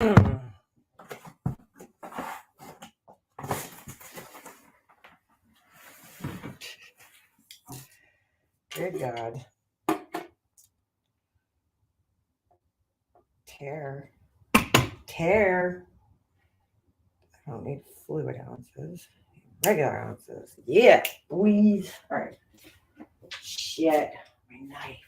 Good God. Tear. I don't need fluid ounces. Regular ounces. Yeah, please. All right. Shit. My knife.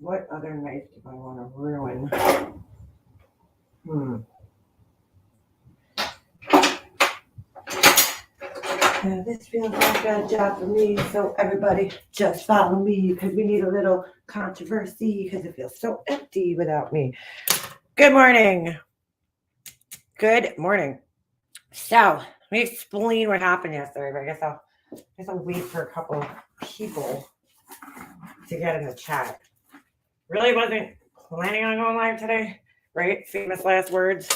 What other knife do I want to ruin? This feels like a job for me, so everybody just follow me because we need a little controversy because it feels so empty without me. Good morning. Good morning. So let me explain what happened yesterday. But I guess I'll wait for a couple people to get in the chat. Really wasn't planning on going live today, right? Famous last words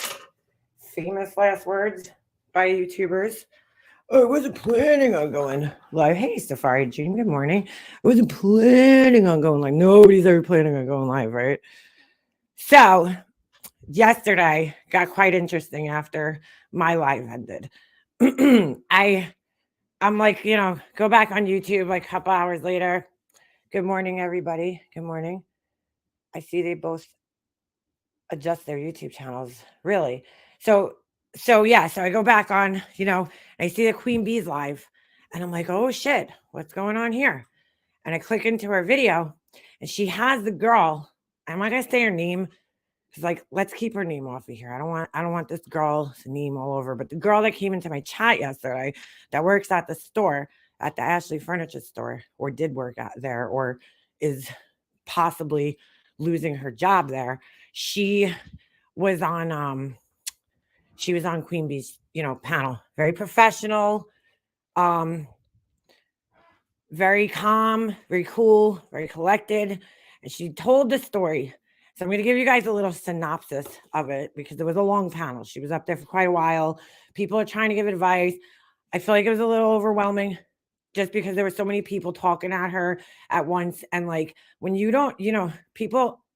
by YouTubers. I wasn't planning on going live. Hey, Safari Jean, good morning. I wasn't planning on going live. Nobody's ever planning on going live, right? So yesterday got quite interesting after my live ended. I'm like, go back on YouTube like a couple hours later. Good morning, everybody. Good morning. I see they both adjust their YouTube channels. Really? So I go back on, I see the Queen Bee's live and I'm like, oh shit, what's going on here? And I click into her video and she has the girl. I'm not gonna say her name. She's like, let's keep her name off of here. I don't want this girl's name all over. But the girl that came into my chat yesterday that works at the store, at the Ashley Furniture store, or did work at there, or is possibly losing her job there. She was on Queen Bee's, panel. Very professional, very calm, very cool, very collected. And she told the story. So I'm going to give you guys a little synopsis of it because it was a long panel. She was up there for quite a while. People are trying to give advice. I feel like it was a little overwhelming just because there were so many people talking at her at once. And like, when you don't,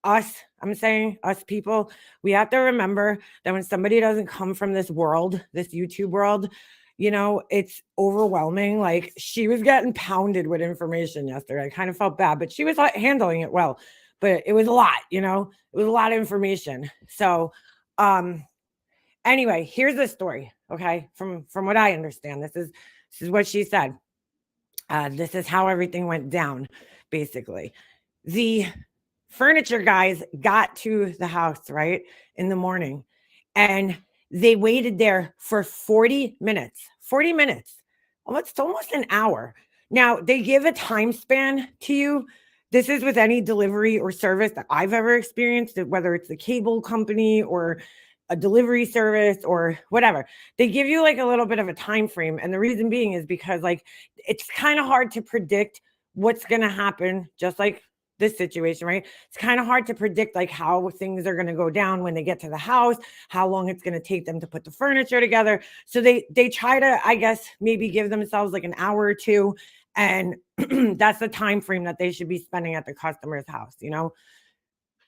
I'm saying us people, we have to remember that when somebody doesn't come from this world, this YouTube world, it's overwhelming. Like, she was getting pounded with information yesterday. I kind of felt bad, but she was handling it well. But it was a lot, it was a lot of information. So, anyway, here's the story. Okay. From what I understand, this is what she said. This is how everything went down, basically. The furniture guys got to the house, right, in the morning, and they waited there for 40 minutes. 40 minutes. Well, it's almost an hour. Now, they give a time span to you. This is with any delivery or service that I've ever experienced, whether it's the cable company or a delivery service or whatever. They give you like a little bit of a time frame. And the reason being is because like it's kind of hard to predict what's going to happen, just like this situation, right? It's kind of hard to predict like how things are going to go down when they get to the house, how long it's going to take them to put the furniture together. So they try to, I guess, maybe give themselves like an hour or two. And that's the time frame that they should be spending at the customer's house,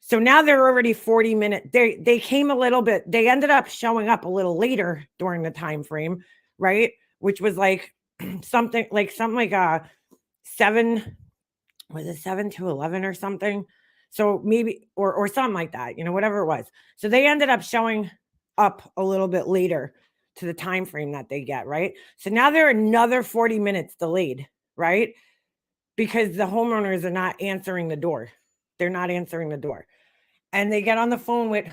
So now they're already 40 minutes. They came a little bit, they ended up showing up a little later during the time frame, right? Which was like something like 7, was it 7 to 11 or something? So maybe, or something like that, whatever it was. So they ended up showing up a little bit later to the time frame that they get, right? So now they're another 40 minutes delayed, right? Because the homeowners are not answering the door. They're not answering the door. And they get on the phone with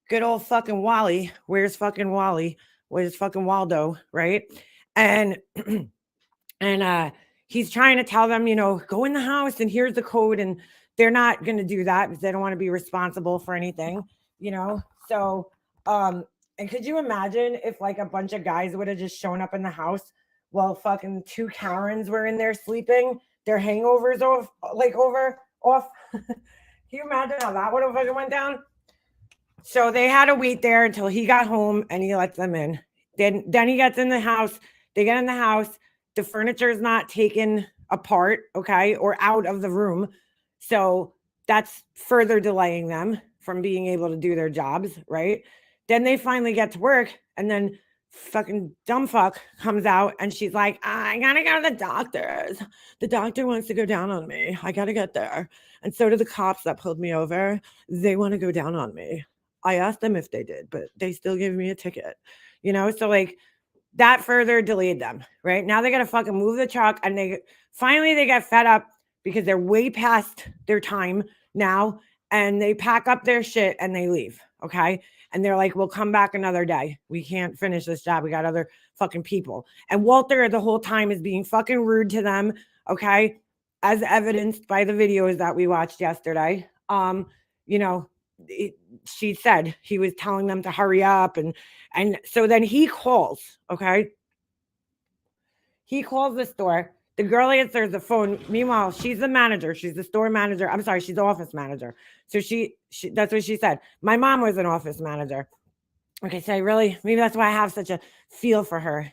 good old fucking Wally. Where's fucking Wally? Where's fucking Waldo, right? And he's trying to tell them, go in the house and here's the code. And they're not going to do that because they don't want to be responsible for anything, So, and could you imagine if like a bunch of guys would have just shown up in the house while fucking 2 Karens were in there sleeping, their hangovers off? Can you imagine how that would have fucking went down? So they had to wait there until he got home and he let them in. Then he gets in the house. They get in the house. The furniture is not taken apart, okay, or out of the room. So that's further delaying them from being able to do their jobs, right? Then they finally get to work, and then fucking dumb fuck comes out and she's like, I gotta go to the doctor's. The doctor wants to go down on me. I gotta get there. And so do the cops that pulled me over. They want to go down on me. I asked them if they did, but they still gave me a ticket. So like that further delayed them, right? Now they got to fucking move the truck, and they get fed up because they're way past their time now, and they pack up their shit and they leave, okay? And they're like, we'll come back another day. We can't finish this job. We got other fucking people. And Walter the whole time is being fucking rude to them, okay? As evidenced by the videos that we watched yesterday. You know, she said he was telling them to hurry up, and so then he calls, okay? He calls the store. The girl answers the phone. Meanwhile, she's the manager. She's the store manager. I'm sorry, she's the office manager. So she that's what she said. My mom was an office manager. Okay, so maybe that's why I have such a feel for her,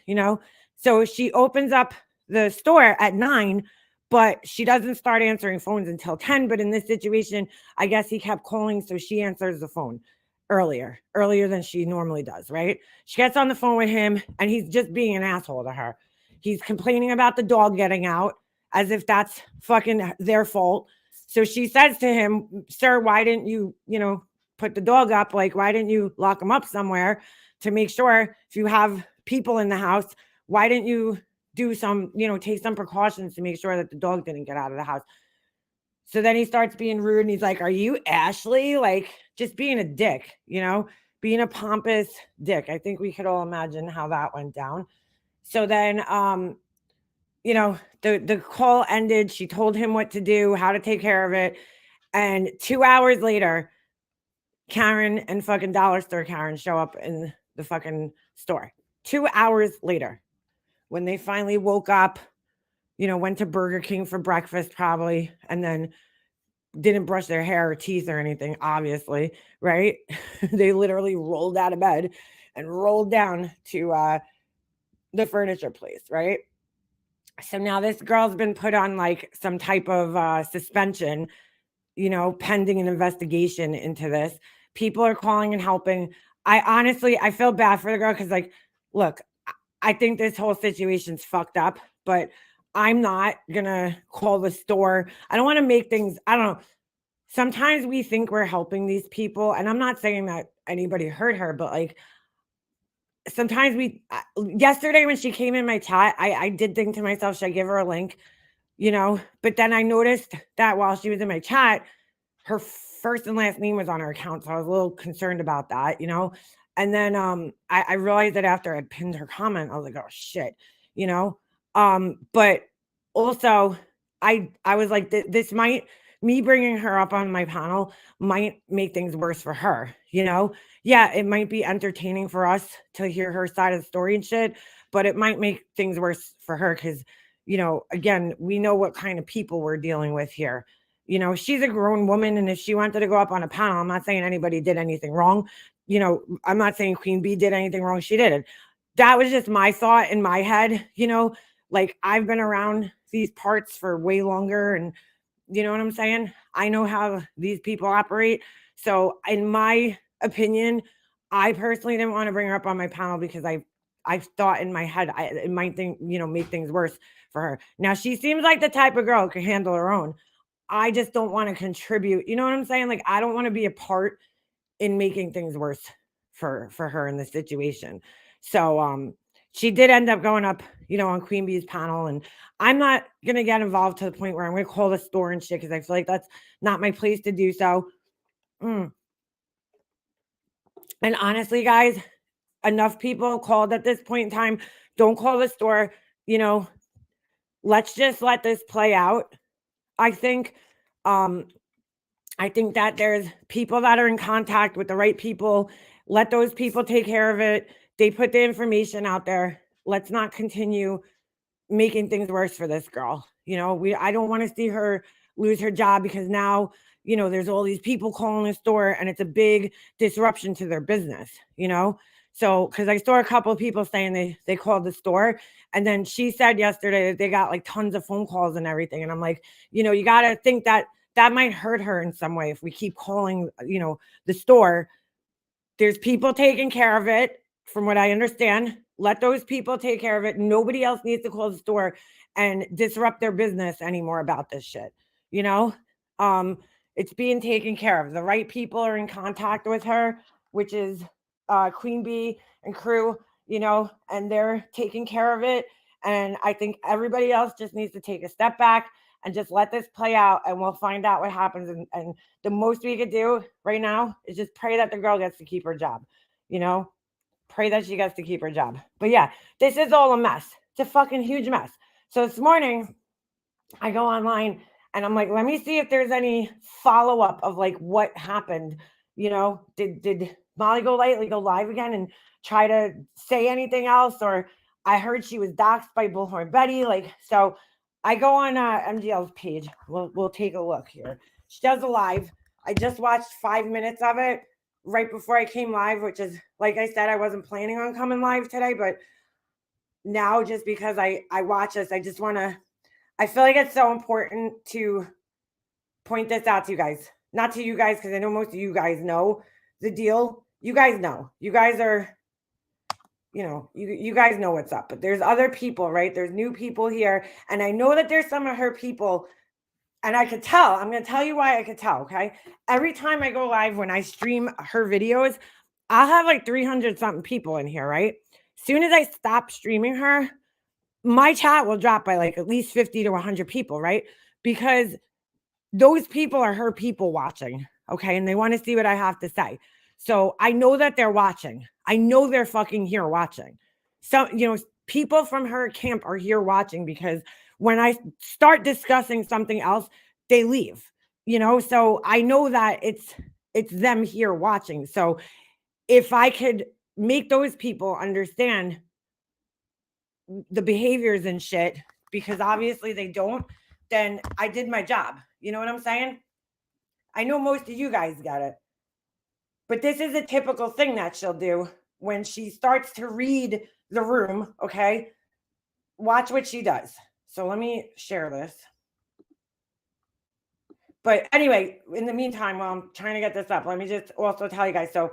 So she opens up the store at 9, but she doesn't start answering phones until 10. But in this situation, I guess he kept calling, so she answers the phone earlier than she normally does, right? She gets on the phone with him, and he's just being an asshole to her. He's complaining about the dog getting out as if that's fucking their fault. So she says to him, sir, why didn't you, put the dog up? Like, why didn't you lock him up somewhere to make sure if you have people in the house, why didn't you do some, take some precautions to make sure that the dog didn't get out of the house? So then he starts being rude, and he's like, are you Ashley? Like, just being a dick, being a pompous dick. I think we could all imagine how that went down. So then, the call ended. She told him what to do, how to take care of it. And 2 hours later, Karen and fucking Dollar Store Karen show up in the fucking store. 2 hours later, when they finally woke up, went to Burger King for breakfast probably, and then didn't brush their hair or teeth or anything, obviously, right? They literally rolled out of bed and rolled down to the furniture place, right? So now this girl's been put on like some type of suspension, pending an investigation into this. People are calling and helping. I feel bad for the girl because, like, look, I think this whole situation's fucked up, but I'm not gonna call the store. I don't want to make things, I don't know. Sometimes we think we're helping these people, and I'm not saying that anybody hurt her, but like sometimes yesterday when she came in my chat, I did think to myself, should I give her a link? But then I noticed that while she was in my chat, her first and last name was on her account. So I was a little concerned about that, and then I realized that after I pinned her comment, I was like, oh shit, but also I was like, this might, me bringing her up on my panel might make things worse for her, Yeah, it might be entertaining for us to hear her side of the story and shit, but it might make things worse for her because, again, we know what kind of people we're dealing with here. She's a grown woman, and if she wanted to go up on a panel, I'm not saying anybody did anything wrong. I'm not saying Queen Bee did anything wrong. She didn't. That was just my thought in my head, like I've been around these parts for way longer, and you know what I'm saying? I know how these people operate. So in my opinion, I personally didn't want to bring her up on my panel because I thought in my head it might make things worse for her. Now she seems like the type of girl who can handle her own. I just don't want to contribute. You know what I'm saying? Like I don't want to be a part in making things worse for her in this situation. So she did end up going up, on Queen Bee's panel, and I'm not going to get involved to the point where I'm going to call the store and shit because I feel like that's not my place to do so. And honestly, guys, enough people called at this point in time. Don't call the store, let's just let this play out. I think that there's people that are in contact with the right people. Let those people take care of it. They put the information out there. Let's not continue making things worse for this girl. I don't want to see her lose her job because now, there's all these people calling the store and it's a big disruption to their business, So, because I saw a couple of people saying they called the store, and then she said yesterday that they got like tons of phone calls and everything. And I'm like, you got to think that that might hurt her in some way if we keep calling, the store. There's people taking care of it, from what I understand. Let those people take care of it. Nobody else needs to call the store and disrupt their business anymore about this shit. You know, um, it's being taken care of. The right people are in contact with her, which is Queen Bee and crew. And they're taking care of it. And I think everybody else just needs to take a step back and just let this play out, and we'll find out what happens. And the most we could do right now is just pray that the girl gets to keep her job. Pray that she gets to keep her job. But yeah, this is all a mess. It's a fucking huge mess. So this morning, I go online and I'm like, let me see if there's any follow up of like what happened. Did Molly go live again and try to say anything else? Or I heard she was doxxed by Bullhorn Betty. So I go on MGL's page. We'll take a look here. She does a live. I just watched 5 minutes of it right before I came live, which is, like I said, I wasn't planning on coming live today, but now just because I watch this, I just want to, I feel like it's so important to point this out to you guys. Not to you guys, because I know most of you guys know the deal. You guys know. You guys are, you guys know what's up. But there's other people, right? There's new people here. And I know that there's some of her people. And I could tell. I'm going to tell you why I could tell, okay? Every time I go live, when I stream her videos, I'll have like 300 something people in here, right? Soon as I stop streaming her, my chat will drop by like at least 50 to 100 people, right? Because those people are her people watching, okay? And they want to see what I have to say. So I know that they're watching. I know they're fucking here watching. So, people from her camp are here watching, because when I start discussing something else, they leave, so I know that it's them here watching. So if I could make those people understand the behaviors and shit, because obviously they don't, then I did my job. You know what I'm saying? I know most of you guys get it. But this is a typical thing that she'll do when she starts to read the room, okay? Watch what she does. So let me share this. But anyway, in the meantime, while I'm trying to get this up, let me just also tell you guys. So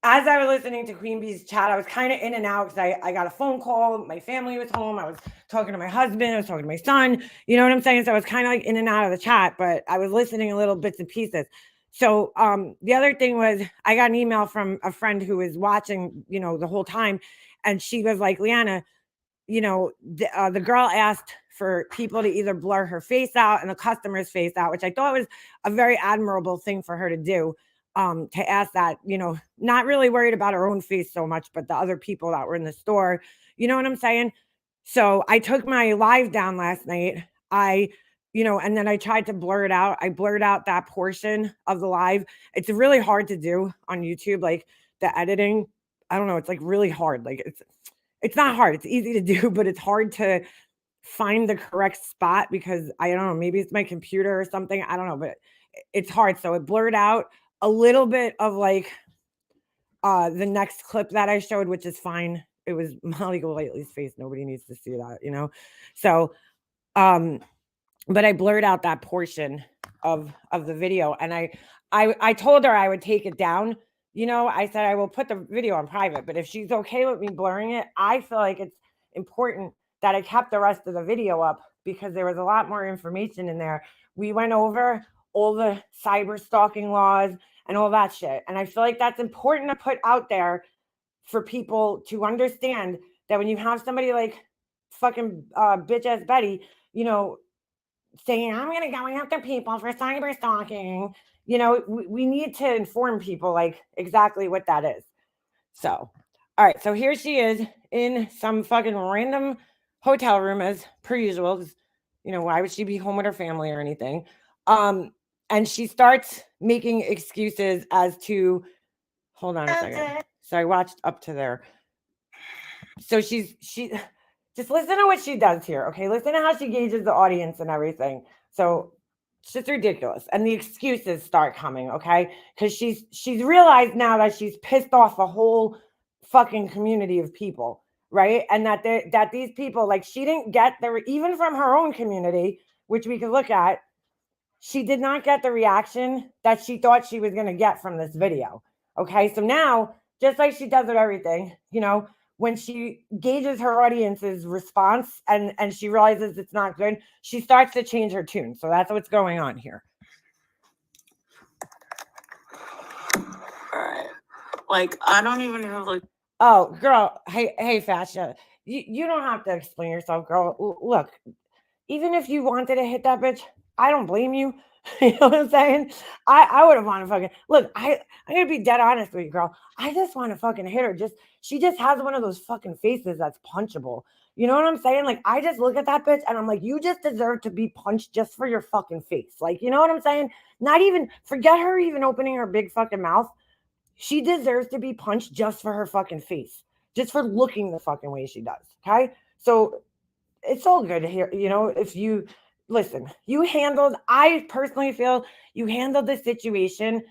as I was listening to Queen Bee's chat, I was kind of in and out because I got a phone call. My family was home. I was talking to my husband. I was talking to my son. You know what I'm saying? So I was kind of like in and out of the chat, but I was listening a little bits and pieces. So the other thing was, I got an email from a friend who was watching, the whole time. And she was like, Leanna, the girl asked for people to either blur her face out and the customer's face out, which I thought was a very admirable thing for her to do. To ask that, not really worried about her own face so much, but the other people that were in the store. You know what I'm saying? So I took my live down last night. And then I tried to blur it out. I blurred out that portion of the live. It's really hard to do on YouTube, like the editing. I don't know. It's like really hard. Like it's not hard. It's easy to do, but it's hard to find the correct spot, because I don't know, maybe it's my computer or something. I don't know, but it's hard. So it blurred out a little bit of like the next clip that I showed, which is fine. It was Molly Golightly's face. Nobody needs to see that, So but I blurred out that portion of the video, and I told her I would take it down. I said I will put the video on private, but if she's okay with me blurring it, I feel like it's important that I kept the rest of the video up, because there was a lot more information in there. We went over all the cyber stalking laws and all that shit. And I feel like that's important to put out there for people to understand that when you have somebody like fucking bitch ass Betty, saying, I'm going to go after people for cyber stalking, we need to inform people like exactly what that is. So, all right. So here she is in some fucking random hotel room as per usual. 'Cause, why would she be home with her family or anything? And she starts making excuses as to, hold on a second. So I watched up to there. So she just listen to what she does here. Okay. Listen to how she gauges the audience and everything. So it's just ridiculous. And the excuses start coming. Okay. Cause she's realized now that she's pissed off a whole fucking community of people, right? And that these people, like, she didn't get even from her own community, which we could look at, she did not get the reaction that she thought she was going to get from this video. Okay, so now, just like she does with everything, when she gauges her audience's response and she realizes it's not good, she starts to change her tune. So that's what's going on here. Right. Like, I don't even have like. Oh, girl, hey, Fascia, you don't have to explain yourself, girl. Look, even if you wanted to hit that bitch, I don't blame you. You know what I'm saying? I would have wanted to fucking look. I'm gonna be dead honest with you, girl. I just want to fucking hit her. She just has one of those fucking faces that's punchable. You know what I'm saying? Like, I just look at that bitch and I'm like, you just deserve to be punched just for your fucking face. Like, you know what I'm saying? Not even forget her even opening her big fucking mouth. She deserves to be punched just for her fucking face, just for looking the fucking way she does. Okay, so it's all good here. If you listen, I personally feel you handled the situation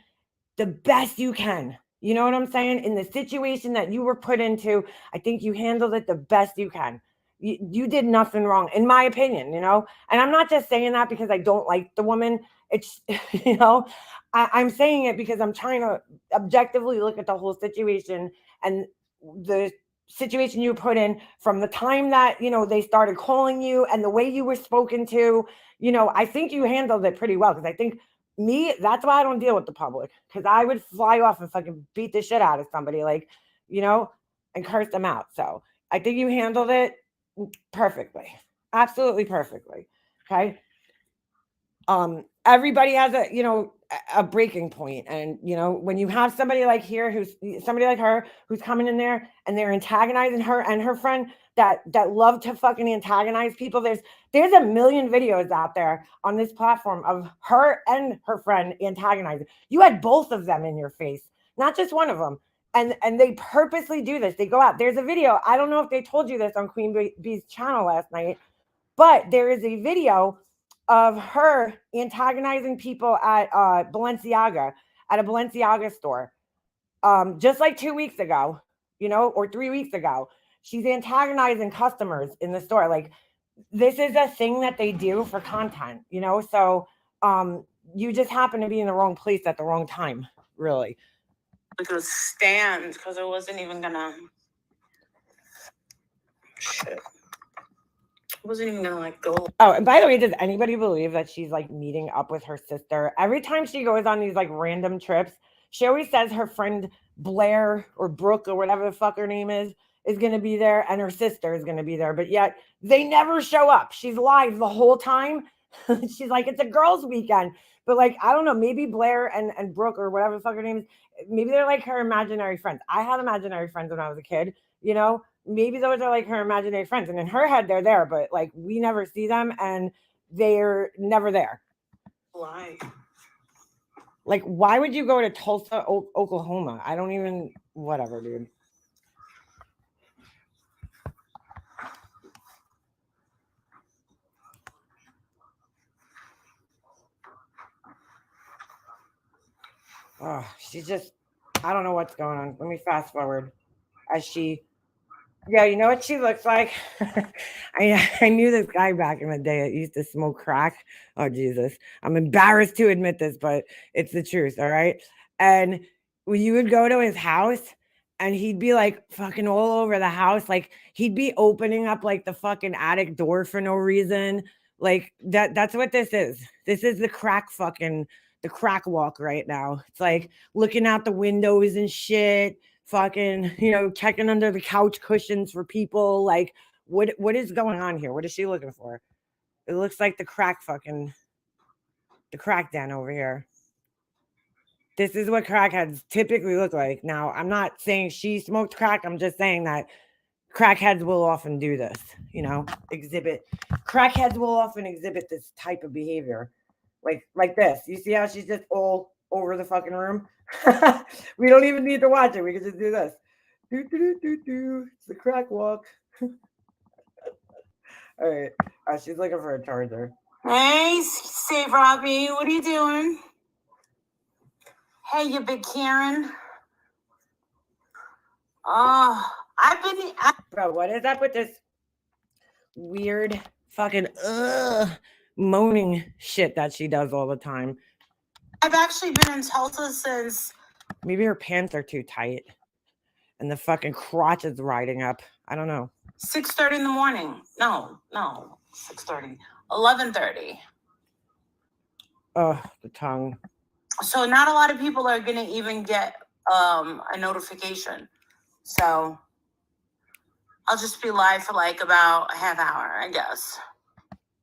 the best you can. You know what I'm saying? In the situation that you were put into, I think you handled it the best you can. You did nothing wrong, in my opinion, and I'm not just saying that because I don't like the woman. It's, I'm saying it because I'm trying to objectively look at the whole situation and the situation you put in from the time that they started calling you and the way you were spoken to. I think you handled it pretty well, because I think that's why I don't deal with the public, because I would fly off and fucking beat the shit out of somebody, like, and curse them out. So I think you handled it perfectly, absolutely perfectly. Okay. Everybody has a breaking point, and when you have somebody like her who's coming in there and they're antagonizing her and her friend that love to fucking antagonize people. There's a million videos out there on this platform of her and her friend antagonizing. You had both of them in your face, not just one of them. And they purposely do this. They go out. There's a video. I don't know if they told you this on Queen Bee's channel last night, but there is a video of her antagonizing people at Balenciaga, at a Balenciaga store. Just like 2 weeks ago, or 3 weeks ago, she's antagonizing customers in the store. Like, this is a thing that they do for content, so you just happen to be in the wrong place at the wrong time, really. Like a stand, because I wasn't even gonna. Shit. I wasn't even gonna like go. Oh, and by the way, does anybody believe that she's like meeting up with her sister? Every time she goes on these like random trips, she always says her friend Blair or Brooke or whatever the fuck her name is going to be there, and her sister is going to be there, but yet they never show up. She's live the whole time. She's like, it's a girls' weekend. But like, I don't know, maybe Blair and Brooke or whatever the fuck her name is, maybe they're like her imaginary friends. I had imaginary friends when I was a kid, maybe those are like her imaginary friends, and in her head they're there, but like we never see them and they're never there. Why? Like, why would you go to Tulsa, Oklahoma? I don't even, whatever, dude. Oh, she's just, I don't know what's going on. Let me fast forward as she. Yeah, you know what she looks like? I knew this guy back in the day that used to smoke crack. Oh, Jesus. I'm embarrassed to admit this, but it's the truth, all right? And when you would go to his house and he'd be like fucking all over the house, like he'd be opening up like the fucking attic door for no reason. Like that's what this is. This is the crack walk right now. It's like looking out the windows and shit, fucking, checking under the couch cushions for people. Like, what is going on here? What is she looking for? It looks like the crack den over here. This is what crackheads typically look like. Now, I'm not saying she smoked crack. I'm just saying that crackheads will often do this, crackheads will often exhibit this type of behavior. Like this. You see how she's just all over the fucking room? We don't even need to watch it. We can just do this. It's the crack walk. All right. She's looking for a charger. Hey, Save Robbie, what are you doing? Hey, you big Karen. I've been. Bro, what is up with this weird fucking moaning shit that she does all the time? I've actually been in Tulsa since. Maybe her pants are too tight and the fucking crotch is riding up. I don't know. 6:30 in the morning. No, 6:30. 11:30. Oh, the tongue. So not a lot of people are gonna even get a notification. So I'll just be live for like about a half hour, I guess.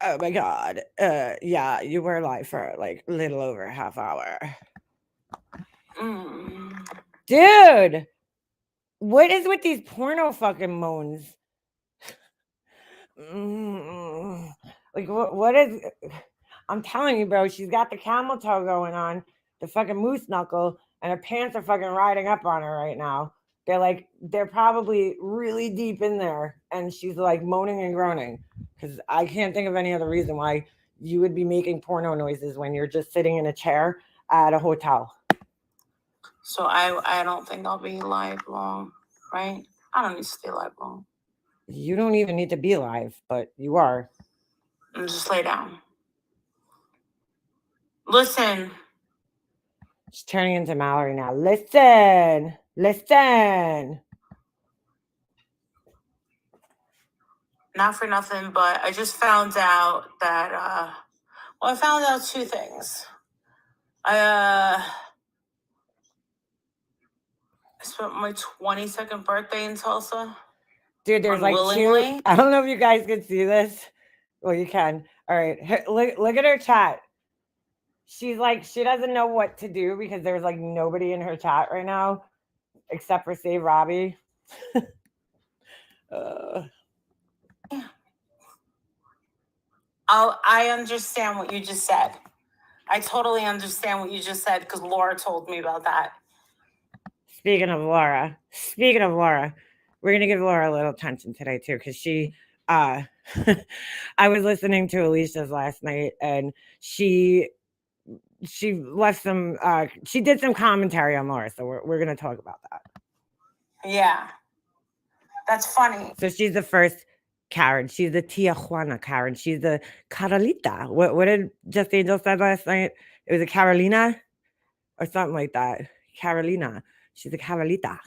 Oh my god. Yeah, you were live for like a little over a half hour. Dude, what is with these porno fucking moans? Like what is? I'm telling you, bro, she's got the camel toe going on, the fucking moose knuckle, and her pants are fucking riding up on her right now. They're probably really deep in there, and she's like moaning and groaning. Because I can't think of any other reason why you would be making porno noises when you're just sitting in a chair at a hotel. So I don't think I'll be live long, right? I don't need to stay live long. You don't even need to be live, but you are. And just lay down. Listen. She's turning into Mallory now. Listen. Not for nothing, but I just found out that I found out two things. I spent my 22nd birthday in Tulsa. Dude, there's like two. I don't know if you guys can see this. Well, you can. All right. Look at her chat. She's like, she doesn't know what to do because there's like nobody in her chat right now except for Save Robbie. I understand what you just said. I totally understand what you just said because Laura told me about that. Speaking of Laura, we're going to give Laura a little attention today too because she, I was listening to Alicia's last night and she left some, she did some commentary on Laura. So we're going to talk about that. Yeah. That's funny. So she's the first Karen. She's the Tijuana Karen. She's the Carolita. What did Just Angel said last night? It was a Carolina or something like that. Carolina. She's a Carolita.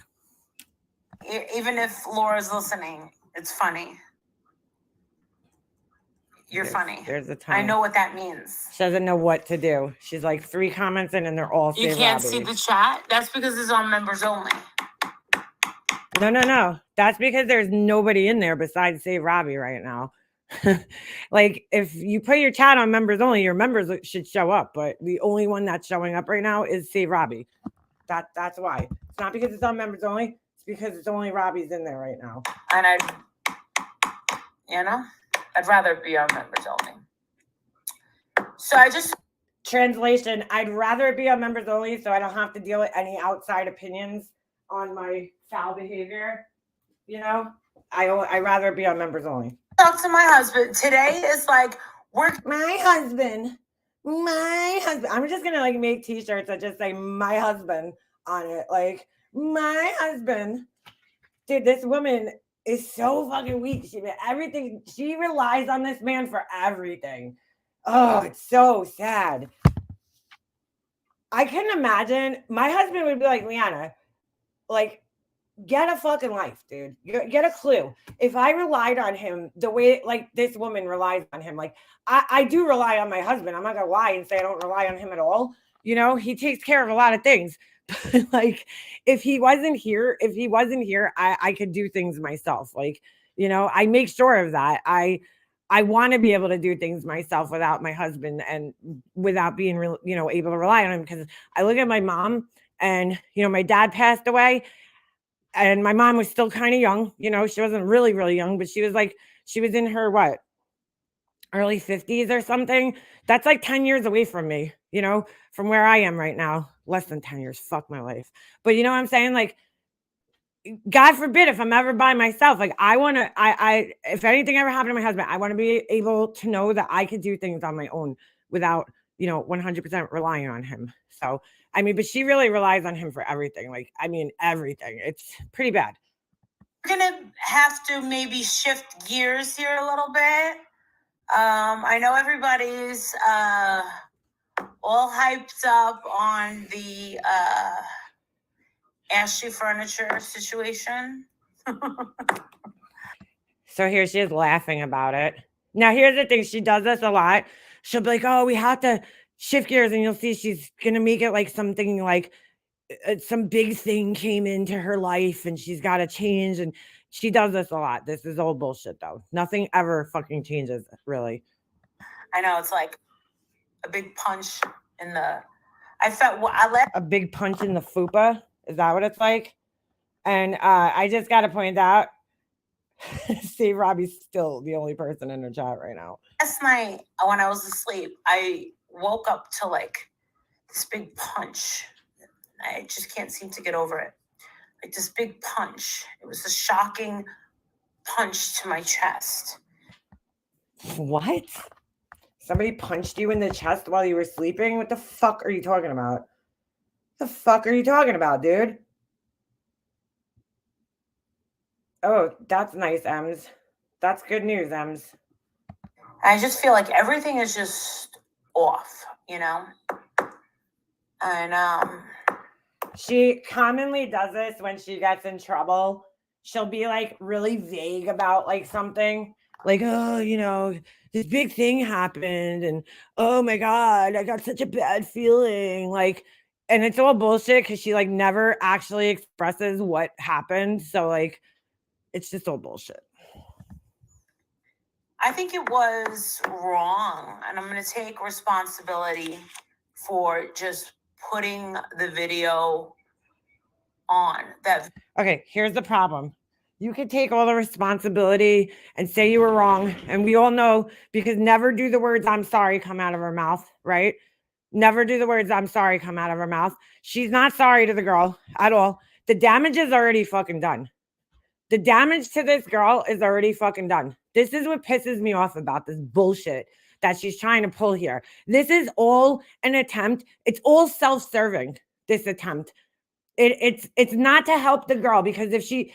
Even if Laura's listening, it's funny. You're funny. There's a time. I know what that means. She doesn't know what to do. She's like 3 comments in and they're all You can't see the chat? That's because it's on members only. No. That's because there's nobody in there besides Save Robbie right now. Like if you put your chat on members only, your members should show up. But the only one that's showing up right now is Save Robbie. That's why. It's not because it's on members only. It's because it's only Robbie's in there right now. And I'd rather be on members only. So translation, I'd rather it be on members only so I don't have to deal with any outside opinions on my foul behavior. I'd rather it be on members only. Talk to my husband. Today is like my husband. I'm just gonna like make t-shirts that just say my husband on it. Like my husband. Dude, this woman is so fucking weak. She relies on this man for everything. Oh, it's so sad. I couldn't imagine. My husband would be like, Leanna, like, get a fucking life, dude. Get a clue. If I relied on him the way like this woman relies on him, like I do rely on my husband. I'm not gonna lie and say I don't rely on him at all. He takes care of a lot of things. But like if he wasn't here, I could do things myself. Like, I make sure of that. I want to be able to do things myself without my husband and without being able to rely on him. Because I look at my mom and my dad passed away. And my mom was still kind of young, she wasn't really, really young, but she was in her, early 50s or something. That's like 10 years away from me, from where I am right now. Less than 10 years. Fuck my life. But you know what I'm saying? Like, God forbid if I'm ever by myself, like if anything ever happened to my husband, I want to be able to know that I could do things on my own without, 100% relying on him. So, but she really relies on him for everything. Like, everything. It's pretty bad. We're gonna have to maybe shift gears here a little bit. I know everybody's all hyped up on the Ashley Furniture situation. So here she is laughing about it. Now, here's the thing. She does this a lot. She'll be like, oh, we have to shift gears. And you'll see she's going to make it like something like some big thing came into her life and she's got to change. And she does this a lot. This is old bullshit, though. Nothing ever fucking changes, really. I know, it's like a big punch in the. I felt a big punch in the fupa. Is that what it's like? And I just got to point out, see, Robbie's still the only person in her chat right now. Last night when I was asleep, I woke up to like this big punch. I just can't seem to get over it. Like this big punch. It was a shocking punch to my chest. What? Somebody punched you in the chest while you were sleeping? What the fuck are you talking about? The fuck are you talking about, dude? Oh, that's nice, Ems. That's good news, Ems. I just feel like everything is just off, you know? And she commonly does this when she gets in trouble. She'll be like really vague about like something. Like, oh, you know, this big thing happened and oh my God, I got such a bad feeling. Like, and it's all bullshit because she like never actually expresses what happened. So like, it's just all bullshit. I think it was wrong, and I'm going to take responsibility for just putting the video on. That okay, here's the problem. You could take all the responsibility and say you were wrong, and we all know because never do the words "I'm sorry" come out of her mouth, right? Never do the words "I'm sorry" come out of her mouth. She's not sorry to the girl at all. The damage is already fucking done. The damage to this girl is already fucking done. This is what pisses me off about this bullshit that she's trying to pull here. This is all an attempt. It's all self-serving, this attempt. It's not to help the girl, because if she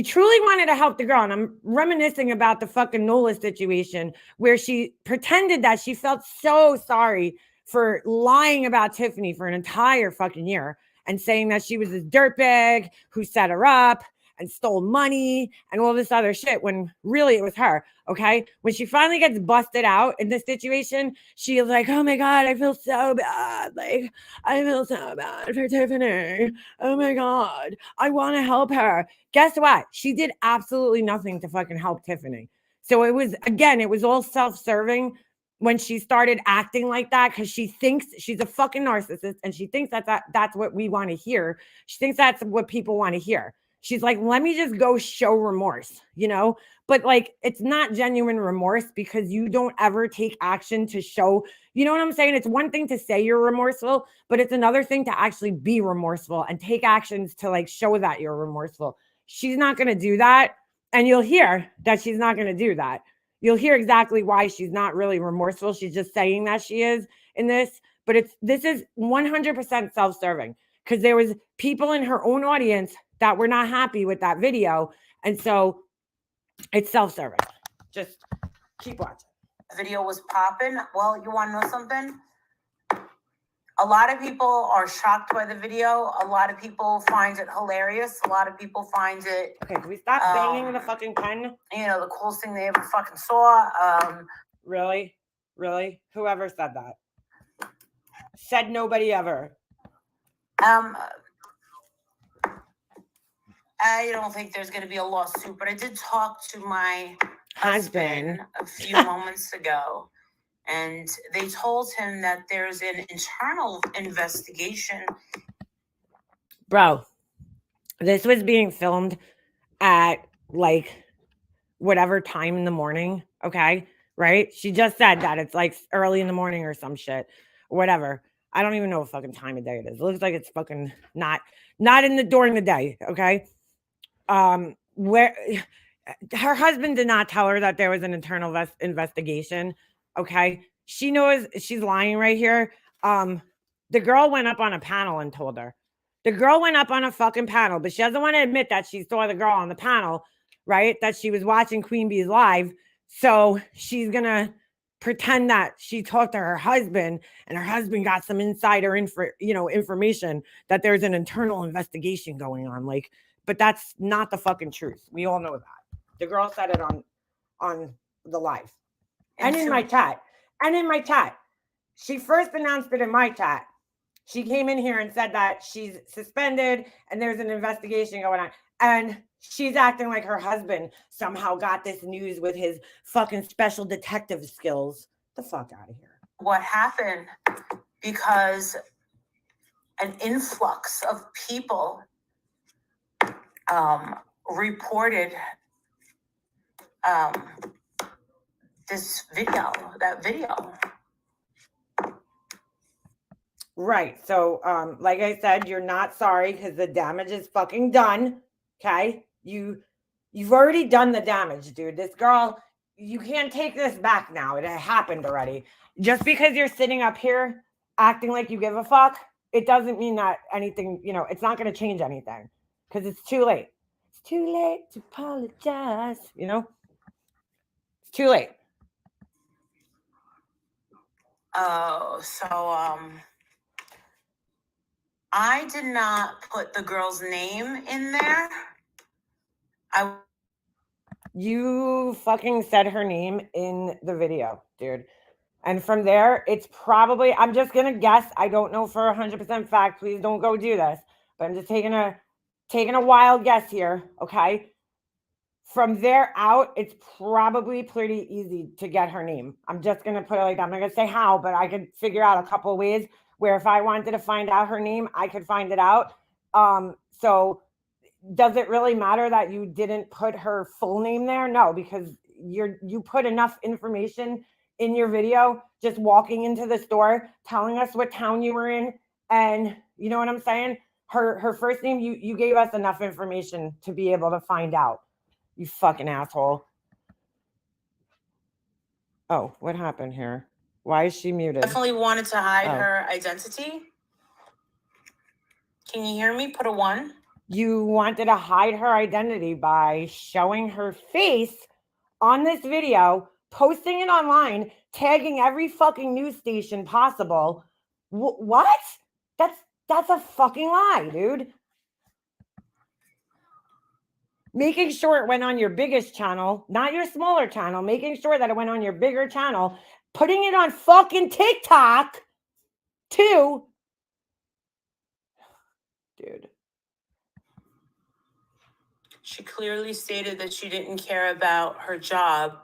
truly wanted to help the girl, and I'm reminiscing about the fucking Nola situation where she pretended that she felt so sorry for lying about Tiffany for an entire fucking year and saying that she was this dirtbag who set her up and stole money and all this other shit, when really it was her. Okay. When she finally gets busted out in this situation, she is like, oh my God, I feel so bad. Like, I feel so bad for Tiffany. Oh my God, I want to help her. Guess what? She did absolutely nothing to fucking help Tiffany. So it was, again, it was all self-serving when she started acting like that, because she thinks she's a fucking narcissist and she thinks that's what we want to hear. She thinks that's what people want to hear. She's like, let me just go show remorse, you know? But like, it's not genuine remorse because you don't ever take action to show, you know what I'm saying? It's one thing to say you're remorseful, but it's another thing to actually be remorseful and take actions to like show that you're remorseful. She's not going to do that. And you'll hear that she's not going to do that. You'll hear exactly why she's not really remorseful. She's just saying that she is in this, but this is 100% self-serving, because there was people in her own audience that were not happy with that video. And so it's self-serving. Just keep watching. Video was popping. Well, you want to know something? A lot of people are shocked by the video. A lot of people find it hilarious. A lot of people find it. Okay, can we stop banging the fucking pen? You know, the coolest thing they ever fucking saw. Really? Really? Whoever said that? Said nobody ever. I don't think there's going to be a lawsuit, but I did talk to my husband a few moments ago, and they told him that there's an internal investigation. Bro, this was being filmed at like whatever time in the morning, okay? Right? She just said that it's like early in the morning or some shit, or whatever. I don't even know what fucking time of day it is. It looks like it's fucking not during the day, okay? Where her husband did not tell her that there was an internal investigation. Okay. She knows she's lying right here. The girl went up on a panel and told her. The girl went up on a fucking panel, but she doesn't want to admit that she saw the girl on the panel, right? That she was watching Queen Bee's live. So she's going to pretend that she talked to her husband and her husband got some insider information that there's an internal investigation going on. Like, but that's not the fucking truth. We all know that. The girl said it on the live and in my chat. And in my chat. She first announced it in my chat. She came in here and said that she's suspended and there's an investigation going on. And she's acting like her husband somehow got this news with his fucking special detective skills. The fuck out of here. What happened? Because an influx of people reported that video. Right. So, like I said, you're not sorry because the damage is fucking done. Okay. You've already done the damage, dude. This girl, you can't take this back now. It happened already. Just because you're sitting up here acting like you give a fuck, it doesn't mean that anything, it's not going to change anything because it's too late. It's too late to apologize, It's too late. Oh, so, I did not put the girl's name in there. You fucking said her name in the video, dude. And from there, it's probably, I'm just going to guess. I don't know for 100% fact. Please don't go do this. But I'm just taking a wild guess here, okay? From there out, it's probably pretty easy to get her name. I'm just going to put it like that. I'm not going to say how, but I could figure out a couple of ways where if I wanted to find out her name, I could find it out. So does it really matter that you didn't put her full name there? No, because you put enough information in your video, just walking into the store, telling us what town you were in. And you know what I'm saying? Her first name, you gave us enough information to be able to find out. You fucking asshole. Oh, what happened here? Why is she muted? Definitely wanted to hide her identity. Can you hear me? Put a 1. You wanted to hide her identity by showing her face on this video, posting it online, tagging every fucking news station possible. What? That's a fucking lie, dude. Making sure it went on your biggest channel, not your smaller channel, making sure that it went on your bigger channel, putting it on fucking TikTok too. Dude. She clearly stated that she didn't care about her job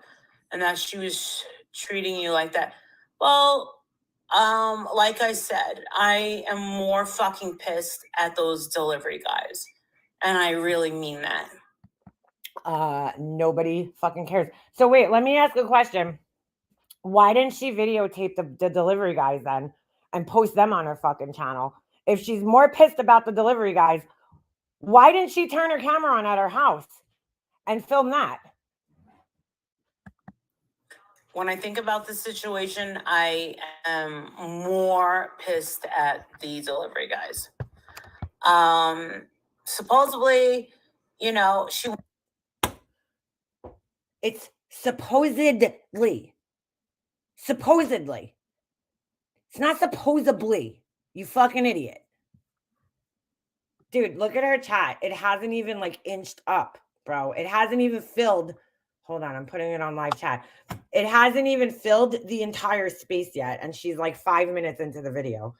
and that she was treating you like that. Well, like I said, I am more fucking pissed at those delivery guys. And I really mean that. Nobody fucking cares. So wait, let me ask a question. Why didn't she videotape the delivery guys then and post them on her fucking channel? If she's more pissed about the delivery guys, why didn't she turn her camera on at her house and film that? When I think about the situation, I am more pissed at the delivery guys. Supposedly, It's supposedly. Supposedly. It's not supposedly. You fucking idiot. Dude, look at her chat. It hasn't even inched up, bro. It hasn't even filled. Hold on, I'm putting it on live chat. It hasn't even filled the entire space yet. And she's 5 minutes into the video.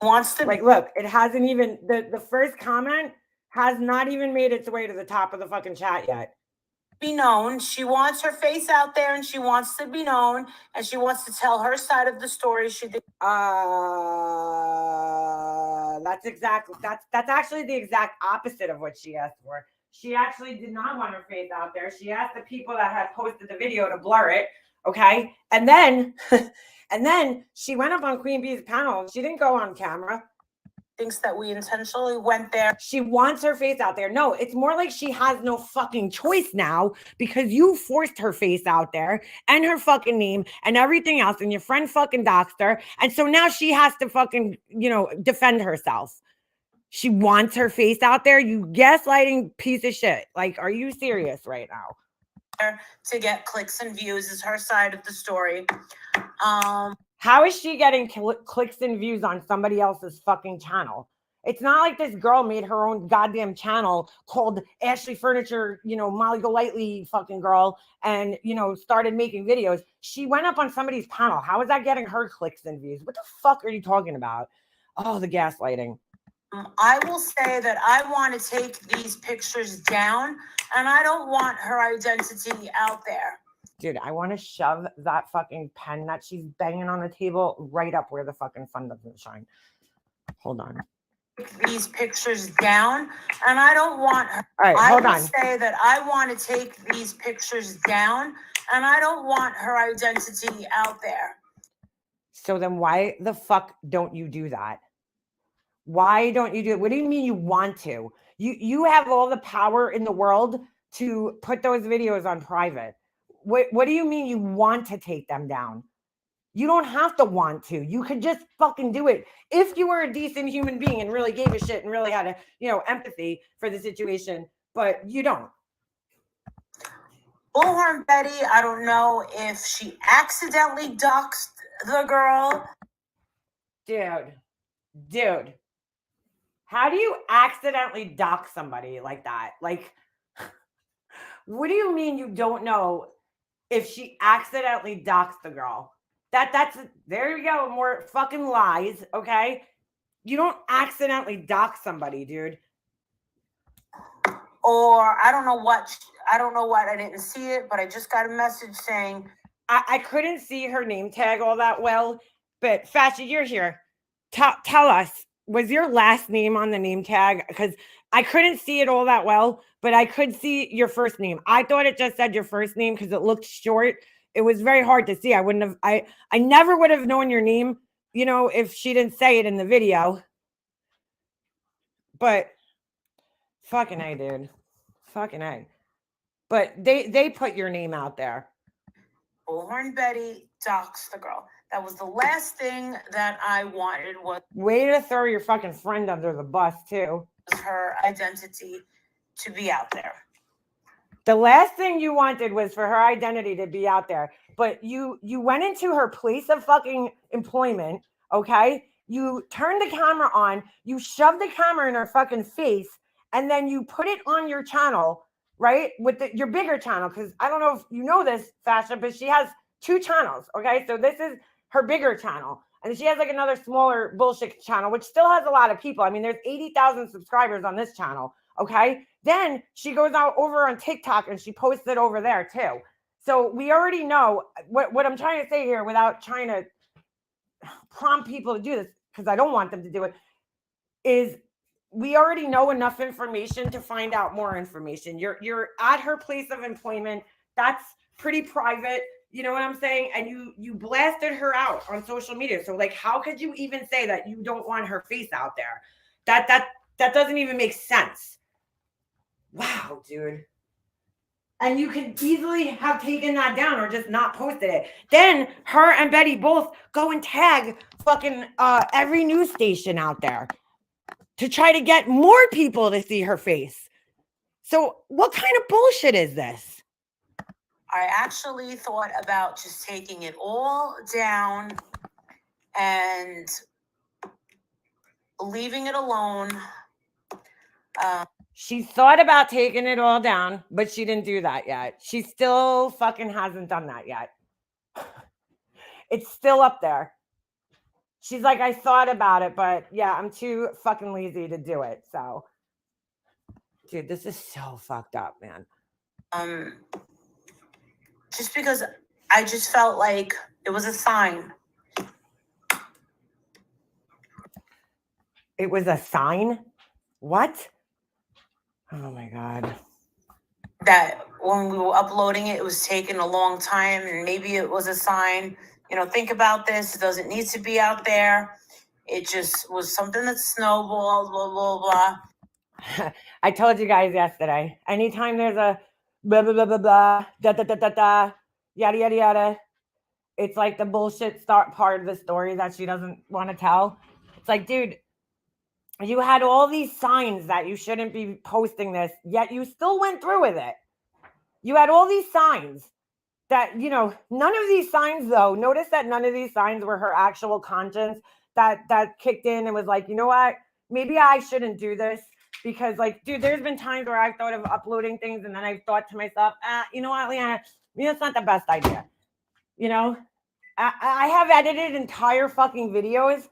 Wants to look, it hasn't even, the first comment has not even made its way to the top of the fucking chat yet. Be known. She wants her face out there and she wants to be known and she wants to tell her side of the story. That's actually the exact opposite of what she asked for. She actually did not want her face out there. She asked the people that had posted the video to blur it. Okay. And then she went up on Queen Bee's panel. She didn't go on camera. Thinks that we intentionally went there. She wants her face out there. No, it's more like she has no fucking choice now because you forced her face out there and her fucking name and everything else, and your friend fucking doxed her. And so now she has to fucking, defend herself. She wants her face out there. You gaslighting piece of shit. Like, are you serious right now? To get clicks and views is her side of the story. How is she getting clicks and views on somebody else's fucking channel? It's not like this girl made her own goddamn channel called Ashley Furniture, Molly Golightly fucking girl, and, started making videos. She went up on somebody's channel. How is that getting her clicks and views? What the fuck are you talking about? Oh, the gaslighting. I will say that I want to take these pictures down, and I don't want her identity out there. Dude, I want to shove that fucking pen that she's banging on the table right up where the fucking sun doesn't shine. Hold on. These pictures down, and I don't want her. All right, hold on. I will say that I want to take these pictures down, and I don't want her identity out there. So then why the fuck don't you do that? Why don't you do it? What do you mean you want to? You have all the power in the world to put those videos on private. What do you mean you want to take them down? You don't have to want to. You could just fucking do it. If you were a decent human being and really gave a shit and really had a, empathy for the situation, but you don't. Bullhorn Betty, I don't know if she accidentally doxed the girl. Dude. How do you accidentally dox somebody like that? Like, what do you mean you don't know if she accidentally doxed the girl? That's there you go, more fucking lies, okay? You don't accidentally dox somebody, dude. Or I don't know what, I didn't see it, but I just got a message saying. I couldn't see her name tag all that well, but Fasha, you're here. Tell us, was your last name on the name tag? Because I couldn't see it all that well, but I could see your first name. I thought it just said your first name because it looked short. It was very hard to see. I never would have known your name, if she didn't say it in the video. But fucking A, dude. Fucking A. But they put your name out there. Bullhorn Betty doxed the girl. That was the last thing that I wanted. Was way to throw your fucking friend under the bus too. Her identity to be out there. The last thing you wanted was for her identity to be out there. But you went into her place of fucking employment, okay? You turned the camera on, you shoved the camera in her fucking face, and then you put it on your channel, right? With your bigger channel, because I don't know if you know this, Fasha, but she has 2 channels, okay? So this is her bigger channel. And she has like another smaller bullshit channel, which still has a lot of people. I mean, there's 80,000 subscribers on this channel, okay? Then she goes out over on TikTok and she posts it over there too. So we already know what I'm trying to say here without trying to prompt people to do this, because I don't want them to do it, is we already know enough information to find out more information. You're at her place of employment. That's pretty private. You know what I'm saying? And you blasted her out on social media. So like, how could you even say that you don't want her face out there? That doesn't even make sense. Wow, dude. And you could easily have taken that down or just not posted it. Then her and Betty both go and tag fucking every news station out there to try to get more people to see her face. So what kind of bullshit is this? I actually thought about just taking it all down and leaving it alone. She thought about taking it all down, but she didn't do that yet. She still fucking hasn't done that yet. It's still up there. She's like, I thought about it, but yeah, I'm too fucking lazy to do it. So, dude, this is so fucked up, man. Just because I just felt like it was a sign. It was a sign? What? Oh my God. That when we were uploading it, it was taking a long time, and maybe it was a sign. Think about this. It doesn't need to be out there. It just was something that snowballed, blah, blah, blah. I told you guys yesterday, anytime there's a blah, blah, blah, blah, blah, da, da, da, da, da, yada, yada, yada, it's like the bullshit part of the story that she doesn't want to tell. It's like, dude, You had all these signs that you shouldn't be posting this, yet you still went through with it. You had all these signs that, none of these signs though, notice that none of these signs were her actual conscience that kicked in and was like, you know what, maybe I shouldn't do this. Because like, dude, there's been times where I've thought of uploading things and then I've thought to myself, you know what, Leanna, it's not the best idea. I have edited entire fucking videos,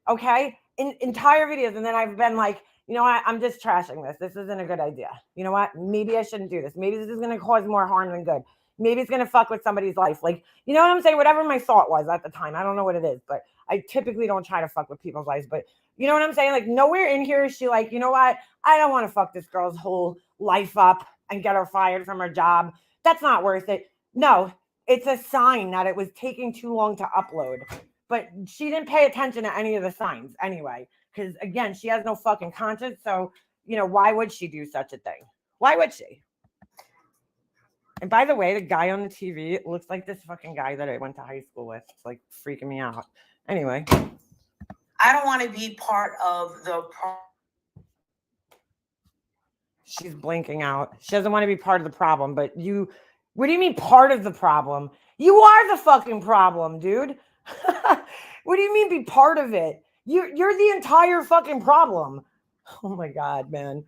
okay, entire videos, and then I've been like, you know what, I'm just trashing this. This isn't a good idea. You know what, maybe I shouldn't do this. Maybe this is going to cause more harm than good. Maybe it's going to fuck with somebody's life. Like, you know what I'm saying? Whatever my thought was at the time, I don't know what it is, but I typically don't try to fuck with people's lives. But you know what I'm saying? Like, nowhere in here is she like, you know what, I don't want to fuck this girl's whole life up and get her fired from her job. That's not worth it. No, it's a sign that it was taking too long to upload. But she didn't pay attention to any of the signs anyway, because again, she has no fucking conscience. So, why would she do such a thing? Why would she? And by the way, the guy on the TV looks like this fucking guy that I went to high school with. It's like freaking me out. Anyway. I don't want to be part of the She's blinking out. She doesn't want to be part of the problem, but what do you mean part of the problem? You are the fucking problem, dude. What do you mean be part of it? You're the entire fucking problem. Oh my God, man.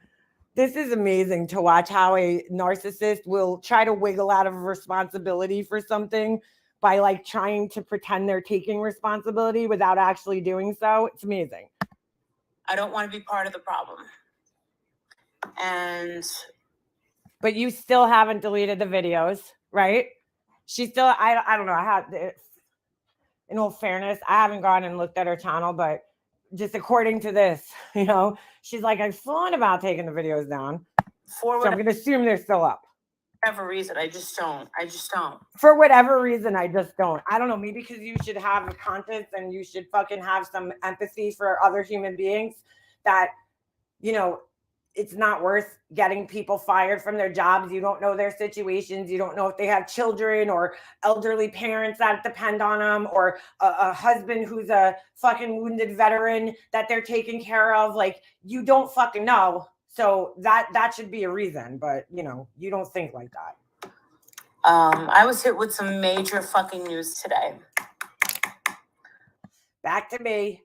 This is amazing to watch how a narcissist will try to wiggle out of responsibility for something by like trying to pretend they're taking responsibility without actually doing so. It's amazing. I don't want to be part of the problem. But you still haven't deleted the videos, right? She still, I don't know. I had, in all fairness, I haven't gone and looked at her channel, but just according to this, she's like, I've thought about taking the videos down. So I'm going to assume they're still up. Whatever reason, I just don't. For whatever reason, I just don't. I don't know. Maybe because you should have a conscience and you should fucking have some empathy for other human beings that, it's not worth getting people fired from their jobs. You don't know their situations. You don't know if they have children or elderly parents that depend on them, or a husband who's a fucking wounded veteran that they're taking care of. Like, you don't fucking know. So that should be a reason, but you don't think like that. I was hit with some major fucking news today. Back to me.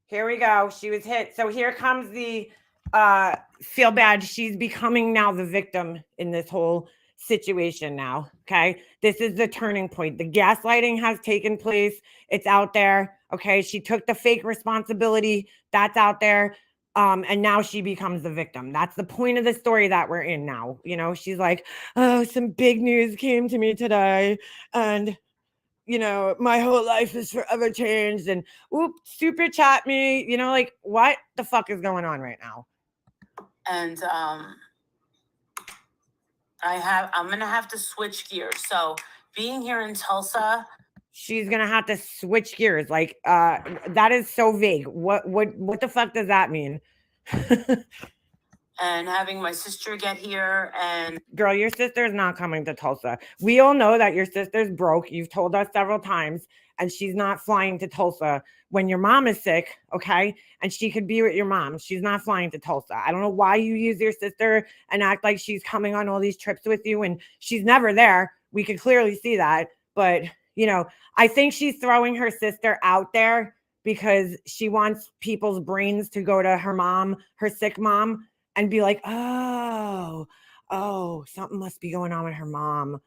Here we go. She was hit. So here comes the feel bad. She's becoming now the victim in this whole situation now. Okay. This is the turning point. The gaslighting has taken place. It's out there. Okay. She took the fake responsibility. That's out there. And now she becomes the victim. That's the point of the story that we're in now. She's like, oh, some big news came to me today. And my whole life is forever changed, and super chat me, like, what the fuck is going on right now? And I'm gonna have to switch gears. So being here in Tulsa, she's gonna have to switch gears. Like, that is so vague. What the fuck does that mean? And having my sister get here, and girl, your sister is not coming to Tulsa. We all know that your sister's broke. You've told us several times, and she's not flying to Tulsa when your mom is sick, okay? And she could be with your mom. She's not flying to Tulsa. I don't know why you use your sister and act like she's coming on all these trips with you, and she's never there. We could clearly see that. But, I think she's throwing her sister out there because she wants people's brains to go to her mom, her sick mom, and be like, oh, something must be going on with her mom,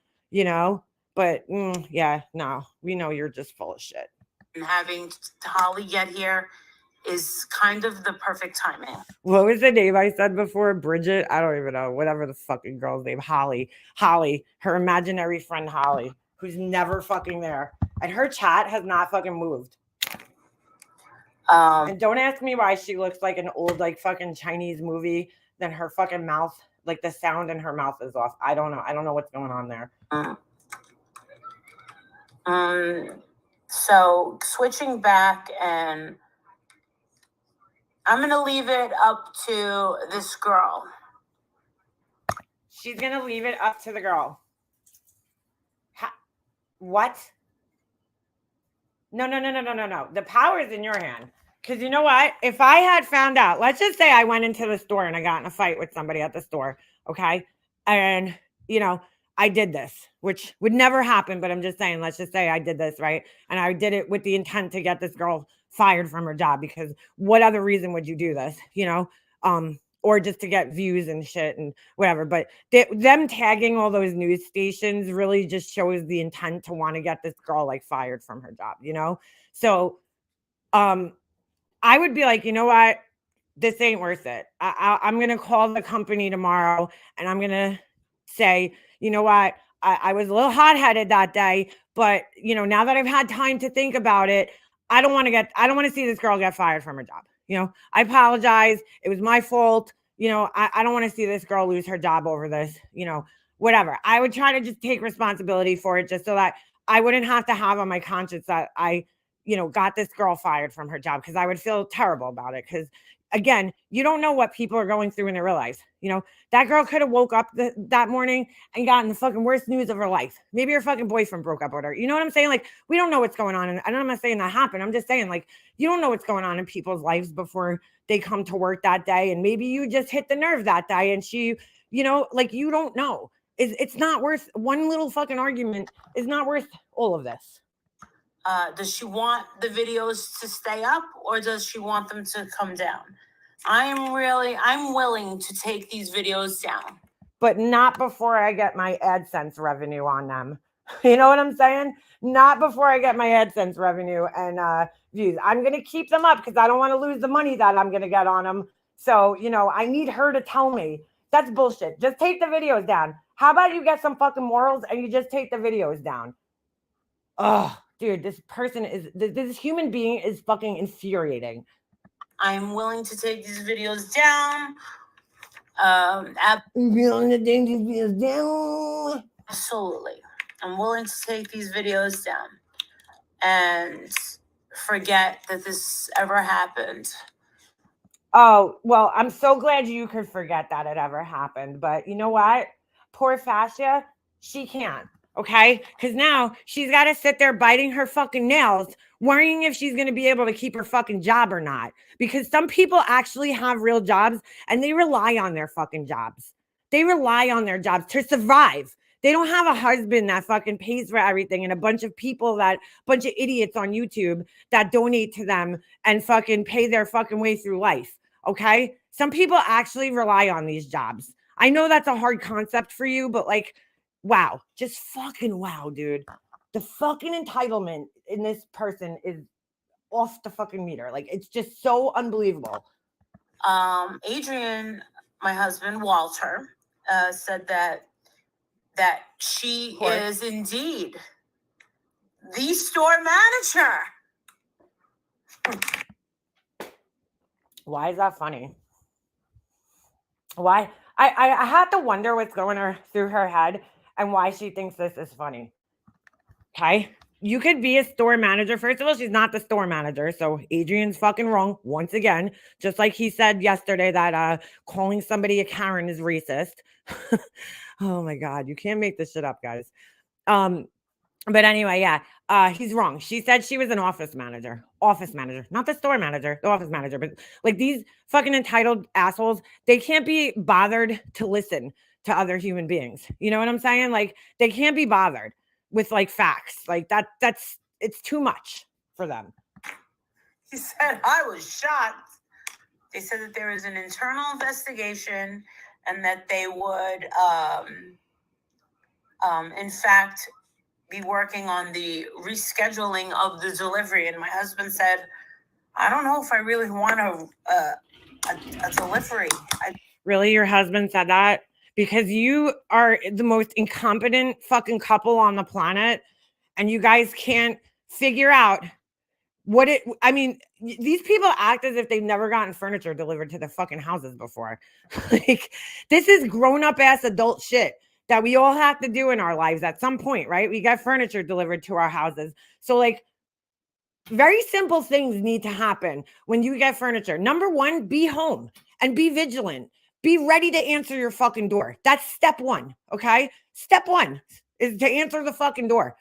But yeah, no, we know you're just full of shit. And having Holly get here is kind of the perfect timing. What was the name I said before? Bridget? I don't even know. Whatever the fucking girl's name. Holly, her imaginary friend Holly, who's never fucking there. And her chat has not fucking moved. And don't ask me why she looks like an old, like, fucking Chinese movie. Then her fucking mouth, like, the sound in her mouth is off. I don't know. I don't know what's going on there. So switching back, and I'm going to leave it up to this girl. She's going to leave it up to the girl. What? No. The power is in your hand. Because you know what? If I had found out, let's just say I went into the store and I got in a fight with somebody at the store, okay? And, you know, I did this, which would never happen, but I'm just saying, let's just say I did this, right? And I did it with the intent to get this girl fired from her job, because what other reason would you do this, you know? Or just to get views and shit and whatever. But them tagging all those news stations really just shows the intent to want to get this girl like fired from her job, you know? So, I would be like, you know what? This ain't worth it. I'm going to call the company tomorrow and I'm going to say, you know what? I was a little hot headed that day, but you know, now that I've had time to think about it, I don't want to see this girl get fired from her job. You know, I apologize. It was my fault. You know, I don't want to see this girl lose her job over this, you know, whatever. I would try to just take responsibility for it just so that I wouldn't have to have on my conscience that I, you know, got this girl fired from her job, because I would feel terrible about it. Because again, you don't know what people are going through in their real lives. You know, that girl could have woke up that morning and gotten the fucking worst news of her life. Maybe her fucking boyfriend broke up with her. You know what I'm saying? Like, we don't know what's going on. And I'm not saying that happened. I'm just saying, like, you don't know what's going on in people's lives before they come to work that day. And maybe you just hit the nerve that day and she, you know, like, you don't know. It's not worth one little fucking argument is not worth all of this. Does she want the videos to stay up, or does she want them to come down? I'm willing to take these videos down. But not before I get my AdSense revenue on them. You know what I'm saying? Not before I get my AdSense revenue and views. I'm going to keep them up because I don't want to lose the money that I'm going to get on them. So, you know, I need her to tell me. That's bullshit. Just take the videos down. How about you get some fucking morals and you just take the videos down? Oh, dude, this human being is fucking infuriating. I'm willing to take these videos down. Absolutely. I'm willing to take these videos down and forget that this ever happened. Oh, well, I'm so glad you could forget that it ever happened. But you know what? Poor Fascia, she can't. Okay? Because now she's got to sit there biting her fucking nails, worrying if she's going to be able to keep her fucking job or not. Because some people actually have real jobs and they rely on their fucking jobs. They rely on their jobs to survive. They don't have a husband that fucking pays for everything and a bunch of idiots on YouTube that donate to them and fucking pay their fucking way through life. Okay? Some people actually rely on these jobs. I know that's a hard concept for you, but like, wow, just fucking wow, dude. The fucking entitlement in this person is off the fucking meter. Like, it's just so unbelievable. Adrian, my husband, Walter, said that she is indeed the store manager. Why is that funny? Why? I have to wonder what's going through her head and why she thinks this is funny. Okay? You could be a store manager. First of all, she's not the store manager. So Adrian's fucking wrong once again. Just like he said yesterday that calling somebody a Karen is racist. Oh my God. You can't make this shit up, guys. But anyway, yeah, he's wrong. She said she was an office manager, not the store manager, the office manager. But like these fucking entitled assholes, they can't be bothered to listen to other human beings. You know what I'm saying? Like they can't be bothered with like facts. Like it's too much for them. He said, I was shocked. They said that there was an internal investigation and that they would, in fact, be working on the rescheduling of the delivery. And my husband said, I don't know if I really want a delivery. Really? Your husband said that? Because you are the most incompetent fucking couple on the planet and you guys can't figure out these people act as if they've never gotten furniture delivered to their fucking houses before. Like, this is grown-up ass adult shit that we all have to do in our lives at some point, right? We get furniture delivered to our houses. So, like, very simple things need to happen when you get furniture. Number one, be home and be vigilant. Be ready to answer your fucking door. That's step one, okay? Step one is to answer the fucking door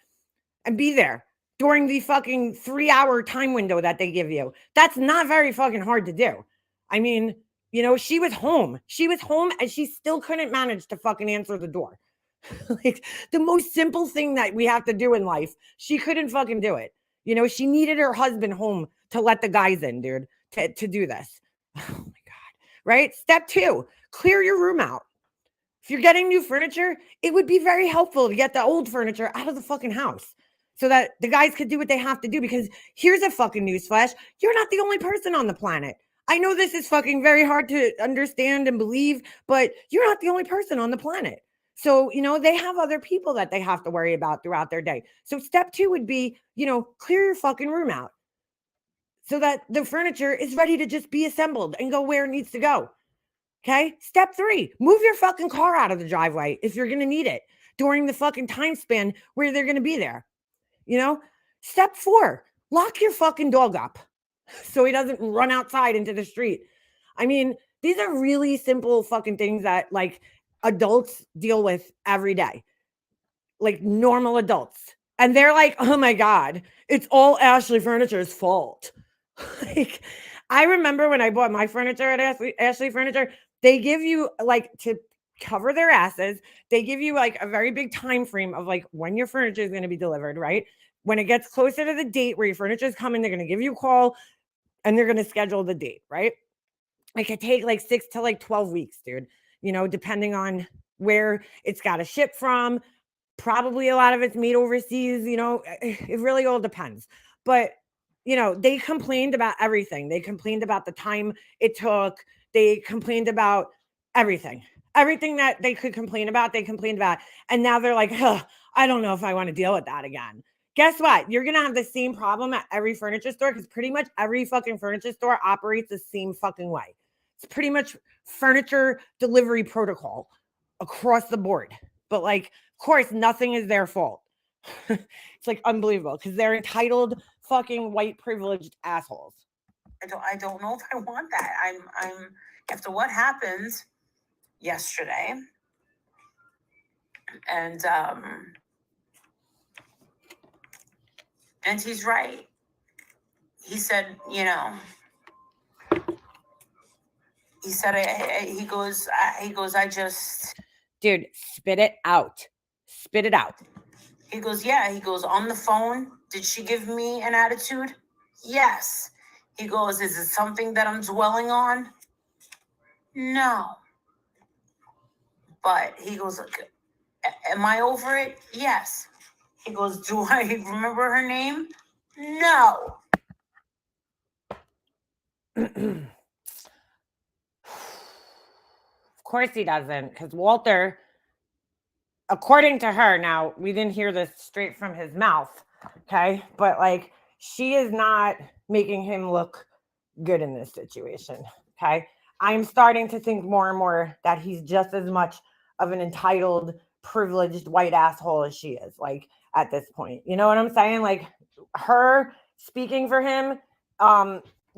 and be there. during the fucking 3-hour time window that they give you. That's not very fucking hard to do. I mean, you know, she was home. She was home and she still couldn't manage to fucking answer the door. Like the most simple thing that we have to do in life, she couldn't fucking do it. You know, she needed her husband home to let the guys in, dude, to do this. Oh my God. Right? Step 2, clear your room out. If you're getting new furniture, it would be very helpful to get the old furniture out of the fucking house so that the guys could do what they have to do. Because here's a fucking newsflash: you're not the only person on the planet. I know this is fucking very hard to understand and believe, but you're not the only person on the planet. So, you know, they have other people that they have to worry about throughout their day. So, step 2 would be, you know, clear your fucking room out so that the furniture is ready to just be assembled and go where it needs to go. Okay. Step 3, move your fucking car out of the driveway if you're going to need it during the fucking time span where they're going to be there. You know, step 4, lock your fucking dog up so he doesn't run outside into the street. I mean, these are really simple fucking things that like adults deal with every day, like normal adults. And they're like, oh my God, it's all Ashley Furniture's fault. Like, I remember when I bought my furniture at Ashley Furniture, they give you like to cover their asses. They give you like a very big time frame of like when your furniture is going to be delivered, right? When it gets closer to the date where your furniture is coming, they're going to give you a call and they're going to schedule the date, right? It could take like 6 to like 12 weeks, dude, you know, depending on where it's got to ship from. Probably a lot of it's made overseas, you know, it really all depends. But, you know, they complained about everything. They complained about the time it took. They complained about everything. Everything that they could complain about, they complained about. And now they're like, huh, I don't know if I want to deal with that again. Guess what? You're going to have the same problem at every furniture store because pretty much every fucking furniture store operates the same fucking way. It's pretty much furniture delivery protocol across the board. But like, of course, nothing is their fault. It's like unbelievable because they're entitled fucking white privileged assholes. I don't know if I want that. I'm after what happened yesterday, and he's right. He said, you know, he said, he goes, I just, dude, spit it out. Spit it out. He goes, yeah. He goes, on the phone, did she give me an attitude? Yes. He goes, is it something that I'm dwelling on? No. But he goes, am I over it? Yes. He goes, do I remember her name? No. Of course he doesn't, because Walter, according to her, now we didn't hear this straight from his mouth, okay? But like, she is not making him look good in this situation, okay? I'm starting to think more and more that he's just as much of an entitled, privileged white asshole as she is, like at this point. You know what I'm saying? Like, her speaking for him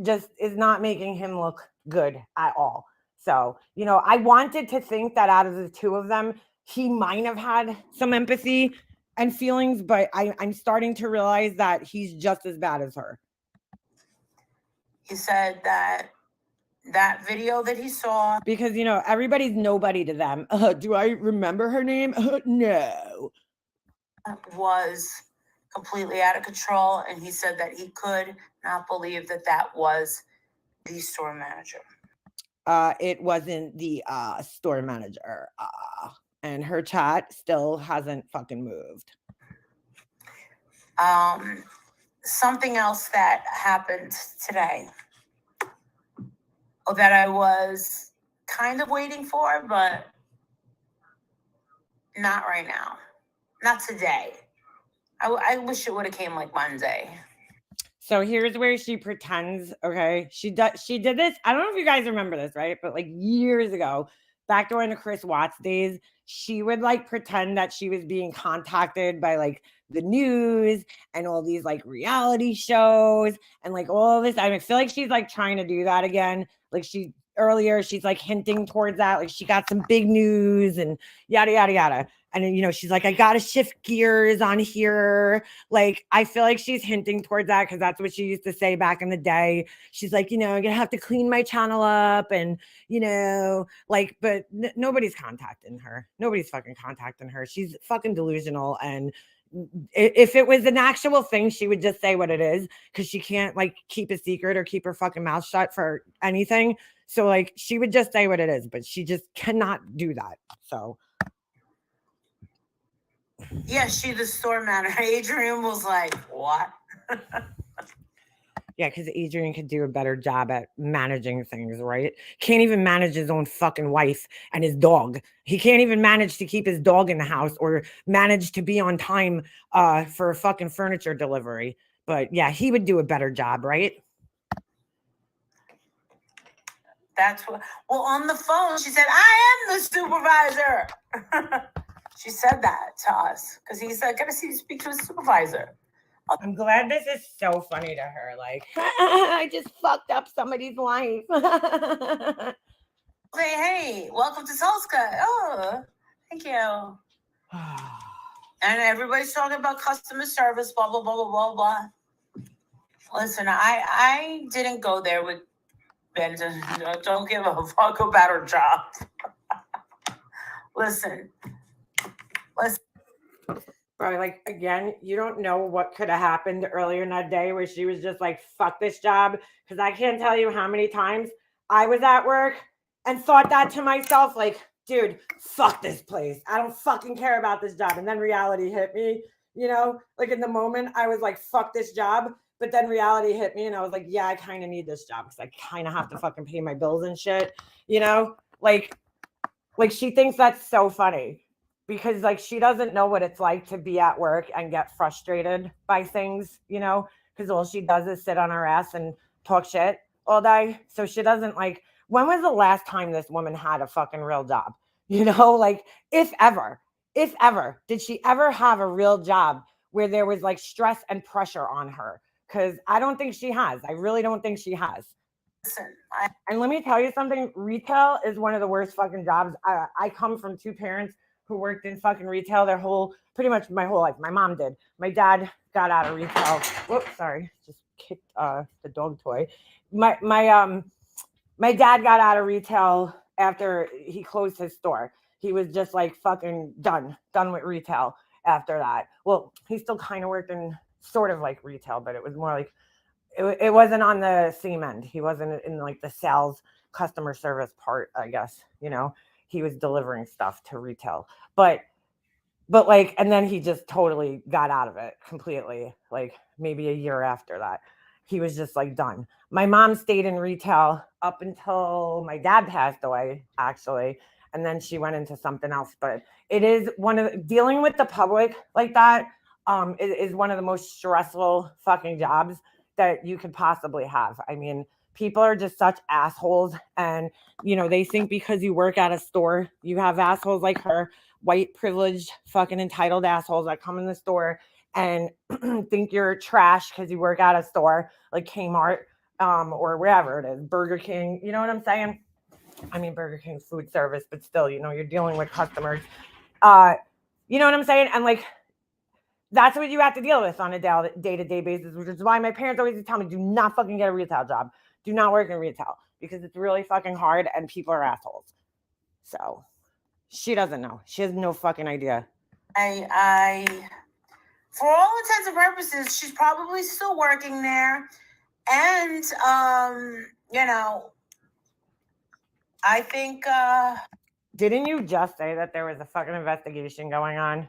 just is not making him look good at all. So, you know, I wanted to think that out of the two of them, he might have had some empathy and feelings, but I'm starting to realize that he's just as bad as her. He said that video that he saw, because, you know, everybody's nobody to them. Do I remember her name? No. Was completely out of control, and he said that he could not believe that was the store manager. It wasn't the store manager. And her chat still hasn't fucking moved. Something else that happened today, that I was kind of waiting for, but not right now. Not today. I wish it would have came like Monday. So here's where she pretends, okay? She did this. I don't know if you guys remember this, right? But like years ago, back during the Chris Watts days, she would like pretend that she was being contacted by like the news and all these like reality shows and like all this. I feel like she's like trying to do that again. Like she earlier, she's like hinting towards that, like she got some big news and yada yada yada. And then, she's like, I gotta shift gears on here. Like, I feel like she's hinting towards that because that's what she used to say back in the day. She's like, I'm gonna have to clean my channel up, and like, but nobody's contacting her. Nobody's fucking contacting her. She's fucking delusional. And if it was an actual thing, she would just say what it is, because she can't like keep a secret or keep her fucking mouth shut for anything. So like, she would just say what it is, but she just cannot do that. So yeah, she the store manager. Adrian was like, what? yeah, because Adrian could do a better job at managing things, right? Can't even manage his own fucking wife and his dog. He can't even manage to keep his dog in the house or manage to be on time for a fucking furniture delivery. But yeah, he would do a better job, right? That's what. Well, on the phone, she said, I am the supervisor. She said that to us because he said, gotta see you speak to a supervisor. I'm glad this is so funny to her. Like, I just fucked up somebody's life. Hey, welcome to Solska. Oh, thank you. And everybody's talking about customer service, blah, blah, blah, blah, blah, blah. Listen, I didn't go there with Ben. Don't give a fuck about her job. Listen. Bro, like, again, you don't know what could have happened earlier in that day where she was just like, fuck this job. Because I can't tell you how many times I was at work and thought that to myself, like, dude, fuck this place. I don't fucking care about this job. And then reality hit me, like in the moment I was like, fuck this job. But then reality hit me and I was like, yeah, I kind of need this job because I kind of have to fucking pay my bills and shit, like she thinks that's so funny. Because like she doesn't know what it's like to be at work and get frustrated by things, because all she does is sit on her ass and talk shit all day. So she doesn't like, when was the last time this woman had a fucking real job? Like if ever, did she ever have a real job where there was like stress and pressure on her? Because I don't think she has. I really don't think she has. Listen, and let me tell you something, retail is one of the worst fucking jobs. I come from two parents who worked in fucking retail pretty much my whole life. My mom did. My dad got out of retail. Whoops, sorry, just kicked the dog toy. My dad got out of retail after he closed his store. He was just like fucking done with retail after that. Well, he still kind of worked in sort of like retail, but it was more like it wasn't on the same end. He wasn't in like the sales customer service part, I guess, he was delivering stuff to retail, but like, and then he just totally got out of it completely. Like maybe a year after that, he was just like done. My mom stayed in retail up until my dad passed away, actually. And then she went into something else, but it is dealing with the public like that is one of the most stressful fucking jobs that you could possibly have. I mean, people are just such assholes, and they think because you work at a store, you have assholes like her, white privileged fucking entitled assholes that come in the store and think you're trash because you work at a store like Kmart or wherever it is, Burger King. You know what I'm saying? I mean, Burger King's food service, but still, you're dealing with customers. You know what I'm saying? And like, that's what you have to deal with on a day-to-day basis, which is why my parents always tell me, do not fucking get a retail job. Do not work in retail because it's really fucking hard and people are assholes. So she doesn't know. She has no fucking idea. I for all intents and purposes, she's probably still working there. And, I think... Didn't you just say that there was a fucking investigation going on?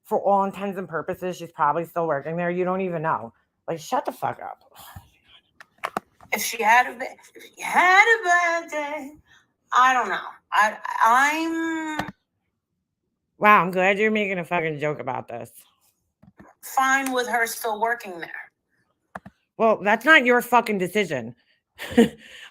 For all intents and purposes, she's probably still working there. You don't even know. Like, shut the fuck up. If she had a bad day, I don't know. I'm wow. I'm glad you're making a fucking joke about this. Fine with her still working there. Well, that's not your fucking decision.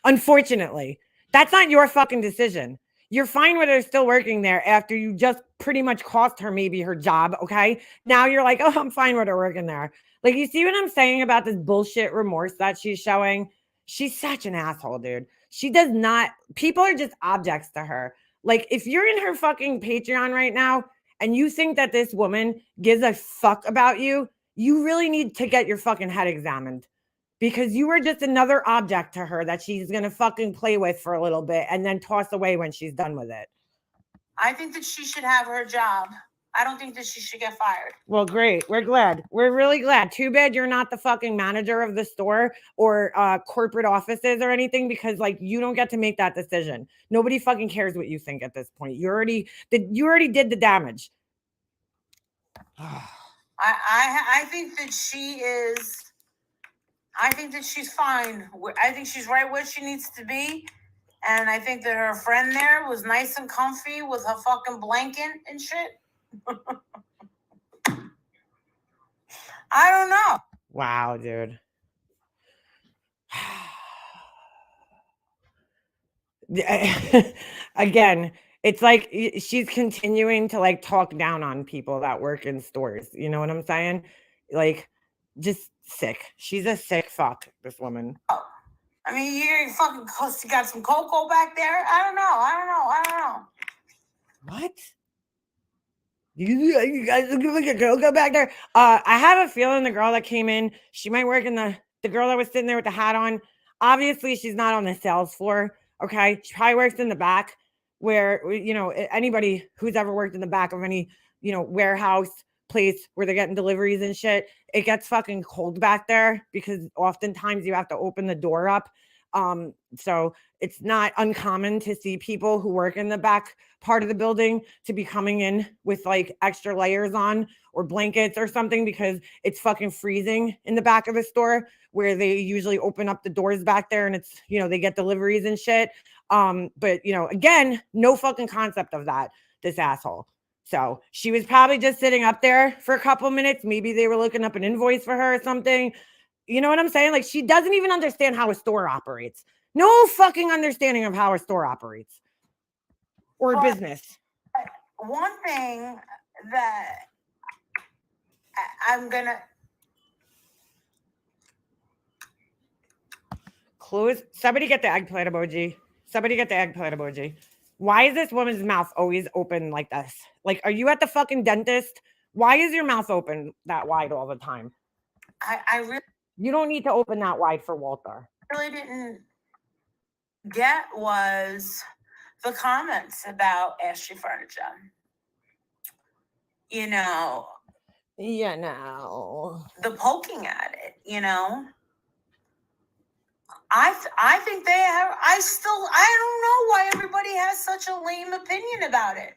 Unfortunately, that's not your fucking decision. You're fine with her still working there after you just pretty much cost her maybe her job, okay? Now you're like, oh, I'm fine with her working there. Like, you see what I'm saying about this bullshit remorse that she's showing? She's such an asshole, dude. She does not, people are just objects to her. Like, if you're in her fucking Patreon right now and you think that this woman gives a fuck about you, you really need to get your fucking head examined because you are just another object to her that she's going to fucking play with for a little bit and then toss away when she's done with it. I think that she should have her job. I don't think that she should get fired. Well, great. We're glad. We're really glad. Too bad you're not the fucking manager of the store or corporate offices or anything because like you don't get to make that decision. Nobody fucking cares what you think at this point. You already did the damage. I think that she is. I think that she's fine. I think she's right where she needs to be. And I think that her friend there was nice and comfy with her fucking blanket and shit. I don't know. Wow, dude. Again, it's like she's continuing to like talk down on people that work in stores. You know what I'm saying? Like, just sick. She's a sick fuck, this woman. I mean, you fucking got some cocoa back there. I don't know. What? You guys look at cocoa back there. I have a feeling the girl that came in, she might work in the girl that was sitting there with the hat on. Obviously, she's not on the sales floor. Okay, she probably works in the back, where anybody who's ever worked in the back of any warehouse place where they're getting deliveries and shit, it gets fucking cold back there because oftentimes you have to open the door up. So it's not uncommon to see people who work in the back part of the building to be coming in with like extra layers on or blankets or something because it's fucking freezing in the back of the store where they usually open up the doors back there and it's, they get deliveries and shit. But again, no fucking concept of that, this asshole. So she was probably just sitting up there for a couple minutes. Maybe they were looking up an invoice for her or something. You know what I'm saying? Like, she doesn't even understand how a store operates. No fucking understanding of how a store operates or business. One thing that I'm gonna close. Somebody get the eggplant emoji. Somebody get the eggplant emoji. Why is this woman's mouth always open like this? Like, are you at the fucking dentist? Why is your mouth open that wide all the time? You don't need to open that wide for Walter. Really didn't get was the comments about Ashley Furniture. The poking at it, I think they have. I don't know why everybody has such a lame opinion about it.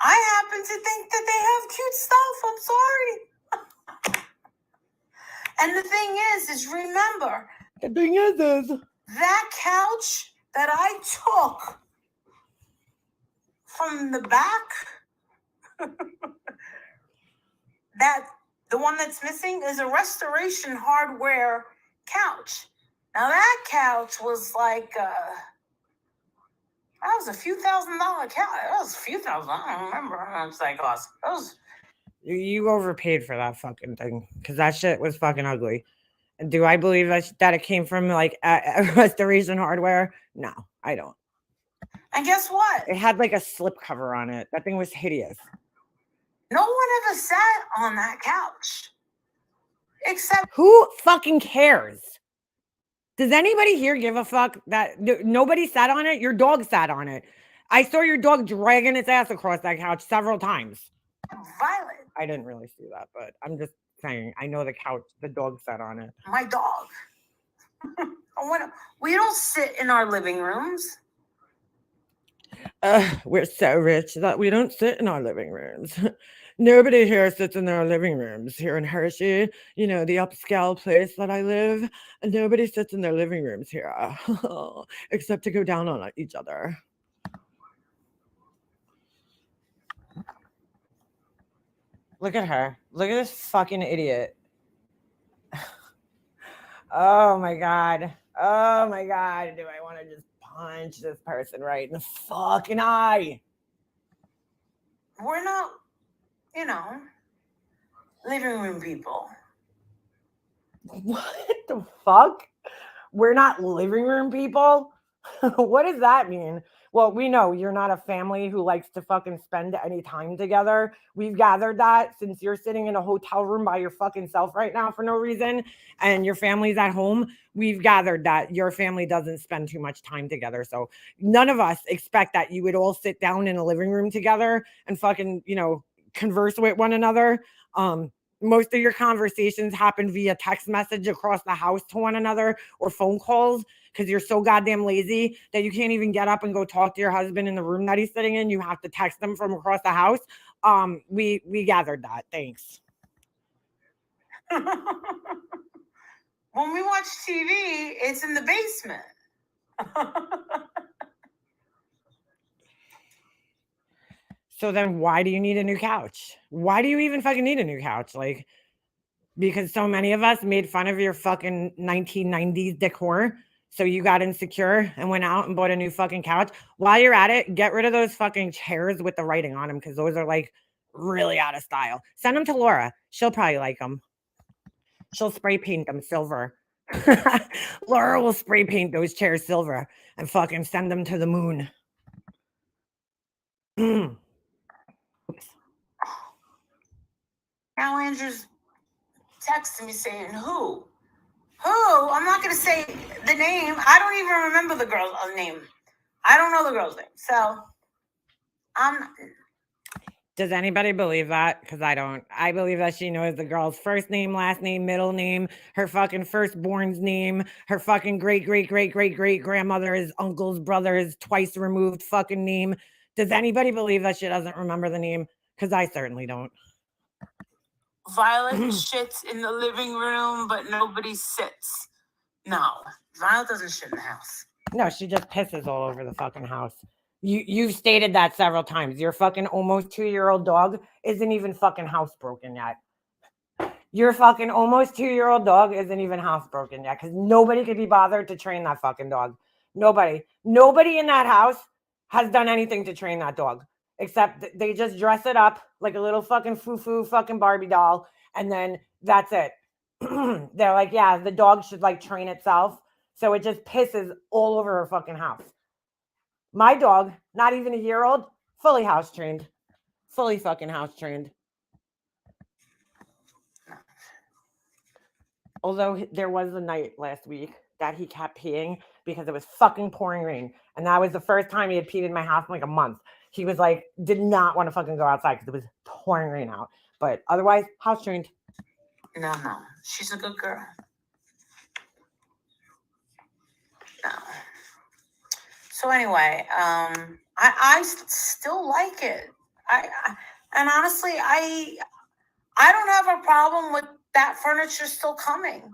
I happen to think that they have cute stuff. I'm sorry. And the thing is remember, that couch that I took from the back, the one that's missing is a Restoration Hardware couch. Now that couch was like, that was a few $1,000 couch. That was a few thousand. I don't remember how much that cost. You overpaid for that fucking thing because that shit was fucking ugly. And do I believe that it came from like Restoration Hardware? No, I don't. And guess what? It had like a slip cover on it. That thing was hideous. No one ever sat on that couch. Except who fucking cares? Does anybody here give a fuck that nobody sat on it? Your dog sat on it. I saw your dog dragging its ass across that couch several times. Violet. I didn't really see that, but I'm just saying, I know the couch, the dog sat on it. My dog. We don't sit in our living rooms. We're so rich that we don't sit in our living rooms. Nobody here sits in their living rooms here in Hershey, the upscale place that I live. And nobody sits in their living rooms here, except to go down on each other. Look at her. Look at this fucking idiot. Oh my God. Oh my God. Do I want to just punch this person right in the fucking eye? We're not, living room people. What the fuck? we're not living room people. What does that mean? Well, we know you're not a family who likes to fucking spend any time together. We've gathered that since you're sitting in a hotel room by your fucking self right now for no reason and your family's at home. We've gathered that your family doesn't spend too much time together. So none of us expect that you would all sit down in a living room together and fucking, converse with one another. Most of your conversations happen via text message across the house to one another or phone calls because you're so goddamn lazy that you can't even get up and go talk to your husband in the room that he's sitting in. You have to text them from across the house. We gathered that. Thanks. When we watch TV, it's in the basement. So then why do you need a new couch? Why do you even fucking need a new couch? Like, because so many of us made fun of your fucking 1990s decor. So you got insecure and went out and bought a new fucking couch. While you're at it, get rid of those fucking chairs with the writing on them because those are like really out of style. Send them to Laura. She'll probably like them. She'll spray paint them silver. Laura will spray paint those chairs silver and fucking send them to the moon. Oops. Now Andrew's texting me saying, who? I'm not going to say the name. I don't even remember the girl's name. I don't know the girl's name. So, does anybody believe that? Because I don't. I believe that she knows the girl's first name, last name, middle name, her fucking firstborn's name, her fucking great grandmother's uncle's brother's twice removed fucking name. Does anybody believe that she doesn't remember the name? Because I certainly don't. Violet shits in the living room, but nobody sits. No, Violet doesn't shit in the house. No, she just pisses all over the fucking house. You've stated that several times. Your fucking almost 2-year-old dog isn't even fucking housebroken yet. Your fucking almost 2-year-old dog isn't even housebroken yet because nobody could be bothered to train that fucking dog. Nobody in that house has done anything to train that dog except they just dress it up like a little fucking foo-foo fucking Barbie doll and then that's it. They're like, yeah, the dog should like train itself. So it just pisses all over her fucking house. My dog, not even a year old, fully house trained. Fully fucking house trained. Although there was a night last week that he kept peeing because it was fucking pouring rain. And that was the first time he had peed in my house in like a month. He was like, did not want to fucking go outside because it was pouring rain out. But otherwise, house trained. No. She's a good girl. No. So anyway, I still like it. And honestly, I don't have a problem with that furniture still coming.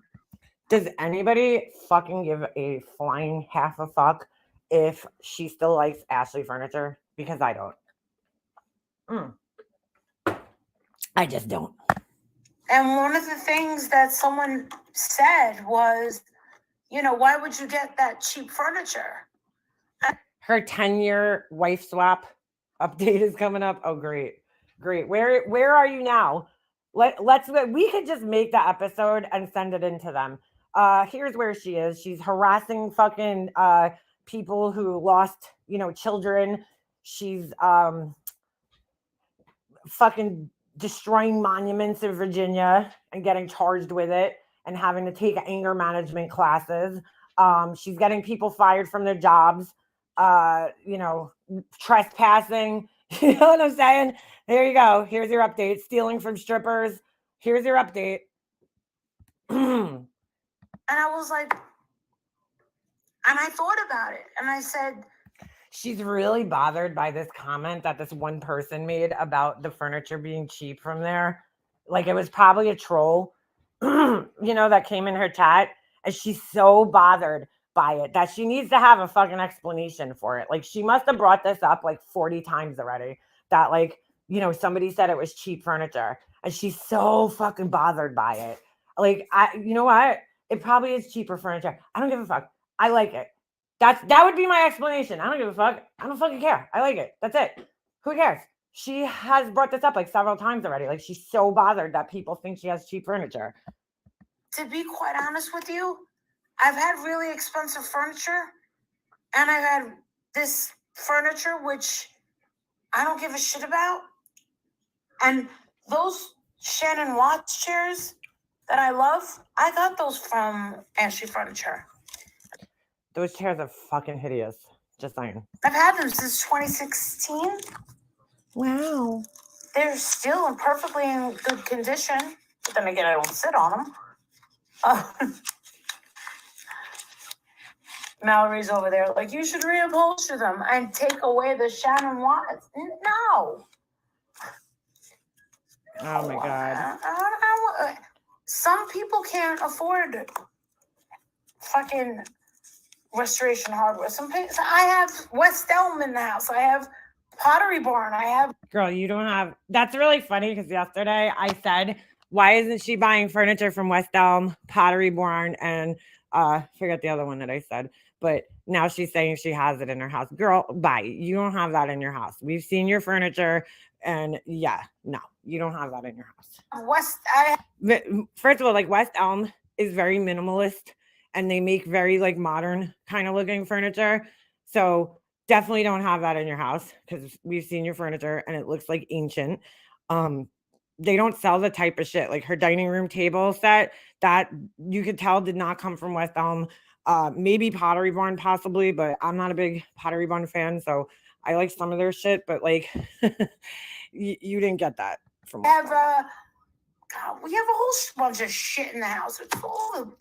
Does anybody fucking give a flying half a fuck if she still likes Ashley furniture? Because I don't. I just don't. And one of the things that someone said was, why would you get that cheap furniture? Her 10-year wife swap update is coming up. Oh, great. Where are you now? We could just make the episode and send it into them. Here's where she is. She's harassing fucking people who lost, children. She's fucking destroying monuments in Virginia and getting charged with it and having to take anger management classes. She's getting people fired from their jobs, trespassing. You know what I'm saying? There you go. Here's your update. Stealing from strippers. Here's your update. And I was like, and I thought about it and I said, she's really bothered by this comment that this one person made about the furniture being cheap from there. Like it was probably a troll, that came in her chat. And she's so bothered by it that she needs to have a fucking explanation for it. Like she must have brought this up like 40 times already that like, somebody said it was cheap furniture and she's so fucking bothered by it. Like, you know what? It probably is cheaper furniture. I don't give a fuck. I like it. That would be my explanation. I don't give a fuck. I don't fucking care. I like it. That's it. Who cares? She has brought this up like several times already. Like she's so bothered that people think she has cheap furniture. To be quite honest with you, I've had really expensive furniture, and I've had this furniture which I don't give a shit about. And those Shannon Watts chairs that I love, I got those from Ashley Furniture. Those chairs are fucking hideous. Just saying. I've had them since 2016. Wow. They're still perfectly in good condition. But then again, I don't sit on them. Mallory's over there like, you should reupholster them and take away the Shannon Watts. No. Oh my God. Some people can't afford fucking restoration hardware. I have West Elm in the house. I have Pottery Barn. I have. Girl, you don't have. That's really funny because yesterday I said, why isn't she buying furniture from West Elm, Pottery Barn, and forget the other one that I said. But now she's saying she has it in her house. Girl, bye. You don't have that in your house. We've seen your furniture, and yeah, no, you don't have that in your house. First of all, like West Elm is very minimalist, and they make very like modern kind of looking furniture. So definitely don't have that in your house because we've seen your furniture and it looks like ancient. They don't sell the type of shit like her dining room table set that you could tell did not come from West Elm. Maybe Pottery Barn possibly, but I'm not a big Pottery Barn fan, so I like some of their shit, but like you didn't get that from West Elm. God, we have a whole bunch of shit in the house. It's full of.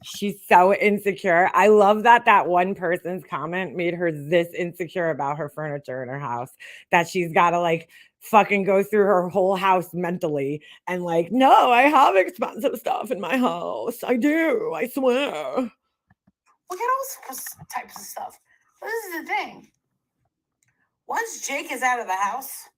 She's so insecure. I love that one person's comment made her this insecure about her furniture in her house that she's got to like fucking go through her whole house mentally and like, no, I have expensive stuff in my house. I do. I swear. We got all types of stuff. But this is the thing. Once Jake is out of the house.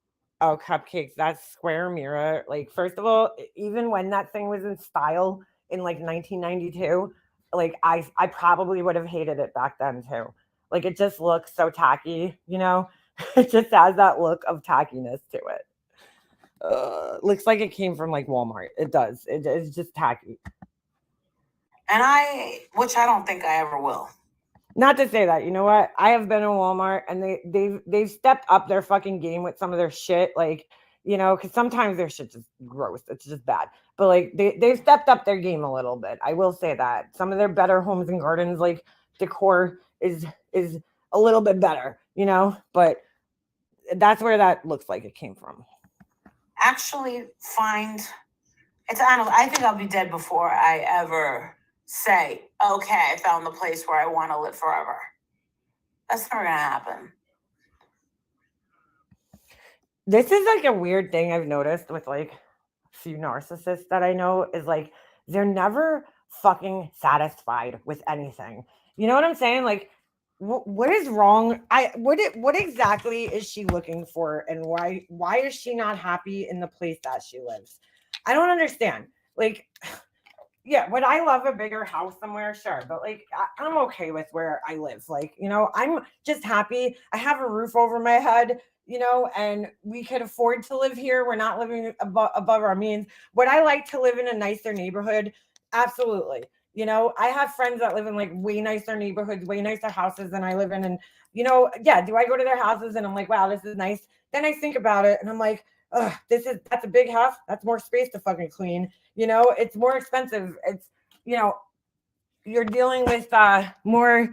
Oh, cupcakes. That square mirror. Like, first of all, even when that thing was in style in like 1992, like I probably would have hated it back then too. Like it just looks so tacky, you know? It just has that look of tackiness to it. Looks like it came from like Walmart. It does. It's just tacky. And which I don't think I ever will. Not to say that, you know what? I have been in Walmart and they've stepped up their fucking game with some of their shit. Like, you know, because sometimes their shit's just gross. It's just bad. But like they've stepped up their game a little bit. I will say that. Some of their better homes and gardens, like decor is a little bit better, you know, but that's where that looks like it came from. Actually I think I'll be dead before I ever say, okay, I found the place where I want to live forever. That's never going to happen. This is like a weird thing I've noticed with like a few narcissists that I know is like, they're never fucking satisfied with anything. You know what I'm saying? Like, what is wrong? What exactly is she looking for? And why is she not happy in the place that she lives? I don't understand. Like, yeah, would I love a bigger house somewhere? Sure. But like, I'm okay with where I live. Like, you know, I'm just happy. I have a roof over my head, you know, and we could afford to live here. We're not living above our means. Would I like to live in a nicer neighborhood? Absolutely. You know, I have friends that live in like way nicer neighborhoods, way nicer houses than I live in. And, you know, yeah, do I go to their houses and I'm like, wow, this is nice. Then I think about it and I'm like, ugh, that's a big house. That's more space to fucking clean. You know, it's more expensive. It's, you know, you're dealing with more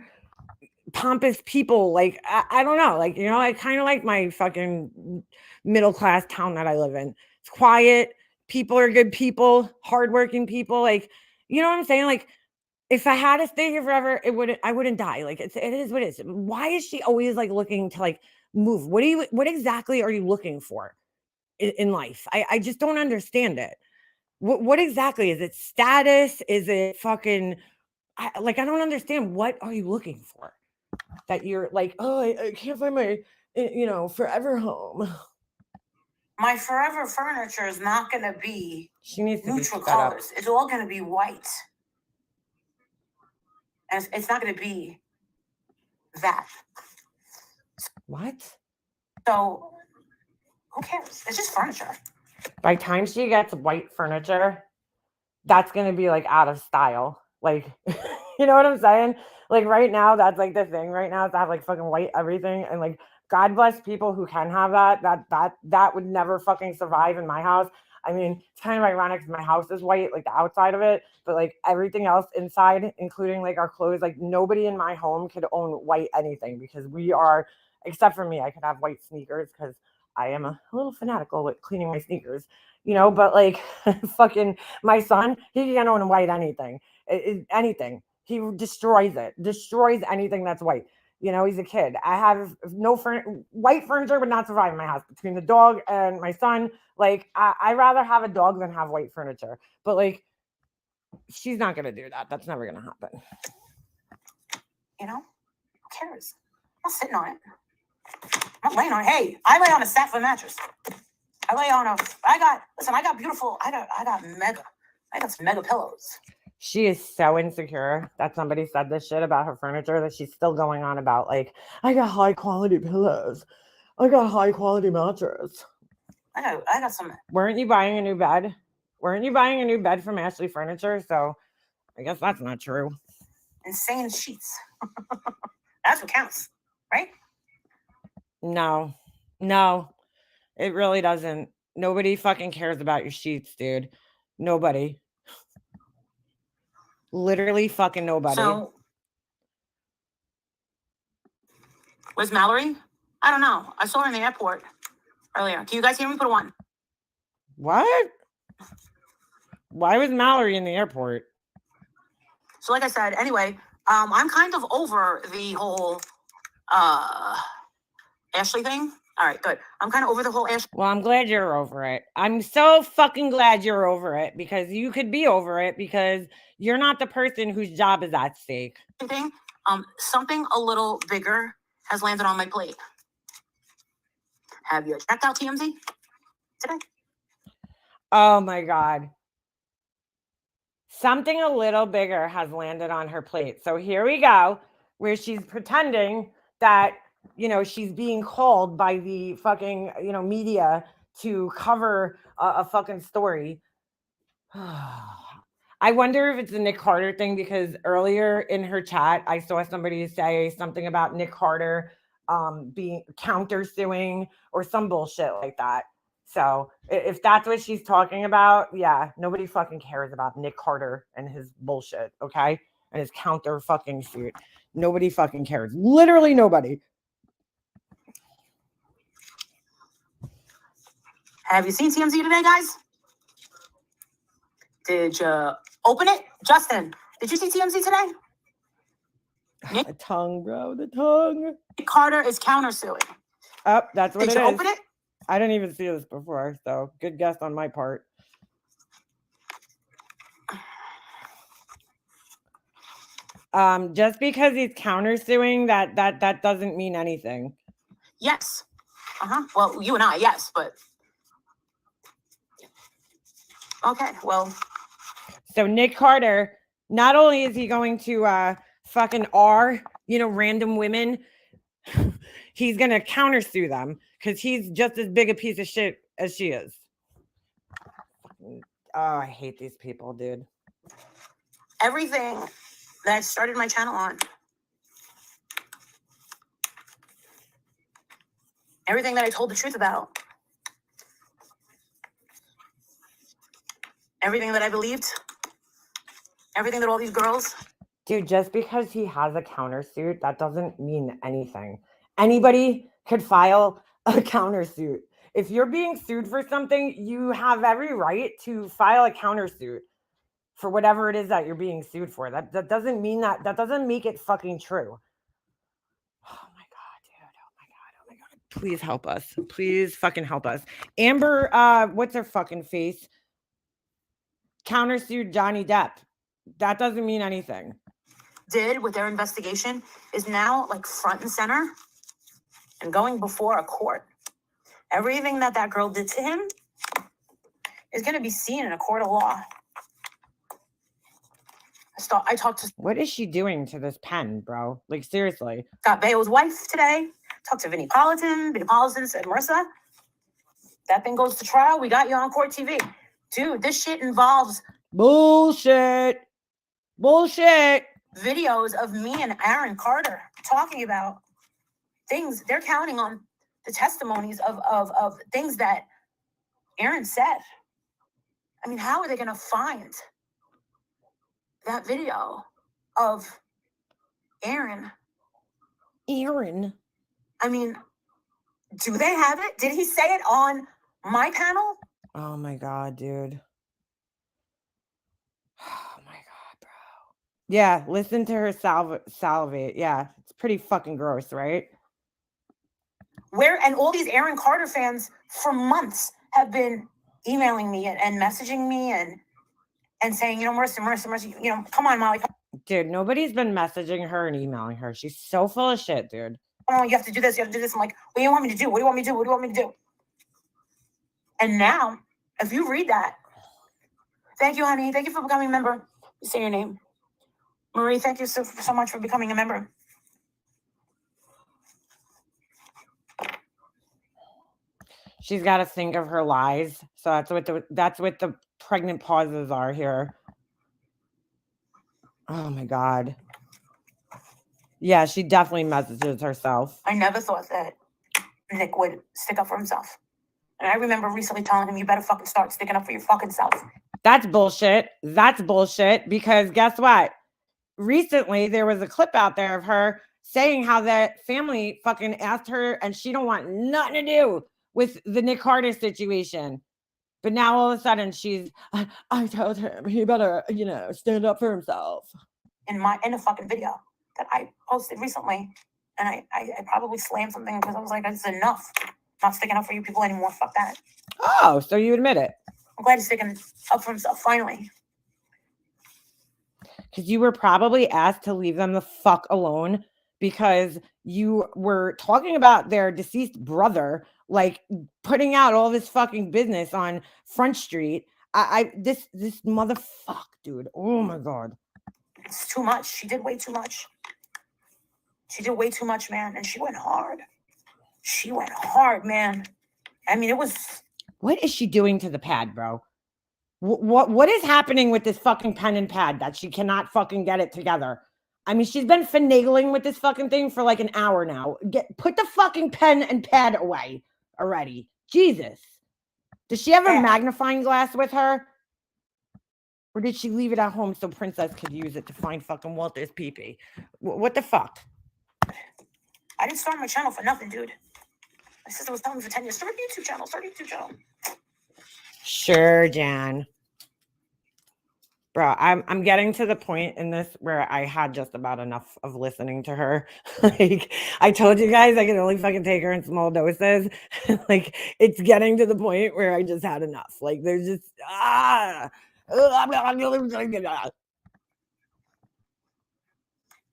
pompous people. Like, I don't know. Like, you know, I kind of like my fucking middle class town that I live in. It's quiet. People are good people, hardworking people. Like, you know what I'm saying? Like, if I had to stay here forever, I wouldn't die. Like it is what it is. Why is she always like looking to like move? What exactly are you looking for in life? I just don't understand it. What exactly is it? Status? Is it fucking I don't understand. What are you looking for? That you're like, oh, I can't find my, you know, forever home. My forever furniture is not going to be She needs to neutral colors. It's all going to be white. And it's not going to be that. What? So who cares? It's just furniture. By the time she gets white furniture, that's going to be like out of style. Like, You know what I'm saying? Like right now, that's like the thing right now is to have like fucking white everything. And like, God bless people who can have that. That would never fucking survive in my house. I mean, it's kind of ironic because my house is white, like the outside of it, but like everything else inside, including like our clothes, like nobody in my home could own white anything because we are, except for me, I could have white sneakers because I am a little fanatical with cleaning my sneakers, you know, but like fucking my son, he can't own white anything, anything. He destroys anything that's white. You know, he's a kid. I have no white furniture would not survive in my house between the dog and my son. Like, I rather have a dog than have white furniture. But like, she's not gonna do that. That's never gonna happen. You know, who cares? I'm not sitting on it. I'm not laying on it. Hey, I lay on a satin mattress. I got some mega pillows. She is so insecure that somebody said this shit about her furniture that she's still going on about, like, I got high quality pillows. I got high quality mattress. I got some. Weren't you buying a new bed? Weren't you buying a new bed from Ashley Furniture? So I guess that's not true. Insane sheets. That's what counts, right? No, it really doesn't. Nobody fucking cares about your sheets, dude. Nobody. Literally fucking nobody. So, where's Mallory? I don't know. I saw her in the airport earlier. Can you guys hear me? Put a 1. What? Why was Mallory in the airport? So, like I said, anyway, I'm kind of over the whole Ashley thing. All right, good. I'm kind of over the whole Ashley. Well, I'm glad you're over it. I'm so fucking glad you're over it because you could be over it because you're not the person whose job is at stake. Thing. Something a little bigger has landed on my plate. Have you checked out TMZ today? Oh my God. Something a little bigger has landed on her plate. So here we go, where she's pretending that, you know, she's being called by the fucking, you know, media to cover a fucking story. I wonder if it's a Nick Carter thing because earlier in her chat, I saw somebody say something about Nick Carter being countersuing or some bullshit like that. So if that's what she's talking about, yeah, nobody fucking cares about Nick Carter and his bullshit, okay? And his counter fucking suit. Nobody fucking cares. Literally nobody. Have you seen TMZ today, guys? Did you open it? Justin, did you see TMZ today? The tongue, bro. The tongue. Nick Carter is countersuing. Oh, that's what it is. Did you open it? I didn't even see this before, so good guess on my part. Just because he's countersuing, that doesn't mean anything. Yes. Well, you and I, yes, but okay. Well, so Nick Carter, not only is he going to fucking random women, he's gonna countersue them because he's just as big a piece of shit as she is. Oh, I hate these people, dude. Everything that I started my channel on, everything that I told the truth about, everything that I believed, everything that all these girls. Dude, just because he has a countersuit, that doesn't mean anything. Anybody could file a countersuit. If you're being sued for something, you have every right to file a countersuit for whatever it is that you're being sued for. That doesn't mean that doesn't make it fucking true. Oh my God, dude. Oh my God. Please help us. Please fucking help us. Amber, what's her fucking face? Countersued Johnny Depp. That doesn't mean anything. Did with their investigation is now like front and center and going before a court. Everything that girl did to him is going to be seen in a court of law. I talked to... What is she doing to this pen, bro? Like, seriously. Got Bayo's wife today. Talked to Vinnie Politan. Vinnie Politan said, Marissa, that thing goes to trial. We got you on court TV. Dude, this shit involves... Bullshit. videos of me and Aaron Carter talking about things. They're counting on the testimonies of things that Aaron said. I mean, how are they going to find that video of Aaron? I mean, do they have it? Did he say it on my panel? Oh my God, dude. Oh my God, bro. Yeah, listen to her salivate. Yeah, it's pretty fucking gross, right? Where, and all these Aaron Carter fans for months have been emailing me and messaging me and saying, Marissa, come on, Molly. Dude, nobody's been messaging her and emailing her. She's so full of shit, dude. Oh, you have to do this. I'm like, what do you want me to do? What do you want me to do? What do you want me to do? And now, if you read that, thank you, honey. Thank you for becoming a member. You say your name. Marie, thank you so much for becoming a member. She's got to think of her lies. So that's what the pregnant pauses are here. Oh my God. Yeah, she definitely messages herself. I never thought that Nick would stick up for himself. And I remember recently telling him, you better fucking start sticking up for your fucking self. That's bullshit. That's bullshit. Because guess what? Recently, there was a clip out there of her saying how that family fucking asked her and she don't want nothing to do with the Nick Carter situation. But now all of a sudden I told him he better, stand up for himself. In a fucking video that I posted recently. And I probably slammed something because I was like, it's enough. I'm not sticking up for you people anymore. Fuck that. Oh, so you admit it. I'm glad he's sticking up for himself finally. Because you were probably asked to leave them the fuck alone because you were talking about their deceased brother, like putting out all this fucking business on Front Street. This motherfucker, dude. Oh my God. It's too much. She did way too much. She did way too much, man. And she went hard. She went hard, man. I mean, it was... What is she doing to the pad, bro? What is happening with this fucking pen and pad that she cannot fucking get it together? I mean, she's been finagling with this fucking thing for like an hour now. Put the fucking pen and pad away already. Jesus. Does she have a magnifying glass with her? Or did she leave it at home so Princess could use it to find fucking Walter's pee-pee? What the fuck? I didn't start my channel for nothing, dude. My sister was telling me for 10 years, start a YouTube channel. Sure, Jan. Bro, I'm getting to the point in this where I had just about enough of listening to her. Like, I told you guys I can only fucking take her in small doses. Like, it's getting to the point where I just had enough. Like, there's just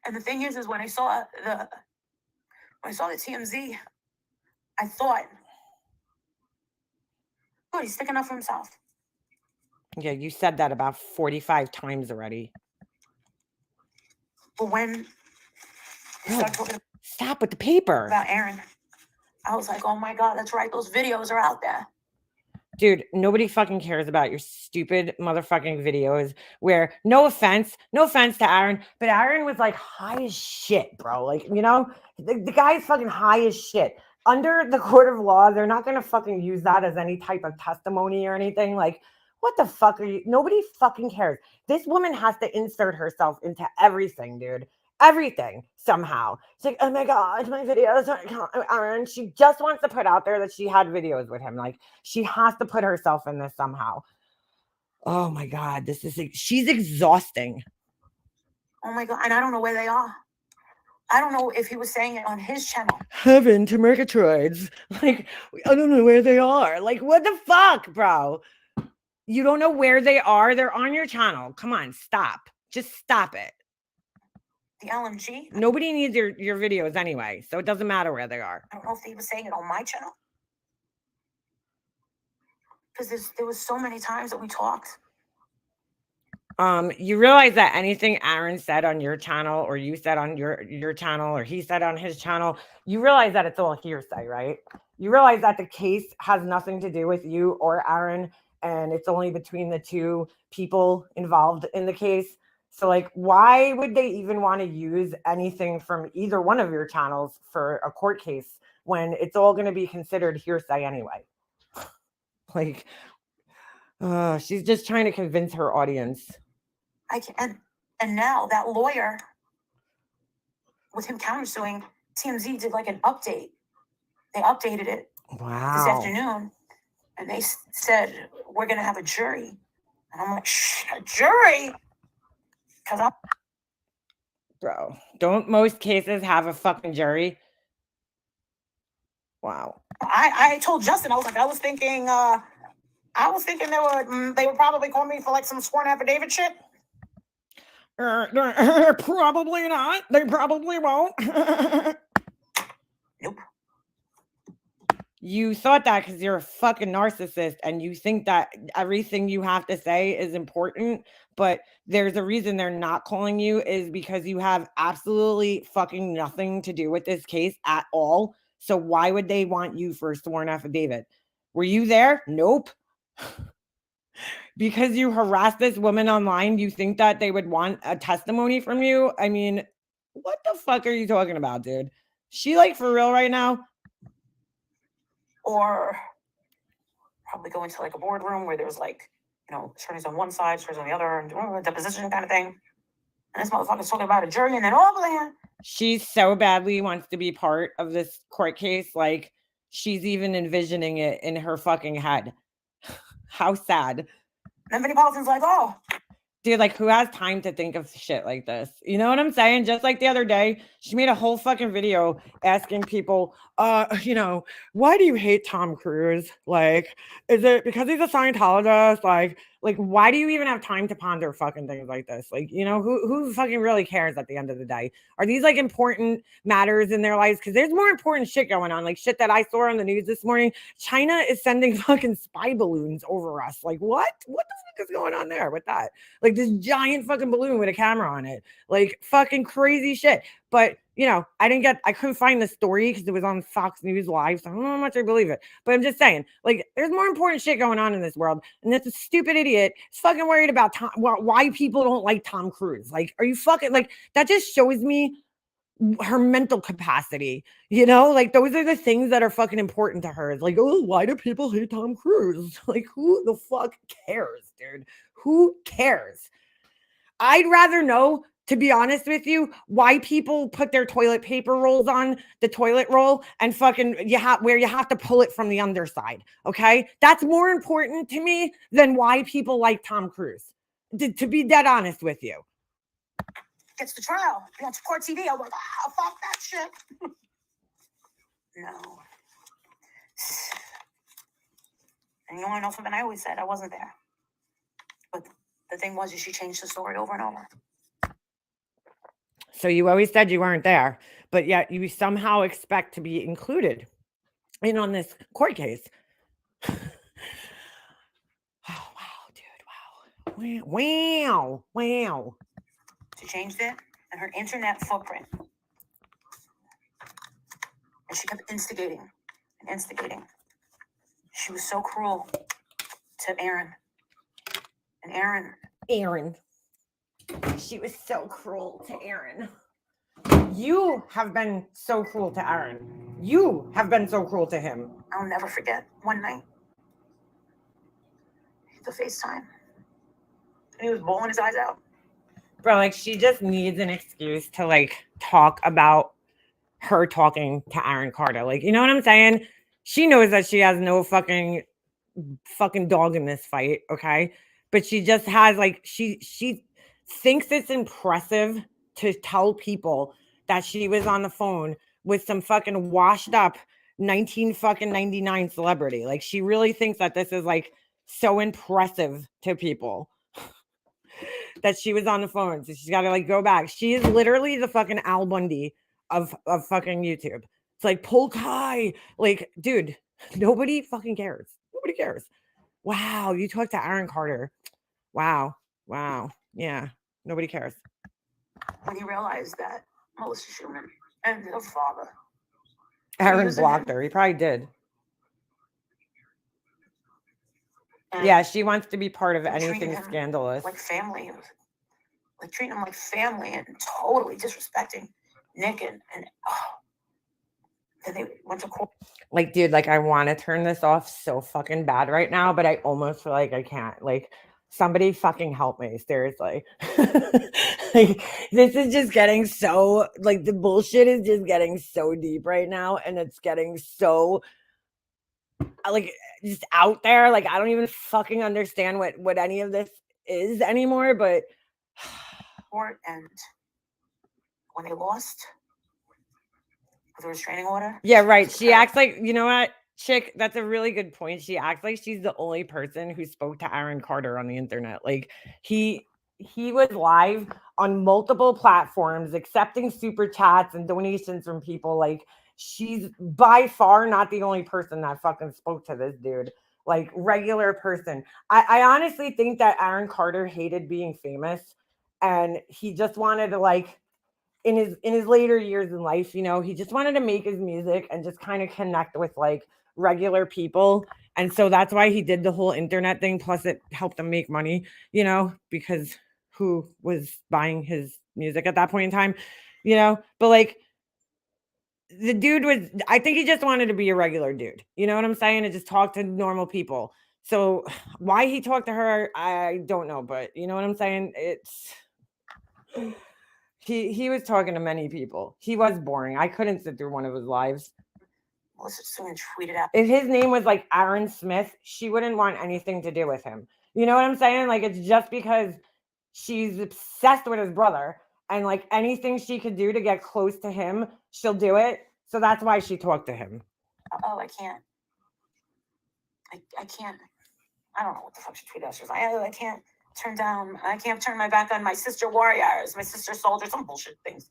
And the thing is when I saw the TMZ, I thought, oh, he's sticking up for himself. Yeah, you said that about 45 times already. But when you start talking stop with the paper about Aaron, I was like, oh my God, that's right. Those videos are out there. Dude, nobody fucking cares about your stupid motherfucking videos where, no offense to Aaron, but Aaron was like high as shit, bro. Like, the guy's fucking high as shit. Under the court of law, they're not going to fucking use that as any type of testimony or anything. Like, what the fuck are you? Nobody fucking cares. This woman has to insert herself into everything, dude. Everything somehow. It's like, oh my God, my videos are Aaron. She just wants to put out there that she had videos with him. Like, she has to put herself in this somehow. Oh my God, she's exhausting. Oh my God, and I don't know where they are. I don't know if he was saying it on his channel. Heaven to Murgatroyds. Like, I don't know where they are. Like, what the fuck, bro? You don't know where they are? They're on your channel. Come on, stop. Just stop it. The LMG? Nobody needs your videos anyway, so it doesn't matter where they are. I don't know if he was saying it on my channel. Because there was so many times that we talked. You realize that anything Aaron said on your channel, or you said on your channel, or he said on his channel, you realize that it's all hearsay, right? You realize that the case has nothing to do with you or Aaron, and it's only between the two people involved in the case. So, like, why would they even want to use anything from either one of your channels for a court case when it's all going to be considered hearsay anyway? Like, she's just trying to convince her audience. I can, and now that lawyer, with him countersuing, TMZ did like an update. They updated it this afternoon, and they said we're gonna have a jury, and I'm like, shh, a jury? Because I'm, bro, don't most cases have a fucking jury? Wow. I told Justin, I was thinking they would probably call me for like some sworn affidavit shit. Probably not. They probably won't. Nope. You thought that because you're a fucking narcissist and you think that everything you have to say is important, but there's a reason they're not calling you is because you have absolutely fucking nothing to do with this case at all. So why would they want you for a sworn affidavit? Were you there? Nope. Because you harassed this woman online, you think that they would want a testimony from you? I mean, what the fuck are you talking about, dude? She like for real right now? Or probably go into like a boardroom where there's like, attorneys on one side, attorneys on the other, and a deposition kind of thing. And this motherfucker's talking about a jury, and then she so badly wants to be part of this court case, like she's even envisioning it in her fucking head. How sad. And many politicians like, oh, dude, like who has time to think of shit like this? You know what I'm saying? Just like the other day, she made a whole fucking video asking people, why do you hate Tom Cruise? Like, is it because he's a Scientologist? Like, why do you even have time to ponder fucking things like this? Like, who fucking really cares at the end of the day? Are these like important matters in their lives? Because there's more important shit going on, like shit that I saw on the news this morning. China is sending fucking spy balloons over us. Like, what? What the fuck is going on there with that? Like this giant fucking balloon with a camera on it, like fucking crazy shit. But I couldn't find the story because it was on Fox News Live, so I don't know how much I believe it. But I'm just saying, like, there's more important shit going on in this world, and this stupid idiot is fucking worried about why people don't like Tom Cruise. Like, are you fucking like that? Just shows me her mental capacity, like those are the things that are fucking important to her. It's like, oh, why do people hate Tom Cruise? Like, who the fuck cares, dude? Who cares? I'd rather know, to be honest with you, why people put their toilet paper rolls on the toilet roll and fucking where you have to pull it from the underside. Okay, that's more important to me than why people like Tom Cruise. To be dead honest with you. Gets the trial. Be on court TV. I'm like, fuck that shit. No. And you want to know something I always said? I wasn't there. But the thing was, she changed the story over and over. So you always said you weren't there, but yet you somehow expect to be included in on this court case. Oh, wow, dude. Wow. Wow. She changed it and her internet footprint. And she kept instigating and instigating. She was so cruel to Aaron. And Aaron. She was so cruel to Aaron. You have been so cruel to Aaron. You have been so cruel to him. I'll never forget one night. The FaceTime. And he was bawling his eyes out. Bro, like she just needs an excuse to like talk about her talking to Aaron Carter. Like, you know what I'm saying? She knows that she has no fucking dog in this fight, okay? But she just has like she thinks it's impressive to tell people that she was on the phone with some fucking washed up 1999 celebrity. Like she really thinks that this is like so impressive to people that she was on the phone. So she's got to like go back. She is literally the fucking Al Bundy of fucking YouTube. It's like Polk High. Like, dude, nobody fucking cares. Nobody cares. Wow, you talked to Aaron Carter. Wow. Yeah, nobody cares. When he realized that Melissa Schumann and her father. Aaron blocked her. He probably did. Yeah, she wants to be part of anything scandalous. Like family. like treating him like family and totally disrespecting Nick and then they went to court. Like, dude, like I want to turn this off so fucking bad right now, but I almost feel like I can't. Like, somebody fucking help me, seriously. Like, this is just getting so, like, the bullshit is just getting so deep right now, and it's getting so, like, just out there. Like, I don't even fucking understand what any of this is anymore, but Court, and when they lost with a restraining order. yeah, right. She acts like, you know what, chick, that's a really good point. She acts like she's the only person who spoke to Aaron Carter on the internet. Like, he was live on multiple platforms accepting super chats and donations from people. Like, she's by far not the only person that fucking spoke to this dude. Like, regular person. I honestly think that Aaron Carter hated being famous, and he just wanted to, like, in his later years in life, you know, he just wanted to make his music and just kind of connect with like regular people. And so that's why he did the whole internet thing. Plus it helped him make money, you know, because who was buying his music at that point in time, you know? But like, the dude was, I think he just wanted to be a regular dude, you know what I'm saying, and just talk to normal people. So why he talked to her, I don't know, but you know what I'm saying. It's he was talking to many people. He was boring. I couldn't sit through one of his lives. Melissa Stone tweeted out. If his name was like Aaron Smith, she wouldn't want anything to do with him. You know what I'm saying? Like, it's just because she's obsessed with his brother, and like anything she could do to get close to him, she'll do it. So that's why she talked to him. Oh, I can't. I can't. I don't know what the fuck she tweeted out. She was like, I can't turn my back on my sister warriors, my sister soldiers, some bullshit things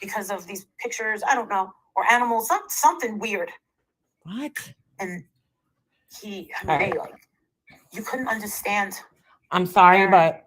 because of these pictures. I don't know, or animals, something weird. What? And they like, you couldn't understand. I'm sorry, but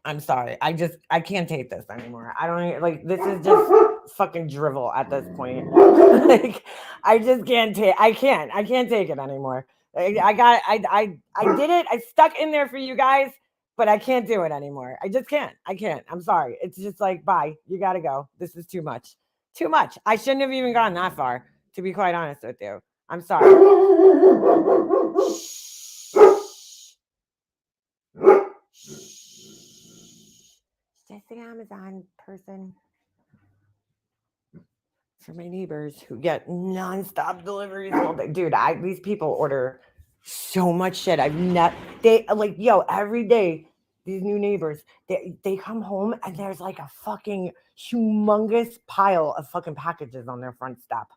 I'm sorry. I can't take this anymore. I don't like, this is just fucking drivel at this point. Like, I just can't take. I can't take it anymore. I did it. I stuck in there for you guys, but I can't do it anymore. I just can't. I can't. I'm sorry. It's just like, bye. You got to go. This is too much. Too much. I shouldn't have even gone that far, to be quite honest with you. I'm sorry. Just the Amazon person for my neighbors who get nonstop deliveries all day. Dude, these people order so much shit. They like, yo, every day these new neighbors, they come home and there's like a fucking humongous pile of fucking packages on their front step.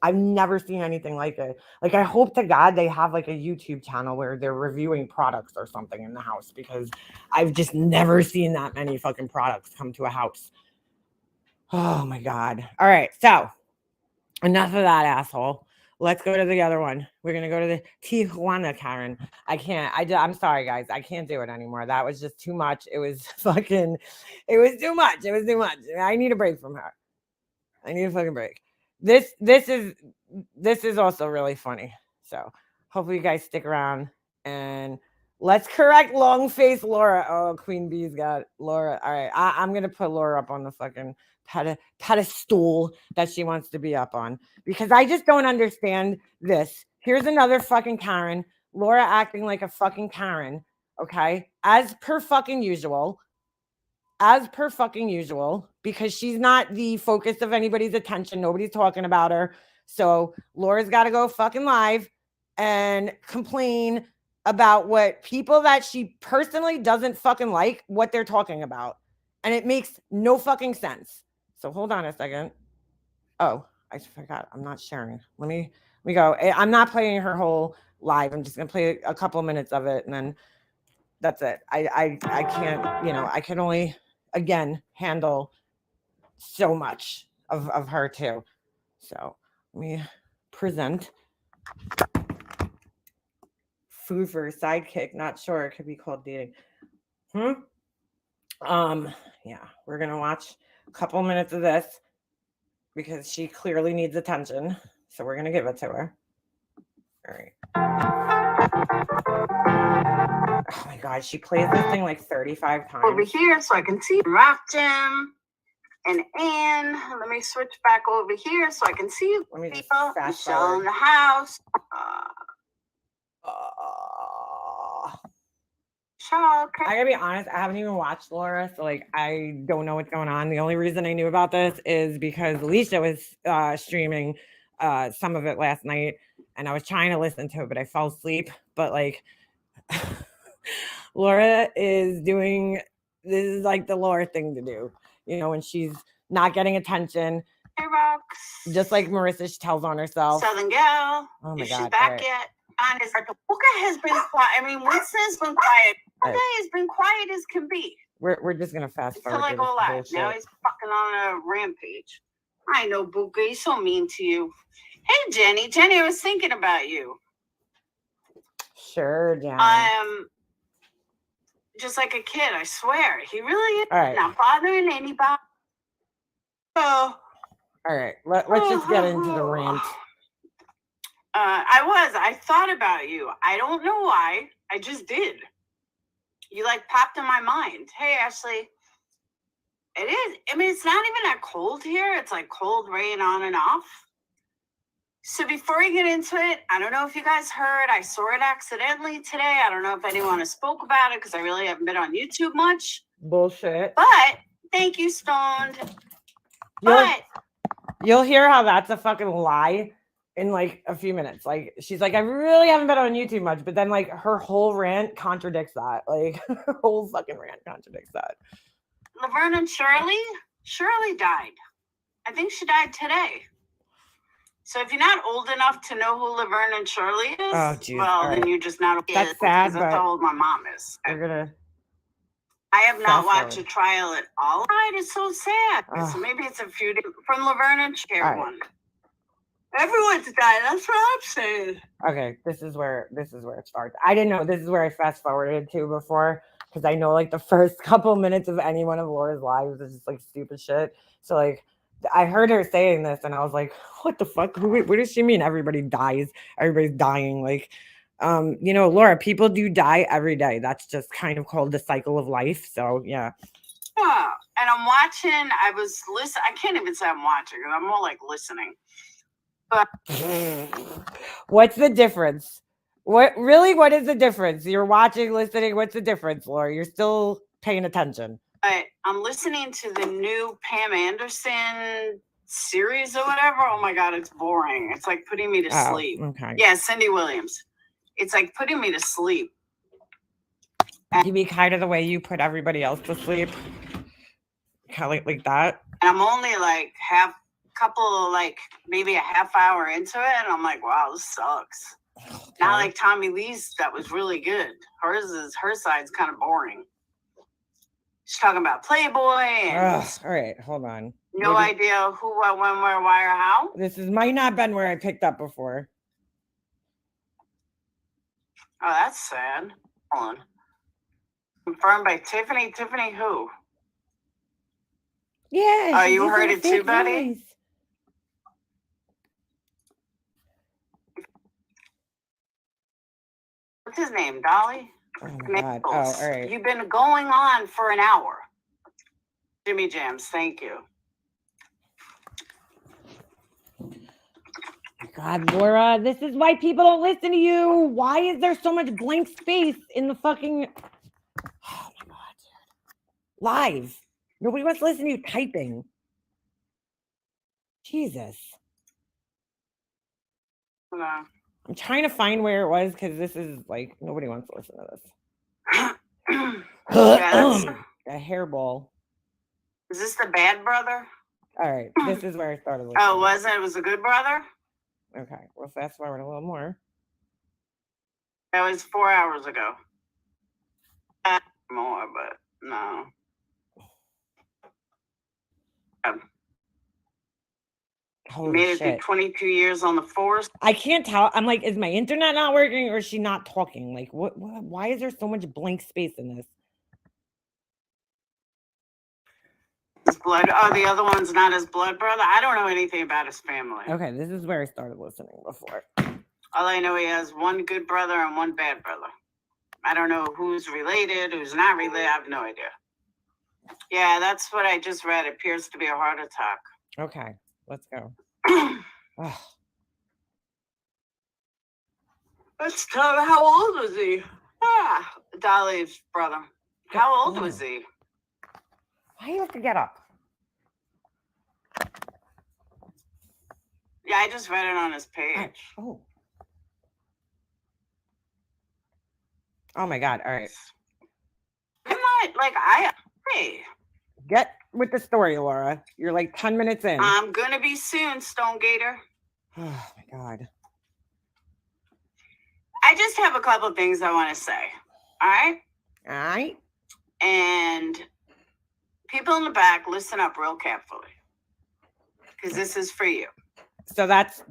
I've never seen anything like it. Like, I hope to God they have like a YouTube channel where they're reviewing products or something in the house, because I've just never seen that many fucking products come to a house. Oh my God. All right. So enough of that, asshole. Let's go to the other one. We're going to go to the Tijuana Karen. I'm sorry, guys. I can't do it anymore. That was just too much. It was too much. I need a break from her. I need a fucking break. This is also really funny. So hopefully you guys stick around, and let's correct long face Laura. Oh, Queen Bee's got Laura. All right. I'm going to put Laura up on the fucking pedestal that she wants to be up on, because I just don't understand this. Here's another fucking Karen. Laura acting like a fucking Karen. Okay. As per fucking usual, because she's not the focus of anybody's attention. Nobody's talking about her. So Laura's got to go fucking live and complain about what people that she personally doesn't fucking like, what they're talking about. And it makes no fucking sense. So hold on a second. Oh, I forgot. I'm not sharing. Let me go. I'm not playing her whole live. I'm just going to play a couple minutes of it, and then that's it. I can't, I can only, again, handle so much of her too. So let me present food for a sidekick. Not sure. It could be called dating. Yeah, we're gonna watch a couple minutes of this because she clearly needs attention. So we're gonna give it to her. All Oh my God, she plays this thing like 35 times. Over here so I can see Rock Jim and Ann. Let me switch back over here so I can see you. Let me just people. fast Michelle forward. in the house. Michelle, I gotta be honest, I haven't even watched Laura, so like I don't know what's going on. The only reason I knew about this is because Alicia was streaming some of it last night, and I was trying to listen to it, but I fell asleep. But like Laura is doing this is like the Laura thing to do, you know, when she's not getting attention. Hey, Rocks. Just like Marissa tells on herself. Southern Gal. Oh my Is God. she back right. yet? Honest, Luca has been quiet. I mean, Winston's been quiet. Luca has been quiet as can be. We're just gonna fast forward. Until I go live. Now he's fucking on a rampage. I know, Buka. He's so mean to you. Hey, Jenny. Jenny, I was thinking about you. Sure, Jenny. Just like a kid, I swear. He really is right. not bothering anybody. So, all right, let's just get into the rant. I thought about you. I don't know why. I just did. You like popped in my mind. Hey, Ashley. It is. I mean, it's not even that cold here. It's like cold rain on and off. So before we get into it, I don't know if you guys heard, I saw it accidentally today. I don't know if anyone has spoke about it because I really haven't been on YouTube much. Bullshit. But thank you, Stoned. You'll hear how that's a fucking lie in like a few minutes. Like she's like, I really haven't been on YouTube much, but then like her whole rant contradicts that. Like her whole fucking rant contradicts that. Laverne and Shirley died. I think she died today. So if you're not old enough to know who Laverne and Shirley is, then you're just not. That's sad, that's how old my mom is. I have not watched a trial at all. Right, it's so sad. So maybe it's a few from Laverne and Shirley one. Everyone's died. That's what I'm saying. Okay, this is where it starts. I didn't know this is where I fast forwarded to before because I know like the first couple minutes of any one of Laura's lives is just like stupid shit. So like I heard her saying this and I was like, what the fuck? What does she mean? Everybody dies. Everybody's dying. Like, you know, Laura, people do die every day. That's just kind of called the cycle of life. So yeah. And I'm watching. I was listening. I can't even say I'm watching because I'm more like listening. But what's the difference? What is the difference? You're watching, listening. What's the difference, Laura? You're still paying attention. I'm listening to the new Pam Anderson series or whatever. Oh my God, it's boring. It's like putting me to sleep. Okay. Yeah, Cindy Williams. It's like putting me to sleep. You be kind of the way you put everybody else to sleep. Kind of like that. And I'm only like maybe a half hour into it. And I'm like, wow, this sucks. Okay. Not like Tommy Lee's, that was really good. Her side's kind of boring. She's talking about Playboy. And all right, hold on. No idea who, what, when, where, why, or how. This might not have been where I picked up before. Oh, that's sad. Hold on. Confirmed by Tiffany. Tiffany who? Yeah. Oh, you heard it too, buddy? Nice. What's his name? Dolly? Oh my God. Oh, all right. You've been going on for an hour. Jimmy Jams, thank you. God, Laura, this is why people don't listen to you. Why is there so much blank space in the fucking... Oh my God, dude. Live. Nobody wants to listen to you typing. Jesus. I'm trying to find where it was because this is like, nobody wants to listen to this. A hairball. Is this the bad brother? All right, this is where I started listening. Oh, was it? It was a good brother? Okay, well, fast forward a little more. That was 4 hours ago. More, but no. Holy made it shit. through 22 years on the force. I can't tell. I'm like, is my internet not working or is she not talking? Like, what why is there so much blank space in this? His blood. Oh, the other one's not his blood brother. I don't know anything about his family. Okay, this is where I started listening before. All I know, he has one good brother and one bad brother. I don't know who's related, who's not related. I have no idea. Yeah, that's what I just read. It appears to be a heart attack. Okay, let's go. Ugh. Let's tell him, how old was he? Ah, Dolly's brother. How old was he? Why do you have to get up? Yeah, I just read it on his page. Oh. Oh my God. All right. I'm not, like, hey. Get with the story, Laura. You're like 10 minutes in. I'm going to be soon, Stone Gator. Oh my God. I just have a couple of things I want to say. All right? All right. And people in the back, listen up real carefully. Because this is for you. So that's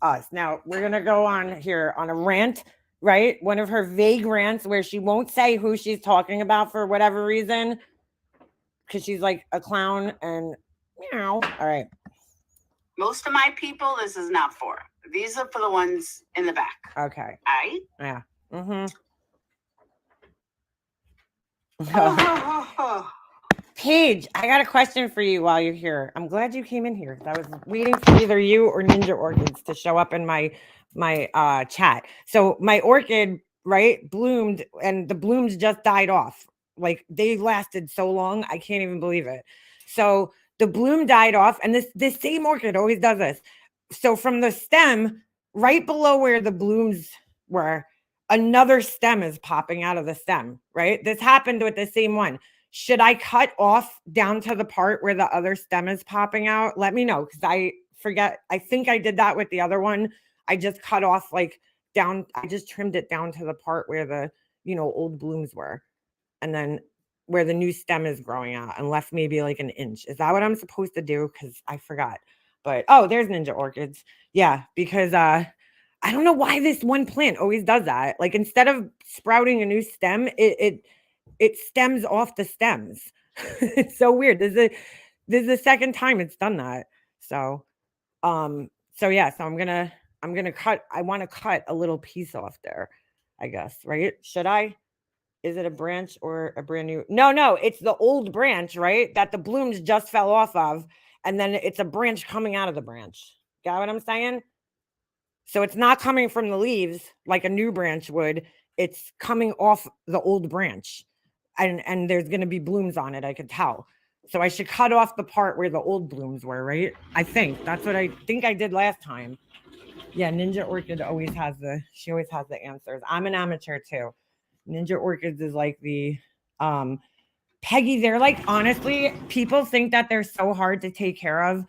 us. Now we're going to go on here on a rant, right? One of her vague rants where she won't say who she's talking about for whatever reason. Because she's like a clown and meow. All right. Most of my people, this is not for. These are for the ones in the back. Okay. All right? Yeah. Mm-hmm. Paige, I got a question for you while you're here. I'm glad you came in here. I was waiting for either you or Ninja Orchids to show up in my chat. So my orchid, right, bloomed and the blooms just died off. Like they lasted so long, I can't even believe it. So the bloom died off, and this same orchid always does this. So from the stem, right below where the blooms were, another stem is popping out of the stem, right? This happened with the same one. Should I cut off down to the part where the other stem is popping out? Let me know, because I forget. I think I did that with the other one. I just cut off like down. I just trimmed it down to the part where the, old blooms were. And then where the new stem is growing out and left maybe like an inch. Is that what I'm supposed to do? Because I forgot. But, oh, there's Ninja Orchids. Yeah, because I don't know why this one plant always does that. Like instead of sprouting a new stem, it stems off the stems. It's so weird. This is the second time it's done that. So yeah, so I'm gonna cut. I want to cut a little piece off there, I guess, right? Should I? Is it a branch or a brand new? No, it's the old branch, right? That the blooms just fell off of, and then it's a branch coming out of the branch. Got what I'm saying? So it's not coming from the leaves like a new branch would. It's coming off the old branch. And there's going to be blooms on it, I could tell. So I should cut off the part where the old blooms were, right? I think that's what I think I did last time. Yeah, Ninja Orchid always has the answers. I'm an amateur too. Ninja Orchids is like the Peggy, they're like, honestly, people think that they're so hard to take care of,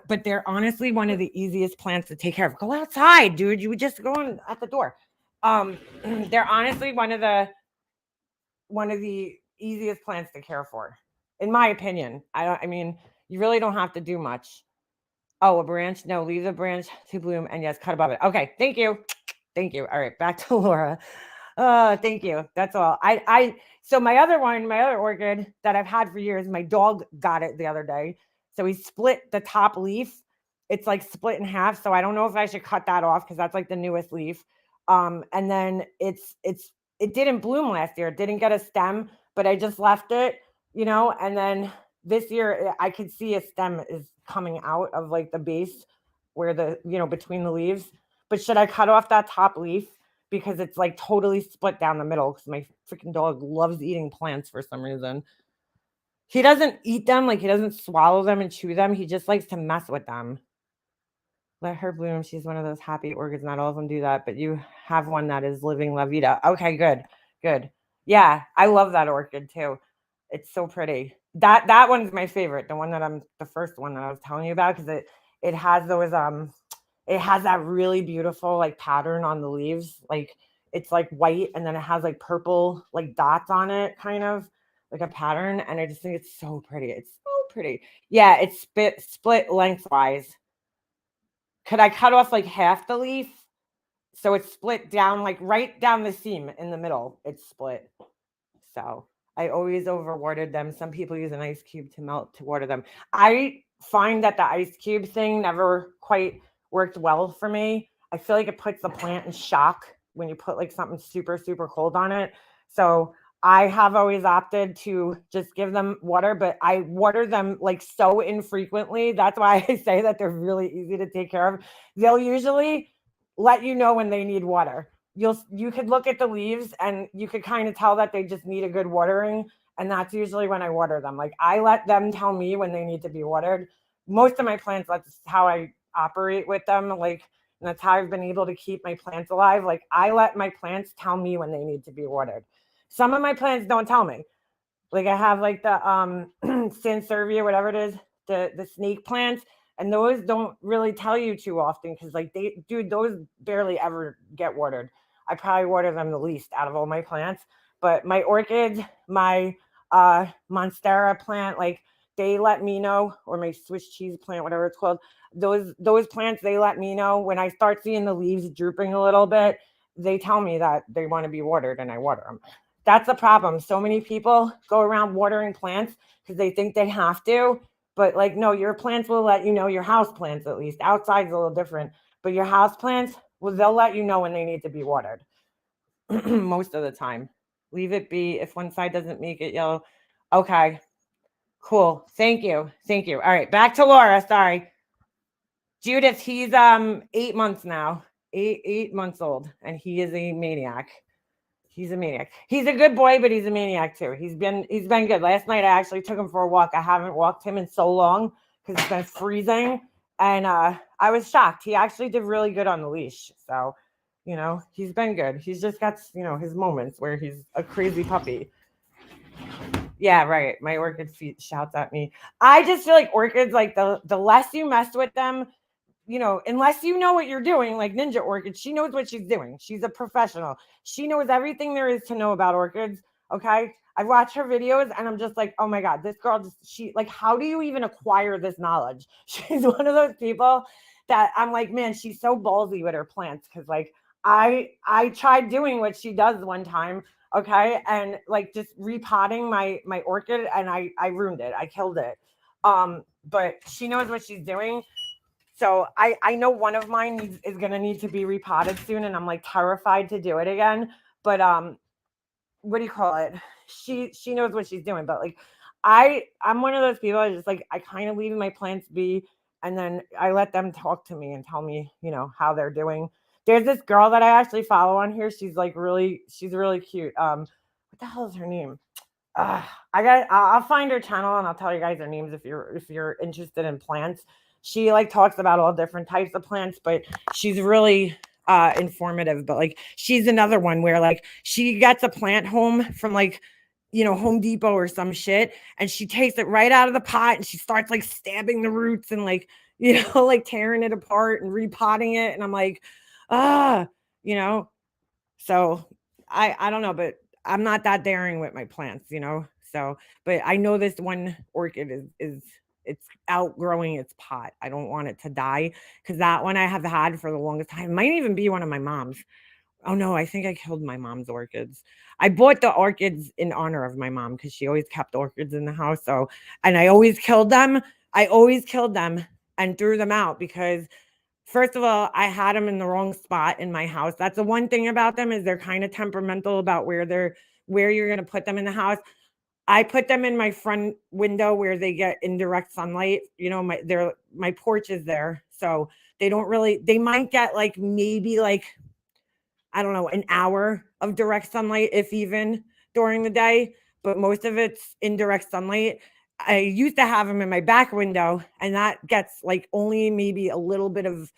but they're honestly one of the easiest plants to take care of. Go outside, dude. You would just go in at the door. They're honestly one of the easiest plants to care for, in my opinion. I mean, you really don't have to do much. Oh, a branch? No, leave the branch to bloom, and yes, cut above it. Okay, thank you. All right, back to Laura. Thank you. That's all. So my other orchid that I've had for years, my dog got it the other day. So he split the top leaf. It's like split in half. So I don't know if I should cut that off because that's like the newest leaf. And then it didn't bloom last year. It didn't get a stem, but I just left it, and then this year I could see a stem is coming out of like the base where the, between the leaves. But should I cut off that top leaf? Because it's like totally split down the middle, because my freaking dog loves eating plants for some reason. He doesn't eat them, like he doesn't swallow them and chew them. He just likes to mess with them. Let her bloom. She's one of those happy orchids. Not all of them do that, but you have one that is living La Vida. Okay, good. Yeah, I love that orchid too. It's so pretty. That one's my favorite. The first one that I was telling you about, because it has those it has that really beautiful like pattern on the leaves. Like it's like white and then it has like purple like dots on it, kind of like a pattern. And I just think it's so pretty. It's so pretty. Yeah, it's split lengthwise. Could I cut off like half the leaf? So it's split down, like right down the seam in the middle. It's split. So I always overwatered them. Some people use an ice cube to melt to water them. I find that the ice cube thing never quite worked well for me. I feel like it puts the plant in shock when you put like something super, super cold on it. So I have always opted to just give them water, but I water them like so infrequently. That's why I say that they're really easy to take care of. They'll usually let you know when they need water. You could look at the leaves and you could kind of tell that they just need a good watering. And that's usually when I water them. Like I let them tell me when they need to be watered. Most of my plants, that's how I operate with them. Like, and that's how I've been able to keep my plants alive. Like I let my plants tell me when they need to be watered. Some of my plants don't tell me. Like I have like the Sansevier, whatever it is, the snake plants, and those don't really tell you too often because like those barely ever get watered. I probably water them the least out of all my plants. But my orchids, my Monstera plant, like they let me know, or my Swiss cheese plant, whatever it's called. Those plants, they let me know when I start seeing the leaves drooping a little bit. They tell me that they want to be watered, and I water them. That's the problem. So many people go around watering plants because they think they have to, but like, no, your plants will let you know, your house plants at least. Outside's a little different, but your house plants, well, they'll let you know when they need to be watered most of the time. Leave it be if one side doesn't make it yellow. Okay, cool. Thank you. Thank you. All right, back to Laura. Sorry. Judith, he's 8 months now, 8 months old, and he is a maniac. He's a maniac. He's a good boy, but he's a maniac too. He's been good. Last night I actually took him for a walk. I haven't walked him in so long because it's been freezing, and I was shocked. He actually did really good on the leash. So, he's been good. He's just got his moments where he's a crazy puppy. Yeah, right. My orchid feet shouts at me. I just feel like orchids, like the less you mess with them, unless you know what you're doing, like Ninja Orchid, she knows what she's doing. She's a professional. She knows everything there is to know about orchids. Okay. I watch her videos and I'm just like, oh my God, this girl how do you even acquire this knowledge? She's one of those people that I'm like, man, she's so ballsy with her plants. Cause like I tried doing what she does one time. Okay. And like just repotting my orchid and I ruined it. I killed it. But she knows what she's doing. So I know one of mine is going to need to be repotted soon, and I'm like terrified to do it again. But what do you call it? She knows what she's doing. But like I'm one of those people. I just like I kind of leave my plants be, and then I let them talk to me and tell me how they're doing. There's this girl that I actually follow on here. She's really cute. What the hell is her name? I'll find her channel and I'll tell you guys their names if you're interested in plants. She like talks about all different types of plants, but she's really informative. But like she's another one where like she gets a plant home from like Home Depot or some shit, and she takes it right out of the pot and she starts like stabbing the roots and like like tearing it apart and repotting it. And I'm like, ah, so I don't know, but I'm not that daring with my plants, So, but I know this one orchid is it's outgrowing its pot. I don't want it to die because that one I have had for the longest time. It might even be one of my mom's. Oh no, I think I killed my mom's orchids. I bought the orchids in honor of my mom because she always kept orchids in the house. So, and I always killed them. I always killed them and threw them out because first of all, I had them in the wrong spot in my house. That's the one thing about them is they're kind of temperamental about where you're going to put them in the house. I put them in my front window where they get indirect sunlight. My porch is there. So they might get like maybe like, I don't know, an hour of direct sunlight, if even during the day, but most of it's indirect sunlight. I used to have them in my back window and that gets like only maybe a little bit of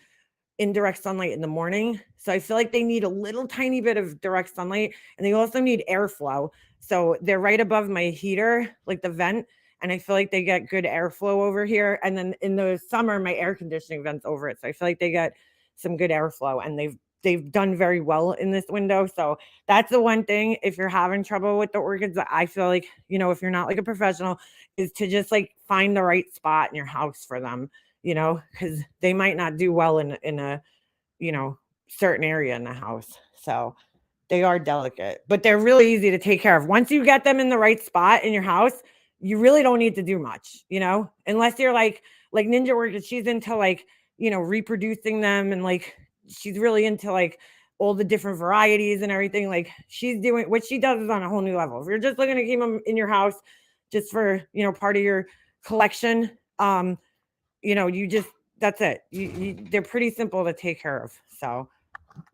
indirect sunlight in the morning. So I feel like they need a little tiny bit of direct sunlight and they also need airflow. So they're right above my heater, like the vent. And I feel like they get good airflow over here. And then in the summer, my air conditioning vent's over it. So I feel like they get some good airflow and they've done very well in this window. So that's the one thing. If you're having trouble with the orchids, I feel like, if you're not like a professional, is to just like find the right spot in your house for them, because they might not do well in a, certain area in the house. So they are delicate, but they're really easy to take care of. Once you get them in the right spot in your house, you really don't need to do much, unless you're like Ninja Orchid. She's into like, reproducing them and like, she's really into like all the different varieties and everything. Like she's doing what she does is on a whole new level. If you're just looking to keep them in your house just for, part of your collection, you just, that's it. They're pretty simple to take care of. So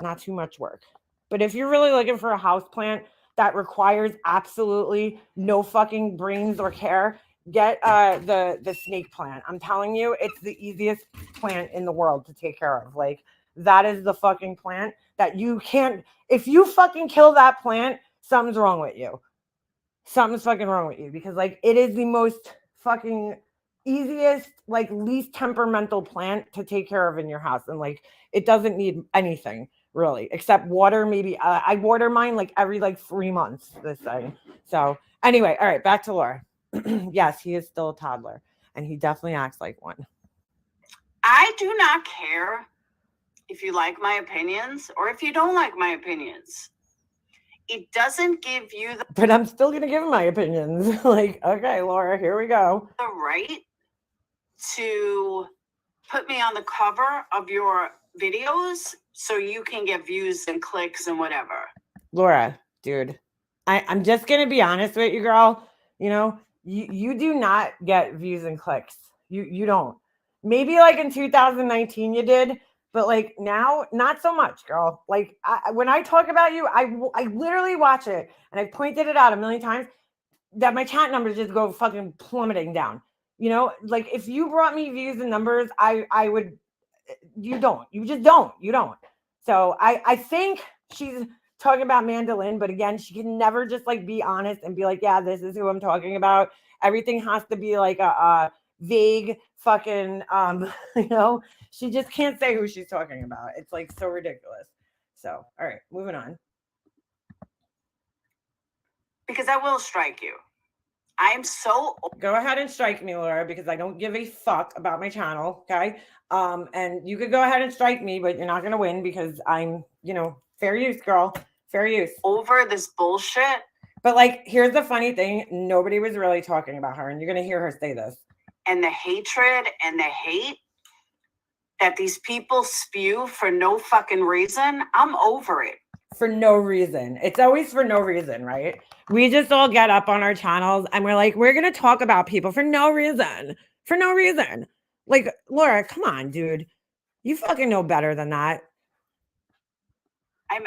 not too much work. But if you're really looking for a house plant that requires absolutely no fucking brains or care, get the snake plant. I'm telling you, it's the easiest plant in the world to take care of. Like that is the fucking plant that you can't, if you fucking kill that plant, something's wrong with you. Something's fucking wrong with you, because like it is the most fucking easiest, like least temperamental plant to take care of in your house. And like it doesn't need anything really except water. Maybe I water mine like every like 3 months, this thing. So anyway, all right, back to Laura. Yes, he is still a toddler and he definitely acts like one. I do not care if you like my opinions or if you don't like my opinions. It doesn't give you But I'm still going to give my opinions. Like, okay, Laura, here we go. the right to put me on the cover of your videos so you can get views and clicks and whatever. Laura, dude, I'm just going to be honest with you, girl. You do not get views and clicks. You don't. Maybe like in 2019 you did, but like now, not so much, girl. Like when I talk about you, I literally watch it and I've pointed it out a million times that my chat numbers just go fucking plummeting down. Like if you brought me views and numbers, I would, you just don't. So I think she's talking about Mandolin, but again, she can never just like be honest and be like, yeah, this is who I'm talking about. Everything has to be like a vague fucking, she just can't say who she's talking about. It's like so ridiculous. So, all right, moving on. Because I will strike you. I am so... Go ahead and strike me, Laura, because I don't give a fuck about my channel, okay? And you could go ahead and strike me, but you're not going to win because I'm, fair use, girl. Fair use. Over this bullshit. But like, here's the funny thing. Nobody was really talking about her, and you're going to hear her say this. And the hatred and the hate that these people spew for no fucking reason, I'm over it. For no reason. It's always for no reason, right? We just all get up on our channels and we're like, we're going to talk about people for no reason. For no reason. Like, Laura, come on, dude. You fucking know better than that. I'm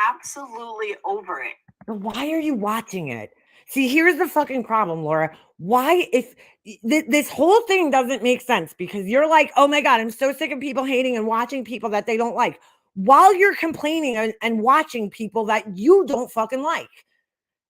absolutely over it. Why are you watching it? See, here's the fucking problem, Laura. Why, if this whole thing doesn't make sense, because you're like, oh my God, I'm so sick of people hating and watching people that they don't like, while you're complaining and watching people that you don't fucking like.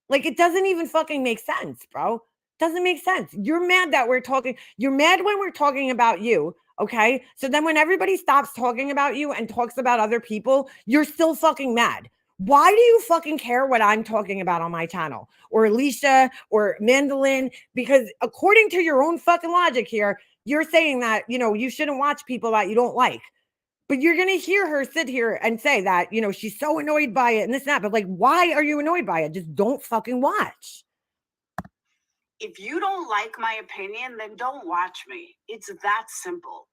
Like, it doesn't even fucking make sense, bro. Doesn't make sense. You're mad that we're talking. You're mad when we're talking about you. Okay. So then when everybody stops talking about you and talks about other people, you're still fucking mad. Why do you fucking care what I'm talking about on my channel or Alicia or Mandolin? Because according to your own fucking logic here, you're saying that, you shouldn't watch people that you don't like. But you're going to hear her sit here and say that, she's so annoyed by it and this and that. But like, why are you annoyed by it? Just don't fucking watch. If you don't like my opinion, then don't watch me. It's that simple.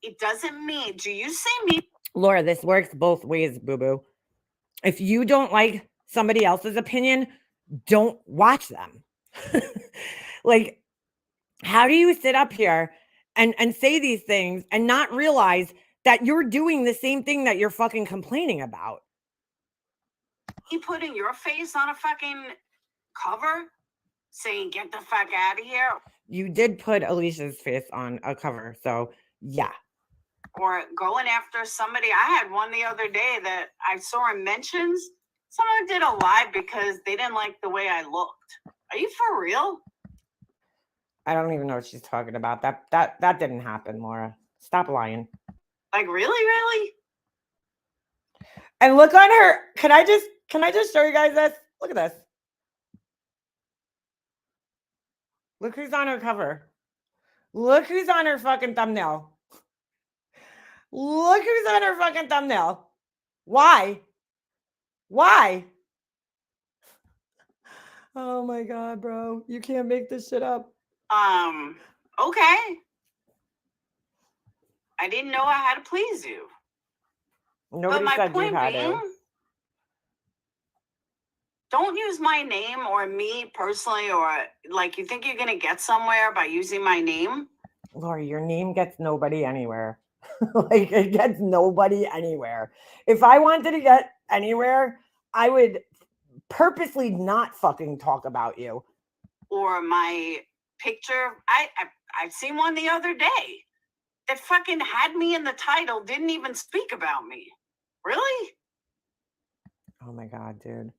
It doesn't mean, do you see me? Laura, this works both ways, boo-boo. If you don't like somebody else's opinion, don't watch them. Like, how do you sit up here and say these things and not realize that you're doing the same thing that you're fucking complaining about? You putting your face on a fucking cover saying, get the fuck out of here. You did put Alicia's face on a cover, so yeah. Or going after somebody. I had one the other day that I saw in mentions. Someone did a live because they didn't like the way I looked. Are you for real? I don't even know what she's talking about. That didn't happen, Laura. Stop lying. Like, really? And look on her. Can I just show you guys this? Look at this. Look who's on her cover. Look who's on her fucking thumbnail. Look who's on her fucking thumbnail. Why? Oh my God, bro. You can't make this shit up. Okay. I didn't know I had to please you. Nobody my said you point had being, to. don't use my name or me personally, or like you think you're gonna get somewhere by using my name. Lori, your name gets nobody anywhere. Like it gets nobody anywhere. If I wanted to get anywhere, I would purposely not fucking talk about you. Or my picture. I've seen one the other day that fucking had me in the title, didn't even speak about me. Really? Oh my God, dude.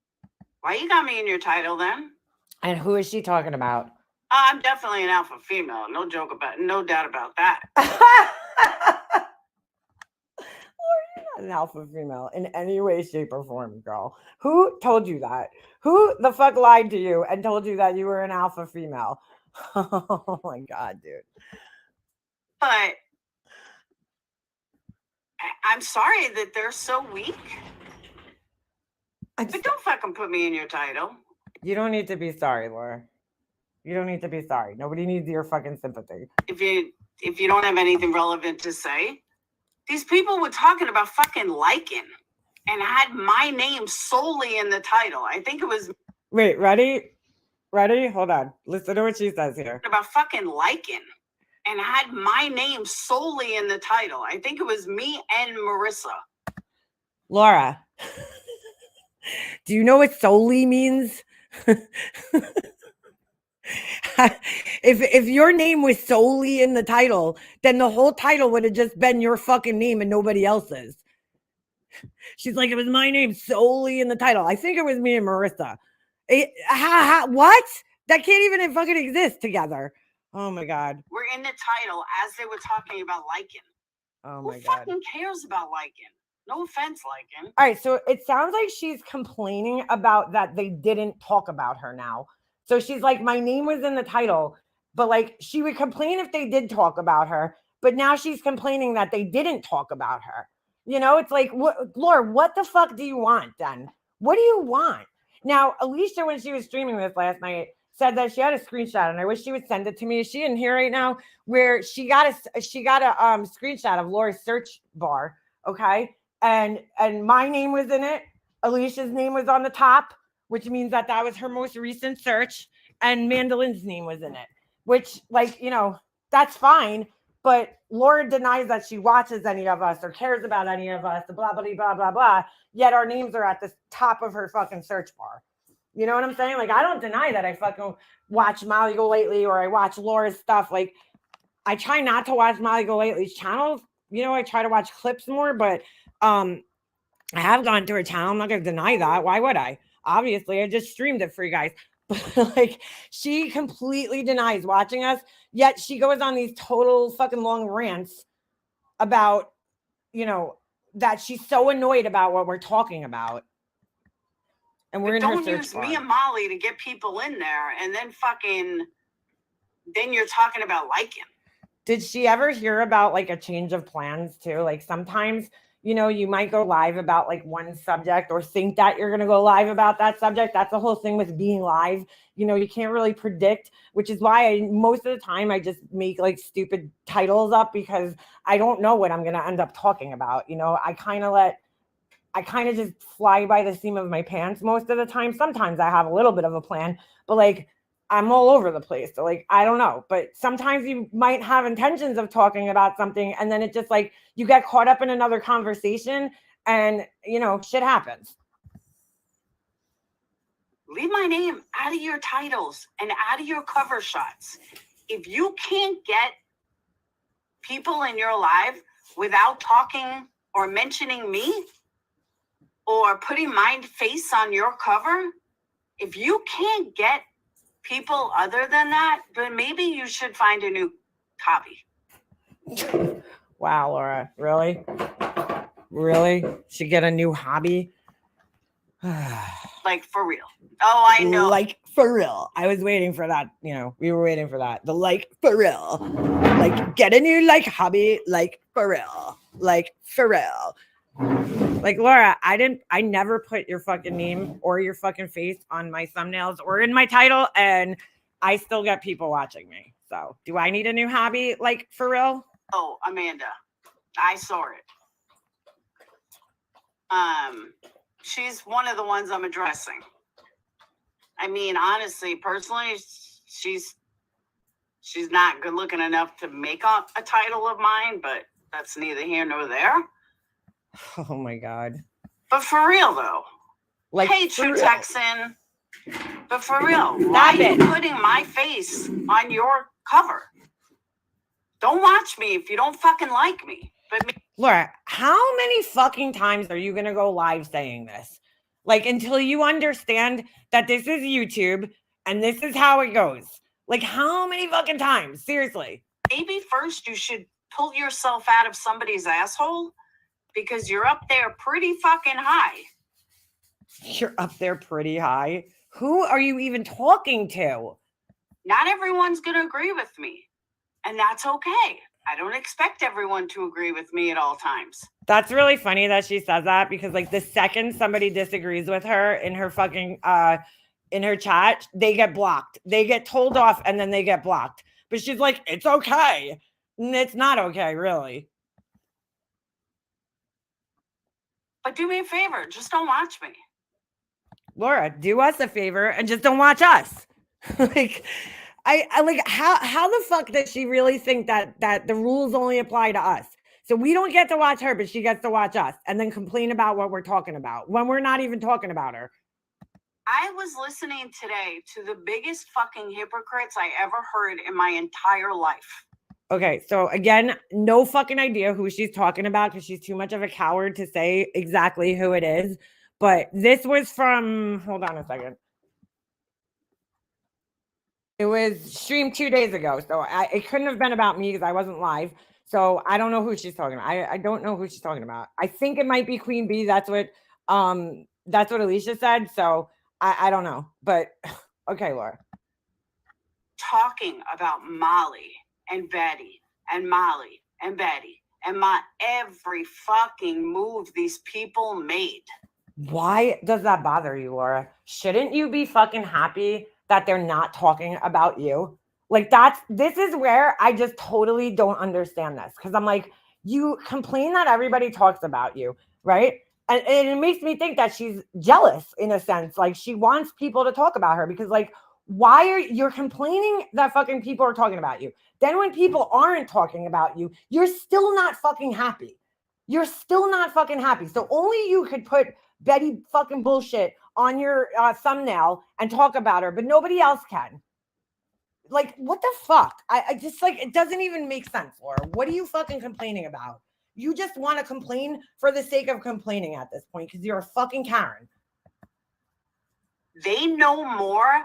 Why you got me in your title then? And who is she talking about? I'm definitely an alpha female. No doubt about that. You're not an alpha female in any way, shape, or form, girl. Who told you that? Who the fuck lied to you and told you that you were an alpha female? Oh my God, dude. But I'm sorry that they're so weak. But don't fucking put me in your title. You don't need to be sorry, Laura. You don't need to be sorry. Nobody needs your fucking sympathy. If you don't have anything relevant to say, these people were talking about fucking liking and had my name solely in the title. I think it was Wait, ready? Ready? Hold on. Listen to what she says here. about fucking liking and had my name solely in the title. I think it was me and Marissa. Laura, do you know what solely means? If your name was solely in the title, then the whole title would have just been your fucking name and nobody else's. She's like, it was my name solely in the title. I think it was me and Marissa. What? That can't even fucking exist together. Oh my God. We're in the title as they were talking about liking. Oh Who my God. fucking cares about liking? No offense, liking. All right, so it sounds like she's complaining about that they didn't talk about her now. So she's like, my name was in the title, but like she would complain if they did talk about her, but now she's complaining that they didn't talk about her. You know, it's like, Laura, what the fuck do you want then? What do you want? Now, Alicia, when she was streaming this last night, said that she had a screenshot, and I wish she would send it to me. Is she in here right now? Where she got a screenshot of Laura's search bar, okay? And my name was in it. Alicia's name was on the top, which means that was her most recent search, and Mandolin's name was in it, which, like, you know, that's fine. But Laura denies that she watches any of us or cares about any of us, blah, blah, blah, blah, blah. Yet our names are at the top of her fucking search bar. You know what I'm saying? Like, I don't deny that I fucking watch Molly Go Lately or I watch Laura's stuff. Like, I try not to watch Molly Go Lately's channels. You know, I try to watch clips more, but I have gone to her channel. I'm not going to deny that. Why would I? Obviously, I just streamed it for you guys. But like, she completely denies watching us, yet she goes on these total fucking long rants about, you know, that she's so annoyed about what we're talking about. And we're in her search bar. Don't use me and Molly to get people in there, and then then you're talking about liking. Did she ever hear about like a change of plans too? Like sometimes, you know, you might go live about like one subject or think that you're going to go live about that subject. That's the whole thing with being live. You know, you can't really predict, which is why most of the time I just make like stupid titles up because I don't know what I'm going to end up talking about. You know, I kind of just fly by the seam of my pants most of the time. Sometimes I have a little bit of a plan, but like I'm all over the place. So like, I don't know, but sometimes you might have intentions of talking about something and then it just like, you get caught up in another conversation and, you know, shit happens. Leave my name out of your titles and out of your cover shots. If you can't get people in your live without talking or mentioning me or putting my face on your cover, if you can't get people other than that, then maybe you should find a new hobby. Wow, Laura, really? Really? Should get a new hobby? Like for real. Oh, I know. Like for real. I was waiting for that. You know, we were waiting for that. The like for real. Like get a new like hobby. Like for real. Like for real. Like Laura, I never put your fucking name or your fucking face on my thumbnails or in my title, and I still get people watching me. So do I need a new hobby? Like for real? Oh, Amanda, I saw it. She's one of the ones I'm addressing. I mean, honestly, personally, she's not good looking enough to make a title of mine, but that's neither here nor there. Oh my God. But for real though, Like, hey, for True real. Texan, but for real, why are you it. putting my face on your cover? Don't watch me if you don't fucking like me. But Laura, how many fucking times are you going to go live saying this? Like, until you understand that this is YouTube and this is how it goes. Like, how many fucking times? Seriously. maybe first you should pull yourself out of somebody's asshole because you're up there pretty fucking high. You're up there pretty high. Who are you even talking to? Not everyone's going to agree with me, and that's okay. I don't expect everyone to agree with me at all times. That's really funny that she says that, because like the second somebody disagrees with her in her fucking in her chat, they get blocked. They get told off and then they get blocked. But she's like, it's okay. And it's not okay, really. But do me a favor, just don't watch me. Laura, do us a favor and just don't watch us. Like, I like, how the fuck does she really think that the rules only apply to us? So we don't get to watch her, but she gets to watch us and then complain about what we're talking about when we're not even talking about her. I was listening today to the biggest fucking hypocrites I ever heard in my entire life. Okay, so again, no fucking idea who she's talking about because she's too much of a coward to say exactly who it is. But this was from, hold on a second. It was streamed 2 days ago. So it couldn't have been about me because I wasn't live. So I don't know who she's talking about. I don't know who she's talking about. I think it might be Queen Bee. That's what Alicia said. So I don't know. But okay, Laura. Talking about Molly and Betty and Molly and Betty and every fucking move these people made. Why does that bother you, Laura? Shouldn't you be fucking happy that they're not talking about you? Like, this is where I just totally don't understand this. Because I'm like, you complain that everybody talks about you, right? And it makes me think that she's jealous in a sense. Like, she wants people to talk about her because, like, why are you're complaining that fucking people are talking about you? Then when people aren't talking about you, you're still not fucking happy. You're still not fucking happy. So only you could put Betty fucking bullshit on your thumbnail and talk about her, but nobody else can. Like, what the fuck? I just, like, it doesn't even make sense, Laura. What are you fucking complaining about? You just want to complain for the sake of complaining at this point because you're a fucking Karen. They know more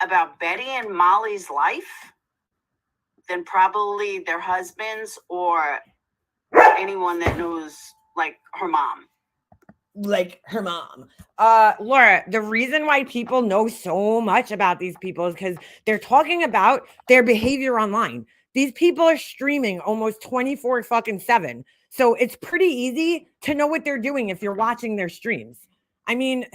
about Betty and Molly's life than probably their husbands or anyone that knows, like, her mom. Like her mom. Laura, the reason why people know so much about these people is because they're talking about their behavior online. These people are streaming almost 24 fucking 7. So it's pretty easy to know what they're doing if you're watching their streams. I mean,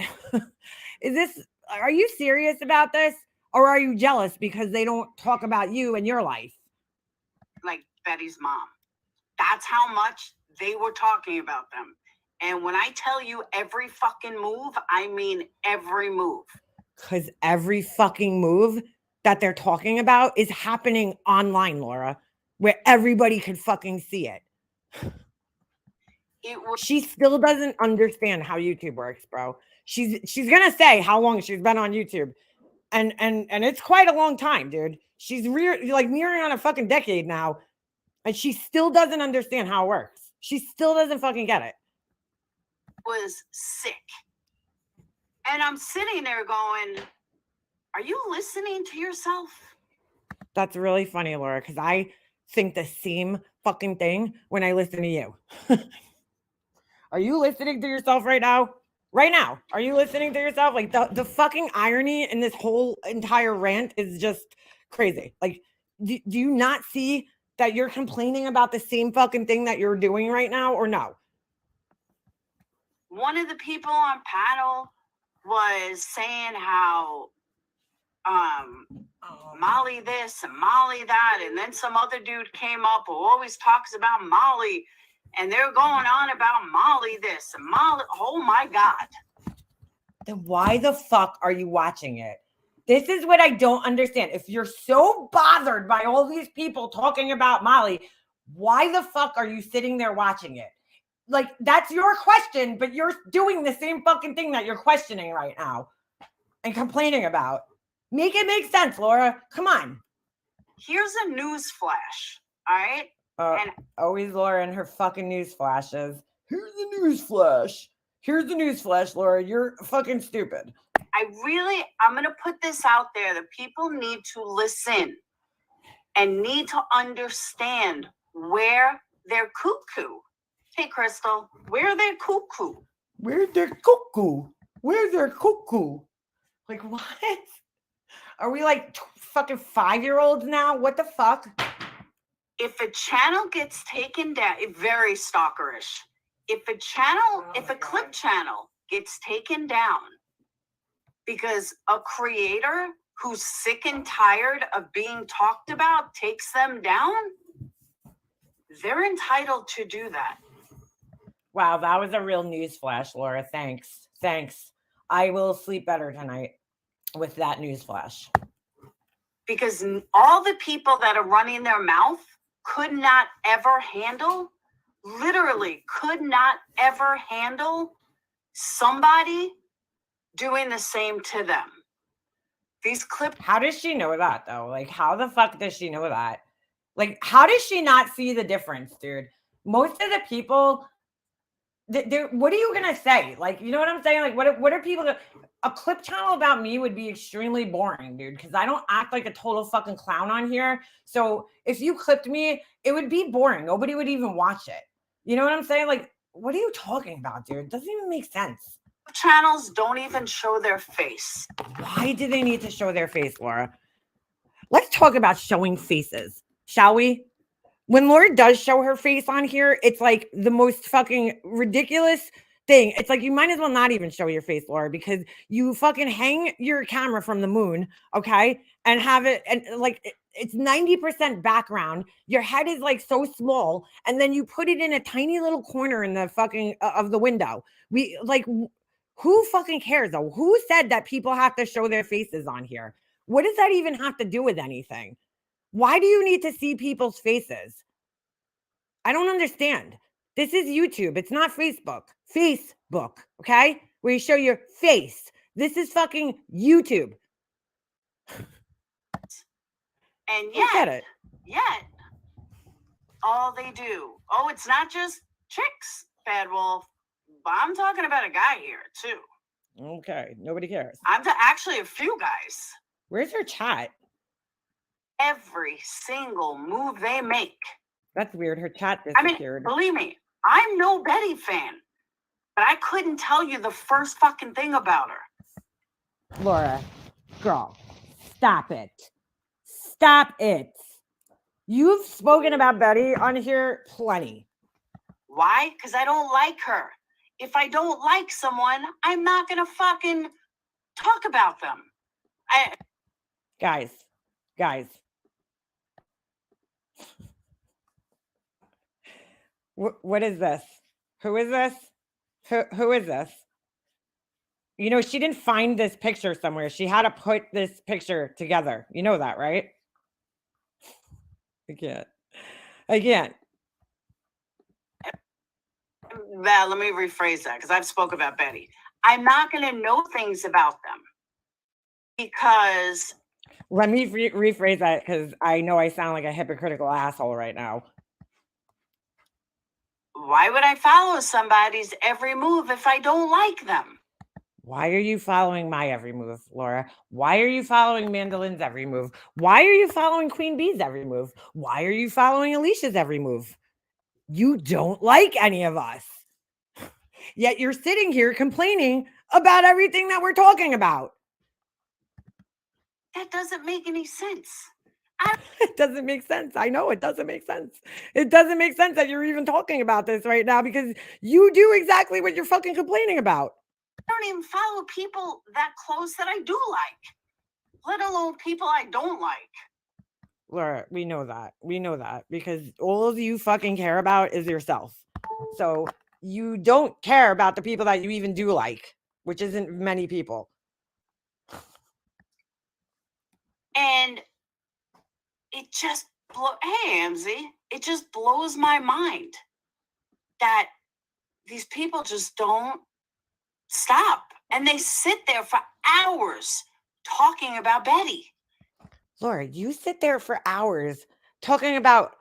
are you serious about this? Or are you jealous because they don't talk about you and your life? Like Betty's mom. That's how much they were talking about them. And when I tell you every fucking move, I mean every move. Because every fucking move that they're talking about is happening online, Laura, where everybody could fucking see it. She still doesn't understand how YouTube works, bro. She's gonna say how long she's been on YouTube. And it's quite a long time, dude. She's like nearing on a fucking decade now. And she still doesn't understand how it works. She still doesn't fucking get it. Was sick. And I'm sitting there going, are you listening to yourself? That's really funny, Laura, because I think the same fucking thing when I listen to you. Are you listening to yourself right now? Right now, are you listening to yourself? Like, the fucking irony in this whole entire rant is just crazy. Like, do you not see that you're complaining about the same fucking thing that you're doing right now, or no? One of the people on panel was saying how Molly this and Molly that, and then some other dude came up who always talks about Molly. and they're going on about Molly this and Molly. Oh my God. Then why the fuck are you watching it? This is what I don't understand. If you're so bothered by all these people talking about Molly, why the fuck are you sitting there watching it? Like, that's your question, but you're doing the same fucking thing that you're questioning right now and complaining about. Make it make sense, Laura. Come on. Here's a news flash. All right. And Always Laura and her fucking news flashes. Here's the news flash. Here's the news flash, Laura. You're fucking stupid. I'm going to put this out there that people need to listen and need to understand where they're cuckoo. Hey, Crystal, where they're cuckoo. Where's their cuckoo? Where's their cuckoo? Like, what? Are we like fucking 5-year-olds now? What the fuck? If a channel gets taken down, very stalkerish. If a clip channel gets taken down because a creator who's sick and tired of being talked about takes them down, they're entitled to do that. Wow, that was a real news flash, Laura. Thanks. I will sleep better tonight with that news flash. Because all the people that are running their mouth could not ever handle, literally could not ever handle somebody doing the same to them. These clips. How does she know that though? Like, how the fuck does she know that? Like, how does she not see the difference, dude? Most of the people, what are you gonna say? Like, you know what I'm saying? Like, what are people? A clip channel about me would be extremely boring, dude, because I don't act like a total fucking clown on here. So if you clipped me, it would be boring. Nobody would even watch it. You know what I'm saying? Like, what are you talking about, dude? It doesn't even make sense. Channels don't even show their face. Why do they need to show their face, Laura? Let's talk about showing faces, shall we? When Laura does show her face on here, it's like the most fucking ridiculous thing. It's like you might as well not even show your face, Laura, because you fucking hang your camera from the moon, okay, and have it, and like it's 90% background. Your head is like so small, and then you put it in a tiny little corner in the fucking of the window. We like, who fucking cares though? Who said that people have to show their faces on here? What does that even have to do with anything? Why do you need to see people's faces? I don't understand. This is YouTube. It's not Facebook. Facebook, okay? Where you show your face. This is fucking YouTube. And Yet, all they do. Oh, it's not just chicks, Bad Wolf. But I'm talking about a guy here, too. Okay, nobody cares. Actually a few guys. Where's your chat? Every single move they make. That's weird. Her chat disappeared. Believe me, I'm no Betty fan, but I couldn't tell you the first fucking thing about her. Laura, girl, stop it. Stop it. You've spoken about Betty on here plenty. Why? Because I don't like her. If I don't like someone, I'm not going to fucking talk about them. Guys. What is this? Who is this? Who is this? You know, she didn't find this picture somewhere. She had to put this picture together. You know that, right? I can't. Well, let me rephrase that because I've spoke about Betty. I'm not going to know things about them because... Let me rephrase that because I know I sound like a hypocritical asshole right now. Why would I follow somebody's every move if I don't like them? Why are you following my every move, Laura? Why are you following Mandolin's every move? Why are you following Queen Bee's every move? Why are you following Alicia's every move? You don't like any of us. Yet you're sitting here complaining about everything that we're talking about. That doesn't make any sense. It doesn't make sense. I know it doesn't make sense. It doesn't make sense that you're even talking about this right now because you do exactly what you're fucking complaining about. I don't even follow people that close that I do like, let alone people I don't like. Laura, we know that. We know that because all you fucking care about is yourself. So you don't care about the people that you even do like, which isn't many people. And it just hey, Amzy, it just blows my mind that these people just don't stop. And they sit there for hours talking about Betty. Laura, you sit there for hours talking about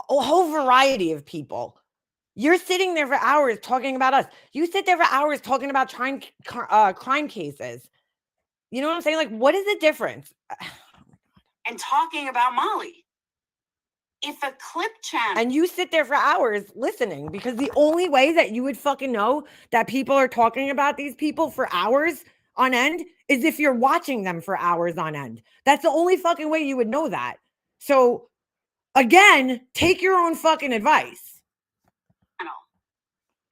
a whole variety of people. You're sitting there for hours talking about us. You sit there for hours talking about crime cases. You know what I'm saying? Like, what is the difference? And talking about Molly. If a clip channel. And you sit there for hours listening, because the only way that you would fucking know that people are talking about these people for hours on end is if you're watching them for hours on end. That's the only fucking way you would know that. So again, take your own fucking advice.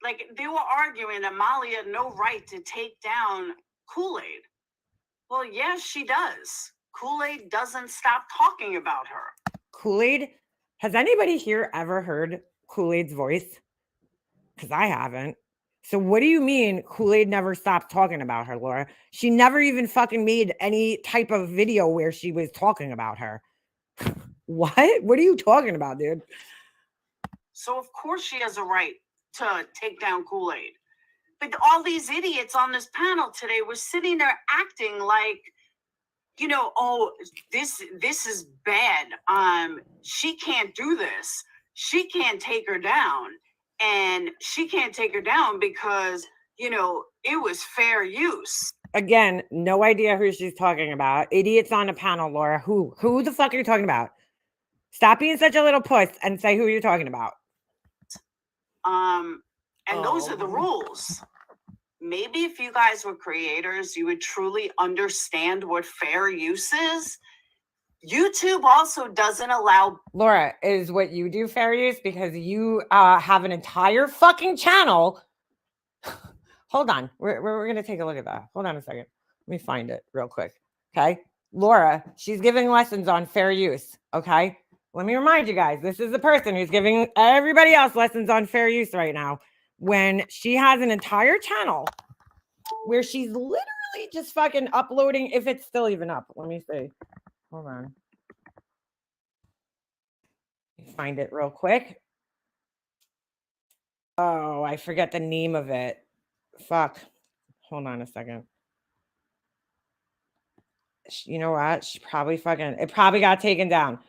Like, they were arguing that Molly had no right to take down Kool-Aid. Well, yes, she does. Kool-Aid doesn't stop talking about her. Kool-Aid? Has anybody here ever heard Kool-Aid's voice? Because I haven't. So what do you mean Kool-Aid never stopped talking about her, Laura? She never even fucking made any type of video where she was talking about her. What? What are you talking about, dude? So of course she has a right to take down Kool-Aid. But all these idiots on this panel today were sitting there acting like, you know, oh, this is bad. She can't do this. She can't take her down. And she can't take her down because, you know, it was fair use. Again, no idea who she's talking about. Idiots on a panel, Laura. Who the fuck are you talking about? Stop being such a little puss and say who you're talking about. And those are the rules. Maybe if you guys were creators, you would truly understand what fair use is. YouTube also doesn't allow. Laura, is what you do fair use? Because you have an entire fucking channel. Hold on. We're going to take a look at that. Hold on a second. Let me find it real quick. Okay. Laura, she's giving lessons on fair use. Okay. Let me remind you guys, this is the person who's giving everybody else lessons on fair use right now, when she has an entire channel where she's literally just fucking uploading, if it's still even up. Let me see. Hold on. Find it real quick. Oh, I forget the name of it. Fuck. Hold on a second. You know what? She probably it probably got taken down.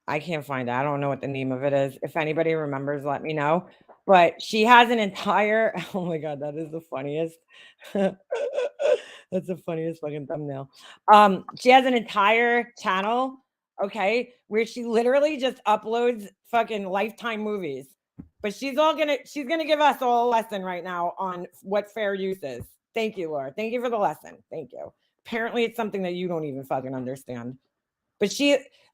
I can't find it. I don't know what the name of it is. If anybody remembers, let me know. But she has an entire, oh my God, that is the funniest. That's the funniest fucking thumbnail. She has an entire channel, okay, where she literally just uploads fucking Lifetime movies. But she's gonna give us all a lesson right now on what fair use is. Thank you, Laura. Thank you for the lesson. Thank you. Apparently it's something that you don't even fucking understand. But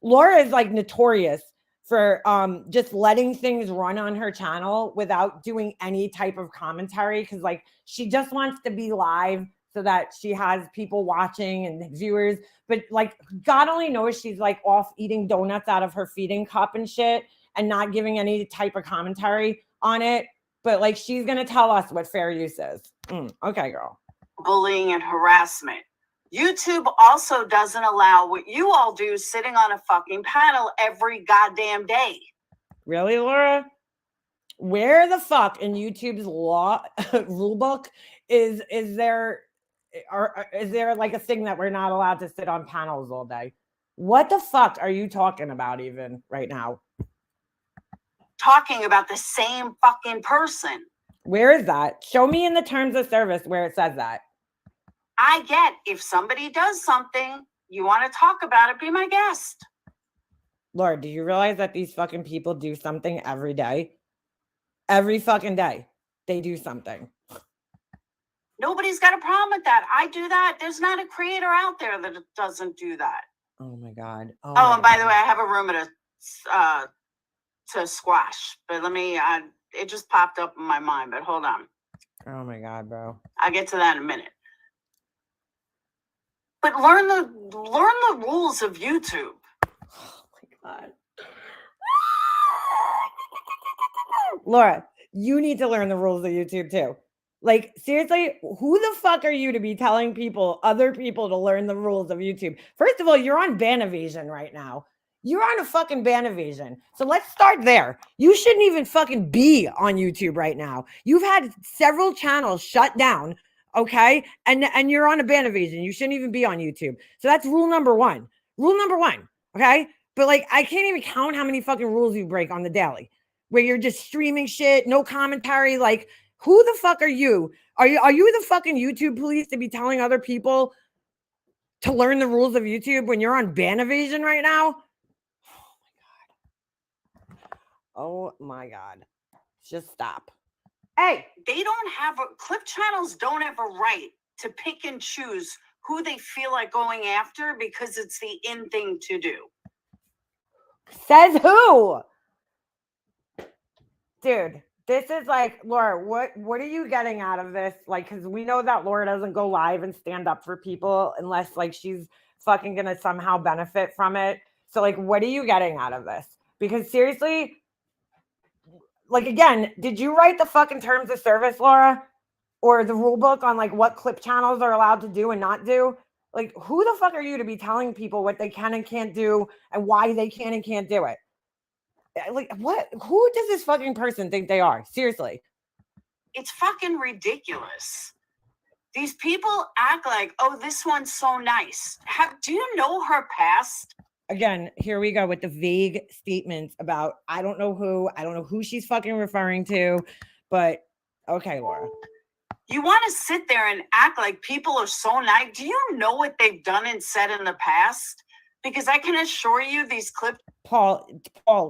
Laura is like notorious for just letting things run on her channel without doing any type of commentary, because like she just wants to be live so that she has people watching and viewers. But like God only knows she's like off eating donuts out of her feeding cup and shit and not giving any type of commentary on it. But like she's gonna tell us what fair use is. Okay, girl. Bullying and harassment. YouTube also doesn't allow what you all do, sitting on a fucking panel every goddamn day. Really, Laura? Where the fuck in YouTube's law rule book is there like a thing that we're not allowed to sit on panels all day? What the fuck are you talking about even right now? Talking about the same fucking person. Where is that? Show me in the terms of service where it says that. I get if somebody does something, you want to talk about it, be my guest. Lord, do you realize that these fucking people do something every day? Every fucking day, they do something. Nobody's got a problem with that. I do that. There's not a creator out there that doesn't do that. Oh my God. Oh, and by the way, I have a rumor to squash, but let me, it just popped up in my mind, but hold on. Oh my God, bro. I'll get to that in a minute. But learn the rules of YouTube. Oh my God. Laura, you need to learn the rules of YouTube too. Like, seriously, who the fuck are you to be telling other people to learn the rules of YouTube? First of all, you're on ban evasion right now. You're on a fucking ban evasion. So let's start there. You shouldn't even fucking be on YouTube right now. You've had several channels shut down, okay? And you're on a ban evasion. You shouldn't even be on YouTube. So that's rule number one. Rule number one, okay? But like, I can't even count how many fucking rules you break on the daily, where you're just streaming shit, no commentary. Like, who the fuck are you? Are you the fucking YouTube police to be telling other people to learn the rules of YouTube when you're on ban evasion right now? Oh my God. Just stop. Hey, They don't have clip channels don't have a right to pick and choose who they feel like going after because it's the in thing to do. says who? Dude, this is like, Laura, what are you getting out of this? Like, because we know that Laura doesn't go live and stand up for people unless like she's fucking gonna somehow benefit from it. So like, what are you getting out of this? Because seriously, like, again, did you write the fucking terms of service, Laura? Or the rule book on like what clip channels are allowed to do and not do? Like, who the fuck are you to be telling people what they can and can't do and why they can and can't do it? Like, what? Who does this fucking person think they are? Seriously. It's fucking ridiculous. These people act like, oh, this one's so nice. Do you know her past? Again, here we go with the vague statements about I don't know who she's fucking referring to, but okay, Laura. You want to sit there and act like people are so nice. Do you know what they've done and said in the past? Because I can assure you these clips. Paul,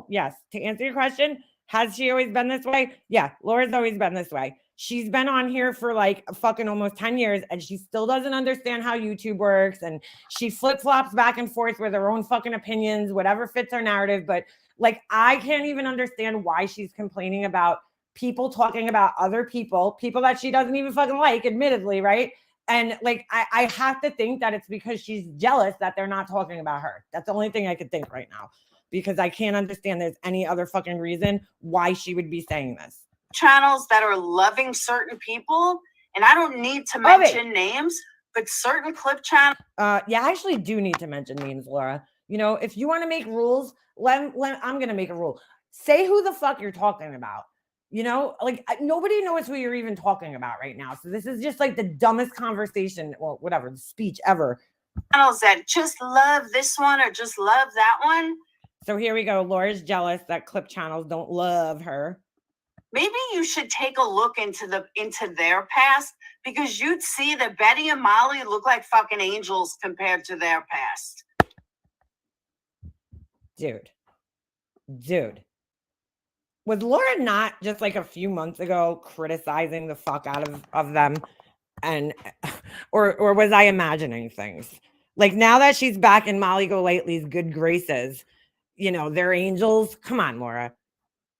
yes. To answer your question, has she always been this way? Yeah, Laura's always been this way. She's been on here for like fucking almost 10 years and she still doesn't understand how YouTube works. And she flip-flops back and forth with her own fucking opinions, whatever fits her narrative. But like, I can't even understand why she's complaining about people talking about other people that she doesn't even fucking like, admittedly, right? And like, I have to think that it's because she's jealous that they're not talking about her. That's the only thing I could think right now, because I can't understand there's any other fucking reason why she would be saying this. Channels that are loving certain people, and I don't need to mention names, but certain clip channels. Yeah, I actually do need to mention names, Laura. You know, if you want to make rules, I'm gonna make a rule. Say who the fuck you're talking about. You know, like nobody knows who you're even talking about right now. So this is just like the dumbest conversation, well, whatever, speech ever. Channels that just love this one or just love that one. So here we go. Laura's jealous that clip channels don't love her. Maybe you should take a look into their past, because you'd see that Betty and Molly look like fucking angels compared to their past. Dude. Was Laura not just like a few months ago criticizing the fuck out of them? And or was I imagining things? Like, now that she's back in Molly Golightly's good graces, you know, they're angels. Come on, Laura.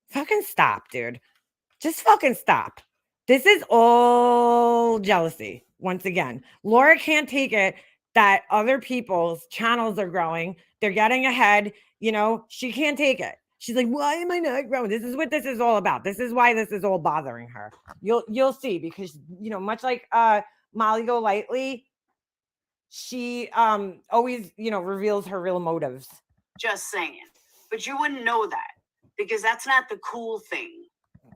Fucking stop, dude. Just fucking stop. This is all jealousy. Once again, Laura can't take it that other people's channels are growing. They're getting ahead. You know, she can't take it. She's like, why am I not growing? This is what this is all about. This is why this is all bothering her. You'll see, because, you know, much like Molly Golightly, she always, you know, reveals her real motives. Just saying. But you wouldn't know that, because that's not the cool thing.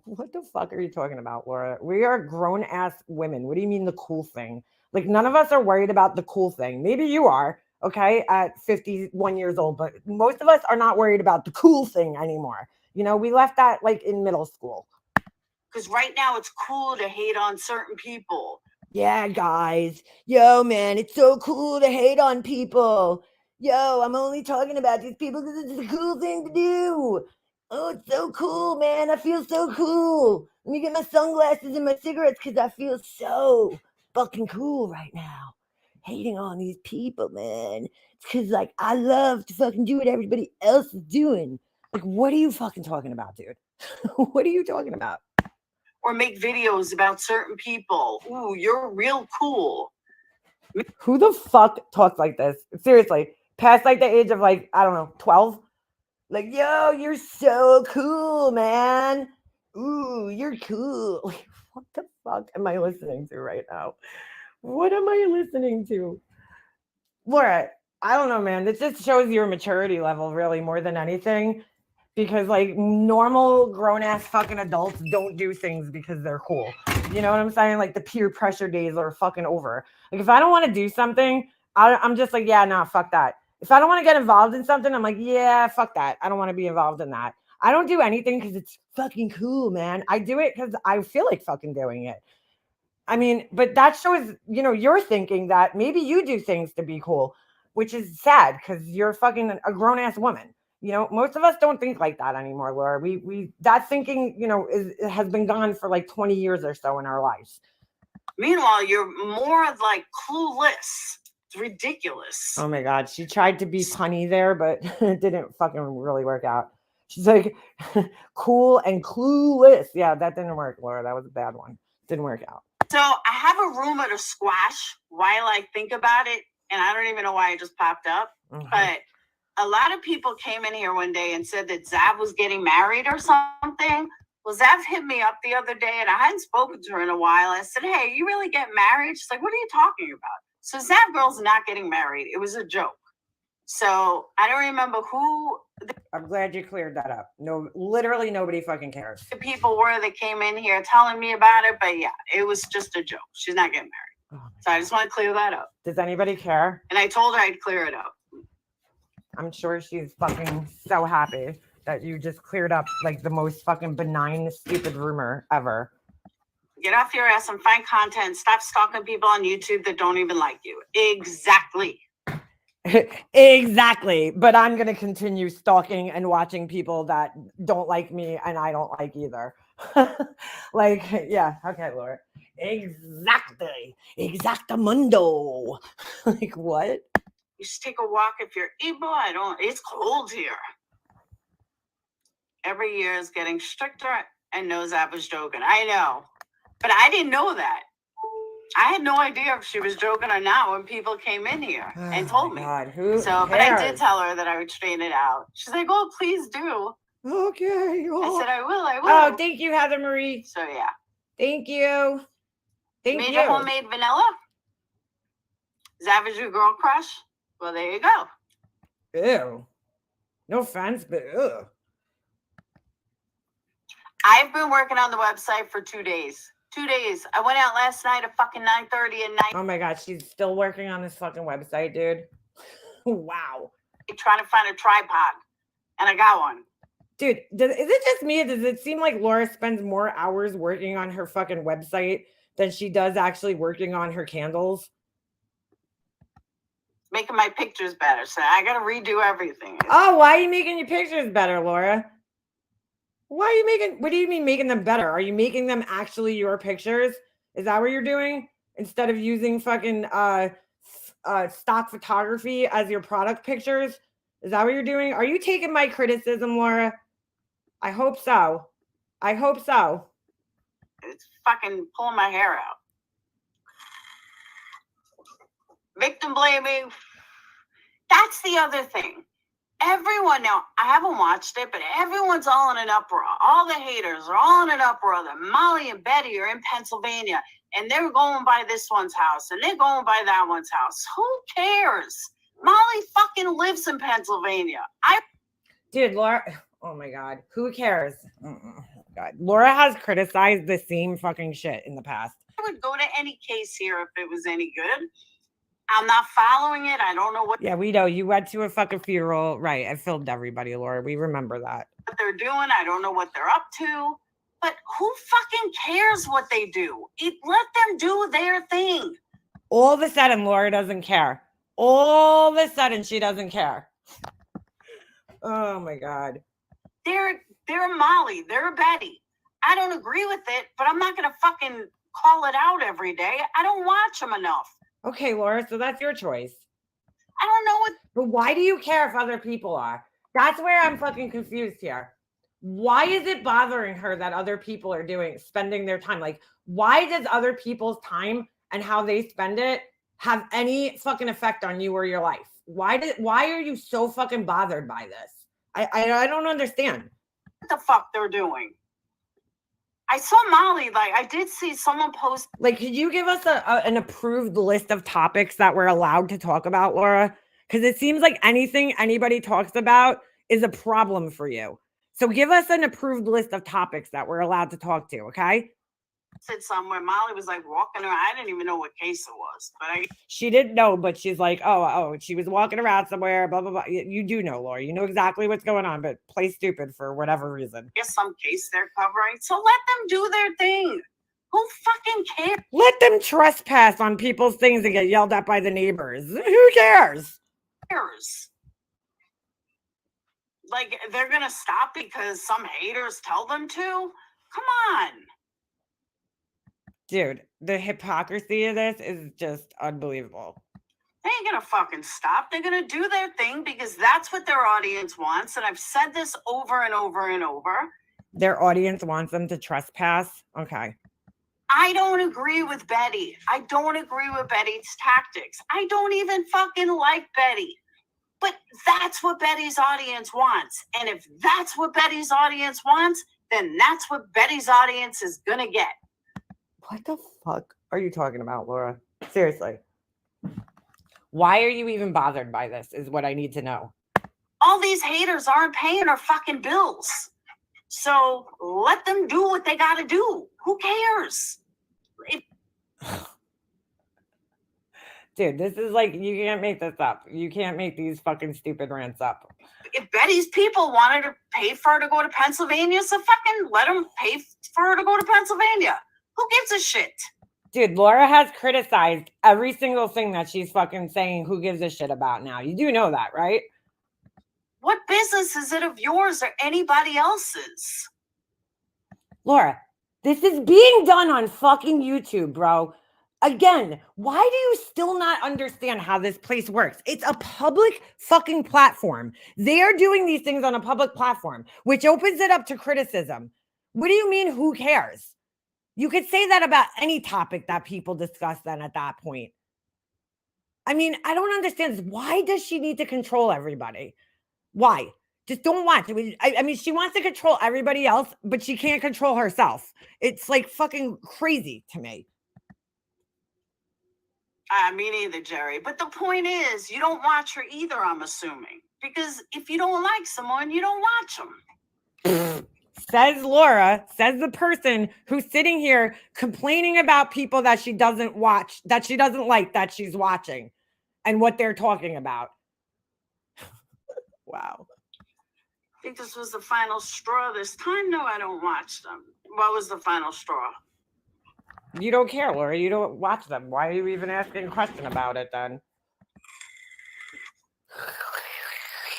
What the fuck are you talking about, Laura? We are grown ass women. What do you mean the cool thing? Like, none of us are worried about the cool thing. Maybe you are, okay, at 51 years old, but most of us are not worried about the cool thing anymore. You know, we left that like in middle school. Because right now it's cool to hate on certain people. Yeah, guys. Yo, man, it's so cool to hate on people. Yo, I'm only talking about these people because it's a cool thing to do. Oh, it's so cool, man. I feel so cool. Let me get my sunglasses and my cigarettes because I feel so fucking cool right now. Hating on these people, man. It's because, like, I love to fucking do what everybody else is doing. Like, what are you fucking talking about, dude? What are you talking about? Or make videos about certain people. Ooh, you're real cool. Who the fuck talks like this? Seriously, past like the age of like, I don't know, 12? Like, yo, you're so cool, man. ooh, you're cool. Like, what the fuck am I listening to right now? What am I listening to? Laura, I don't know, man. This just shows your maturity level, really, more than anything. Because, like, normal grown ass fucking adults don't do things because they're cool. You know what I'm saying? Like, the peer pressure days are fucking over. Like, if I don't want to do something, I'm just like, yeah, nah, fuck that. If I don't want to get involved in something, I'm like, yeah, fuck that. I don't want to be involved in that. I don't do anything because it's fucking cool, man. I do it because I feel like fucking doing it. I mean, but that shows, you're thinking that maybe you do things to be cool, which is sad because you're fucking a grown ass woman. Most of us don't think like that anymore, Laura. That thinking, has been gone for like 20 years or so in our lives. Meanwhile, you're more like clueless. It's ridiculous. Oh my God. She tried to be punny there, but it didn't fucking really work out. She's like, cool and clueless. Yeah, that didn't work, Laura. That was a bad one. Didn't work out. So I have a rumor to squash while I think about it, and I don't even know why it just popped up. Mm-hmm. But a lot of people came in here one day and said that Zav was getting married or something. Well, Zav hit me up the other day, and I hadn't spoken to her in a while. I said, hey, you really get married? She's like, what are you talking about? So Zav girl's not getting married. It was a joke. So I don't remember who. I'm glad you cleared that up. No, literally nobody fucking cares. The people were that came in here telling me about it, but yeah, it was just a joke. She's not getting married. So I just want to clear that up. Does anybody care? And I told her I'd clear it up. I'm sure she's fucking so happy that you just cleared up like the most fucking benign, stupid rumor ever. Get off your ass and find content. Stop stalking people on YouTube that don't even like you. Exactly. Exactly. But I'm going to continue stalking and watching people that don't like me and I don't like either. Like, yeah. Okay, Laura. Exactly. Exactamundo. Like, what? You should take a walk if you're able. It's cold here. Every year is getting stricter and knows I was joking. I know. But I didn't know that. I had no idea if she was joking or not when people came in here and told me. God, who cares? But I did tell her that I would straighten it out. She's like, "Oh, please do." Okay. I said, "I will. Oh, thank you, Heather Marie. So yeah. Thank you. Thank you. Made a homemade vanilla. Zav is your girl crush? Well, there you go. Ew. No offense, but ew. I've been working on the website for 2 days. 2 days. I went out last night at fucking 9:30 at night. Oh my God, she's still working on this fucking website, dude. Wow. Trying to find a tripod, and I got one. Dude, is it just me? Does it seem like Laura spends more hours working on her fucking website than she does actually working on her candles? Making my pictures better, so I gotta redo everything. Oh, why are you making your pictures better, Laura? Why are you making, what do you mean making them better? Are you making them actually your pictures? Is that what you're doing? Instead of using fucking stock photography as your product pictures? Is that what you're doing? Are you taking my criticism, Laura? I hope so. I hope so. It's fucking pulling my hair out. Victim blaming. That's the other thing. Everyone now, I haven't watched it, but everyone's all in an uproar. All the haters are all in an uproar that Molly and Betty are in Pennsylvania and they're going by this one's house and they're going by that one's house. Who cares? Molly fucking lives in Pennsylvania. Dude, Laura, oh my God. Who cares? God. Laura has criticized the same fucking shit in the past. I would go to any case here if it was any good. I'm not following it. I don't know what. Yeah, we know. You went to a fucking funeral. Right. I filmed everybody, Laura. We remember that. What they're doing. I don't know what they're up to. But who fucking cares what they do? Let them do their thing. All of a sudden, Laura doesn't care. All of a sudden, she doesn't care. Oh, my God. They're Molly. They're Betty. I don't agree with it, but I'm not going to fucking call it out every day. I don't watch them enough. Okay, Laura, so that's your choice. I don't know what. But why do you care if other people are? That's where I'm fucking confused here. Why is it bothering her that other people are spending their time? Like, why does other people's time and how they spend it have any fucking effect on you or your life? Why are you so fucking bothered by this? I don't understand. What the fuck they're doing? I saw Molly, like, I did see someone post. Like, could you give us an approved list of topics that we're allowed to talk about, Laura? Because it seems like anything anybody talks about is a problem for you. So give us an approved list of topics that we're allowed to talk to, okay? Said somewhere Molly was like walking around. I didn't even know what case it was, but She didn't know, but she's like, oh, she was walking around somewhere, blah, blah, blah. You do know, Laura. You know exactly what's going on, but play stupid for whatever reason. guess some case they're covering. So let them do their thing. Who fucking cares? Let them trespass on people's things and get yelled at by the neighbors. Who cares? Like, they're gonna stop because some haters tell them to? Come on. Dude, the hypocrisy of this is just unbelievable. They ain't gonna fucking stop. They're gonna do their thing because that's what their audience wants. And I've said this over and over and over. Their audience wants them to trespass. Okay. I don't agree with Betty. I don't agree with Betty's tactics. I don't even fucking like Betty. But that's what Betty's audience wants. And if that's what Betty's audience wants, then that's what Betty's audience is gonna get. What the fuck are you talking about, Laura? Seriously. Why are you even bothered by this is what I need to know. All these haters aren't paying our fucking bills. So let them do what they gotta do. Who cares? Dude, this is like, you can't make this up. You can't make these fucking stupid rants up. If Betty's people wanted to pay for her to go to Pennsylvania, so fucking let them pay for her to go to Pennsylvania. Who gives a shit? Dude, Laura has criticized every single thing that she's fucking saying who gives a shit about now. You do know that, right? What business is it of yours or anybody else's? Laura, this is being done on fucking YouTube, bro. Again, why do you still not understand how this place works? It's a public fucking platform. They are doing these things on a public platform, which opens it up to criticism. What do you mean, who cares? You could say that about any topic that people discuss then at that point. I mean, I don't understand. Why does she need to control everybody? Why? Just don't watch. I mean, she wants to control everybody else, but she can't control herself. It's like fucking crazy to me. Me neither, Jerry. But the point is, you don't watch her either, I'm assuming. Because if you don't like someone, you don't watch them. Says Laura, says the person who's sitting here complaining about people that she doesn't watch, that she doesn't like, that she's watching, and what they're talking about. Wow. I think this was the final straw this time. No, I don't watch them. What was the final straw? You don't care, Laura. You don't watch them. Why are you even asking a question about it then?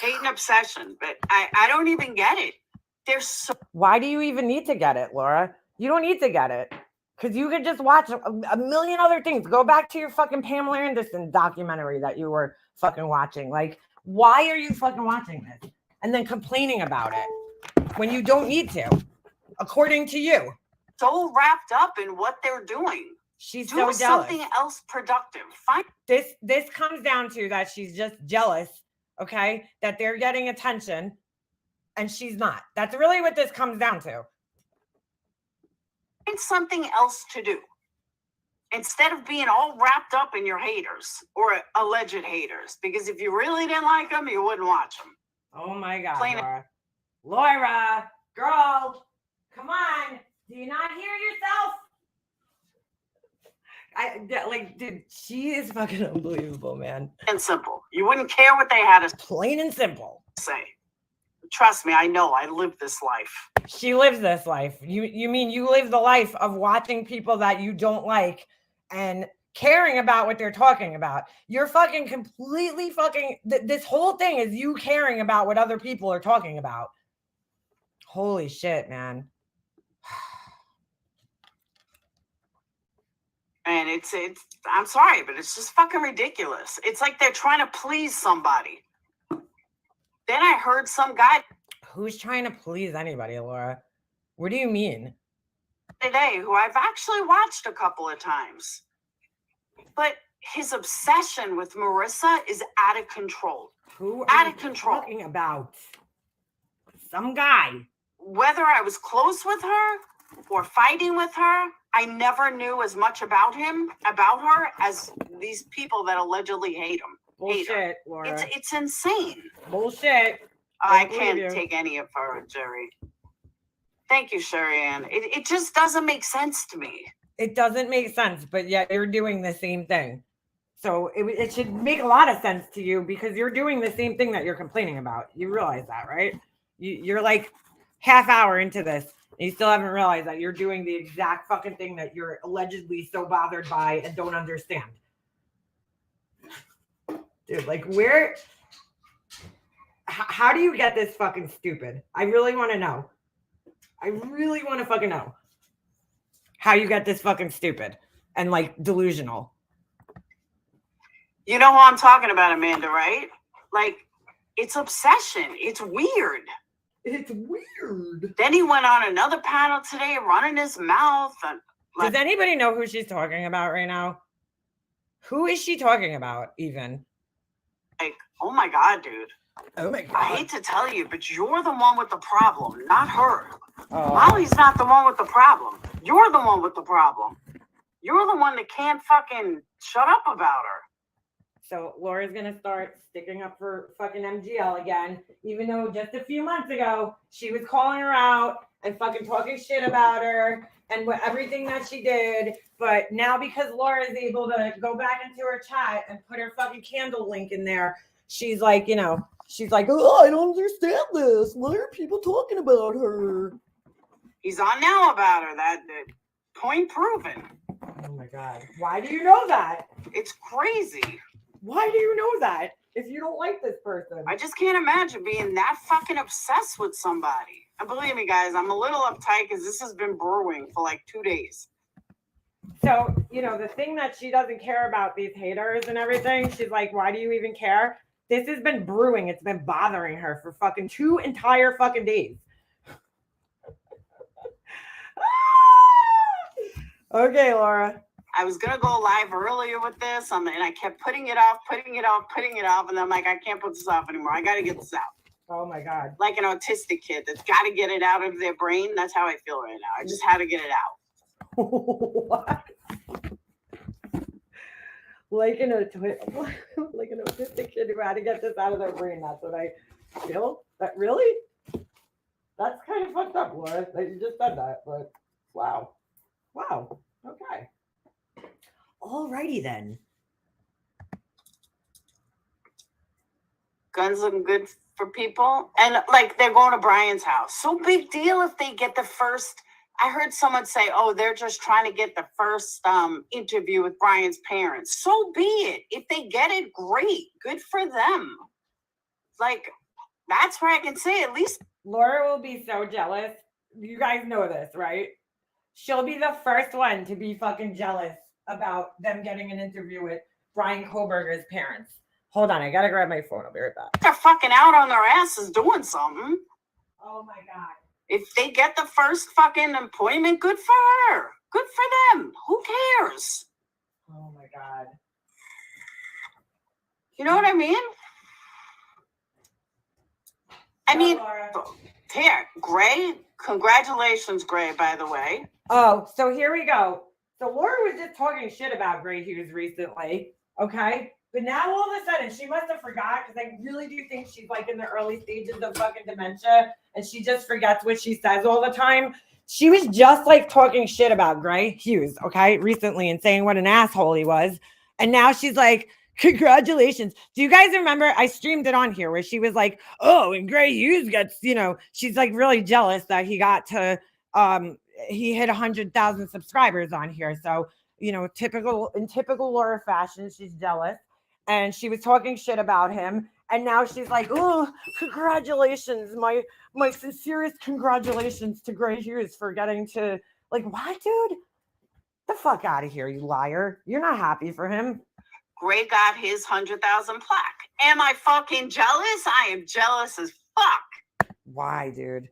Hate and obsession, but I don't even get it. There's so. Why do you even need to get it, Laura? You don't need to get it. Because you could just watch a million other things. Go back to your fucking Pamela Anderson documentary that you were fucking watching. Like, why are you fucking watching this? And then complaining about it when you don't need to, according to you. So wrapped up in what they're doing. She's Do so jealous. something else productive. Fine. This comes down to that she's just jealous, okay? That they're getting attention and she's not. That's really what this comes down to. Find something else to do. Instead of being all wrapped up in your haters or alleged haters. Because if you really didn't like them, you wouldn't watch them. Oh my God, Laura. Laura, girl, come on. Do you not hear yourself? Dude, she is fucking unbelievable, man. And simple. You wouldn't care what they had to Plain and simple. say. Trust me, I know. I live this life. She lives this life. You mean you live the life of watching people that you don't like and caring about what they're talking about. You're fucking completely fucking, this whole thing is you caring about what other people are talking about. Holy shit, man. And it's I'm sorry, but it's just fucking ridiculous. It's like they're trying to please somebody. Then I heard some guy. Who's trying to please anybody, Laura? What do you mean? Today, who I've actually watched a couple of times. But his obsession with Marissa is out of control. Who out are of control. Talking about? Some guy. Whether I was close with her were fighting with her, I never knew as much about her, as these people that allegedly hate him. Bullshit, Laura. It's insane. Bullshit. I believe can't you. take any of her, Jerry. Thank you, Sherry Ann. It just doesn't make sense to me. It doesn't make sense, but yet you're doing the same thing. So it should make a lot of sense to you because you're doing the same thing that you're complaining about. You realize that, right? You're like half hour into this and you still haven't realized that you're doing the exact fucking thing that you're allegedly so bothered by and don't understand. Dude, like how do you get this fucking stupid? I really want to know. I really want to fucking know how you get this fucking stupid and like delusional. You know who I'm talking about, Amanda, right? Like, it's obsession. It's weird. It's weird. Then he went on another panel today, running his mouth. And does anybody know who she's talking about right now? Who is she talking about, even? Like, oh my God, dude. Oh my God. I hate to tell you, but you're the one with the problem, not her. Oh. Molly's not the one with the problem. You're the one with the problem. You're the one that can't fucking shut up about her. So Laura's going to start sticking up for fucking MGL again, even though just a few months ago, she was calling her out and fucking talking shit about her and everything that she did. But now because Laura is able to go back into her chat and put her fucking candle link in there, she's like, you know, she's like, oh, I don't understand this. Why are people talking about her? He's on now about her. That point proven. Oh my God. Why do you know that? It's crazy. Why do you know that if you don't like this person? I just can't imagine being that fucking obsessed with somebody. And believe me, guys, I'm a little uptight because this has been brewing for like 2 days. So, you know, the thing that she doesn't care about these haters and everything, she's like, why do you even care? This has been brewing. It's been bothering her for fucking 2 entire fucking days. Okay, Laura. I was going to go live earlier with this, and I kept putting it off, and I'm like, I can't put this off anymore. I got to get this out. Oh, my God. Like an autistic kid that's got to get it out of their brain. That's how I feel right now. I just had to get it out. What? Like an autistic kid who had to get this out of their brain. That's what I feel. That really? That's kind of fucked up, Laura, that you just said that, but wow. Wow. Okay. Alrighty then. Guns looking good for people. And like they're going to Brian's house. So big deal if they get the first. I heard someone say, oh, they're just trying to get the first interview with Brian's parents. So be it. If they get it, great. Good for them. Like, that's where I can say at least. Laura will be so jealous. You guys know this, right? She'll be the first one to be fucking jealous about them getting an interview with Brian Koberger's parents. Hold on, I gotta grab my phone. I'll be right back. They're fucking out on their asses doing something. Oh my God. If they get the first fucking appointment, good for her. Good for them. Who cares? Oh my God. You know what I mean? I mean, Laura. here, Gray. Congratulations, Gray, by the way. Oh, so here we go. So Laura was just talking shit about Gray Hughes recently, okay? But now all of a sudden, she must have forgot because I really do think she's like in the early stages of fucking dementia and she just forgets what she says all the time. She was just like talking shit about Gray Hughes, okay, recently and saying what an asshole he was. And now she's like, congratulations. Do you guys remember? I streamed it on here where she was like, oh, and Gray Hughes gets, you know, she's like really jealous that he got to, he hit 100,000 subscribers on here. So, you know, in typical Laura fashion, she's jealous. And she was talking shit about him. And now she's like, oh, congratulations. My sincerest congratulations to Gray Hughes for getting to, like, what, dude? The fuck out of here, you liar. You're not happy for him. Gray got his 100,000 plaque. Am I fucking jealous? I am jealous as fuck. Why, dude?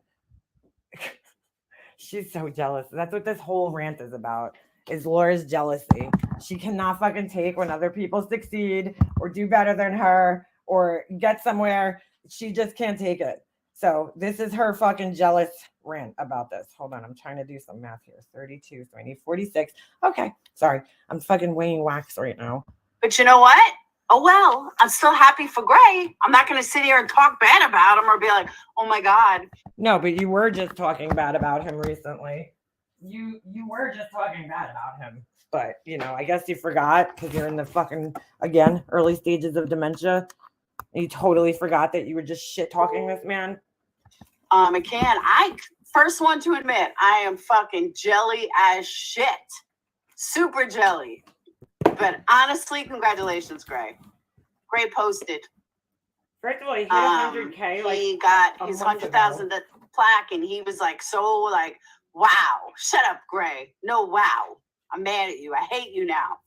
She's so jealous. That's what this whole rant is about, is Laura's jealousy. She cannot fucking take when other people succeed or do better than her or get somewhere. She just can't take it. So this is her fucking jealous rant about this. Hold on, I'm trying to do some math here. 32, so I need 46. Okay, sorry. I'm fucking weighing wax right now. But you know what? Oh, well, I'm still happy for Gray. I'm not going to sit here and talk bad about him or be like, oh my God. No, but you were just talking bad about him recently. You were just talking bad about him. But, you know, I guess you forgot because you're in the fucking, again, early stages of dementia. You totally forgot that you were just shit talking this man. McCann, I first one to admit, I am fucking jelly as shit. Super jelly. But honestly, congratulations, Gray. Gray posted. First of all, he hit 100K. He got his 100,000 plaque, and he was like, so like, wow. Shut up, Gray. No, wow. I'm mad at you. I hate you now.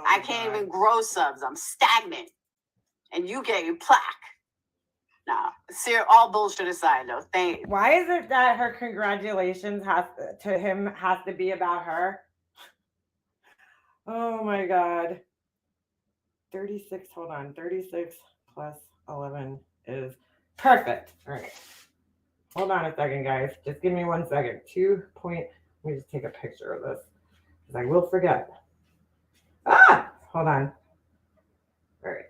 I can't even grow subs. I'm stagnant. And you get your plaque. No, all bullshit aside, though. Why is it that her congratulations has to be about her? Oh my God. 36, hold on. 36 plus 11 is perfect. All right. Hold on a second, guys. Just give me 1 second. Let me just take a picture of this because I will forget. Hold on. All right.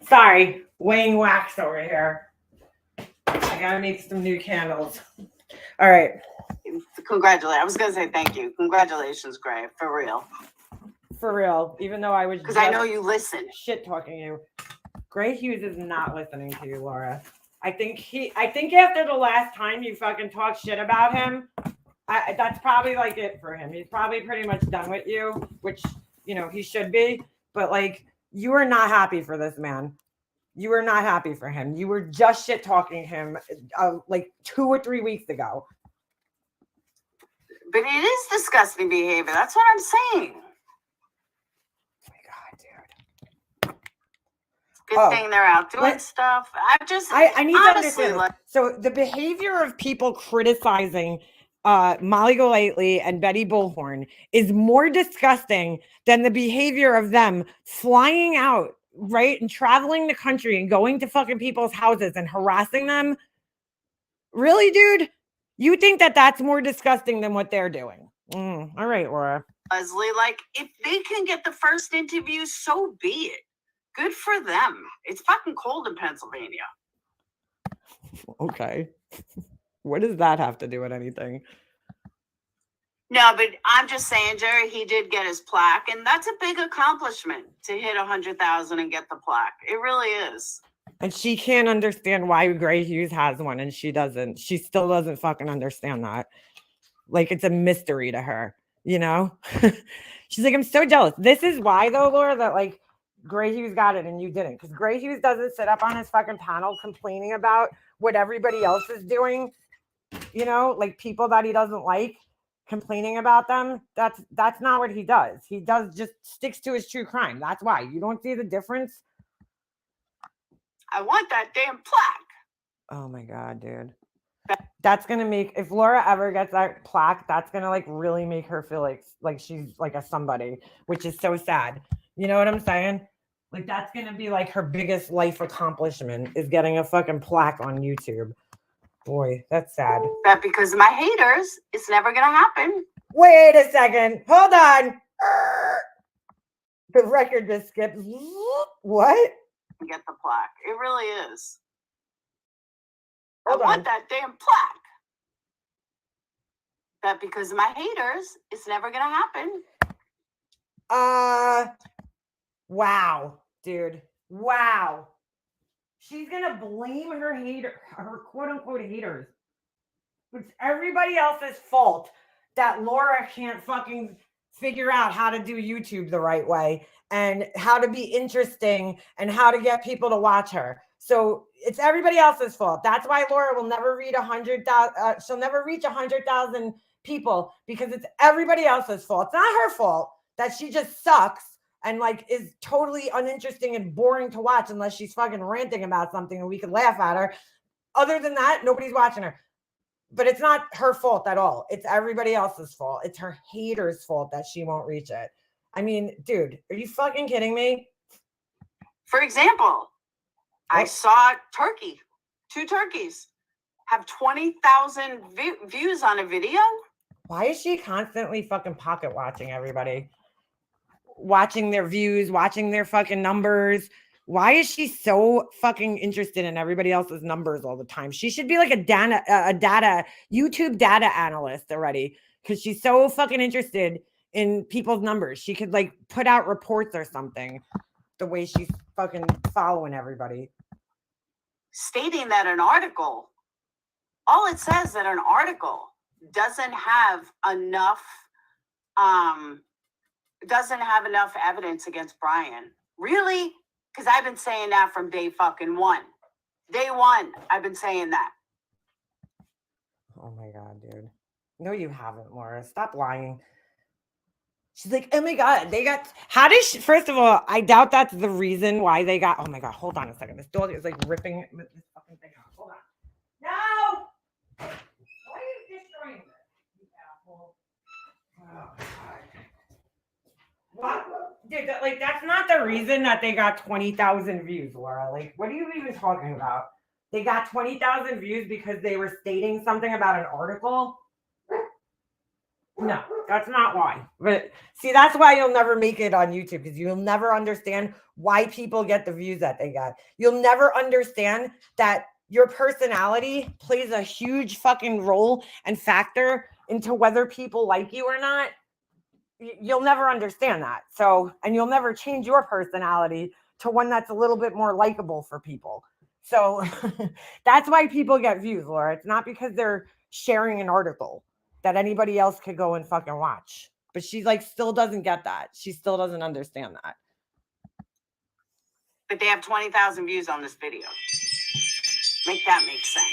Sorry, weighing wax over here. I gotta make some new candles. All right. Congratulations. I was gonna say thank you. Congratulations, Gray. For real. For real. Even though I was because I know you listen. Shit talking you. Gray Hughes is not listening to you, Laura. I think after the last time you fucking talked shit about him, that's probably like it for him. He's probably pretty much done with you, which, you know, he should be. But like, you are not happy for this man. You were not happy for him. You were just shit talking him like 2 or 3 weeks ago. But it is disgusting behavior. That's what I'm saying. Oh my God, dude. Good thing they're out doing stuff. I need honestly, to understand. So the behavior of people criticizing Molly Golightly and Betty Bullhorn is more disgusting than the behavior of them flying out, right, and traveling the country and going to fucking people's houses and harassing them. Really, dude? You think that that's more disgusting than what they're doing? All right, Laura. Leslie, like, if they can get the first interview, so be it. Good for them. It's fucking cold in Pennsylvania. Okay. What does that have to do with anything? No, but I'm just saying, Jerry, he did get his plaque, and that's a big accomplishment to hit 100,000 and get the plaque. It really is. And she can't understand why Gray Hughes has one, and she doesn't. She still doesn't fucking understand that. Like, it's a mystery to her, you know? She's like, I'm so jealous. This is why, though, Laura, that, like, Gray Hughes got it and you didn't. Because Gray Hughes doesn't sit up on his fucking panel complaining about what everybody else is doing, you know? Like, people that he doesn't like, complaining about them. That's not what he does. He just sticks to his true crime. That's why. You don't see the difference? I want that damn plaque. Oh my God, dude. That's gonna make, if Laura ever gets that plaque, that's gonna like really make her feel like she's like a somebody, which is so sad. You know what I'm saying? Like, that's gonna be like her biggest life accomplishment, is getting a fucking plaque on YouTube. Boy, that's sad. That because of my haters, it's never gonna happen. Wait a second. Hold on. The record just skipped. What? Get the plaque. It really is. Hold I want that damn plaque. That because of my haters, it's never gonna happen. Wow, dude. Wow. She's gonna blame her quote unquote haters. It's everybody else's fault that Laura can't fucking figure out how to do YouTube the right way and how to be interesting and how to get people to watch her. So it's everybody else's fault. That's why Laura will never reach 100,000. She'll never reach 100,000 people, because it's everybody else's fault. It's not her fault that she just sucks and like is totally uninteresting and boring to watch unless she's fucking ranting about something and we can laugh at her. Other than that, nobody's watching her. But it's not her fault at all. It's everybody else's fault. It's her haters' fault that she won't reach it. I mean, dude, are you fucking kidding me? For example, I saw Turkey 2 turkeys have 20,000 views on a video. Why is she constantly fucking pocket watching everybody? Watching their views, watching their fucking numbers. Why is she so fucking interested in everybody else's numbers all the time? She should be like a YouTube data analyst already, because she's so fucking interested in people's numbers. She could like put out reports or something, the way she's fucking following everybody. Stating that an article, all it says that an article doesn't have enough evidence against Brian. Really? Because I've been saying that from day fucking one. Day one, I've been saying that. Oh my God, dude. No, you haven't, Laura. Stop lying. She's like, oh my God, they got, how did she, first of all, I doubt that's the reason why they got, oh my God, hold on a second. This dog is like ripping this fucking thing out. Hold on. No! Why are you destroying this, you asshole? Oh, God. What? Dude, like, that's not the reason that they got 20,000 views, Laura. Like, what are you even talking about? They got 20,000 views because they were stating something about an article? No, that's not why. But see, that's why you'll never make it on YouTube, because you'll never understand why people get the views that they got. You'll never understand that your personality plays a huge fucking role and factor into whether people like you or not. You'll never understand that. So, and you'll never change your personality to one that's a little bit more likable for people. So that's why people get views, Laura. It's not because they're sharing an article that anybody else could go and fucking watch. But she like still doesn't get that. She still doesn't understand that. But they have 20,000 views on this video. Make that make sense.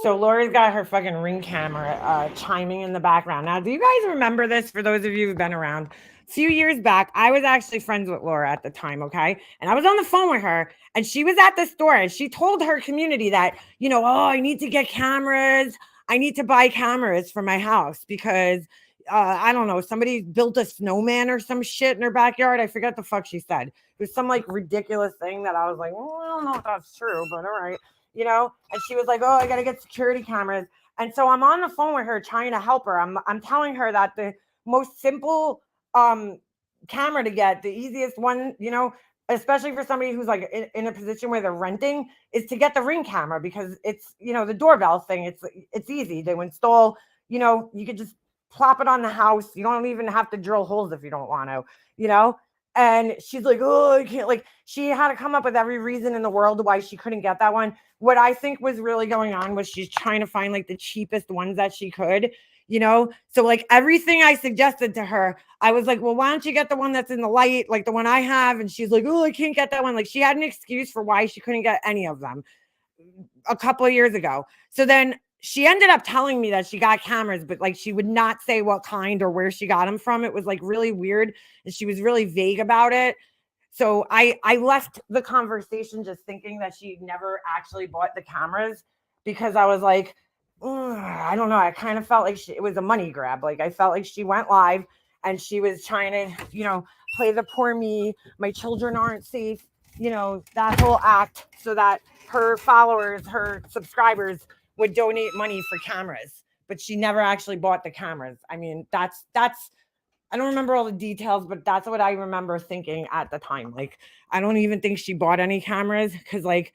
So Laura's got her fucking Ring camera chiming in the background. Now, do you guys remember this? For those of you who've been around, a few years back, I was actually friends with Laura at the time, okay? And I was on the phone with her, and she was at the store, and she told her community that, you know, oh, I need to get cameras. I need to buy cameras for my house because, I don't know, somebody built a snowman or some shit in her backyard. I forget the fuck she said. It was some like ridiculous thing that I was like, well, I don't know if that's true, but all right. You know, and she was like, oh, I got to get security cameras. And so I'm on the phone with her trying to help her. I'm telling her that the most simple camera to get, the easiest one, you know, especially for somebody who's like in a position where they're renting, is to get the Ring camera, because it's, you know, the doorbell thing. It's easy to install. You know, you could just plop it on the house. You don't even have to drill holes if you don't want to, you know. And she's like, oh, I can't. Like, she had to come up with every reason in the world why she couldn't get that one. What I think was really going on was she's trying to find like the cheapest ones that she could, you know? So like everything I suggested to her, I was like, well, why don't you get the one that's in the light, like the one I have? And she's like, oh, I can't get that one. Like, she had an excuse for why she couldn't get any of them a couple of years ago. So then she ended up telling me that she got cameras, but like she would not say what kind or where she got them from. It was like really weird, and she was really vague about it. So I left the conversation just thinking that she never actually bought the cameras, because I was like, I don't know. I kind of felt like it was a money grab. Like I felt like she went live and she was trying to, you know, play the poor me. My children aren't safe. You know, that whole act, so that her followers, her subscribers would donate money for cameras. But she never actually bought the cameras. I mean, that's I don't remember all the details, but that's what I remember thinking at the time. Like, I don't even think she bought any cameras, because like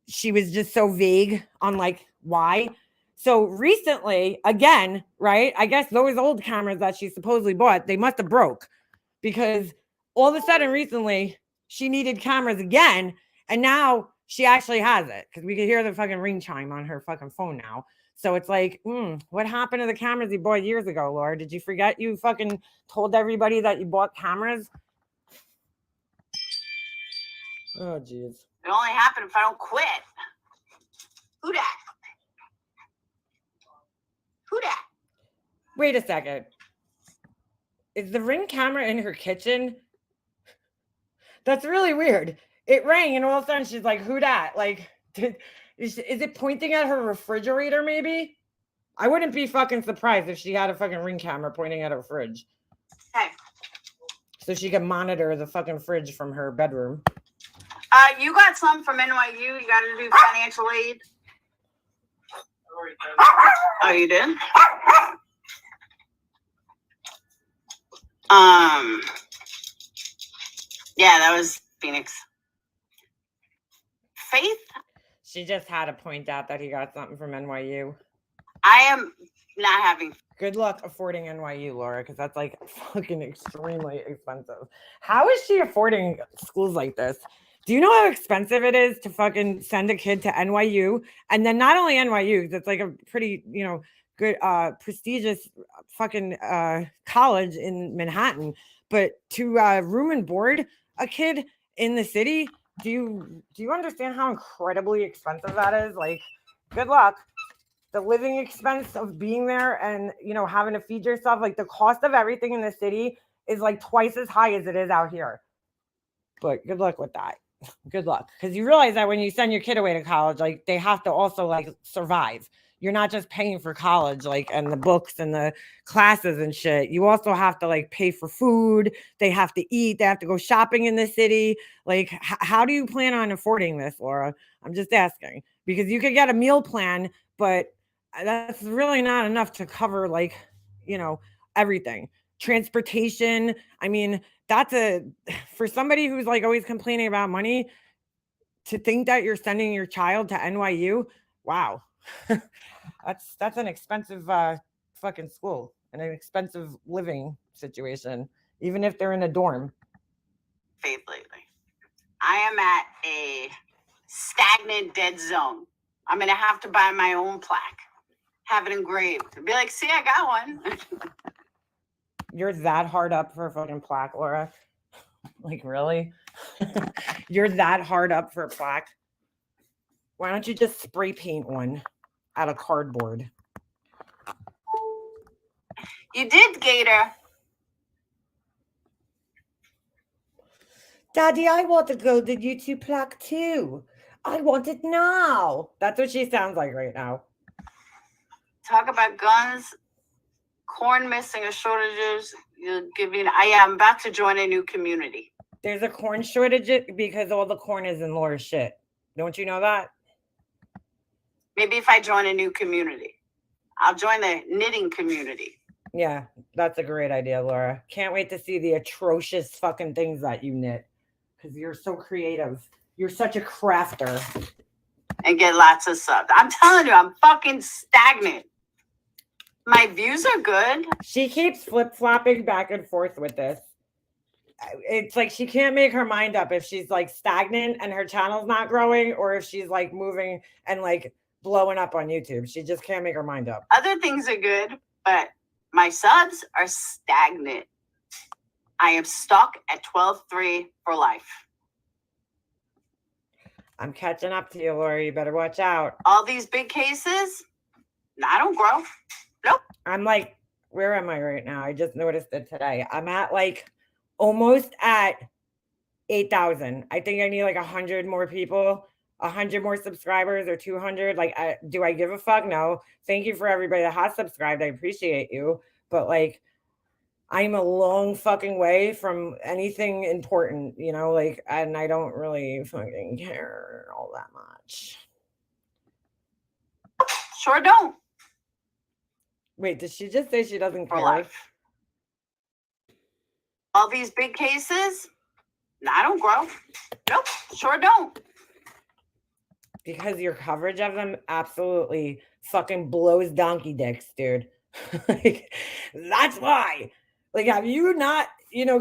she was just so vague on like why. So recently, again, right? I guess those old cameras that she supposedly bought, they must have broke, because all of a sudden recently she needed cameras again. And now she actually has it, because we could hear the fucking ring chime on her fucking phone now. So it's like, what happened to the cameras you bought years ago, Laura? Did you forget you fucking told everybody that you bought cameras? Oh, jeez. It only happened if I don't quit. Who dat? Who dat? Wait a second. Is the Ring camera in her kitchen? That's really weird. It rang, and all of a sudden she's like, who dat? Like, is it pointing at her refrigerator maybe? I wouldn't be fucking surprised if she had a fucking Ring camera pointing at her fridge. Hey. So she can monitor the fucking fridge from her bedroom. You got some from NYU. You got to do financial aid. Oh, you did? Yeah, that was Phoenix. Faith, She just had to point out that he got something from NYU. I am not having. Good luck affording NYU, Laura, because that's like fucking extremely expensive. How is she affording schools like this? Do you know how expensive it is to fucking send a kid to NYU? And then not only NYU, that's like a pretty, good prestigious fucking college in Manhattan, but to room and board a kid in the city, do you understand how incredibly expensive that is? Like, good luck. The living expense of being there and having to feed yourself, like the cost of everything in the city is like twice as high as it is out here. But good luck with that. Good luck, because you realize that when you send your kid away to college, like they have to also like survive. You're not just paying for college, like, and the books and the classes and shit. You also have to like pay for food. They have to eat. They have to go shopping in the city. Like, how do you plan on affording this, Laura? I'm just asking, because you could get a meal plan, but that's really not enough to cover like, everything. Transportation. I mean, for somebody who's like always complaining about money, to think that you're sending your child to NYU, wow. that's an expensive fucking school and an expensive living situation, even if they're in a dorm. Faith lately. I am at a stagnant dead zone. I'm gonna have to buy my own plaque, have it engraved, and be like, see, I got one. You're that hard up for a fucking plaque, Laura? Like, really? You're that hard up for a plaque? Why don't you just spray paint one out of cardboard? You did, Gator. Daddy, I want to go to YouTube plaque too. I want it now. That's what she sounds like right now. Talk about guns, corn missing or shortages. I'm about to join a new community. There's a corn shortage because all the corn is in Laura's shit. Don't you know that? Maybe if I join a new community, I'll join the knitting community. Yeah, that's a great idea, Laura. Can't wait to see the atrocious fucking things that you knit, because you're so creative. You're such a crafter. And get lots of subs. I'm telling you, I'm fucking stagnant. My views are good. She keeps flip-flopping back and forth with this. It's like she can't make her mind up if she's like stagnant and her channel's not growing, or if she's like moving and like blowing up on YouTube. She just can't make her mind up. Other things are good, but my subs are stagnant. I am stuck at 12.3 for life. I'm catching up to you, Laura. You better watch out. All these big cases, I don't grow. Nope. I'm like, where am I right now? I just noticed it today. I'm at like almost at 8,000. I think I need like 100 more people, 100 more subscribers, or 200. Like, do I give a fuck? No. Thank you for everybody that has subscribed. I appreciate you. But like, I'm a long fucking way from anything important, like, and I don't really fucking care all that much. Sure don't. Wait, did she just say she doesn't For care? life. All these big cases, I don't grow. Nope, sure don't. Because your coverage of them absolutely fucking blows donkey dicks, dude. Like, that's why. Like, have you not,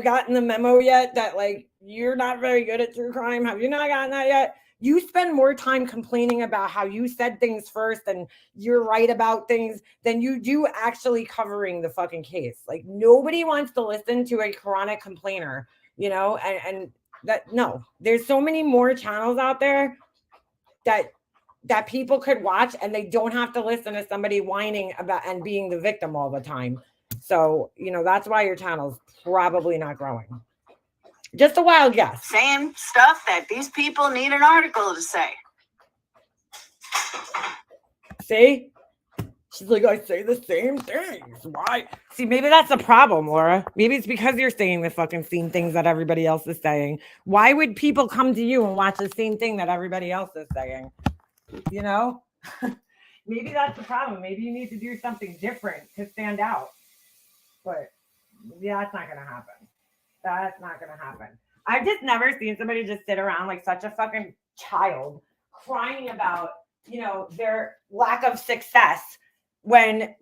gotten the memo yet that like you're not very good at true crime? Have you not gotten that yet? You spend more time complaining about how you said things first and you're right about things than you do actually covering the fucking case. Like, nobody wants to listen to a chronic complainer, and that, no, there's so many more channels out there that people could watch, and they don't have to listen to somebody whining about and being the victim all the time. So, that's why your channel's probably not growing. Just a wild guess. Saying stuff that these people need an article to say. See? She's like, I say the same things. Why? See, maybe that's the problem, Laura. Maybe it's because you're saying the fucking same things that everybody else is saying. Why would people come to you and watch the same thing that everybody else is saying? You know? Maybe that's the problem. Maybe you need to do something different to stand out. But yeah, that's not gonna happen. That's not gonna happen. I've just never seen somebody just sit around like such a fucking child crying about, their lack of success when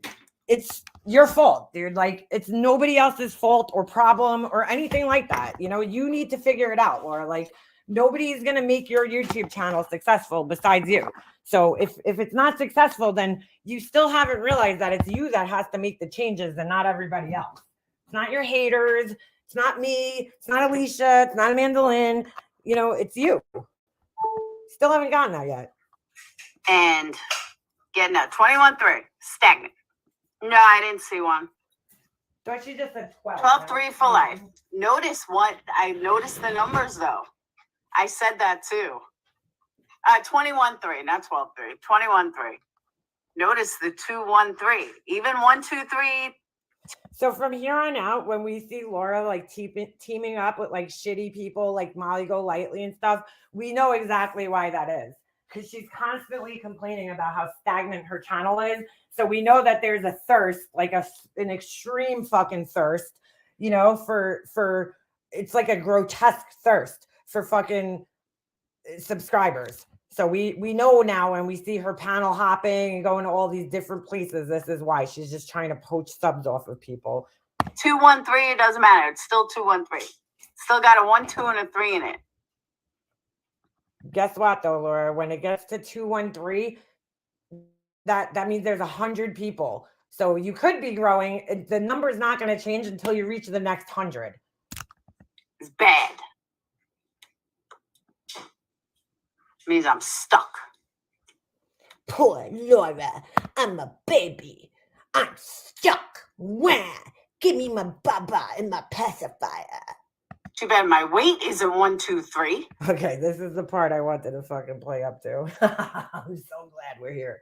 it's your fault, dude. Like, it's nobody else's fault or problem or anything like that. You need to figure it out, Laura. Like, nobody's gonna make your YouTube channel successful besides you. So if it's not successful, then you still haven't realized that it's you that has to make the changes and not everybody else. It's not your haters. It's not me. It's not Alicia. It's not Amanda Lynn. It's you. Still haven't gotten that yet. And getting a 21-3, stagnant. No, I didn't see one. Thought she just said 12. 12-3 for life. Notice what? I noticed the numbers, though. I said that, too. 21-3, not 12-3. 21-3. Notice the 2-1-3. Even 1-2-3. So from here on out, when we see Laura like teaming up with like shitty people like Molly Golightly and stuff, we know exactly why that is. Because she's constantly complaining about how stagnant her channel is. So we know that there's a thirst, like an extreme fucking thirst, for it's like a grotesque thirst for fucking subscribers. So we know now when we see her panel hopping and going to all these different places, this is why she's just trying to poach subs off of people. 2-1-3, it doesn't matter. It's still 2-1-3. Still got a 1, 2, and a 3 in it. Guess what though, Laura? When it gets to 2-1-3, that means there's 100 people. So you could be growing. The number's not going to change until you reach the next 100. It's bad. Means I'm stuck. Poor Laura, I'm a baby. I'm stuck. Wah! Give me my baba and my pacifier. Too bad my weight isn't 1, 2, 3. Okay, this is the part I wanted to fucking play up to. I'm so glad we're here.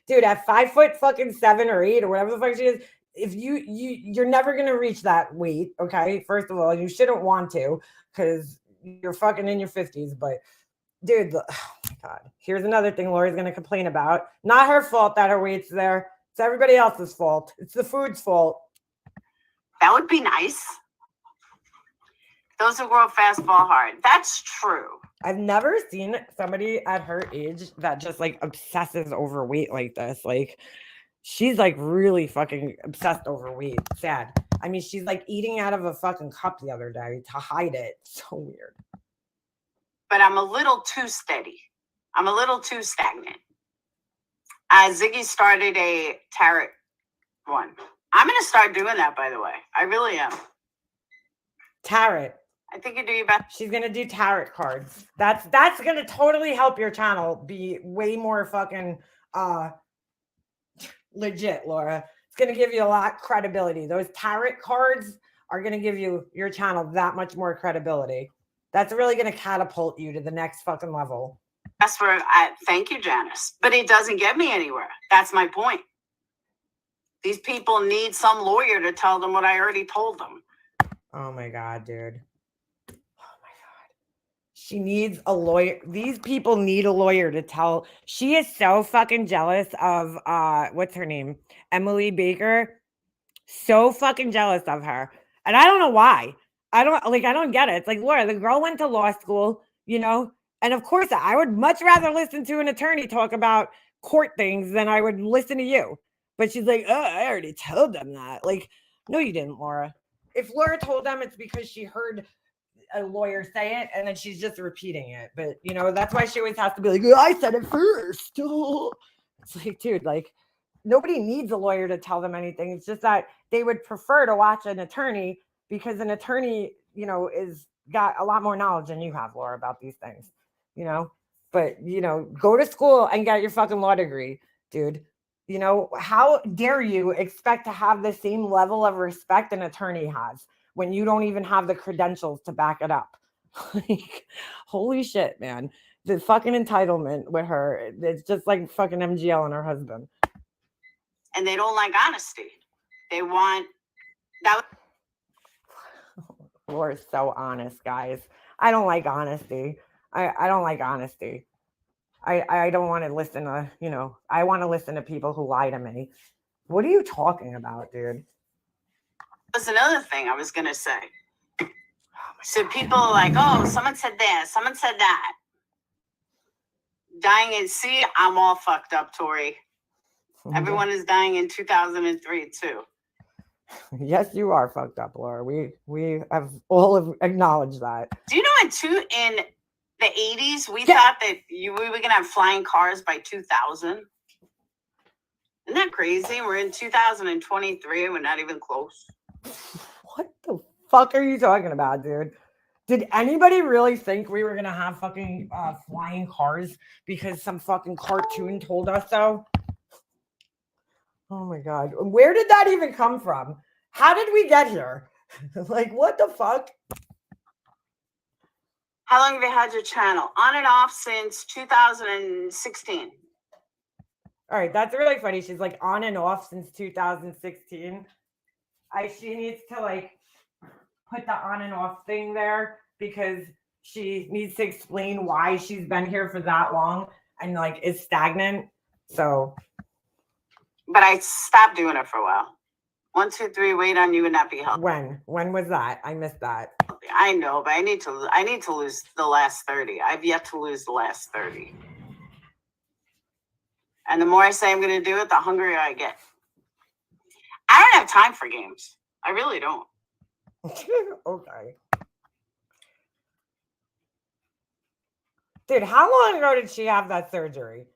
Dude, at 5'7" or 8 or whatever the fuck she is, if you're never gonna reach that weight, okay? First of all, you shouldn't want to, because you're fucking in your 50s. But dude, oh my God, here's another thing Lori's gonna complain about. Not her fault that her weight's there. It's everybody else's fault. It's the food's fault. That would be nice. Those who grow fast fall hard. That's true. I've never seen somebody at her age that just like obsesses over weight like this. Like, she's like really fucking obsessed over weight. Sad. I mean, she's like eating out of a fucking cup the other day to hide it. So weird. But I'm a little too steady. I'm a little too stagnant. Ziggy started a tarot one. I'm going to start doing that, by the way. I really am. Tarot. I think you do your best. She's going to do tarot cards. That's going to totally help your channel be way more fucking legit, Laura. It's going to give you a lot of credibility. Those tarot cards are going to give your channel that much more credibility. That's really going to catapult you to the next fucking level. That's where thank you, Janice. But it doesn't get me anywhere. That's my point. These people need some lawyer to tell them what I already told them. Oh my God, dude. Oh my God. She needs a lawyer. These people need a lawyer to tell. She is so fucking jealous of what's her name? Emily Baker. So fucking jealous of her. And I don't know why. I don't get it. It's like, Laura, the girl went to law school, and of course I would much rather listen to an attorney talk about court things than I would listen to you. But she's like, oh, I already told them that. Like, no, you didn't, Laura. If Laura told them, it's because she heard a lawyer say it and then she's just repeating it. But, that's why she always has to be like, oh, I said it first. It's like, dude, like, nobody needs a lawyer to tell them anything. It's just that they would prefer to watch an attorney because an attorney, is got a lot more knowledge than you have, Laura, about these things, But, go to school and get your fucking law degree, dude. How dare you expect to have the same level of respect an attorney has when you don't even have the credentials to back it up? Like, holy shit, man. The fucking entitlement with her. It's just like fucking MGL and her husband. And they don't like honesty. They want that. Laura's so honest, guys. I don't like honesty. I don't like honesty. I don't want to listen to, I want to listen to people who lie to me. What are you talking about, dude? That's another thing I was going to say. So people are like, oh, someone said this, someone said that. Dying in, see, I'm all fucked up, Tori. Everyone is dying in 2003 too. Yes, you are fucked up, Laura. We have all acknowledged that. Do you know in the 80s we thought that we were gonna have flying cars by 2000? Isn't that crazy? We're in 2023 and we're not even close. What the fuck are you talking about, dude? Did anybody really think we were gonna have fucking flying cars because some fucking cartoon told us so? Oh my god. Where did that even come from? How did we get here? Like, what the fuck? How long have you had your channel? On and off since 2016. All right, that's really funny. She's like on and off since 2016. She needs to like put the on and off thing there because she needs to explain why she's been here for that long and like is stagnant. So, but I stopped doing it for a while. 1, 2, 3, wait on you would not be healthy. When was that? I missed that. I know, but I need to lose the last 30. I've yet to lose the last 30. And the more I say I'm going to do it, the hungrier I get. I don't have time for games. I really don't. Okay. Dude, how long ago did she have that surgery?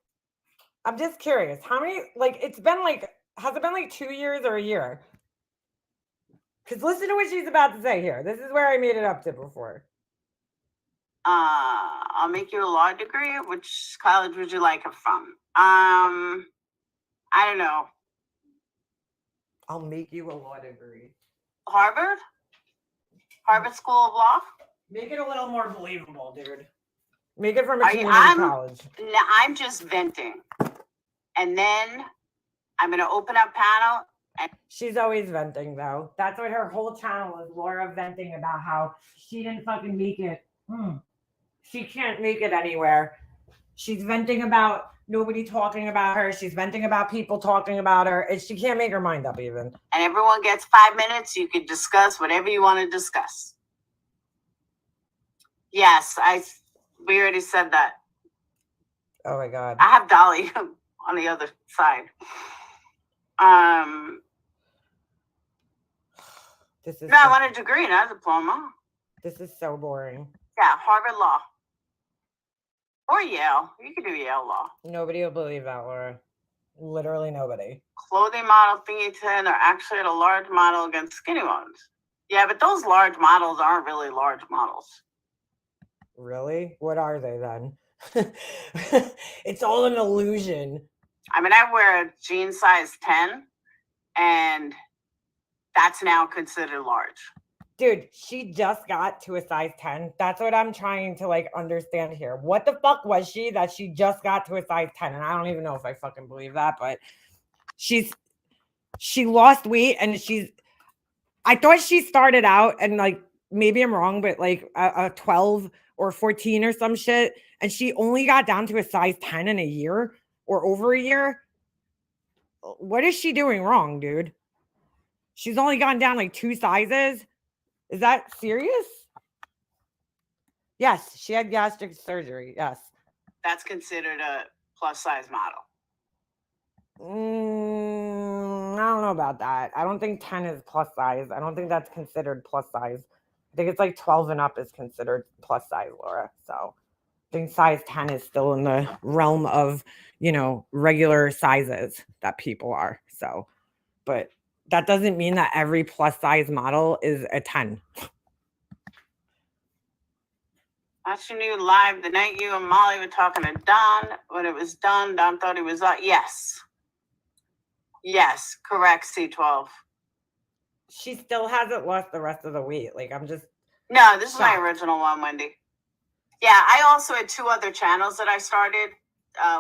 I'm just curious. How many, like, has it been like 2 years or a year? Because listen to what she's about to say here. This is where I made it up to before. I'll make you a law degree. Which college would you like it from? I don't know. I'll make you a law degree. Harvard? Harvard School of Law? Make it a little more believable, dude. Make it from a community college. No, I'm just venting. And then I'm going to open up panel. And she's always venting, though. That's what her whole channel is, Laura venting about how she didn't fucking make it. She can't make it anywhere. She's venting about nobody talking about her. She's venting about people talking about her. And she can't make her mind up even. And everyone gets 5 minutes. You can discuss whatever you want to discuss. Yes, we already said that. Oh my God. I have Dolly on the other side. I want a degree, not a diploma. This is so boring. Yeah, Harvard Law. Or Yale. You could do Yale Law. Nobody will believe that, Laura. Literally nobody. Clothing model thingy 10 are actually at a large model against skinny ones. Yeah, but those large models aren't really large models. Really? What are they then? It's all an illusion. I mean, I wear a jean size 10, and that's now considered large. Dude, she just got to a size 10. That's what I'm trying to like understand here. What the fuck was she that she just got to a size 10? And I don't even know if I fucking believe that, but she lost weight and I thought she started out and like, maybe I'm wrong, but like a 12 or 14 or some shit. And she only got down to a size 10 in a year or over a year. What is she doing wrong, dude? She's only gone down like 2 sizes. Is that serious? Yes, she had gastric surgery. Yes. That's considered a plus size model. I don't know about that. I don't think 10 is plus size. I don't think that's considered plus size. I think it's like 12 and up is considered plus size, Laura. So I think size 10 is still in the realm of, regular sizes that people are. So, but that doesn't mean that every plus size model is a 10. Watching you live the night you and Molly were talking to Don. When it was done, Don thought he was yes. Yes, correct, C12. She still hasn't lost the rest of the weight. Like, I'm just... No, this is my original one, Wendy. Yeah, I also had 2 other channels that I started.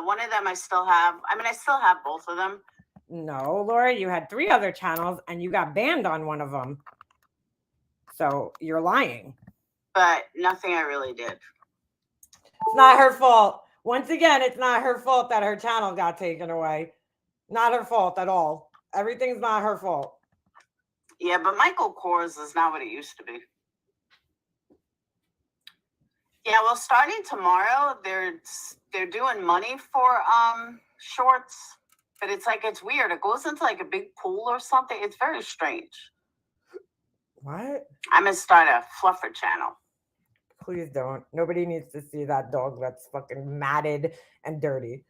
One of them I still have. I mean, I still have both of them. No, Laura, you had 3 other channels and you got banned on one of them. So you're lying. But nothing I really did. It's not her fault. Once again, it's not her fault that her channel got taken away. Not her fault at all. Everything's not her fault. Yeah, but Michael Kors is not what it used to be. Yeah, well, starting tomorrow, they're doing money for shorts, but it's like it's weird. It goes into like a big pool or something. It's very strange. What? I'm gonna start a fluffer channel. Please don't. Nobody needs to see that dog that's fucking matted and dirty.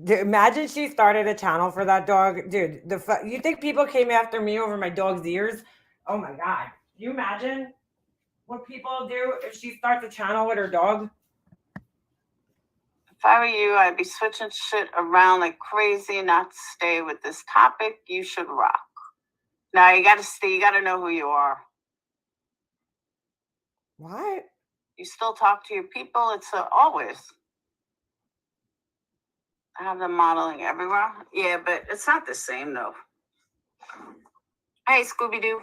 Dude, imagine she started a channel for that dog. Dude, you think people came after me over my dog's ears? Oh my God. Can you imagine what people do if she starts a channel with her dog? If I were you, I'd be switching shit around like crazy, not to stay with this topic. You should rock. Now you gotta stay, you gotta know who you are. What? You still talk to your people, it's always. I have them modeling everywhere. Yeah, but it's not the same though. Hey, Scooby-Doo.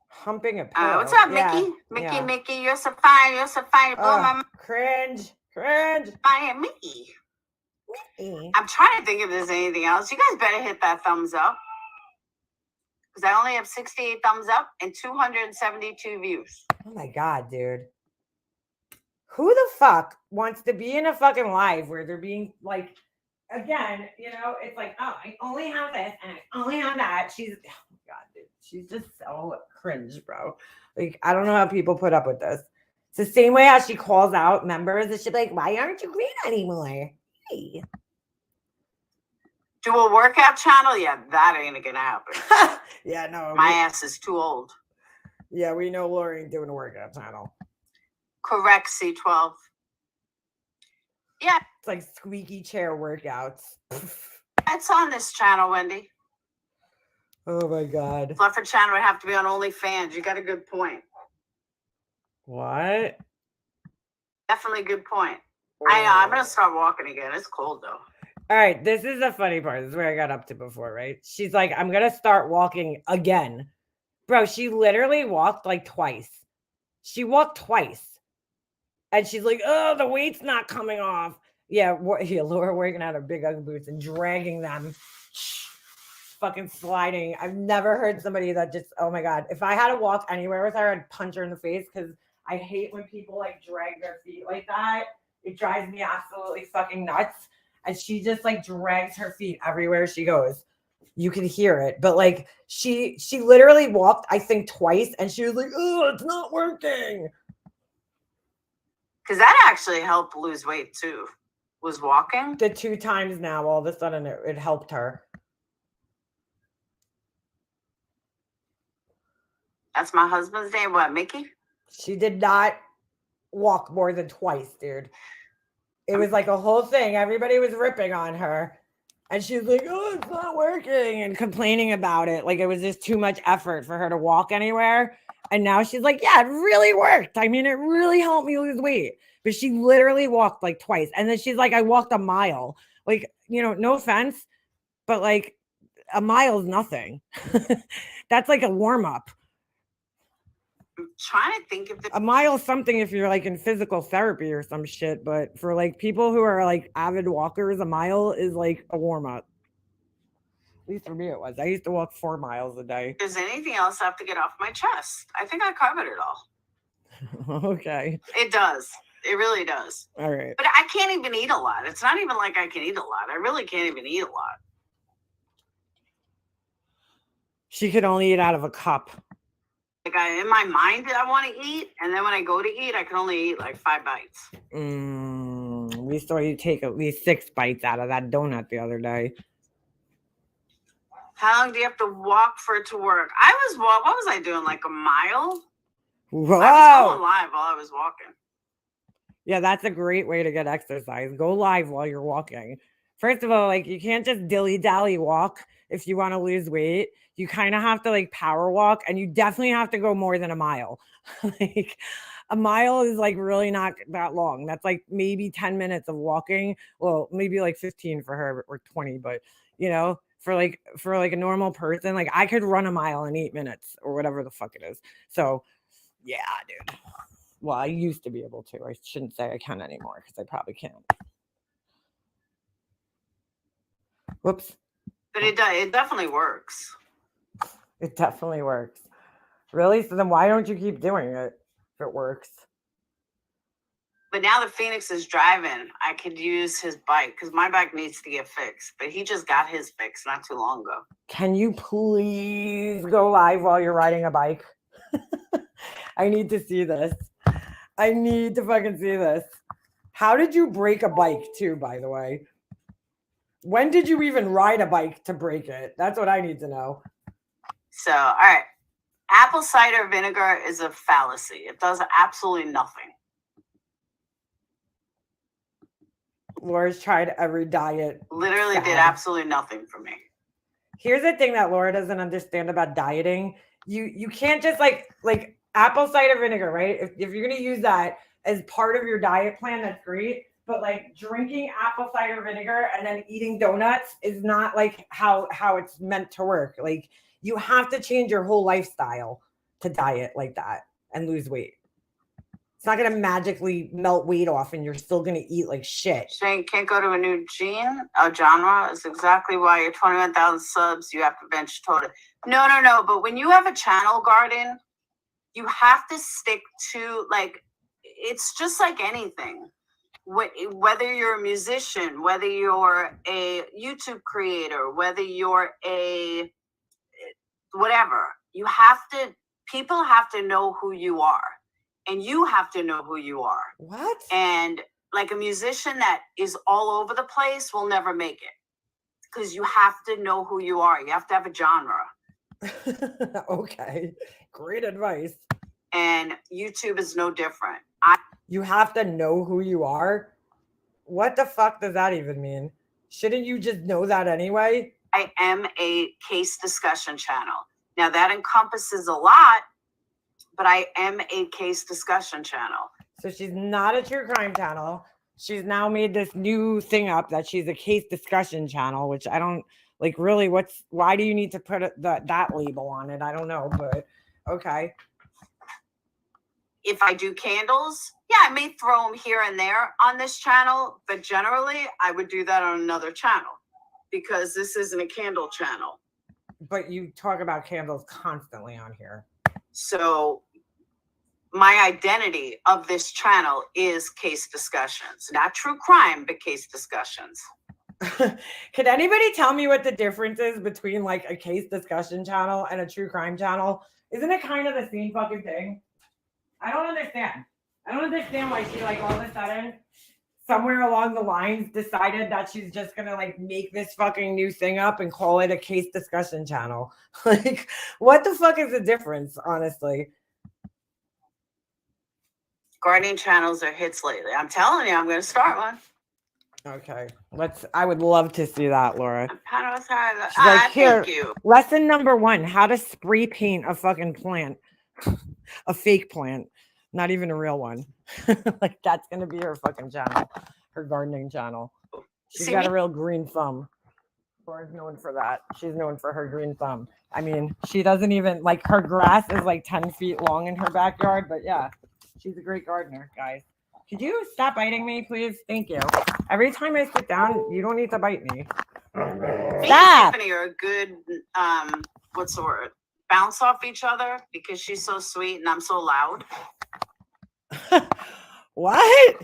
Humping a pillow. What's up, Yeah, Mickey? Mickey, yeah. Mickey, you're so fine. You're so fine. You're blowing my Cringe. mind. Mickey. I'm trying to think if there's anything else. You guys better hit that thumbs up. Because I only have 68 thumbs up and 272 views. Oh my God, dude. Who the fuck wants to be in a fucking live where they're being like, again, you know, it's like, oh, I only have this and I only have that. She's, oh my God, dude. She's just so cringe, bro. Like, I don't know how people put up with this. It's the same way as she calls out members and she's like, why aren't you green anymore? Hey. Do a workout channel? Yeah, that ain't gonna happen. Yeah, no. My ass is too old. Yeah, we know Lori ain't doing a workout channel. Correct, C12. Yeah. It's like squeaky chair workouts. It's on this channel, Wendy. Oh my God. Fluffer channel would have to be on OnlyFans. You got a good point. What? Definitely good point. I know. I'm gonna start walking again. It's cold though. All right, this is the funny part. This is where I got up to before, right? She's like, I'm gonna start walking again. Bro, she literally walked like twice. She walked twice. And she's like, oh, the weight's not coming off. Yeah, Laura working out her big Ugg boots and dragging them. Fucking sliding. I've never heard somebody that just, oh my God. If I had to walk anywhere with her, I'd punch her in the face because I hate when people like drag their feet like that. It drives me absolutely fucking nuts. And she just like drags her feet everywhere she goes. You can hear it. But like she literally walked, I think, twice, and she was like, oh, it's not working. Because that actually helped lose weight too. Was walking. The 2 times now, all of a sudden it helped her. That's my husband's name. What, Mickey? She did not walk more than twice, dude. It was like a whole thing. Everybody was ripping on her. And she's like, oh, it's not working. And complaining about it. Like it was just too much effort for her to walk anywhere. And now she's like, yeah, it really worked. I mean, it really helped me lose weight. But she literally walked like twice. And then she's like, I walked a mile. Like, you know, no offense, but like a mile is nothing. That's like a warm up. I'm trying to think of a mile is something if you're like in physical therapy or some shit. But for like people who are like avid walkers, a mile is like a warm up. At least for me it was. I used to walk 4 miles a day. If there's anything else I have to get off my chest. I think I covered it all. Okay. It does. It really does. All right. But I can't even eat a lot. It's not even like I can eat a lot. I really can't even eat a lot. She could only eat out of a cup. Like in my mind, I want to eat. And then when I go to eat, I can only eat like 5 bites. We saw you take at least 6 bites out of that donut the other day. How long do you have to walk for it to work? What was I doing? Like a mile? Whoa. I was going live while I was walking. Yeah, that's a great way to get exercise. Go live while you're walking. First of all, like you can't just dilly-dally walk if you want to lose weight, you kind of have to like power walk, and you definitely have to go more than a mile. Like a mile is like really not that long. That's like maybe 10 minutes of walking. Well, maybe like 15 for her or 20, but you know, for like a normal person, like I could run a mile in 8 minutes or whatever the fuck it is. So yeah, dude. Well, I used to be able to. I shouldn't say I can anymore because I probably can't. Whoops. But it definitely works. It definitely works. Really? So then why don't you keep doing it if it works? But now that Phoenix is driving, I could use his bike because my bike needs to get fixed. But he just got his fixed not too long ago. Can you please go live while you're riding a bike? I need to see this. I need to fucking see this. How did you break a bike too, by the way? When did you even ride a bike to break it? That's what I need to know. So, all right. Apple cider vinegar is a fallacy. It does absolutely nothing. Laura's tried every diet. Literally fad. did absolutely nothing for me. Here's the thing that Laura doesn't understand about dieting. You can't just like apple cider vinegar, right? If you're gonna use that as part of your diet plan, that's great. But like drinking apple cider vinegar and then eating donuts is not like how it's meant to work. Like you have to change your whole lifestyle to diet like that and lose weight. It's not gonna magically melt weight off and you're still gonna eat like shit. Saying can't go to a new genre is exactly why you're 21,000 subs. You have to bench total. No. But when you have a channel garden, you have to stick to like, it's just like anything. Whether you're a musician, whether you're a YouTube creator, whether you're a whatever, people have to know who you are. And you have to know who you are. What? And like a musician that is all over the place will never make it. Because you have to know who you are. You have to have a genre. Okay. Great advice. And YouTube is no different. You have to know who you are? What the fuck does that even mean? Shouldn't you just know that anyway? I am a case discussion channel. Now that encompasses a lot, but I am a case discussion channel. So she's not a true crime channel. She's now made this new thing up that she's a case discussion channel, which I don't like really why do you need to put that label on it? I don't know, but okay. If I do candles, yeah, I may throw them here and there on this channel, but generally I would do that on another channel because this isn't a candle channel. But you talk about candles constantly on here. So my identity of this channel is case discussions, not true crime, but case discussions. Could anybody tell me what the difference is between like a case discussion channel and a true crime channel? Isn't it kind of the same fucking thing? I don't understand. I don't understand why she like all of a sudden somewhere along the lines decided that she's just gonna like make this fucking new thing up and call it a case discussion channel. Like, what the fuck is the difference, honestly? Guardian channels are hits lately. I'm telling you, I'm going to start one. Okay, I would love to see that, Laura. I'm kind of tired. Like, here, thank you. lesson number 1: how to spray paint a fucking plant, a fake plant, not even a real one. Like that's gonna be her fucking channel, her gardening channel. She's got a real green thumb. Laura's known for that. She's known for her green thumb. I mean, she doesn't even like her grass is like 10 feet long in her backyard, but yeah, she's a great gardener, guys. Could you stop biting me, please? Thank you. Every time I sit down, you don't need to bite me. Stop. Tiffany are a good, what's the word? Bounce off each other because she's so sweet and I'm so loud. What? I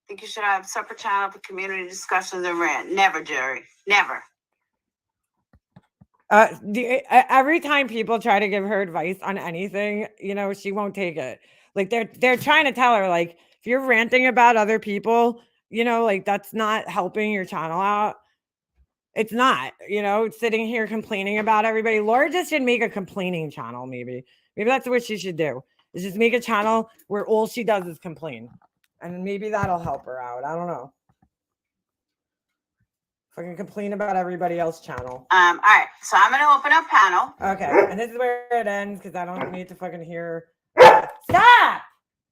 think you should have a separate channel for community discussions and rant. Never, Jerry. Never. Every time people try to give her advice on anything, you know, she won't take it. Like they're trying to tell her, like, if you're ranting about other people, you know, like that's not helping your channel out. It's not, you know, sitting here complaining about everybody. Laura just should make a complaining channel, maybe. Maybe that's what she should do. Is just make a channel where all she does is complain. And maybe that'll help her out. I don't know. Fucking complain about everybody else's channel. All right. So I'm gonna open up panel. Okay, and this is where it ends because I don't need to fucking hear. Stop!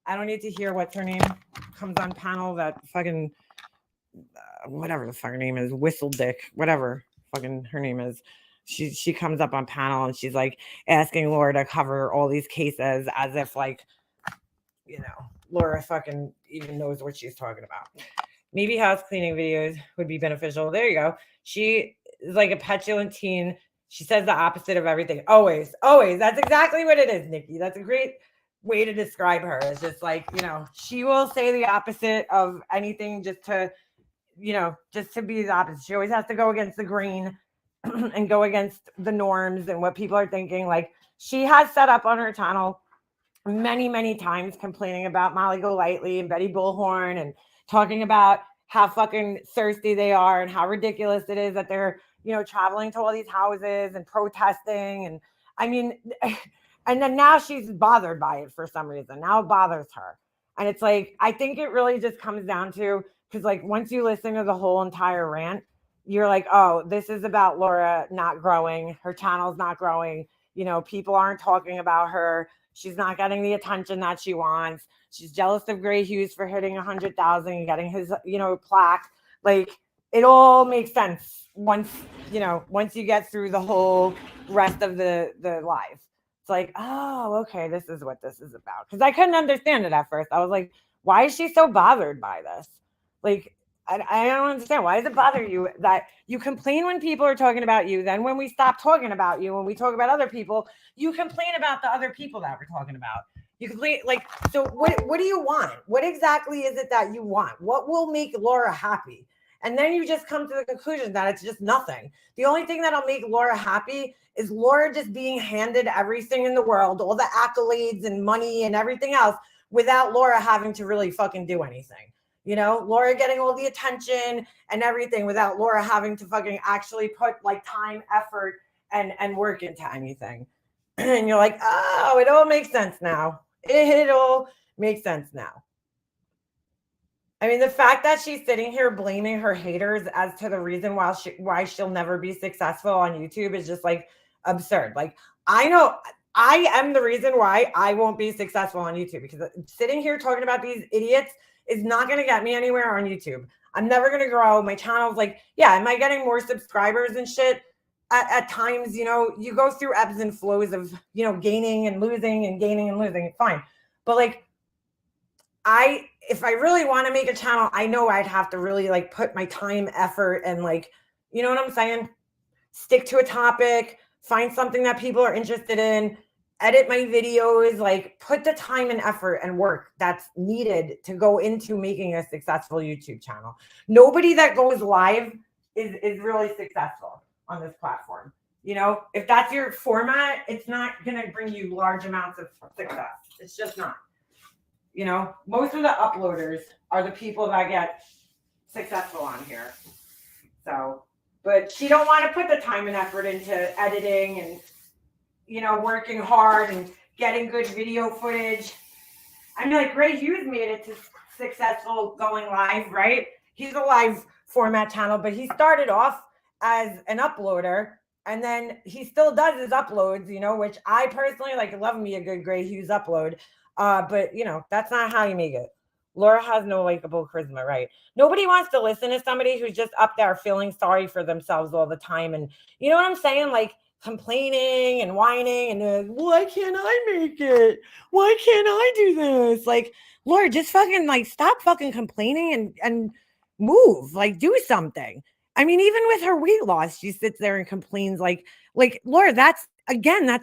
I don't need to hear what's her name comes on panel. That fucking whatever the fucking name is, Whistle Dick, whatever fucking her name is. She comes up on panel and she's like asking Laura to cover all these cases as if like, you know, Laura fucking even knows what she's talking about. Maybe house cleaning videos would be beneficial. There you go. She is like a petulant teen. She says the opposite of everything. Always, always. That's exactly what it is, Nikki. That's a great way to describe her. It's just like, you know, she will say the opposite of anything just to, you know, just to be the opposite. She always has to go against the grain and go against the norms and what people are thinking. Like she has set up on her channel many, many times complaining about Molly Golightly and Betty Bullhorn and talking about how fucking thirsty they are and how ridiculous it is that they're, you know, traveling to all these houses and protesting. And I mean, and then now she's bothered by it for some reason. Now it bothers her. And it's like, I think it really just comes down to, because like once you listen to the whole entire rant, you're like, oh, this is about Laura not growing. Her channel's not growing. You know, people aren't talking about her. She's not getting the attention that she wants. She's jealous of Gray Hughes for hitting 100,000 and getting his, you know, plaque. Like it all makes sense once, you know, once you get through the whole rest of the live. It's like, oh, okay, this is what this is about. Because I couldn't understand it at first. I was like, why is she so bothered by this? Like, I don't understand. Why does it bother you that you complain when people are talking about you? Then when we stop talking about you, when we talk about other people, you complain about the other people that we're talking about. You complain like, so what do you want? What exactly is it that you want? What will make Laura happy? And then you just come to the conclusion that it's just nothing. The only thing that'll make Laura happy is Laura just being handed everything in the world, all the accolades and money and everything else without Laura having to really fucking do anything. You know, Laura getting all the attention and everything without Laura having to fucking actually put like time, effort, and work into anything. And you're like, oh, it all makes sense now. It all makes sense now. I mean, the fact that she's sitting here blaming her haters as to the reason why she'll never be successful on YouTube is just like absurd. Like, I know I am the reason why I won't be successful on YouTube, because sitting here talking about these idiots is not going to get me anywhere on YouTube. I'm never going to grow. My channel's like, yeah, am I getting more subscribers and shit? At times, you know, you go through ebbs and flows of, you know, gaining and losing and gaining and losing. It's fine. But like, if I really want to make a channel, I know I'd have to really like put my time, effort, and like, you know what I'm saying? Stick to a topic, find something that people are interested in, edit my videos, like put the time and effort and work that's needed to go into making a successful YouTube channel. Nobody that goes live is really successful on this platform. You know, if that's your format, it's not going to bring you large amounts of success. It's just not. You know, most of the uploaders are the people that get successful on here. So, but she don't want to put the time and effort into editing and, you know, working hard and getting good video footage. I mean, like Gray Hughes made it to successful going live, right? He's a live format channel, but he started off as an uploader, and then he still does his uploads, you know, which I personally like, love me a good Gray Hughes upload. But you know, that's not how you make it. Laura has no likable charisma, right? Nobody wants to listen to somebody who's just up there feeling sorry for themselves all the time. And you know what I'm saying? Like complaining and whining and why can't I make it? Why can't I do this? Like, Laura, just fucking like stop fucking complaining and move, like do something. I mean, even with her weight loss, she sits there and complains like Laura, that's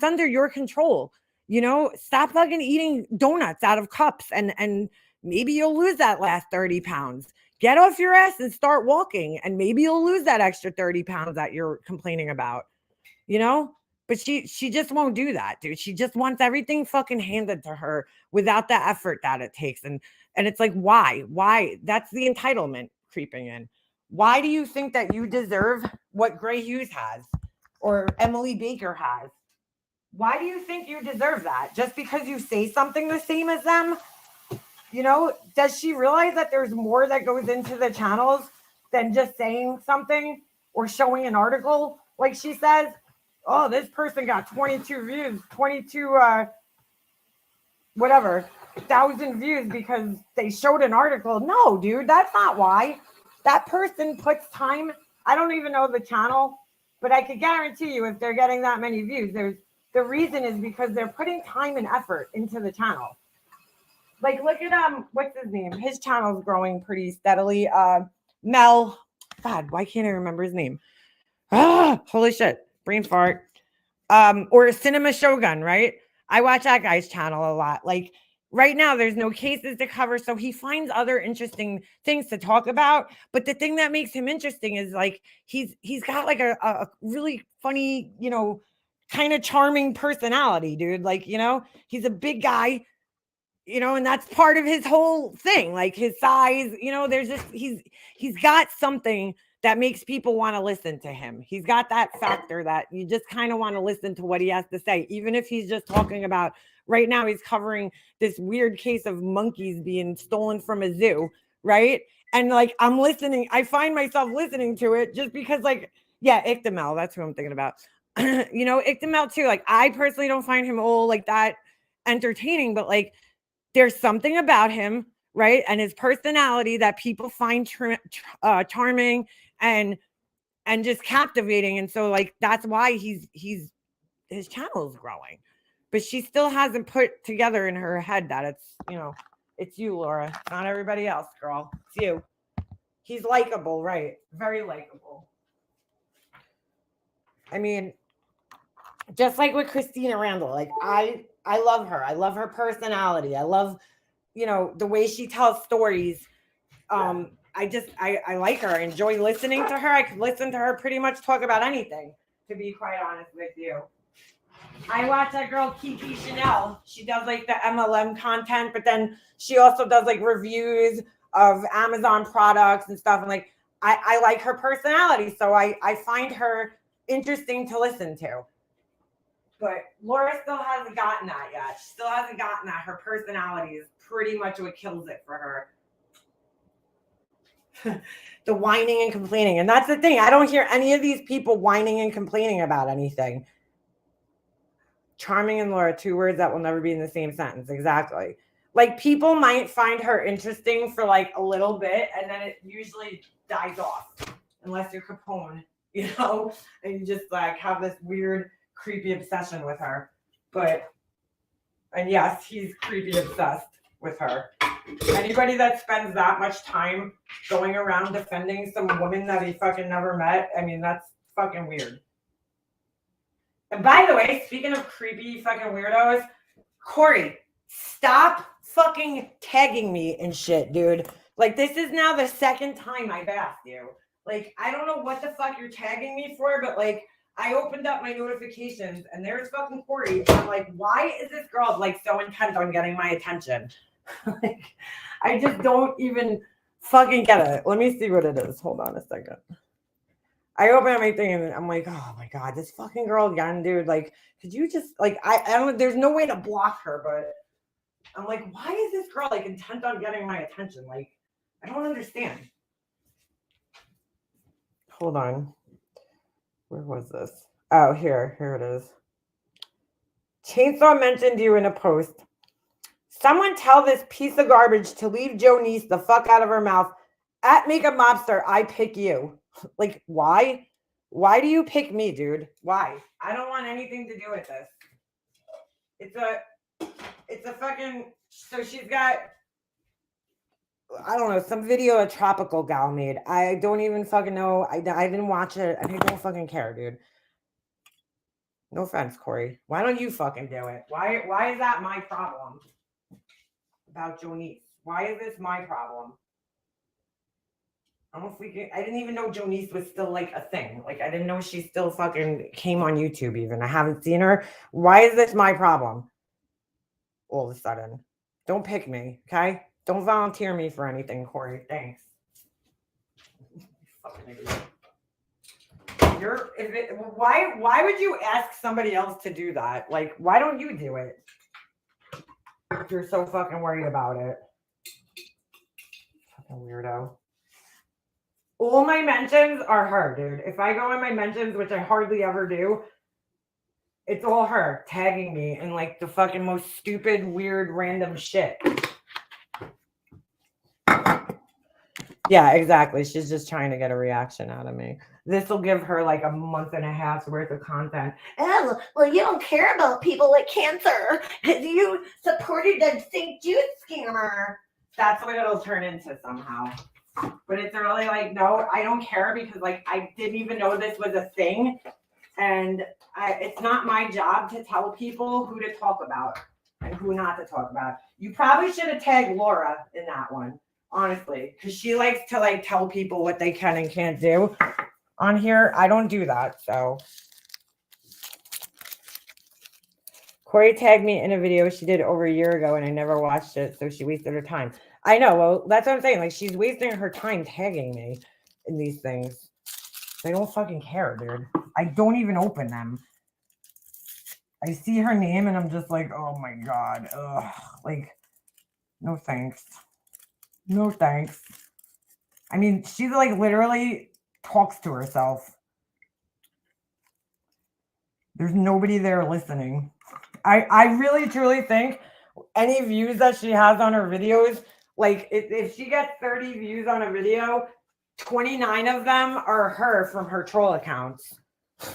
under your control. You know, stop fucking eating donuts out of cups and maybe you'll lose that last 30 pounds. Get off your ass and start walking, and maybe you'll lose that extra 30 pounds that you're complaining about, you know? But she just won't do that, dude. She just wants everything fucking handed to her without the effort that it takes. And it's like, why? That's the entitlement creeping in. Why do you think that you deserve what Gray Hughes has or Emily Baker has? Why do you think you deserve that? Just because you say something the same as them? You know, does she realize that there's more that goes into the channels than just saying something or showing an article, like she says, oh, this person got 22 views, 22 whatever, 1,000 views because they showed an article. No, dude, that's not why. That person puts time. I don't even know the channel, but I could guarantee you if they're getting that many views, the reason is because they're putting time and effort into the channel. Like, look at what's his name? His channel's growing pretty steadily. Mel, God, why can't I remember his name? Ah, holy shit, brain fart. Or Cinema Shogun, right? I watch that guy's channel a lot. Like right now, there's no cases to cover, so he finds other interesting things to talk about. But the thing that makes him interesting is like he's got like a really funny, kind of charming personality, dude. Like, he's a big guy, and that's part of his whole thing, like his size, there's just he's got something that makes people want to listen to him. He's got that factor that you just kind of want to listen to what he has to say, even if he's just talking about right now he's covering this weird case of monkeys being stolen from a zoo, right? And like I'm listening, I find myself listening to it just because like, yeah, Ictamel, that's who I'm thinking about. Ictamel too. Like I personally don't find him all like that entertaining, but like there's something about him, right? And his personality that people find charming and just captivating. And so like that's why his channel is growing. But she still hasn't put together in her head that it's you, Laura. It's not everybody else, girl. It's you. He's likable, right? Very likable. I mean, just like with Christina Randall, like I love her. I love her personality. I love, the way she tells stories. I like her. I enjoy listening to her. I could listen to her pretty much talk about anything, to be quite honest with you. I watch that girl Kiki Chanel. She does like the MLM content, but then she also does like reviews of Amazon products and stuff. And like I like her personality. So I find her interesting to listen to. But Laura still hasn't gotten that yet. She still hasn't gotten that. Her personality is pretty much what kills it for her. The whining and complaining. And that's the thing. I don't hear any of these people whining and complaining about anything. Charming and Laura, 2 words that will never be in the same sentence. Exactly. Like people might find her interesting for like a little bit and then it usually dies off. Unless you're Capone, and you just like have this weird creepy obsession with her. And yes, he's creepy obsessed with her. Anybody that spends that much time going around defending some woman that he fucking never met, I mean, that's fucking weird. And by the way, speaking of creepy fucking weirdos, Corey, stop fucking tagging me and shit, dude. Like, this is now the 2nd time I've asked you. Like, I don't know what the fuck you're tagging me for, but like, I opened up my notifications and there's fucking Corey. And I'm like, why is this girl like so intent on getting my attention? Like, I just don't even fucking get it. Let me see what it is. Hold on a second. I open up my thing and I'm like, oh my God, this fucking girl again, dude. Like, could you just like, I don't, there's no way to block her, but I'm like, why is this girl like intent on getting my attention? Like, I don't understand. Hold on. Where was this? Oh, here it is. Chainsaw mentioned you in a post. Someone tell this piece of garbage to leave Jonice the fuck out of her mouth. At Makeup Mobster, I pick you. Like, why? Why do you pick me, dude? Why? I don't want anything to do with this. It's a fucking, so she's got, I don't know, some video a tropical gal made. I don't even fucking know. I didn't watch it and I don't fucking care, dude. No offense, Corey. Why don't you fucking do it? Why is that my problem? About Jonice. Why is this my problem? I didn't even know Jonice was still like a thing. Like I didn't know she still fucking came on YouTube even. I haven't seen her. Why is this my problem? All of a sudden. Don't pick me, okay? Don't volunteer me for anything, Corey. Thanks. Fucking idiot. Why would you ask somebody else to do that? Like, why don't you do it? If you're so fucking worried about it. Fucking weirdo. All my mentions are her, dude. If I go in my mentions, which I hardly ever do, it's all her tagging me in like the fucking most stupid, weird, random shit. Yeah, exactly. She's just trying to get a reaction out of me. This will give her like a month and a half's worth of content. Oh, well, you don't care about people with cancer. You supported the St. Jude scammer. That's what it'll turn into somehow. But it's really like, no, I don't care because like I didn't even know this was a thing. And it's not my job to tell people who to talk about and who not to talk about. You probably should have tagged Laura in that one. Honestly, because she likes to like tell people what they can and can't do on here. I don't do that. So Corey tagged me in a video she did over a year ago and I never watched it. So she wasted her time. I know. Well, that's what I'm saying. Like she's wasting her time tagging me in these things. They don't fucking care, dude. I don't even open them. I see her name and I'm just like, oh my God. Ugh. Like, no thanks. No thanks. I mean, she's like literally talks to herself. There's nobody there listening. I really truly think any views that she has on her videos, like if she gets 30 views on a video, 29 of them are her from her troll accounts.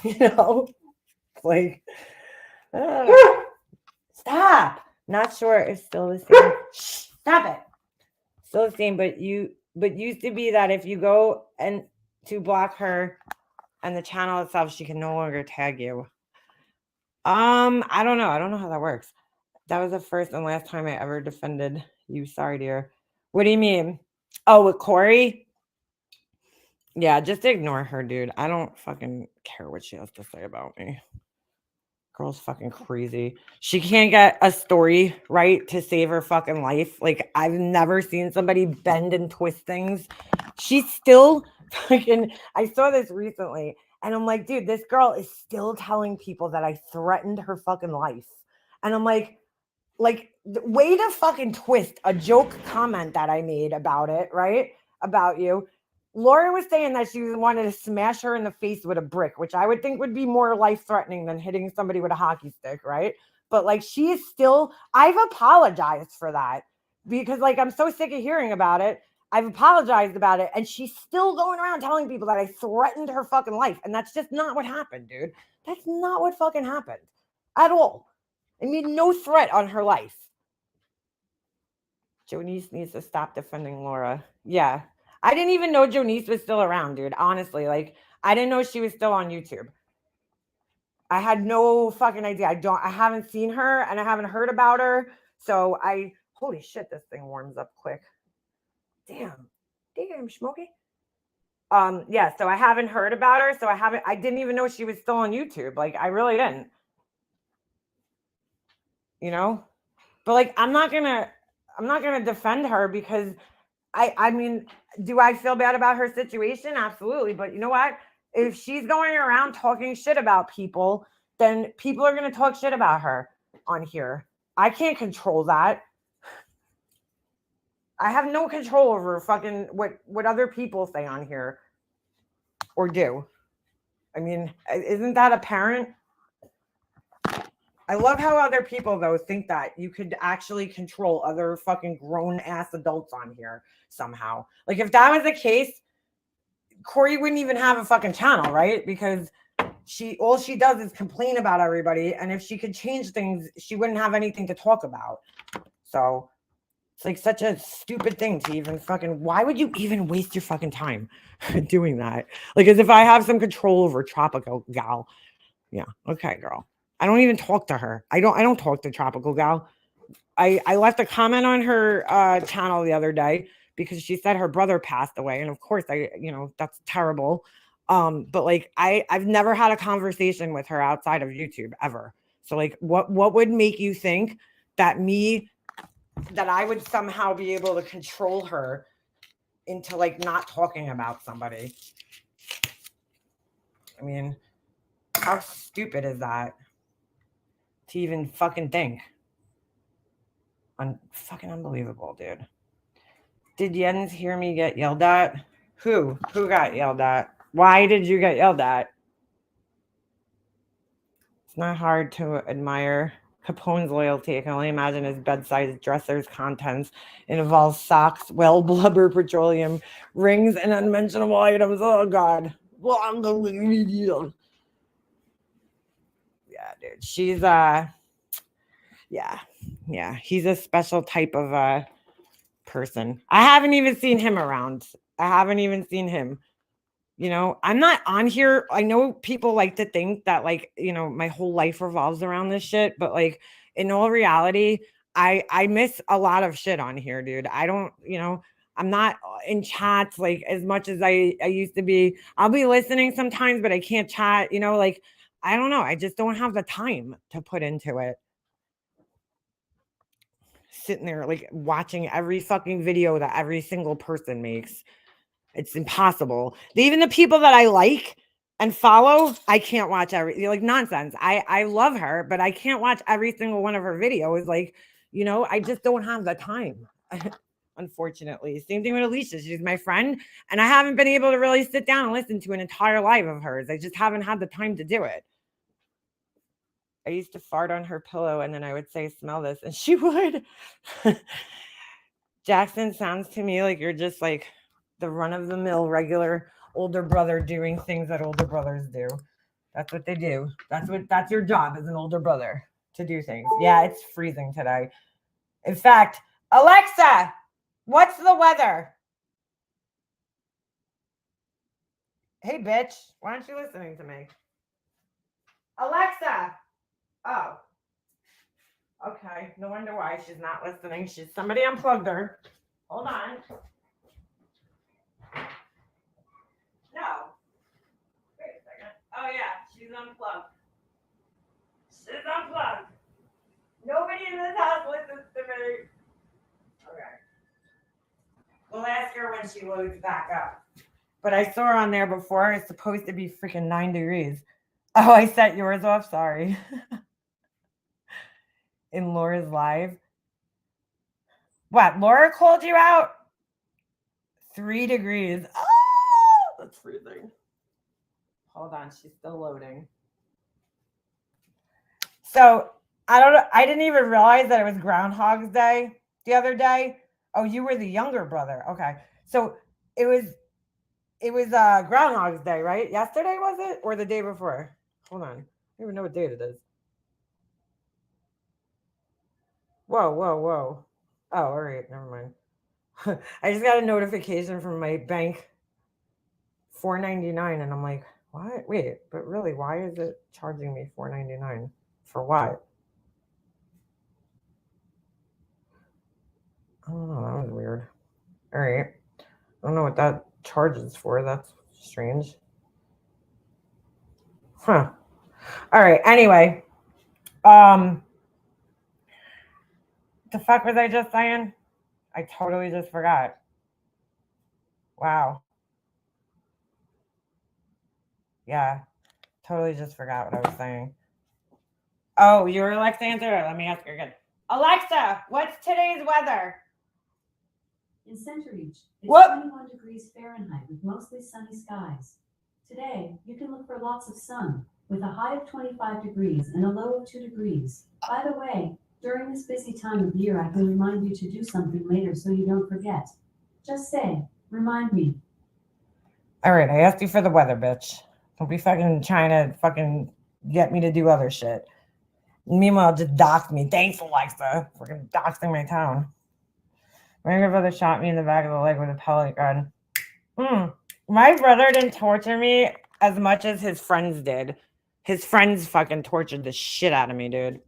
You know? Like, stop. Not sure it's still the same. Stop it. Still the same, but used to be that if you go and to block her and the channel itself, she can no longer tag you. I don't know. I don't know how that works. That was the first and last time I ever defended you. Sorry, dear. What do you mean? Oh, with Corey? Yeah, just ignore her, dude. I don't fucking care what she has to say about me. Girl's fucking crazy. She can't get a story right to save her fucking life. Like, I've never seen somebody bend and twist things. She's still fucking, I saw this recently, and I'm like, dude, this girl is still telling people that I threatened her fucking life. And I'm like, way to fucking twist a joke comment that I made about it, right? About you. Laura was saying that she wanted to smash her in the face with a brick, which I would think would be more life-threatening than hitting somebody with a hockey stick, right? But like she is still, I've apologized for that because like I'm so sick of hearing about it. I've apologized about it, and she's still going around telling people that I threatened her fucking life. And that's just not what happened, dude. That's not what fucking happened at all. I mean, no threat on her life. Jonice needs to stop defending Laura. Yeah. I didn't even know Jonice was still around, dude. Honestly, like, I didn't know she was still on YouTube. I had no fucking idea. I haven't seen her and I haven't heard about her. So holy shit, this thing warms up quick. Damn, Smokey. Yeah, so I haven't heard about her. So I didn't even know she was still on YouTube. Like, I really didn't. You know? But like, I'm not gonna defend her because I mean, do I feel bad about her situation? Absolutely. But you know what? If she's going around talking shit about people, then people are going to talk shit about her on here. I can't control that. I have no control over fucking what other people say on here or do. I mean, isn't that apparent? I love how other people, though, think that you could actually control other fucking grown-ass adults on here somehow. Like, if that was the case, Corey wouldn't even have a fucking channel, right? Because all she does is complain about everybody, and if she could change things, she wouldn't have anything to talk about. So, it's like such a stupid thing to even fucking... Why would you even waste your fucking time doing that? Like, as if I have some control over Tropical Gal. Yeah, okay, girl. I don't even talk to her. I don't talk to Tropical Gal. I left a comment on her channel the other day because she said her brother passed away. And of course, that's terrible. But like I've never had a conversation with her outside of YouTube ever. So like what would make you think that I would somehow be able to control her into like not talking about somebody? I mean, how stupid is that? To even fucking think. Fucking unbelievable, dude. Did Jens hear me get yelled at? Who got yelled at? Why did you get yelled at? It's not hard to admire Capone's loyalty. I can only imagine his bedside dresser's contents. It involves socks, well, blubber, petroleum, rings, and unmentionable items. Oh, God. Yeah, dude. She's, yeah. He's a special type of person. I haven't even seen him around. I haven't even seen him. You know, I'm not on here. I know people like to think that, like, you know, my whole life revolves around this shit, but like in all reality, I miss a lot of shit on here, dude. I don't, you know, I'm not in chats like as much as I used to be. I'll be listening sometimes, but I can't chat, you know, like I don't know. I just don't have the time to put into it. Sitting there like watching every fucking video that every single person makes. It's impossible. Even the people that I like and follow, I can't watch like nonsense. I love her, but I can't watch every single one of her videos. Like, you know, I just don't have the time. Unfortunately. Same thing with Alicia. She's my friend, and I haven't been able to really sit down and listen to an entire live of hers. I just haven't had the time to do it. I used to fart on her pillow and then I would say, smell this, and she would. Jackson, sounds to me like you're just like the run-of-the-mill regular older brother doing things that older brothers do. That's what they do. That's your job as an older brother, to do things. Yeah, it's freezing today. In fact, Alexa, what's the weather? Hey, bitch, why aren't you listening to me? Alexa. Oh. Okay, no wonder why she's not listening. Somebody unplugged her. Hold on. No. Wait a second. Oh yeah, she's unplugged. She's unplugged. Nobody in this house listens to me. Okay. We'll ask her when she loads back up. But I saw her on there before. It's supposed to be freaking 9 degrees. Oh, I set yours off. Sorry. In Laura's live. What? Laura called you out? 3 degrees. Oh, that's freezing. Hold on. She's still loading. So I didn't even realize that it was Groundhog's Day the other day. Oh, you were the younger brother. Okay. So it was Groundhog's Day, right? Yesterday, was it? Or the day before? Hold on. I don't even know what date it is. Whoa. Oh, all right. Never mind. I just got a notification from my bank, $4.99, and I'm like, what? Wait, but really, why is it charging me $4.99? For what? I don't know. That was weird. All right. I don't know what that charge is for. That's strange. Huh. All right. Anyway. The fuck was I just saying? I totally just forgot. Wow. Yeah. Totally just forgot what I was saying. Oh, you were Alexa answer? Let me ask her again. Alexa, what's today's weather? In Centereach, it's What? 21 degrees Fahrenheit with mostly sunny skies. Today, you can look for lots of sun with a high of 25 degrees and a low of 2 degrees. By the way, during this busy time of year, I can remind you to do something later so you don't forget. Just say, remind me. All right, I asked you for the weather, bitch. Don't be fucking trying to fucking get me to do other shit. Meanwhile, just dox me. Thanks, Alexa. Fucking doxing my town. My younger brother shot me in the back of the leg with a pellet gun. My brother didn't torture me as much as his friends did. His friends fucking tortured the shit out of me, dude.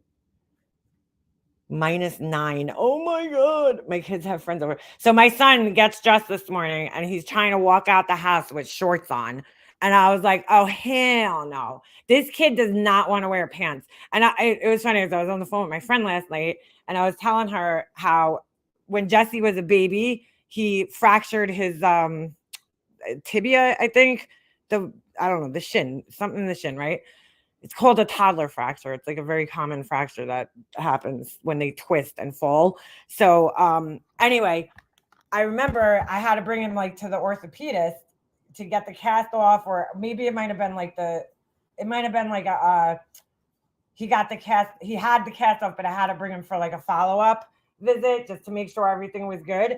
-9. Oh my God. My kids have friends over. So my son gets dressed this morning and he's trying to walk out the house with shorts on. And I was like, oh, hell no. This kid does not want to wear pants. And it was funny because I was on the phone with my friend last night and I was telling her how when Jesse was a baby, he fractured his tibia, I think. I don't know, the shin, something in the shin, right? It's called a toddler fracture. It's like a very common fracture that happens when they twist and fall. So anyway, I remember I had to bring him like to the orthopedist to get the cast off, or maybe it might have been like he had the cast off, but I had to bring him for like a follow-up visit just to make sure everything was good.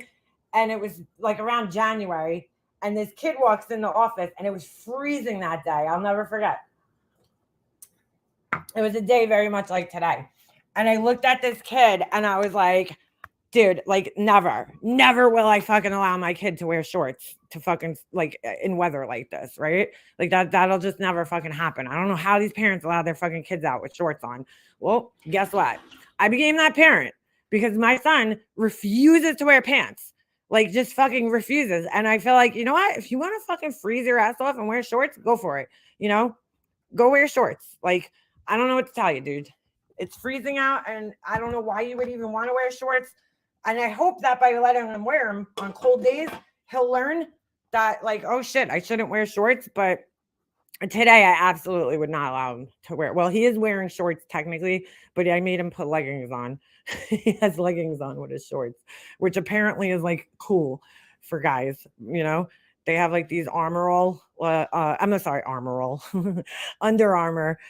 And it was like around January, and this kid walks in the office, and it was freezing that day. I'll never forget. It was a day very much like today. And I looked at this kid and I was like, dude, like never will I fucking allow my kid to wear shorts to fucking like in weather like this, right? Like that'll just never fucking happen. I don't know how these parents allow their fucking kids out with shorts on. Well, guess what? I became that parent because my son refuses to wear pants. Like just fucking refuses. And I feel like, you know what? If you want to fucking freeze your ass off and wear shorts, go for it. You know, go wear shorts. Like, I don't know what to tell you, dude. It's freezing out, and I don't know why you would even want to wear shorts. And I hope that by letting him wear them on cold days, he'll learn that, like, oh shit, I shouldn't wear shorts. But today, I absolutely would not allow him to wear. Well, he is wearing shorts technically, but I made him put leggings on. He has leggings on with his shorts, which apparently is like cool for guys. You know, they have like these Armor All. I'm not sorry, Armor All, Under Armour,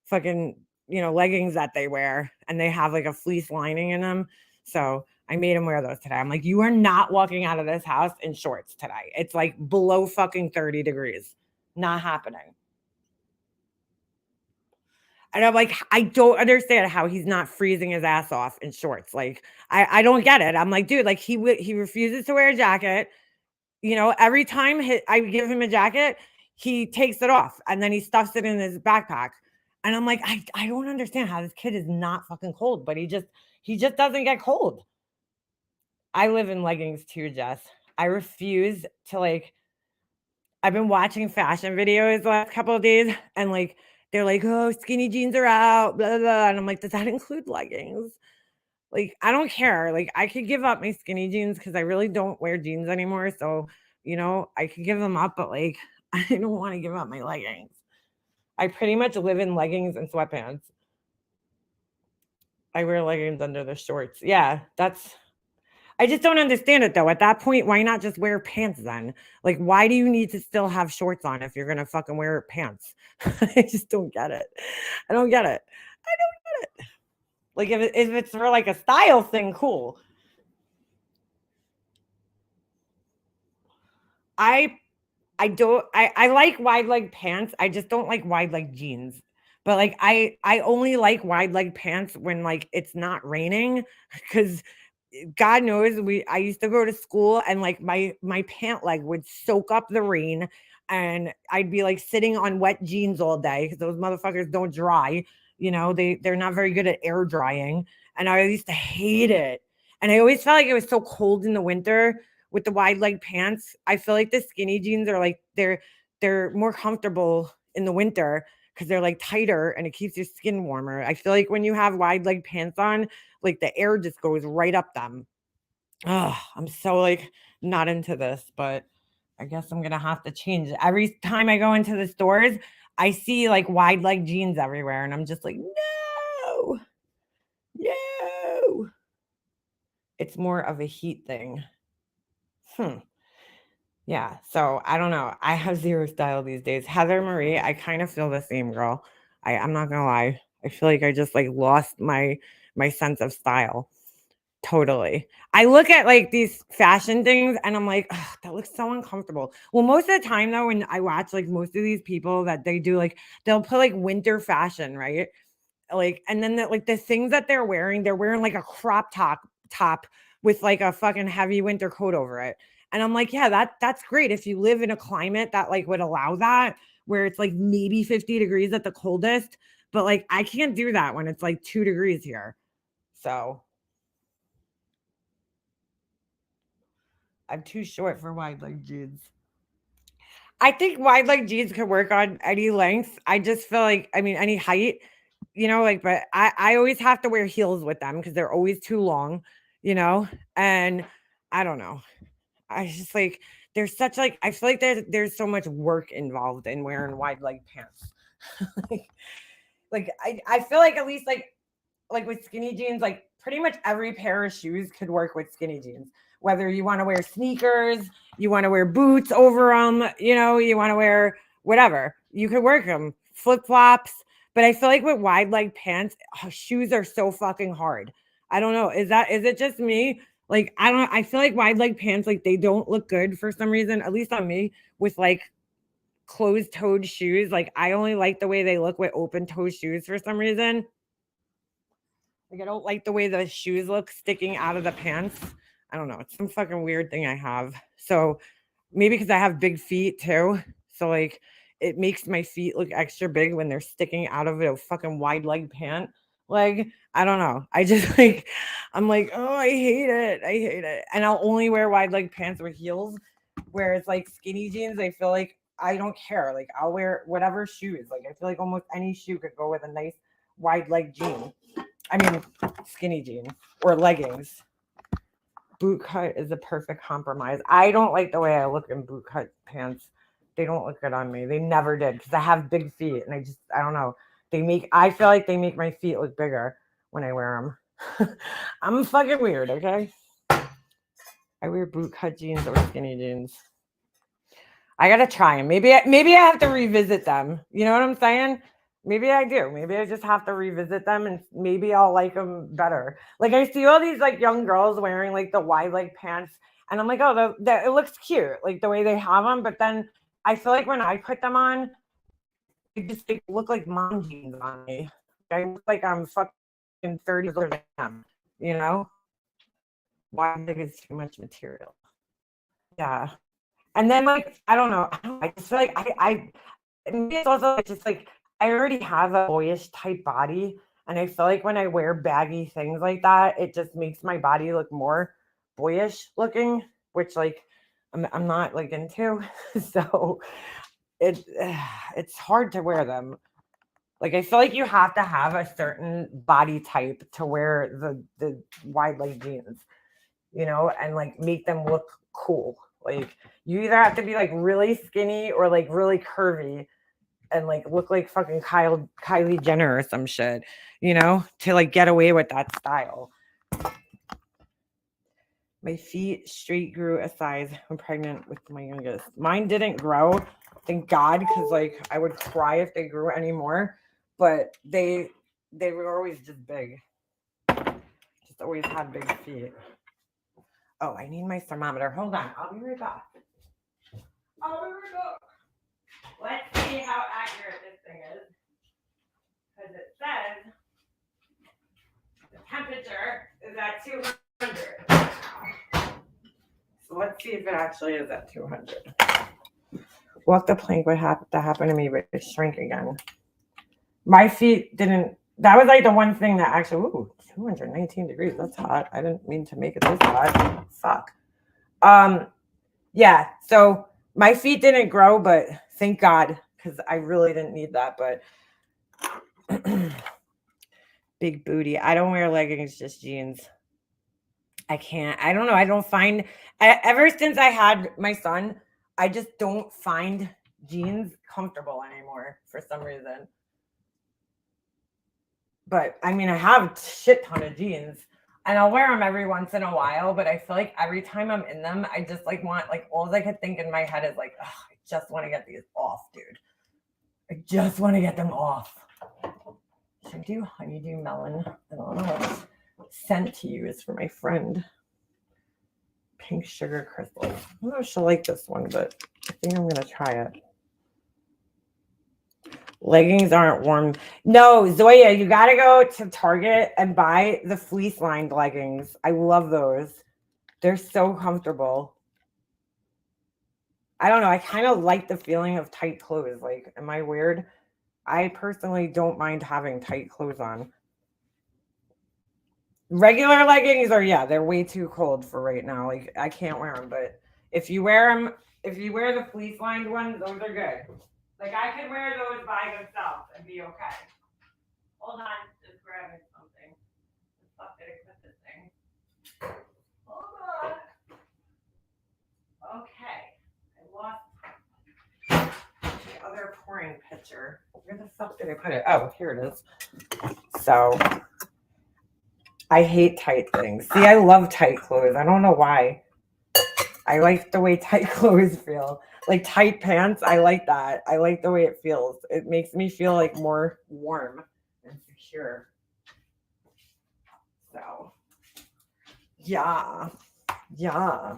fucking leggings that they wear, and they have like a fleece lining in them. So I made him wear those today. I'm like, you are not walking out of this house in shorts today. It's like below fucking 30 degrees. Not happening. And I'm like, I don't understand how he's not freezing his ass off in shorts. Like, I don't get it. I'm like, dude, like he refuses to wear a jacket. Every time I give him a jacket, he takes it off and then he stuffs it in his backpack. And I'm like, I don't understand how this kid is not fucking cold, but he just doesn't get cold. I live in leggings too, Jess. I refuse to I've been watching fashion videos the last couple of days, and like they're like, oh, skinny jeans are out, blah, blah, blah. And I'm like, does that include leggings? Like, I don't care. Like, I could give up my skinny jeans because I really don't wear jeans anymore. So, I could give them up, but like, I don't want to give up my leggings. I pretty much live in leggings and sweatpants. I wear leggings under the shorts. Yeah, I just don't understand it though. At that point, why not just wear pants then? Like, why do you need to still have shorts on if you're gonna fucking wear pants? I just don't get it. I don't get it. Like, if it's for like a style thing, cool. I like wide leg pants. I just don't like wide leg jeans. But like I only like wide leg pants when like it's not raining, because God knows I used to go to school and like my pant leg would soak up the rain, and I'd be like sitting on wet jeans all day because those motherfuckers don't dry. They're not very good at air drying, and I used to hate it. And I always felt like it was so cold in the winter with the wide leg pants. I feel like the skinny jeans are like they're more comfortable in the winter because they're like tighter and it keeps your skin warmer. I feel like when you have wide leg pants on, like the air just goes right up them. Oh, I'm so like not into this, but I guess I'm gonna have to change. Every time I go into the stores, I see like wide leg jeans everywhere, and I'm just like, no. It's more of a heat thing. Yeah, so I don't know. I have zero style these days. Heather Marie, I kind of feel the same, girl. I'm not gonna lie. I feel like I just like lost my sense of style. Totally. I look at like these fashion things and I'm like, "Ugh, that looks so uncomfortable." Well, most of the time though, when I watch like most of these people that they do, like they'll put like winter fashion, right? Like, and then the things that they're wearing like a crop top with like a fucking heavy winter coat over it. And I'm like, yeah, that's great if you live in a climate that like would allow that, where it's like maybe 50 degrees at the coldest. But like I can't do that when it's like 2 degrees here. So I'm too short for wide leg jeans. I think wide leg jeans could work on any length. I just feel like, I mean, any height, but I always have to wear heels with them because they're always too long, and I don't know. I just like, there's such like, I feel like there's so much work involved in wearing wide leg pants. like I feel like at least like with skinny jeans, like pretty much every pair of shoes could work with skinny jeans. Whether you want to wear sneakers, you want to wear boots over them, you want to wear whatever, you could work them, flip flops. But I feel like with wide leg pants, shoes are so fucking hard. I don't know. Is it just me? Like, I feel like wide leg pants, like they don't look good for some reason, at least on me, with like closed toed shoes. Like I only like the way they look with open toe shoes for some reason. Like I don't like the way the shoes look sticking out of the pants. I don't know. It's some fucking weird thing I have. So maybe because I have big feet too. So like it makes my feet look extra big when they're sticking out of a fucking wide leg pant leg. I don't know. I just like, I'm like, oh, I hate it. I hate it. And I'll only wear wide leg pants with heels. Whereas like skinny jeans, I feel like I don't care. Like I'll wear whatever shoes. Like I feel like almost any shoe could go with a nice wide leg jean. I mean, skinny jean or leggings. Boot cut is a perfect compromise. I don't like the way I look in boot cut pants. They don't look good on me. They never did because I have big feet and I don't know. I feel like they make my feet look bigger when I wear them. I'm fucking weird, okay? I wear boot cut jeans or skinny jeans. I gotta try them. Maybe I have to revisit them. You know what I'm saying? Maybe I do. Maybe I just have to revisit them and maybe I'll like them better. Like I see all these like young girls wearing like the wide leg pants and I'm like, oh, it looks cute, like the way they have them. But then I feel like when I put them on, they just look like mom jeans on me. I look like I'm fucking 30 years older than I am, you know? Wide leg is too much material. Yeah. And then like, I don't know. I just feel like maybe it's also just like, I already have a boyish type body. And I feel like when I wear baggy things like that, it just makes my body look more boyish looking, which like I'm not like into. So it's hard to wear them. Like I feel like you have to have a certain body type to wear the wide leg jeans, and like make them look cool. Like you either have to be like really skinny or like really curvy and like look like fucking Kylie Jenner or some shit, to like get away with that style. My feet straight grew a size when pregnant with my youngest. Mine didn't grow, thank God, because like I would cry if they grew anymore. But they were always just big. Just always had big feet. Oh, I need my thermometer. Hold on, I'll be right back. Let's see how accurate this thing is. Because it says the temperature is at 200. So let's see if it actually is at 200. Walk the plank, what happened to me, but it shrank again. My feet didn't, that was like the one thing that actually, 219 degrees, that's hot. I didn't mean to make it this hot. Fuck. Yeah, so my feet didn't grow, but thank God, because I really didn't need that, but big booty. I don't wear leggings, just jeans. I can't. I don't know. I don't find, ever since I had my son, I just don't find jeans comfortable anymore for some reason. But I mean, I have a shit ton of jeans and I'll wear them every once in a while, but I feel like every time I'm in them, I just like want, like, all I could think in my head is like, I just want to get these off, dude. I just want to get them off. Should I do honeydew melon? I don't know what scent to use for my friend. Pink sugar crystals. I don't know if she'll like this one, but I think I'm going to try it. Leggings aren't warm. No, Zoya, you got to go to Target and buy the fleece lined leggings. I love those. They're so comfortable. I don't know. I kind of like the feeling of tight clothes. Like, am I weird? I personally don't mind having tight clothes on. Regular leggings are, they're way too cold for right now. Like, I can't wear them. But if you wear the fleece lined ones, those are good. Like, I could wear those by themselves and be okay. Hold on, just grabbing something. The fuck did I put this thing? Hold on. Okay. I lost the other pouring pitcher. Where the fuck did I put it? Oh, here it is. So, I hate tight things. See, I love tight clothes. I don't know why. I like the way tight clothes feel. Like tight pants, I like that. I like the way it feels. It makes me feel like more warm and secure. So, yeah. Yeah.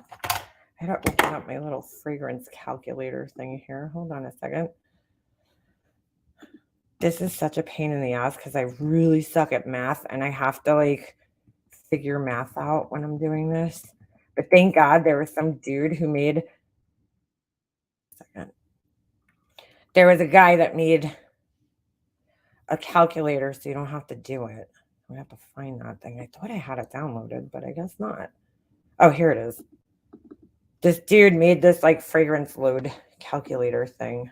I gotta open up my little fragrance calculator thing here. Hold on a second. This is such a pain in the ass because I really suck at math and I have to like figure math out when I'm doing this. But thank God there was some dude who made. There was a guy that made a calculator so you don't have to do it. I have to find that thing. I thought I had it downloaded, but I guess not. Oh, here it is. This dude made this like fragrance load calculator thing.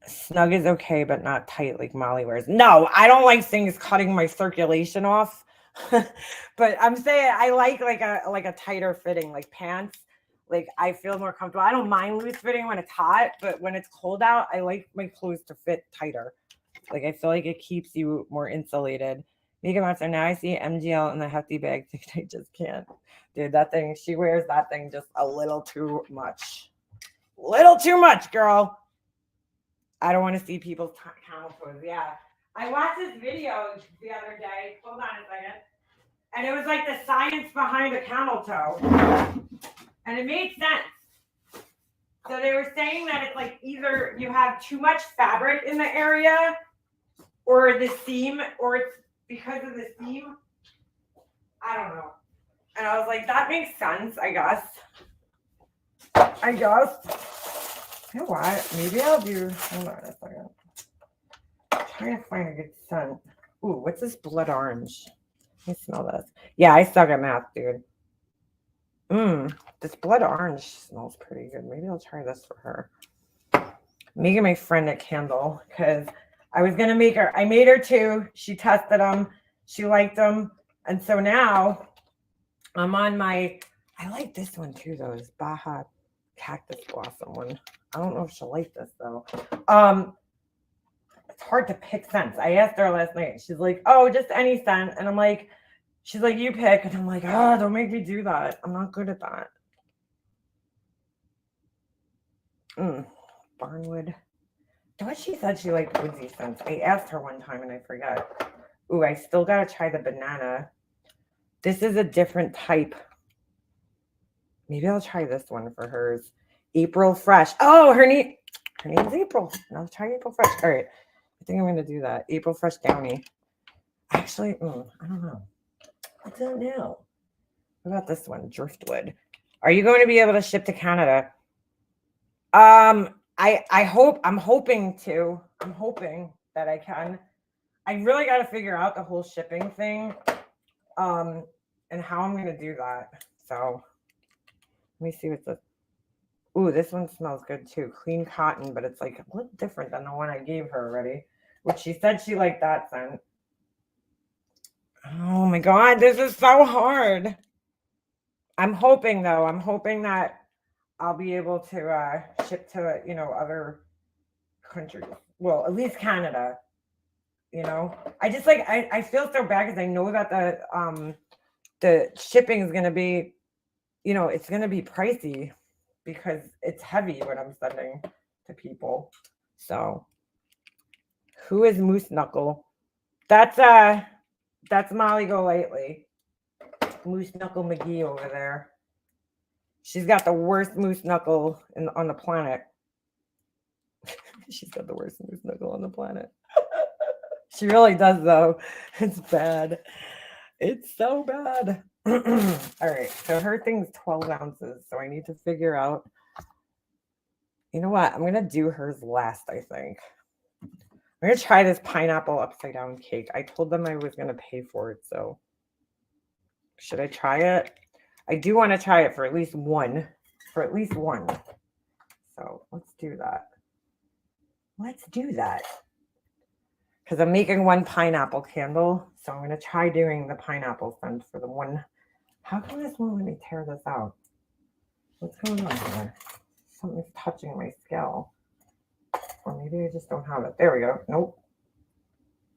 Snug is okay, but not tight like Molly wears. No, I don't like things cutting my circulation off. But I'm saying I like a tighter fitting, like pants. Like I feel more comfortable. I don't mind loose fitting when it's hot, but when it's cold out, I like my clothes to fit tighter. Like I feel like it keeps you more insulated. Mega Monster, now I see MGL in the hefty bag. I just can't. Dude, that thing, she wears that thing just a little too much. Little too much, girl. I don't want to see people's camel toes. Yeah. I watched this video the other day. Hold on a second. And it was like the science behind a camel toe. And it made sense. So they were saying that it's like either you have too much fabric in the area or the seam, or it's because of the seam. I don't know. And I was like, that makes sense, I guess. You know what? Maybe I'll do. Hold on a second. I'm trying to find a good scent. Ooh, what's this blood orange? Let me smell this. Yeah, I suck at math, dude. This blood orange smells pretty good. Maybe I'll try this for her. Making my friend a candle because I was gonna make her. I made her two. She tested them. She liked them, and so now I'm on my. I like this one too, though. This Baja cactus blossom one. I don't know if she'll like this though. It's hard to pick scents. I asked her last night. She's like, "Oh, just any scent," and I'm like, "She's like, you pick," and I'm like, "Oh, don't make me do that. I'm not good at that." Barnwood. What she said she liked woodsy scents. I asked her one time and I forgot. Ooh, I still gotta try the banana. This is a different type. Maybe I'll try this one for hers. April Fresh. Oh, her name's April. I'll try April Fresh. All right. I think I'm gonna do that. April Fresh Downy. Actually, I don't know. I don't know. What about this one? Driftwood. Are you going to be able to ship to Canada? I'm hoping that I can. I really got to figure out the whole shipping thing, and how I'm going to do that. So let me see what's this. Ooh, this one smells good too. Clean cotton, but it's like a little different than the one I gave her already, which she said she liked that scent. Oh my God, this is so hard. I'm hoping that I'll be able to ship to, other countries. Well, at least Canada, I just I feel so bad because I know that the shipping is going to be, it's going to be pricey because it's heavy what I'm sending to people. So who is Moose Knuckle? That's Molly Golightly. Moose Knuckle McGee over there. She's got the worst moose knuckle on the planet. She's got the worst moose knuckle on the planet. She really does, though. It's bad. It's so bad. All right. So her thing's 12 ounces. So I need to figure out. You know what? I'm going to do hers last, I think. I'm going to try this pineapple upside down cake. I told them I was going to pay for it. So should I try it? I do want to try it for at least one. So let's do that. Because I'm making one pineapple candle. So I'm going to try doing the pineapple scent for the one. How come this won't let me tear this out? What's going on here? Something's touching my scale. Or maybe I just don't have it. There we go. Nope.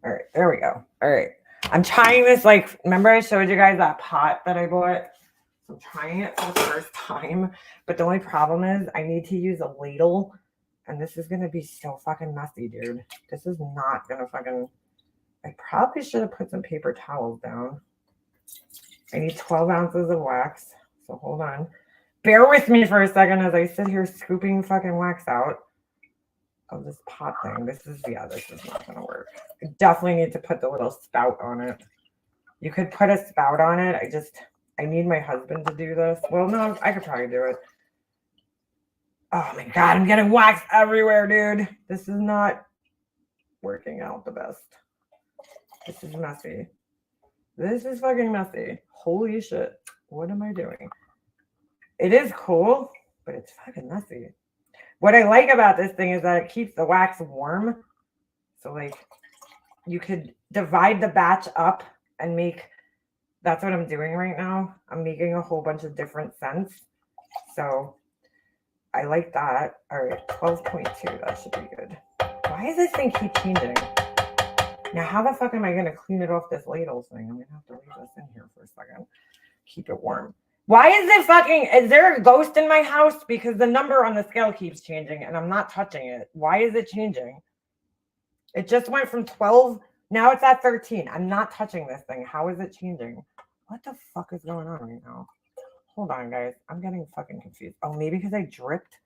All right, there we go. All right. I'm trying this, like, remember I showed you guys that pot that I bought? I'm trying it for the first time, but the only problem is I need to use a ladle, and this is going to be so fucking messy, dude. This is not going to fucking... I probably should have put some paper towels down. I need 12 ounces of wax, so hold on. Bear with me for a second as I sit here scooping fucking wax out of this pot thing. This is not going to work. I definitely need to put the little spout on it. You could put a spout on it. I need my husband to do this. Well, no, I could probably do it. Oh my God, I'm getting wax everywhere, dude. This is not working out the best. This is messy. This is fucking messy. Holy shit. What am I doing? It is cool, but it's fucking messy. What I like about this thing is that it keeps the wax warm. So, like, you could divide the batch up and make... That's what I'm doing right now. I'm making a whole bunch of different scents. So I like that. All right, 12.2. That should be good. Why does this thing keep changing? Now, how the fuck am I going to clean it off this ladle thing? I'm going to have to leave this in here for a second. Keep it warm. Why is it fucking... Is there a ghost in my house? Because the number on the scale keeps changing and I'm not touching it. Why is it changing? It just went from 12... Now it's at 13. I'm not touching this thing. How is it changing? What the fuck is going on right now? Hold on, guys. I'm getting fucking confused. Oh, maybe because I dripped.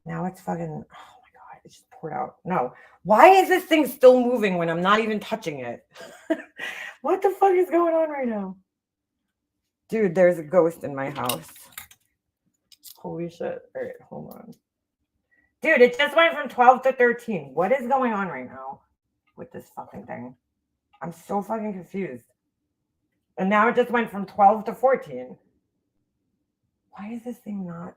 Now it's fucking... Oh, my God. It just poured out. No. Why is this thing still moving when I'm not even touching it? What the fuck is going on right now? Dude, there's a ghost in my house. Holy shit. All right, hold on. Dude, it just went from 12 to 13. What is going on right now with this fucking thing? I'm so fucking confused. And now it just went from 12 to 14. Why is this thing not...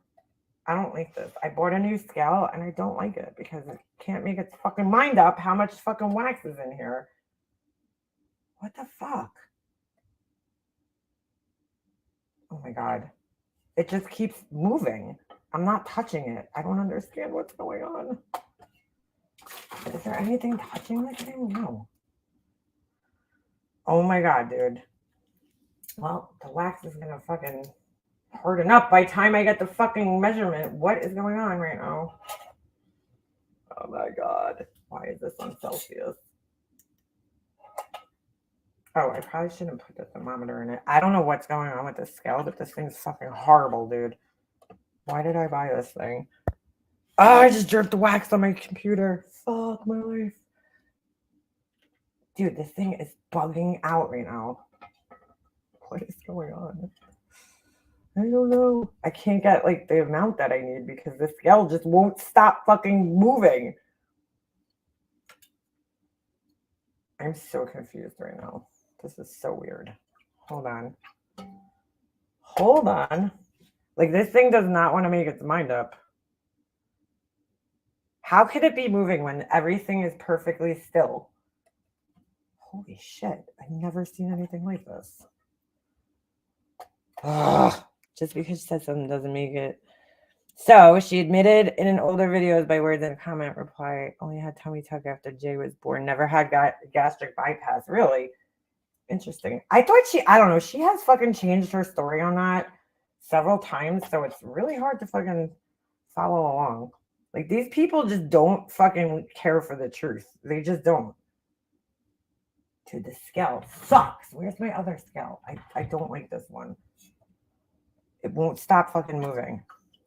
I don't like this. I bought a new scale and I don't like it because it can't make its fucking mind up how much fucking wax is in here. What the fuck? Oh my God. It just keeps moving. I'm not touching it. I don't understand what's going on. Is there anything touching this thing? No. Oh my God, dude. Well, the wax is gonna fucking harden up by the time I get the fucking measurement. What is going on right now? Oh my God. Why is this on Celsius? Oh, I probably shouldn't put the thermometer in it. I don't know what's going on with this scale, but this thing's fucking horrible, dude. Why did I buy this thing? Oh, I just dripped the wax on my computer. Fuck my life. Dude, this thing is bugging out right now. What is going on? I don't know. I can't get like the amount that I need because the scale just won't stop fucking moving. I'm so confused right now. This is so weird. Hold on. Hold on. Like this thing does not want to make its mind up. How could it be moving when everything is perfectly still? Holy shit. I've never seen anything like this. Ugh. Just because she said something doesn't make it. So she admitted in an older videos by words in a comment reply, only had tummy tuck after Jay was born, never had gastric bypass. Really? Interesting. I thought I don't know, she has fucking changed her story on that several times, so it's really hard to fucking follow along. Like these people just don't fucking care for the truth. They just don't. Dude, the scale sucks. Where's my other scale? I don't like this one. It won't stop fucking moving.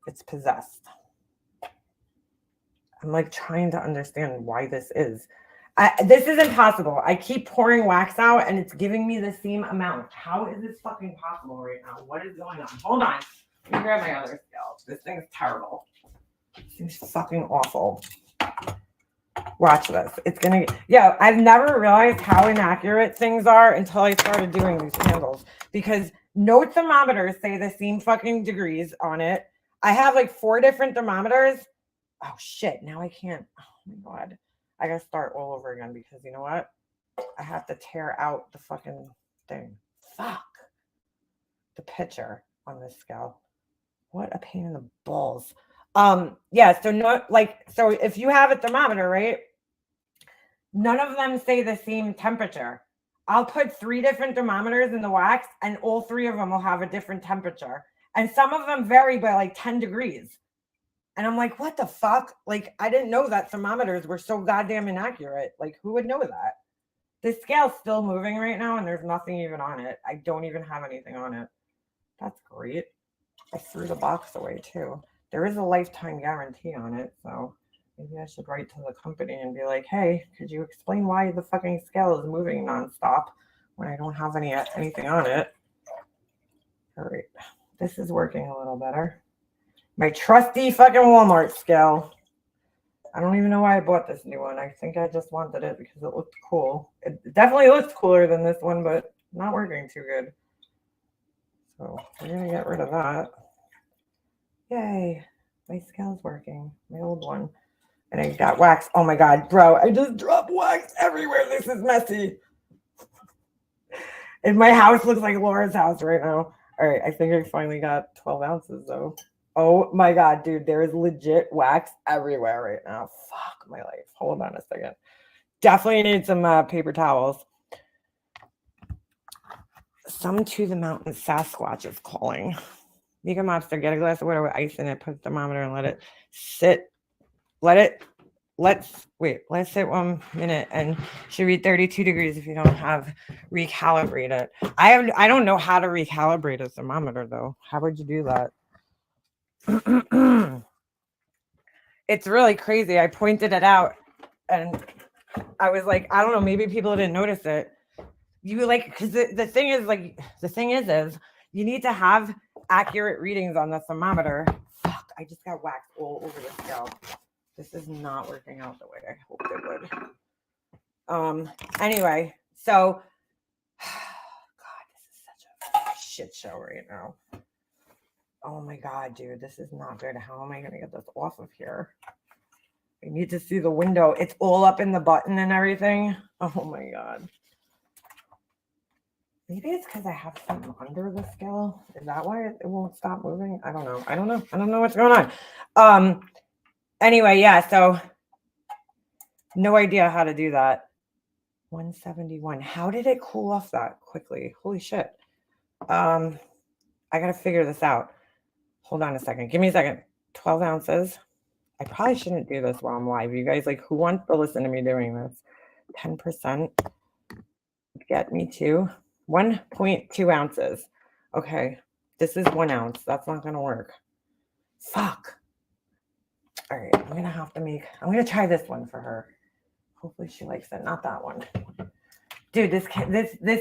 It's possessed. I'm like trying to understand why this is. This is impossible. I keep pouring wax out and it's giving me the same amount. How is this fucking possible right now? What is going on? Hold on. Let me grab my other scale. This thing is terrible. This thing's fucking awful. Watch this. It's gonna... Yeah, I've never realized how inaccurate things are until I started doing these candles. Because no thermometers say the same fucking degrees on it. I have like 4 different thermometers. Oh shit, now I can't. Oh my God. I gotta start all over again because you know what? I have to tear out the fucking thing. Fuck. The picture on this scale. What a pain in the balls. Yeah, so no, like, so if you have a thermometer, right? None of them say the same temperature. I'll put 3 different thermometers in the wax and all 3 of them will have a different temperature. And some of them vary by like 10 degrees. And I'm like, what the fuck? Like, I didn't know that thermometers were so goddamn inaccurate. Like, who would know that? The scale's still moving right now and there's nothing even on it. I don't even have anything on it. That's great. I threw the box away too. There is a lifetime guarantee on it, so maybe I should write to the company and be like, hey, could you explain why the fucking scale is moving nonstop when I don't have anything on it? All right. This is working a little better. My trusty fucking Walmart scale. I don't even know why I bought this new one. I think I just wanted it because it looked cool. It definitely looks cooler than this one, but not working too good. So we're going to get rid of that. Yay. My scale's working. My old one. And I got wax. Oh my God, bro. I just dropped wax everywhere. This is messy. And my house looks like Laura's house right now. All right. I think I finally got 12 ounces though. Oh my God, dude. There is legit wax everywhere right now. Fuck my life. Hold on a second. Definitely need some paper towels. Some to the mountain Sasquatch is calling. Mega Monster, get a glass of water with ice in it, put the thermometer and let it sit. Let's sit 1 minute and should read 32 degrees if you don't have recalibrated. I don't know how to recalibrate a thermometer though. How would you do that? It's really crazy. I pointed it out and I was like, I don't know, maybe people didn't notice it. You like, because the thing is you need to have accurate readings on the thermometer. Fuck, I just got waxed all over the scale. This is not working out the way I hoped it would. Anyway, so God, this is such a shit show right now. Oh my God, dude, this is not good. How am I gonna get this off of here? I need to see the window. It's all up in the button and everything. Oh my God. Maybe it's because I have something under the scale. Is that why it won't stop moving? I don't know. I don't know what's going on. Anyway, yeah, so no idea how to do that. 171. How did it cool off that quickly? Holy shit. I gotta figure this out. Hold on a second. Give me a second. 12 ounces. I probably shouldn't do this while I'm live. You guys, like, who wants to listen to me doing this? 10%. Get me to 1.2 ounces. Okay, this is 1 ounce. That's not gonna work. Fuck. All right, I'm gonna try this one for her. Hopefully she likes it. Not that one. Dude, this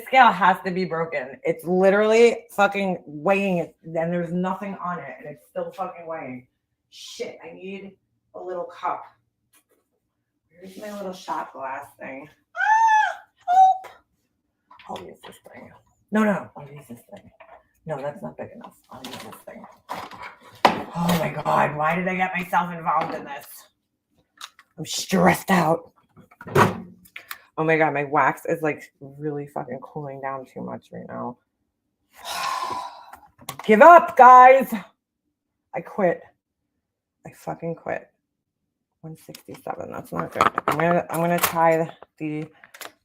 scale has to be broken. It's literally fucking weighing it, and there's nothing on it, and it's still fucking weighing. Shit, I need a little cup. Here's my little shot glass thing. Help! I'll use this thing. No, I'll use this thing. No, that's not big enough. I'll use this thing. Oh my God, why did I get myself involved in this? I'm stressed out. Oh my God, my wax is like really fucking cooling down too much right now. Give up, guys. I quit. I fucking quit. 167. That's not good. I'm gonna try the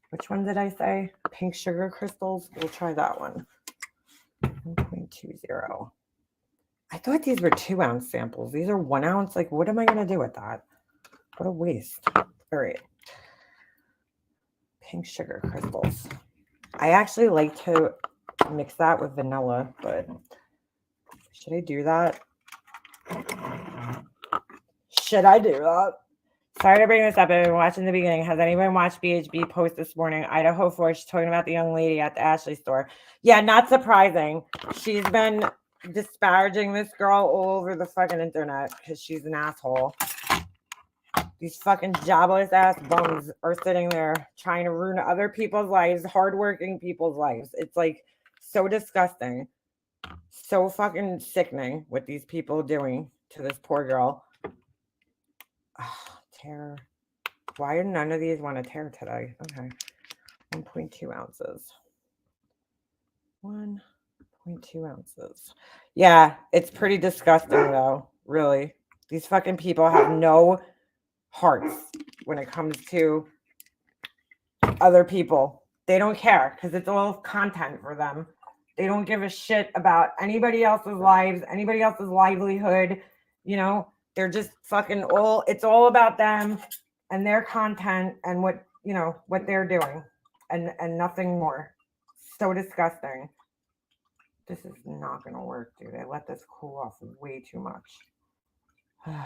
which one did I say? Pink sugar crystals. We'll try that one. 1.20. I thought these were 2 ounce samples. These are 1 ounce. Like, what am I gonna do with that? What a waste. All right. Pink sugar crystals. I actually like to mix that with vanilla, but should I do that? Should I do that? Sorry to bring this up. I've been watching the beginning. Has anyone watched BHB post this morning? Idaho 4. She's talking about the young lady at the Ashley store. Yeah, not surprising. She's been disparaging this girl all over the fucking internet because she's an asshole. These fucking jobless ass bums are sitting there trying to ruin other people's lives, hardworking people's lives. It's like so disgusting. So fucking sickening what these people are doing to this poor girl. Tear. Why do none of these want to tear today? Okay. 1.2 ounces. 1.2 ounces. Yeah, it's pretty disgusting though. Really. These fucking people have no hearts when it comes to other people. They don't care because it's all content for them. They don't give a shit about anybody else's lives, anybody else's livelihood. You know, they're just fucking all, it's all about them and their content and what, you know, what they're doing and nothing more. So disgusting. This is not going to work, dude. I let this cool off way too much. It's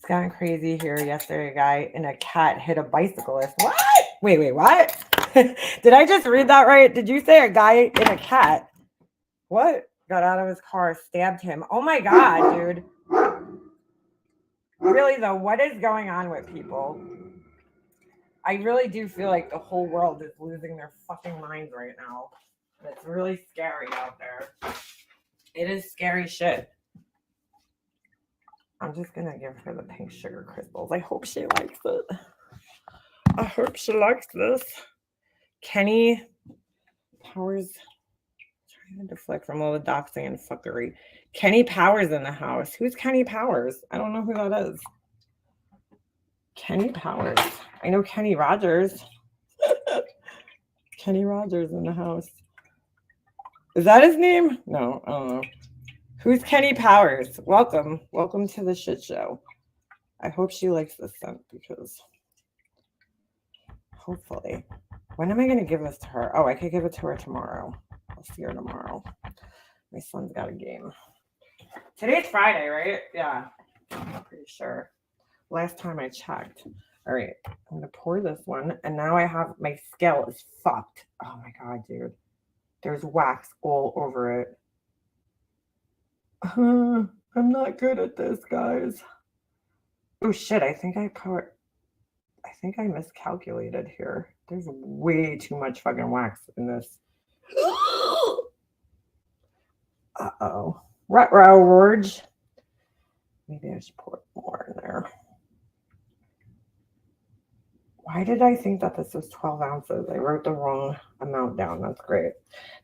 gotten crazy here. Yesterday, a guy and a cat hit a bicyclist. What? Wait, what? Did I just read that right? Did you say a guy and a cat? What? Got out of his car, stabbed him. Oh my God, dude. Really, though, what is going on with people? I really do feel like the whole world is losing their fucking minds right now. It's really scary out there. It is scary shit. I'm just going to give her the pink sugar crystals. I hope she likes it. I hope she likes this. Kenny Powers. Trying to deflect from all the doxing and fuckery. Kenny Powers in the house. Who's Kenny Powers? I don't know who that is. Kenny Powers. I know Kenny Rogers. Kenny Rogers in the house. Is that his name? No, I don't know. Who's Kenny Powers? Welcome. Welcome to the shit show. I hope she likes this scent because hopefully. When am I going to give this to her? Oh, I could give it to her tomorrow. I'll see her tomorrow. My son's got a game. Today's Friday, right? Yeah. I'm pretty sure. Last time I checked. All right. I'm going to pour this one. And now I have my scale is fucked. Oh my God, dude. There's wax all over it. I'm not good at this, guys. Oh shit, I think I miscalculated here. There's way too much fucking wax in this. Uh-oh. Ruh-roh, Rorge. Maybe I should put more in there. Why did I think that this was 12 ounces? I wrote the wrong amount down. That's great.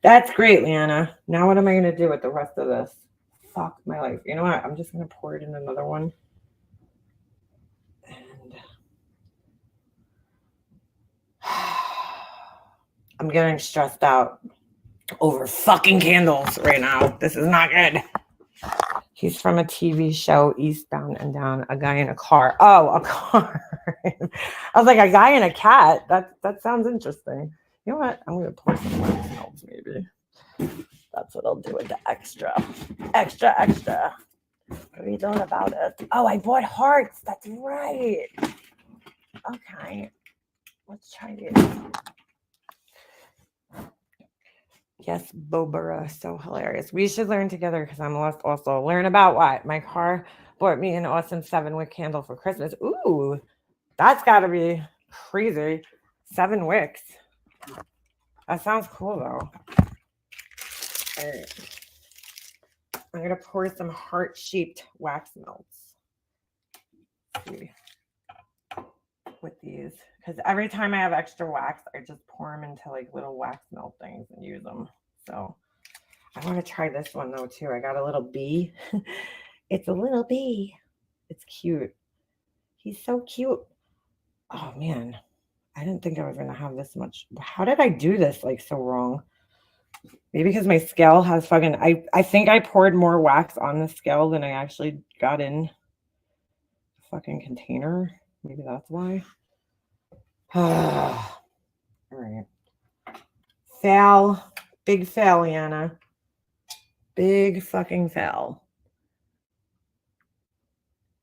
That's great, Leanna. Now what am I going to do with the rest of this? Fuck my life. You know what? I'm just going to pour it in another one. And I'm getting stressed out over fucking candles right now. This is not good. He's from a TV show, Eastbound and Down, a guy in a car. Oh, a car. I was like, a guy and a cat. That sounds interesting. You know what? I'm going to pour some wax melts maybe. That's what I'll do with the extra. Extra. What are you doing about it? Oh, I bought hearts. That's right. Okay. Let's try this. Yes, Bobara, so hilarious. We should learn together because I'm lost also. Learn about what? My car bought me an awesome 7-wick candle for Christmas. Ooh, that's got to be crazy. 7 wicks. That sounds cool, though. All right. I'm going to pour some heart-shaped wax melts. Let's see. With these. Because every time I have extra wax, I just pour them into like little wax melt things and use them. So I want to try this one though too. I got a little bee. It's a little bee. It's cute. He's so cute. Oh man. I didn't think I was going to have this much. How did I do this like so wrong? Maybe because my scale has fucking, I think I poured more wax on the scale than I actually got in the fucking container. Maybe that's why. All right. Fail. Big fail, Liana. Big fucking fail.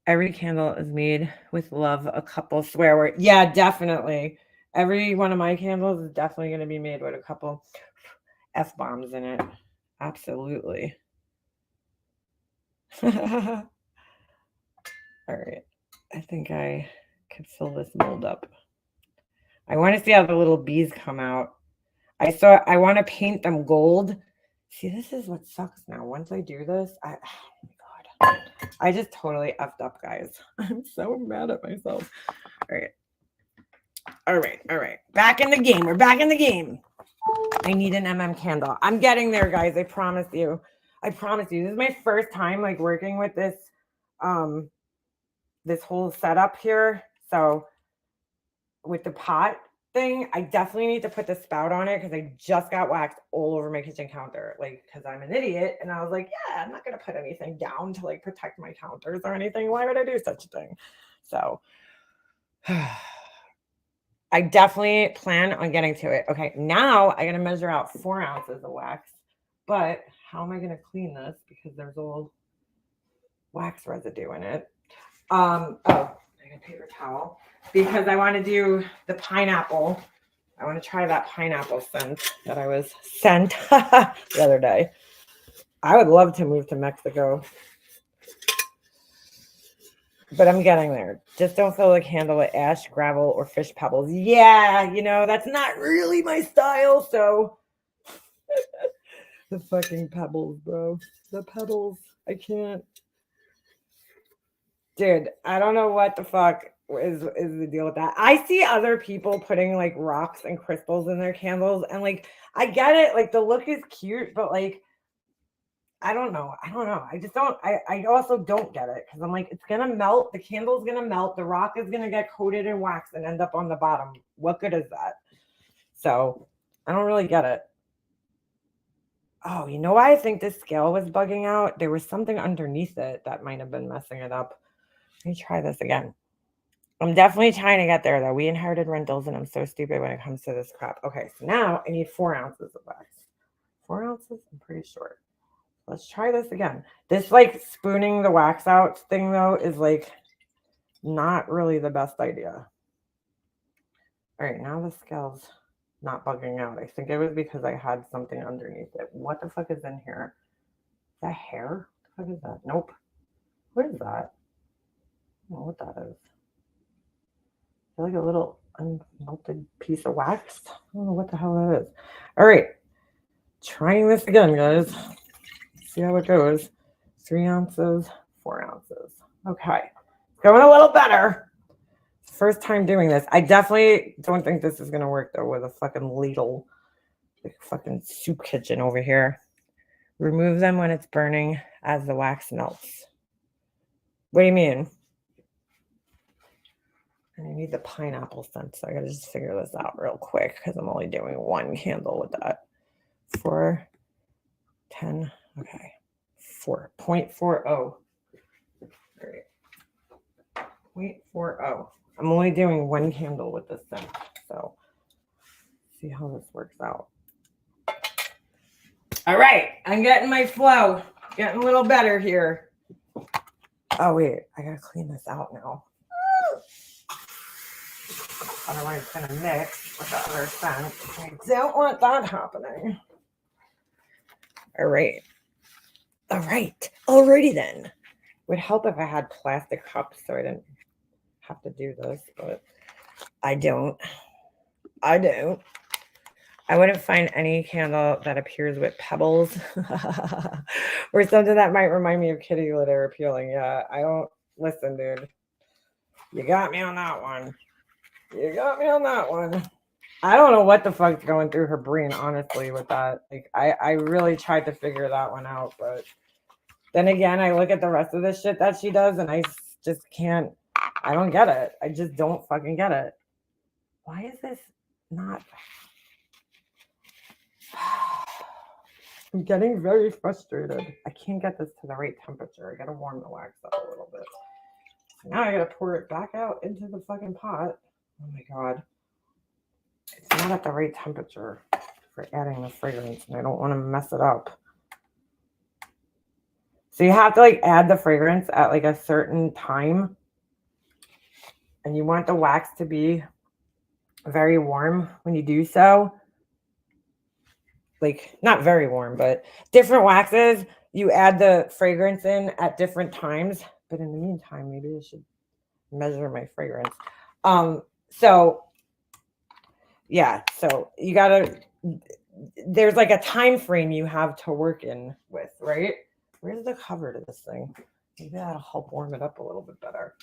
Every candle is made with love. A couple swear words. Yeah, definitely. Every one of my candles is definitely going to be made with a couple F-bombs in it. Absolutely. All right. I think I could fill this mold up. I want to see how the little bees come out. I want to paint them gold. See, this is what sucks now. Once I do this, oh my God. I just totally effed up, guys. I'm so mad at myself. All right. Back in the game. We're back in the game. I need an candle. I'm getting there, guys. I promise you. This is my first time like working with this this whole setup here. So with the pot thing, I definitely need to put the spout on it because I just got waxed all over my kitchen counter. Like, because I'm an idiot. And I was like, yeah, I'm not going to put anything down to like protect my counters or anything. Why would I do such a thing? So I definitely plan on getting to it. Okay, now I got to measure out 4 ounces of wax. But how am I going to clean this? Because there's all wax residue in it. Oh, I got a paper towel because I want to do the pineapple. I want to try that pineapple scent that I was sent the other day. I would love to move to Mexico, but I'm getting there. Just don't fill the candle with ash, gravel, or fish pebbles. Yeah, you know, that's not really my style, so the fucking pebbles, bro. The pebbles. I can't. Dude, I don't know what the fuck is the deal with that. I see other people putting like rocks and crystals in their candles, and like I get it, like the look is cute, but like I don't know. I just don't. I also don't get it because I'm like, it's gonna melt. The candle's gonna melt. The rock is gonna get coated in wax and end up on the bottom. What good is that? So I don't really get it. Oh, you know why I think this scale was bugging out? There was something underneath it that might have been messing it up. Let me try this again. I'm definitely trying to get there, though. We inherited rentals, and I'm so stupid when it comes to this crap. Okay, so now I need 4 ounces of wax. 4 ounces? I'm pretty sure. Let's try this again. This, like, spooning the wax out thing, though, is, like, not really the best idea. All right, now the scale's not bugging out. I think it was because I had something underneath it. What the fuck is in here? Is that hair? What the fuck is that? Nope. What is that? I don't know what that is. Like a little unmelted piece of wax. I don't know what the hell that is. All right. Trying this again, guys. See how it goes. 3 ounces, 4 ounces. Okay. Going a little better. First time doing this. I definitely don't think this is going to work, though, with a fucking ladle. Like fucking soup kitchen over here. Remove them when it's burning as the wax melts. What do you mean? And I need the pineapple scent, so I gotta just figure this out real quick because I'm only doing 1 candle with that. 4, 10, okay. 4.40. All right. 0.40. I'm only doing 1 candle with this scent, so see how this works out. All right, I'm getting my flow. Getting a little better here. Oh, wait, I gotta clean this out now. Otherwise, it's going to mix with the other scent. I don't want that happening. All right. Alrighty then. Would help if I had plastic cups so I didn't have to do this, but I don't. I wouldn't find any candle that appears with pebbles or something that might remind me of kitty litter appealing. Yeah, I don't. Listen, dude. You got me on that one. I don't know what the fuck's going through her brain, honestly, with that. Like, I really tried to figure that one out, but then again, I look at the rest of the shit that she does, and I just can't. I don't get it. I just don't fucking get it. Why is this not? I'm getting very frustrated. I can't get this to the right temperature. I gotta warm the wax up a little bit. Now I gotta pour it back out into the fucking pot. Oh my god. It's not at the right temperature for adding the fragrance, and I don't want to mess it up. So you have to like add the fragrance at like a certain time, and you want the wax to be very warm when you do so. Like not very warm, but different waxes, you add the fragrance in at different times. But in the meantime, maybe I should measure my fragrance. So yeah, so you gotta, there's like a time frame you have to work in with, right? Where's the cover to this thing? Maybe that'll help warm it up a little bit better.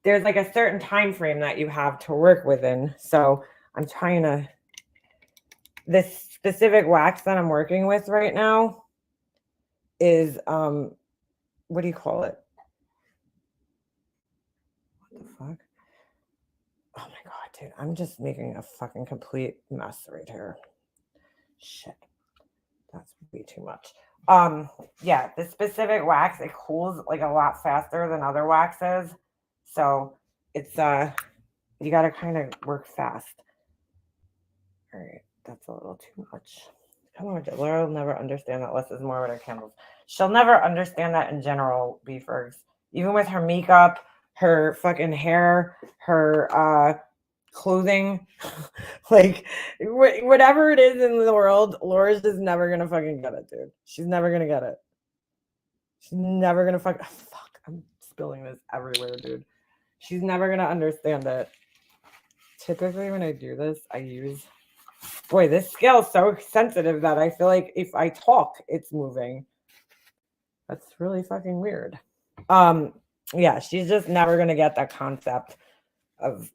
There's like a certain time frame that you have to work within. So I'm trying to, this specific wax that I'm working with right now is, what do you call it? What the fuck? Oh my God, Dude, I'm just making a fucking complete mess right here. Shit. That's way too much. Yeah, the specific wax, it cools like a lot faster than other waxes. So it's you gotta kind of work fast. All right, that's a little too much. Come on, Laura will never understand that less is more with her candles. She'll never understand that in general, Beefers. Even with her makeup, her fucking hair, her clothing, like whatever it is in the world, Laura's just never gonna fucking get it, dude. She's never gonna get it. She's never gonna fuck. Oh, fuck, I'm spilling this everywhere, dude. She's never gonna understand it. Typically, when I do this, I use. Boy, this scale is so sensitive that I feel like if I talk, it's moving. That's really fucking weird. Yeah, she's just never gonna get that concept of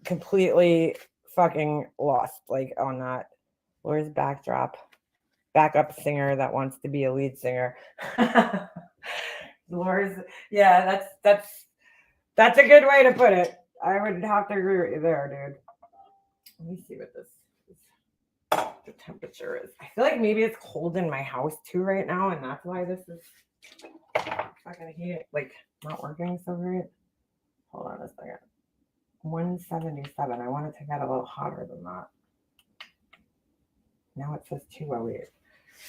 completely fucking lost, like on that Laura's backup singer that wants to be a lead singer. Laura's, yeah, that's a good way to put it. I would have to agree with you there, dude. Let me see what the temperature is. I feel like maybe it's cold in my house too right now, and that's why this is fucking heat, like not working so great. Hold on a second. 177. I want it to get a little hotter than that. Now it says 208.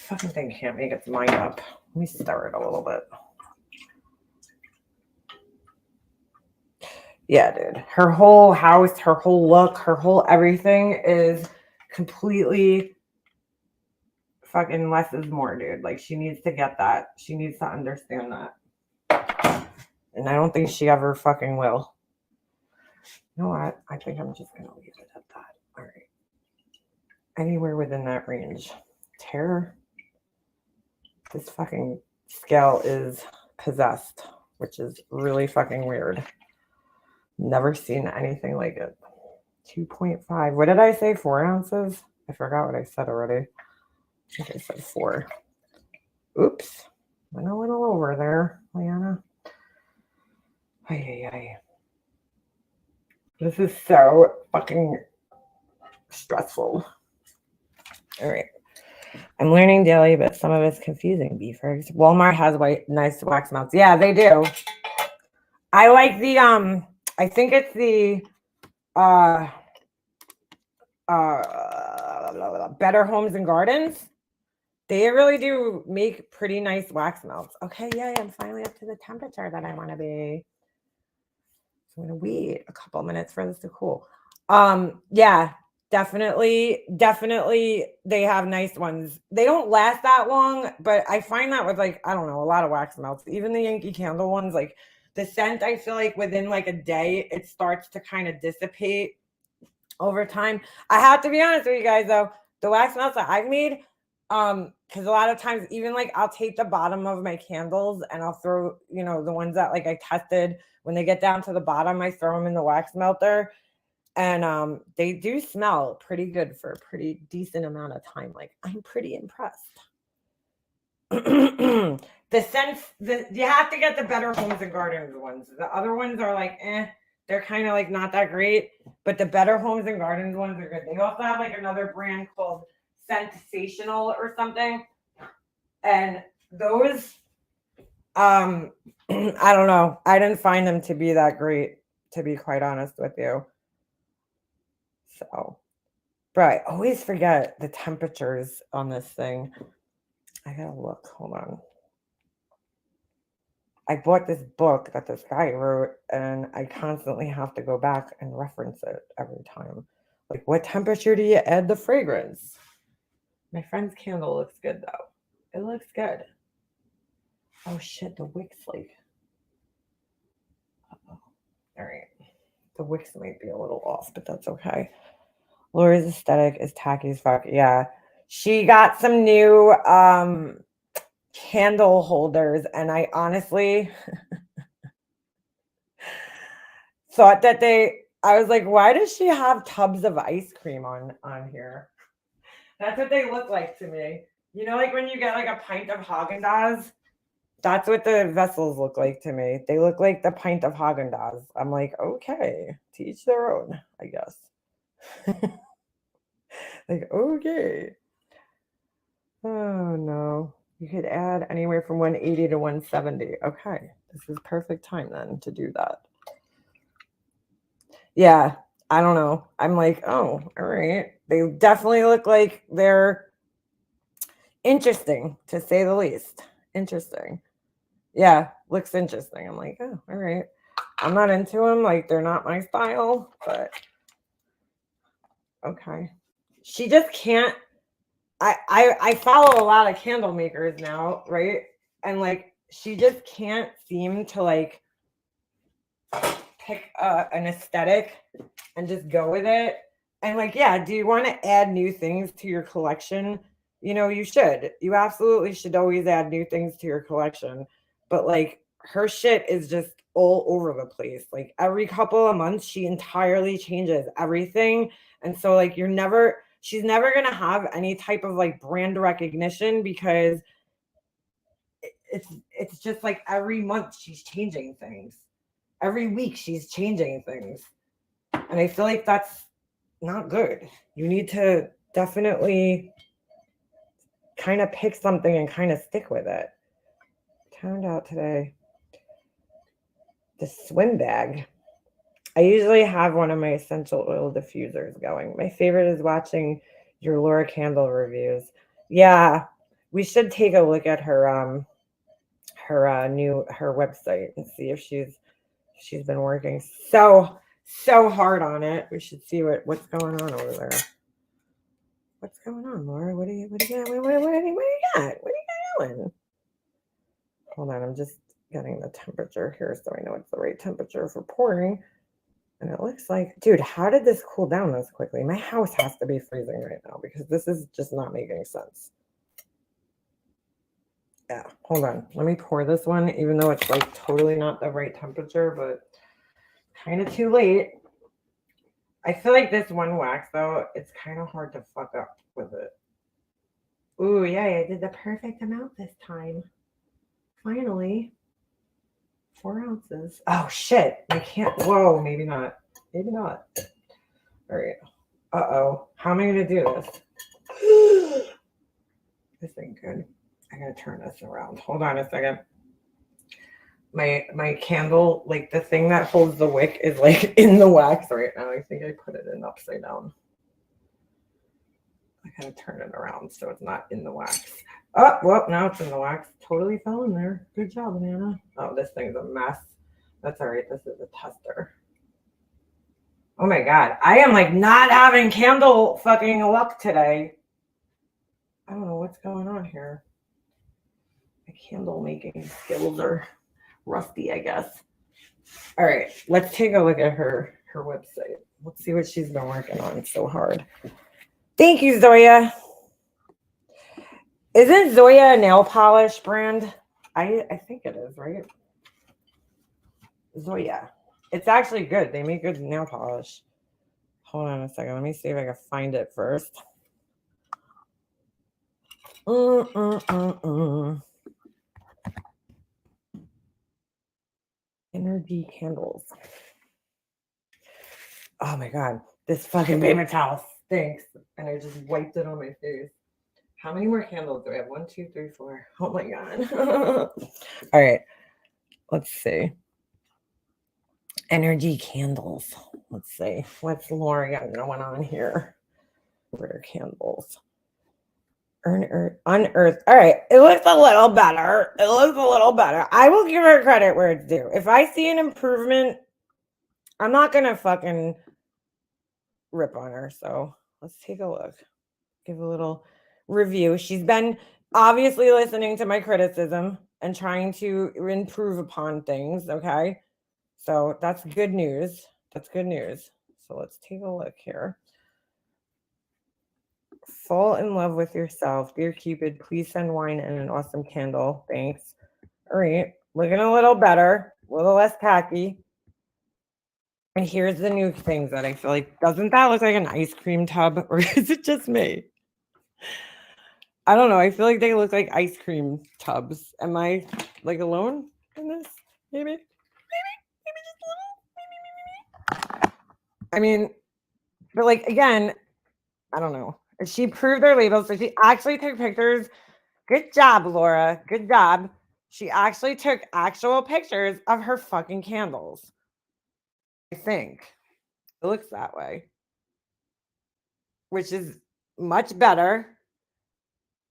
Fucking thing can't make its mind up. Let me stir it a little bit. Yeah, dude. Her whole house, her whole look, her whole everything is completely fucking less is more, dude. Like, she needs to get that. She needs to understand that. And I don't think she ever fucking will. You know what? I think I'm just going to leave it at that. All right. Anywhere within that range. Terror. This fucking scale is possessed, which is really fucking weird. Never seen anything like it. 2.5. What did I say? 4 ounces? I forgot what I said already. I think I said 4. Oops. Went a little over there, Liana. Ay. This is so fucking stressful. All right. I'm learning daily, but some of it's confusing, Beefers. Walmart has nice wax melts. Yeah, they do. I like the I think it's the Better Homes and Gardens. They really do make pretty nice wax melts. Okay, yeah, I'm finally up to the temperature that I want to be. So I'm gonna wait a couple minutes for this to cool. Yeah, definitely they have nice ones. They don't last that long, but I find that with like, I don't know, a lot of wax melts, even the Yankee Candle ones, like the scent, I feel like within like a day, it starts to kind of dissipate over time. I have to be honest with you guys though, the wax melts that I've made, because a lot of times even like I'll take the bottom of my candles and I'll throw, you know, the ones that like I tested, when they get down to the bottom, I throw them in the wax melter, and they do smell pretty good for a pretty decent amount of time. Like, I'm pretty impressed. The scents, you have to get the Better Homes and Gardens ones. The other ones are like, they're kind of like not that great, but the Better Homes and Gardens ones are good. They also have like another brand called Sensational or something, and those, I don't know. I didn't find them to be that great, to be quite honest with you. So, but I always forget the temperatures on this thing. I gotta look. Hold on. I bought this book that this guy wrote, and I constantly have to go back and reference it every time. Like, what temperature do you add the fragrance? My friend's candle looks good, though. It looks good. Oh, shit. The wick's like... Uh-oh. All right. The wicks might be a little off, but that's okay. Laura's aesthetic is tacky as fuck. Yeah. She got some new candle holders, and I honestly thought that I was like, why does she have tubs of ice cream on here? That's what they look like to me. You know, like when you get like a pint of Haagen-Dazs, that's what the vessels look like to me. They look like the pint of Haagen-Dazs. I'm like, okay, to each their own, I guess. Like, okay. Oh no. You could add anywhere from 180 to 170. Okay. This is perfect time then to do that. Yeah. I don't know. I'm like, oh, all right. They definitely look like they're interesting, to say the least. Interesting. Yeah, looks interesting. I'm like, oh, all right. I'm not into them. Like, they're not my style, but okay. She just can't. I follow a lot of candle makers now, right? And like, she just can't seem to like pick an aesthetic and just go with it. And like, yeah, do you want to add new things to your collection? You know, you should. You absolutely should always add new things to your collection. But like, her shit is just all over the place. Like every couple of months, she entirely changes everything. And so like, she's never going to have any type of like brand recognition because it's just like every month she's changing things. Every week she's changing things. And I feel like that's not good. You need to definitely kind of pick something and kind of stick with it. Found out today. The swim bag. I usually have one of my essential oil diffusers going. My favorite is watching your Laura Candle reviews. Yeah, we should take a look at her website and see if she's been working so hard on it. We should see what's going on over there. What's going on, Laura? What do you got? What do you got? What are you doing? Hold on, I'm just getting the temperature here so I know it's the right temperature for pouring. And it looks like, dude, how did this cool down this quickly? My house has to be freezing right now because this is just not making sense. Yeah, hold on. Let me pour this one, even though it's like totally not the right temperature, but kind of too late. I feel like this one wax, though, it's kind of hard to fuck up with it. Ooh, yeah, I did the perfect amount this time. Finally. 4 ounces. Oh, shit. I can't. Whoa, maybe not. Maybe not. All right. Uh-oh. How am I going to do this? This ain't good. I got to turn this around. Hold on a second. My candle, like the thing that holds the wick is like in the wax right now. I think I put it in upside down. I gotta turn it around so it's not in the wax. Oh, well, now it's in the wax. Totally fell in there. Good job, Nana. Oh, this thing's a mess. That's all right. This is a tester. Oh my God. I am like not having candle fucking luck today. I don't know what's going on here. My candle making skills are rusty, I guess. All right, let's take a look at her website. Let's see what she's been working on so hard. Thank you, Zoya. Isn't Zoya a nail polish brand? I think it is, right? Zoya. It's actually good. They make good nail polish. Hold on a second. Let me see if I can find it first. Energy candles. Oh my God. This fucking paper towel stinks. And I just wiped it on my face. How many more candles do I have? 1, 2, 3, 4. Oh my God. All right. Let's see. Energy candles. Let's see. What's Laura got going on here? Rare candles. Unearthed. All right. It looks a little better. I will give her credit where it's due. If I see an improvement, I'm not going to fucking rip on her. So let's take a look. Give a little review. She's been obviously listening to my criticism and trying to improve upon things. Okay. So that's good news. So let's take a look here. Fall in love with yourself. Dear Cupid, please send wine and an awesome candle. Thanks. All right. Looking a little better, a little less tacky. And here's the new things that I feel like. Doesn't that look like an ice cream tub? Or is it just me? I don't know. I feel like they look like ice cream tubs. Am I like alone in this? Maybe just a little. Maybe. I mean, But like again, I don't know. She proved their labels, so she actually took pictures. Good job, Laura. Good job. She actually took actual pictures of her fucking candles. I think it looks that way, which is much better.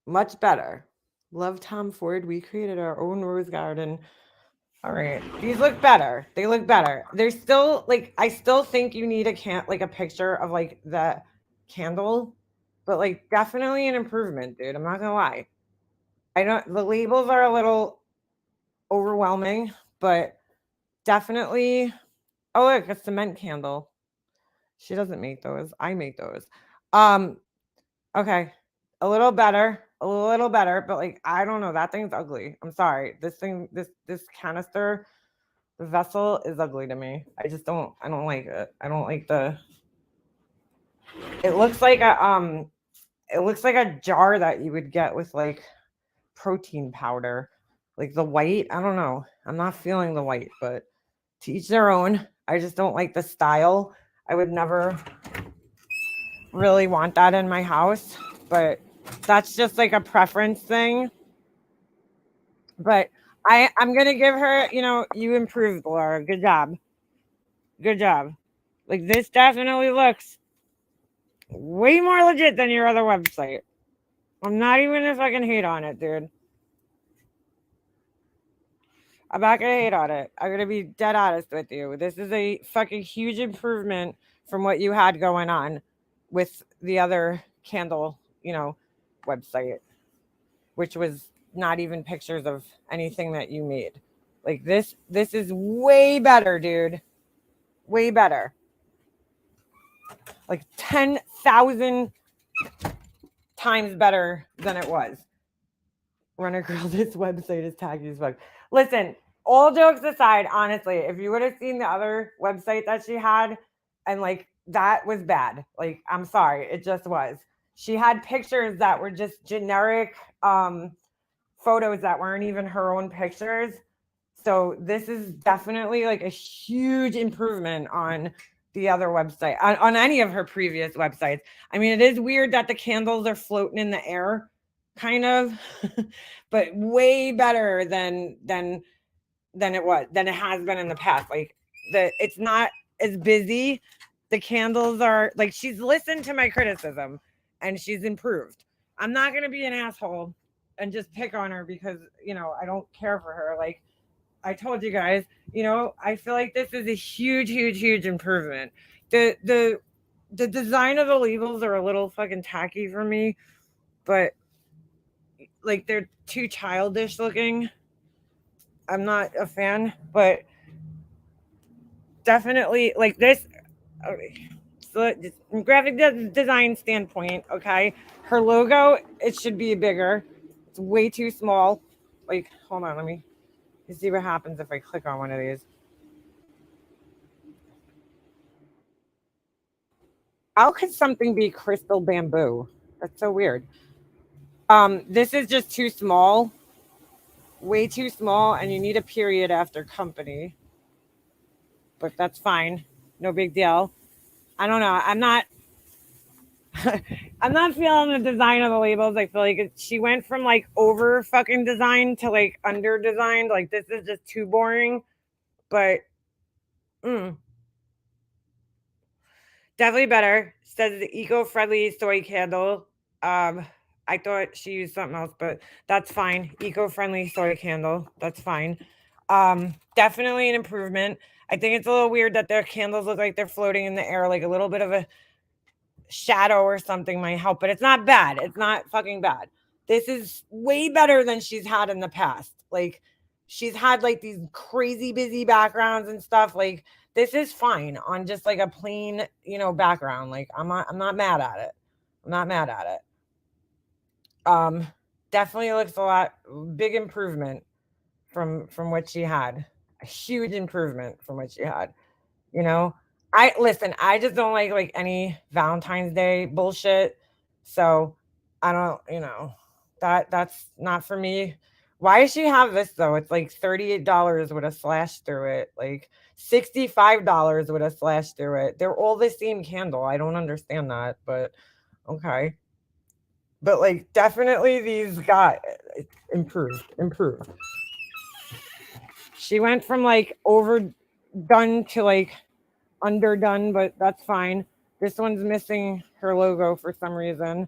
Much better. Love Tom Ford. We created our own rose garden. All right. These look better. They look better. They're still like, I still think you need a picture of like the candle, but like definitely an improvement, dude. I'm not gonna lie. The labels are a little overwhelming, but definitely. Oh, look, a cement candle. She doesn't make those. I make those. Okay. A little better, but like I don't know. That thing's ugly. I'm sorry. This canister, the vessel is ugly to me. I don't like it. I don't like it looks like a jar that you would get with like protein powder. Like the white, I don't know. I'm not feeling the white, but to each their own. I just don't like the style. I would never really want that in my house, but that's just like a preference thing. But I'm gonna give her, you improved, Laura. Good job. Good job. Like this definitely looks way more legit than your other website. I'm not even gonna fucking hate on it, dude. I'm not gonna hate on it. I'm gonna be dead honest with you. This is a fucking huge improvement from what you had going on with the other candle, website, which was not even pictures of anything that you made. Like this is way better, dude. Way better. Like 10,000 times better than it was. Runner Girl, this website is tacky as fuck. Listen, all jokes aside, honestly, if you would have seen the other website that she had, and like that was bad. Like, I'm sorry, it just was. She had pictures that were just generic photos that weren't even her own pictures. So this is definitely like a huge improvement on the other website, on any of her previous websites. I mean, it is weird that the candles are floating in the air, kind of, but way better than it has been in the past. Like it's not as busy. The candles are like, she's listened to my criticism and she's improved. I'm not gonna be an asshole and just pick on her because I don't care for her. Like I told you guys, I feel like this is a huge improvement. The design of the labels are a little fucking tacky for me, but like they're too childish looking. I'm not a fan, but definitely like this. Okay. So from graphic design standpoint, okay, her logo, it should be bigger. It's way too small. Like, hold on, let me see what happens if I click on one of these. How could something be crystal bamboo? That's so weird. This is just too small, way too small, and you need a period after company. But that's fine, no big deal. I don't know. I'm not. I'm not feeling the design of the labels. I feel like she went from like over fucking design to like under designed. Like this is just too boring. But definitely better. Says the eco-friendly soy candle. I thought she used something else, but that's fine. Eco-friendly soy candle. That's fine. Definitely an improvement. I think it's a little weird that their candles look like they're floating in the air, like a little bit of a shadow or something might help, but it's not bad. It's not fucking bad. This is way better than she's had in the past. Like she's had like these crazy busy backgrounds and stuff. Like this is fine on just like a plain, background. Like I'm not mad at it. I'm not mad at it. Definitely looks a lot big improvement from what she had. A huge improvement from what she had. I just don't like any Valentine's Day bullshit. So I don't, that's not for me. Why does she have this though? It's like $38 with a slash through it, like $65 with a slash through it. They're all the same candle. I don't understand that, but okay. But like definitely these got improved. She went from like overdone to like underdone, but that's fine. This one's missing her logo for some reason.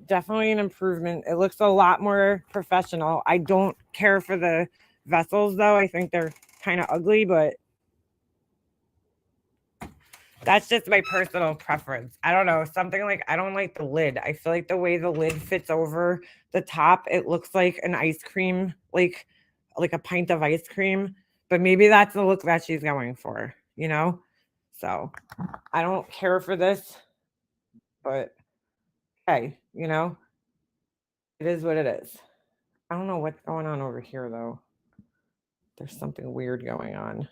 Definitely an improvement. It looks a lot more professional. I don't care for the vessels though. I think they're kind of ugly, but that's just my personal preference. I don't know. Something like I don't like the lid. I feel like the way the lid fits over the top, it looks like an ice cream, like a pint of ice cream. But maybe that's the look that she's going for, you know? So I don't care for this, but hey, you know, it is what it is. I don't know what's going on over here though. There's something weird going on.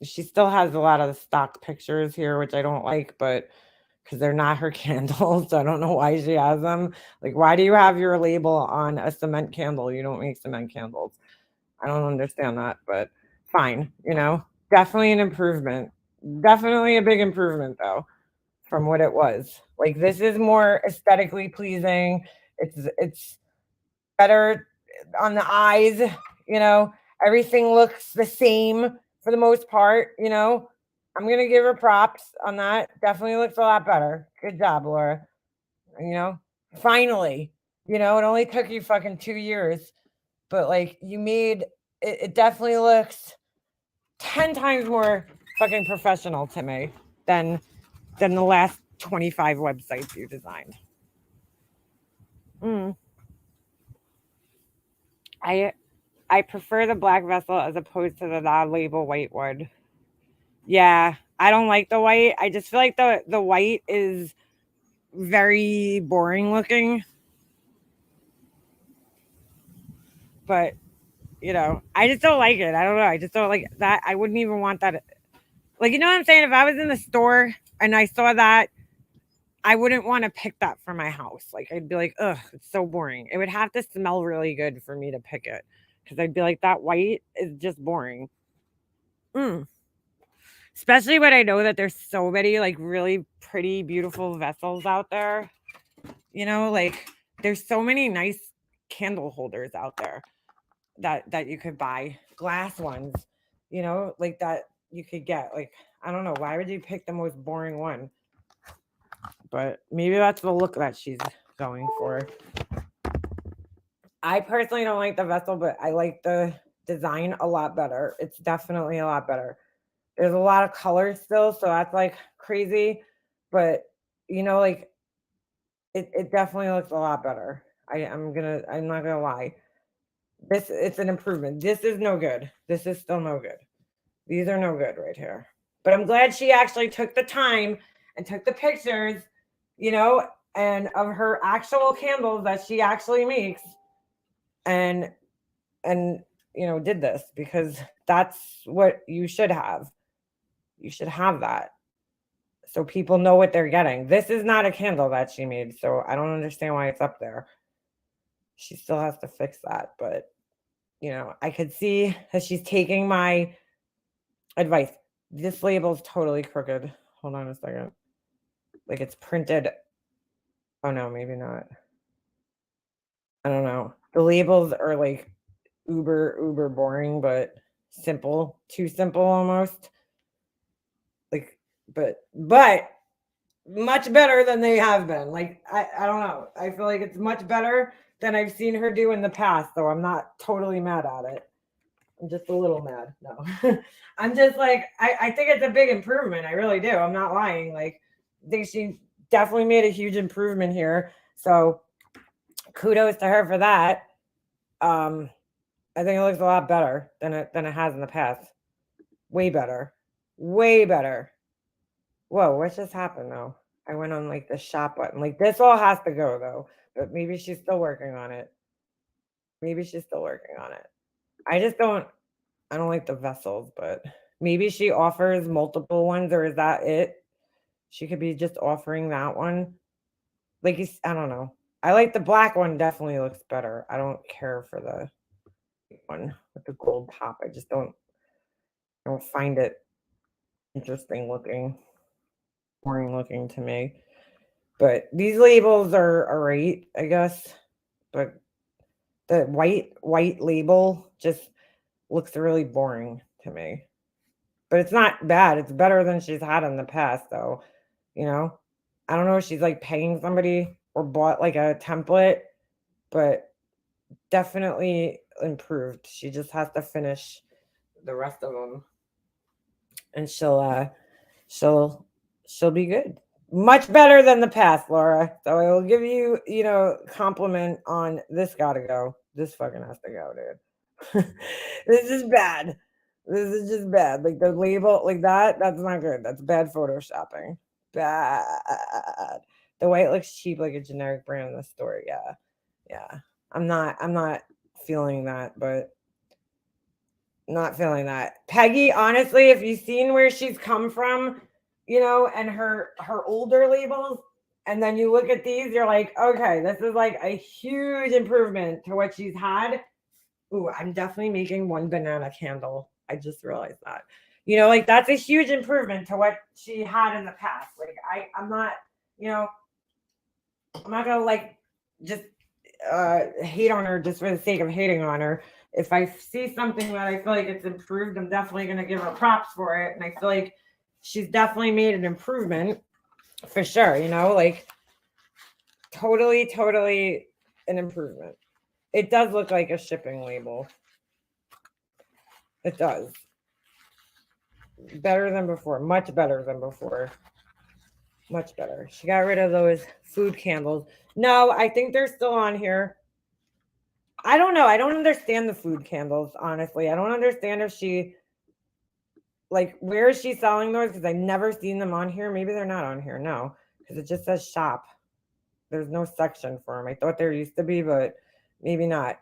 She still has a lot of the stock pictures here, which I don't like, but because they're not her candles, so I don't know why she has them. Like, why do you have your label on a cement candle? You don't make cement candles. I don't understand that, but fine, you know, definitely an improvement. Definitely a big improvement though from what it was. Like this is more aesthetically pleasing. It's better on the eyes, you know. Everything looks the same for the most part, you know. I'm gonna give her props on that. Definitely looks a lot better. Good job, Laura. You know, finally, you know, it only took you fucking 2 years, but like you made it, it definitely looks 10 times more fucking professional to me than the last 25 websites you designed. Mm. I prefer the black vessel as opposed to the non-label white one. Yeah, I don't like the white. I just feel like the white is very boring looking. But you know, I just don't like it. I don't know. I just don't like that. I wouldn't even want that. Like, you know what I'm saying? If I was in the store and I saw that, I wouldn't want to pick that for my house. Like, I'd be like, ugh, it's so boring. It would have to smell really good for me to pick it because I'd be like, that white is just boring. Mm. Especially when I know that there's so many like really pretty, beautiful vessels out there. You know, like there's so many nice candle holders out there that you could buy, glass ones, you know, like that you could get. Like, I don't know, why would you pick the most boring one? But maybe that's the look that she's going for. I personally don't like the vessel, but I like the design a lot better. It's definitely a lot better. There's a lot of colors still, so that's like crazy. But you know, like it definitely looks a lot better. I'm not gonna lie. It's an improvement. This is no good. This is still no good. These are no good right here. But I'm glad she actually took the time and took the pictures, you know, and of her actual candles that she actually makes and you know, did this because that's what you should have. You should have that. So people know what they're getting. This is not a candle that she made, so I don't understand why it's up there. She still has to fix that, but you know, I could see that she's taking my advice. This label's totally crooked. Hold on a second. Like it's printed. Oh no, maybe not. I don't know. The labels are like uber boring, but simple, too simple almost. Like, but much better than they have been. Like I don't know. I feel like it's much better than I've seen her do in the past, so I'm not totally mad at it. I'm just a little mad. No. I'm just like I think it's a big improvement. I really do. I'm not lying. Like I think she definitely made a huge improvement here. So kudos to her for that. I think it looks a lot better than it has in the past. Way better. Way better. Whoa, what just happened though? I went on like the shop button. Like this all has to go though, but maybe she's still working on it. Maybe she's still working on it. I don't like the vessels, but maybe she offers multiple ones or is that it? She could be just offering that one. Like I don't know. I like the black one, definitely looks better. I don't care for the one with the gold top. I just don't find it interesting looking, boring looking to me. But these labels are alright, I guess. But the white label just looks really boring to me. But it's not bad. It's better than she's had in the past, though. You know, I don't know if she's like paying somebody or bought like a template, but definitely improved. She just has to finish the rest of them, and she'll be good. Much better than the past, Laura. So I will give you, compliment on this. Gotta go. This fucking has to go, dude. This is bad. This is just bad. Like the label, like that. That's not good. That's bad photoshopping. Bad. The way it looks cheap, like a generic brand in the store. Yeah, yeah. I'm not feeling that, but not feeling that. Peggy, honestly, if you've seen where she's come from, and her older labels, and then you look at these, you're like, okay, this is like a huge improvement to what she's had. Ooh, I'm definitely making one banana candle. I just realized that. Like that's a huge improvement to what she had in the past. Like I'm not, I'm not gonna like just hate on her just for the sake of hating on her. If I see something that I feel like it's improved, I'm definitely gonna give her props for it. And I feel like she's definitely made an improvement for sure, like totally an improvement. It does look like a shipping label. It does. Better than before, much better than before. Much better. She got rid of those food candles. No, I think they're still on here. I don't know. I don't understand the food candles, honestly. I don't understand if she, like, where is she selling those? Because I've never seen them on here. Maybe they're not on here. No, because it just says shop. There's no section for them. I thought there used to be, but maybe not.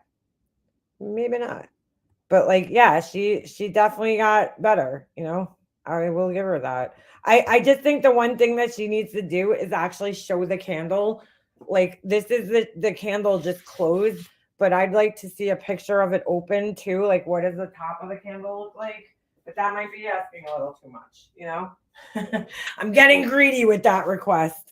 Maybe not. But like, yeah, she definitely got better. I will give her that. I just think the one thing that she needs to do is actually show the candle. Like this is the candle just closed, but I'd like to see a picture of it open too. Like what does the top of the candle look like? But that might be asking a little too much, I'm getting greedy with that request.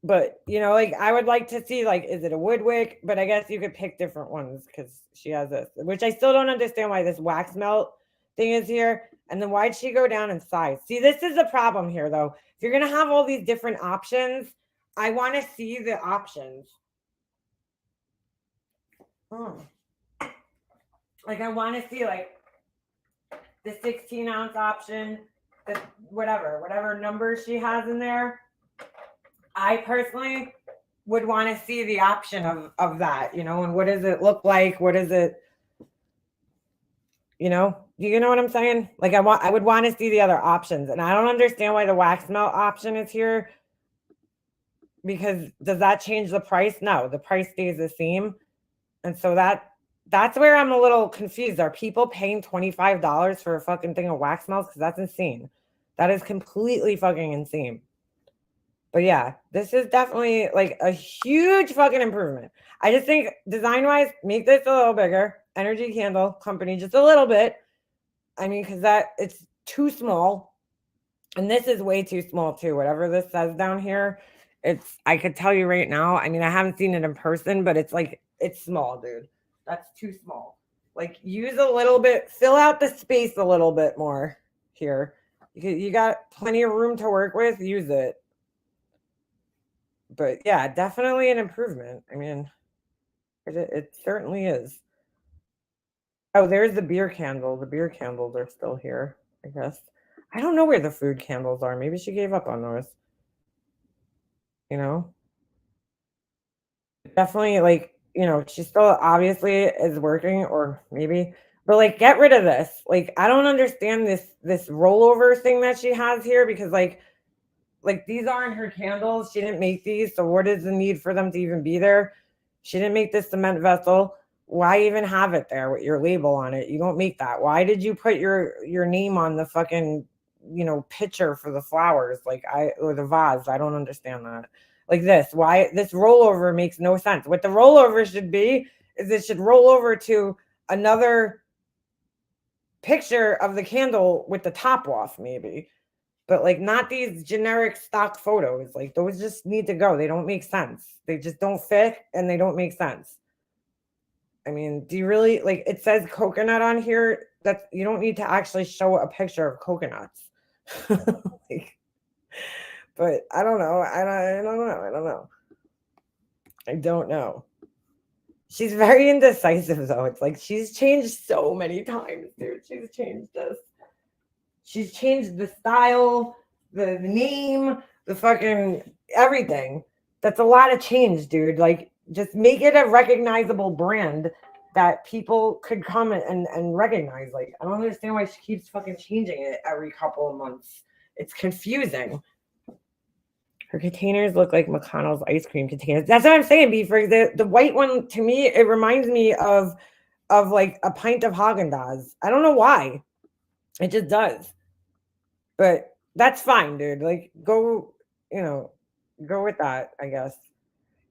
But like I would like to see, like, is it a wood wick? But I guess you could pick different ones because she has this, which I still don't understand why this wax melt thing is here. And then why'd she go down in size? See, this is the problem here though. If you're gonna have all these different options, I want to see the options. Like I want to see like the 16-ounce option, the whatever number she has in there. I personally would want to see the option of that, and what does it look like? What is it? Do you know what I'm saying? Like I would want to see the other options, and I don't understand why the wax melt option is here. Because does that change the price? No, the price stays the same. And so that's where I'm a little confused. Are people paying $25 for a fucking thing of wax melts? Because that's insane. That is completely fucking insane. But yeah, this is definitely like a huge fucking improvement. I just think design-wise, make this a little bigger. Energy candle company, just a little bit. I mean, because it's too small. And this is way too small too. Whatever this says down here, I could tell you right now. I mean, I haven't seen it in person, but it's like, it's small, dude. That's too small. Like use a little bit, fill out the space a little bit more here. You got plenty of room to work with, use it. But yeah, definitely an improvement. I mean, it certainly is. Oh, there's the beer candle. The beer candles are still here, I guess. I don't know where the food candles are. Maybe she gave up on those. Definitely, like, she still obviously is working, or maybe, but like, get rid of this. Like, I don't understand this rollover thing that she has here, because like these aren't her candles. She didn't make these, so what is the need for them to even be there? She didn't make this cement vessel. Why even have it there with your label on it? You don't make that. Why did you put your name on the fucking pitcher for the flowers, or the vase? I don't understand that. like this. Why this rollover makes no sense. What the rollover should be is it should roll over to another picture of the candle with the top off, maybe. But like not these generic stock photos. Like those just need to go. They don't make sense. They just don't fit and they don't make sense. I mean, do you really like it says coconut on here? That you don't need to actually show a picture of coconuts. Like, but I don't know. I don't know. She's very indecisive though. It's like she's changed so many times, dude. She's changed this. She's changed the style, the name, the fucking everything. That's a lot of change, dude. Like, just make it a recognizable brand that people could come and recognize. Like, I don't understand why she keeps fucking changing it every couple of months. It's confusing. Her containers look like McConnell's ice cream containers. That's what I'm saying, Beaver. The white one, to me, it reminds me of like a pint of Haagen-Dazs. I don't know why. It just does. But that's fine, dude. Like, go with that, I guess.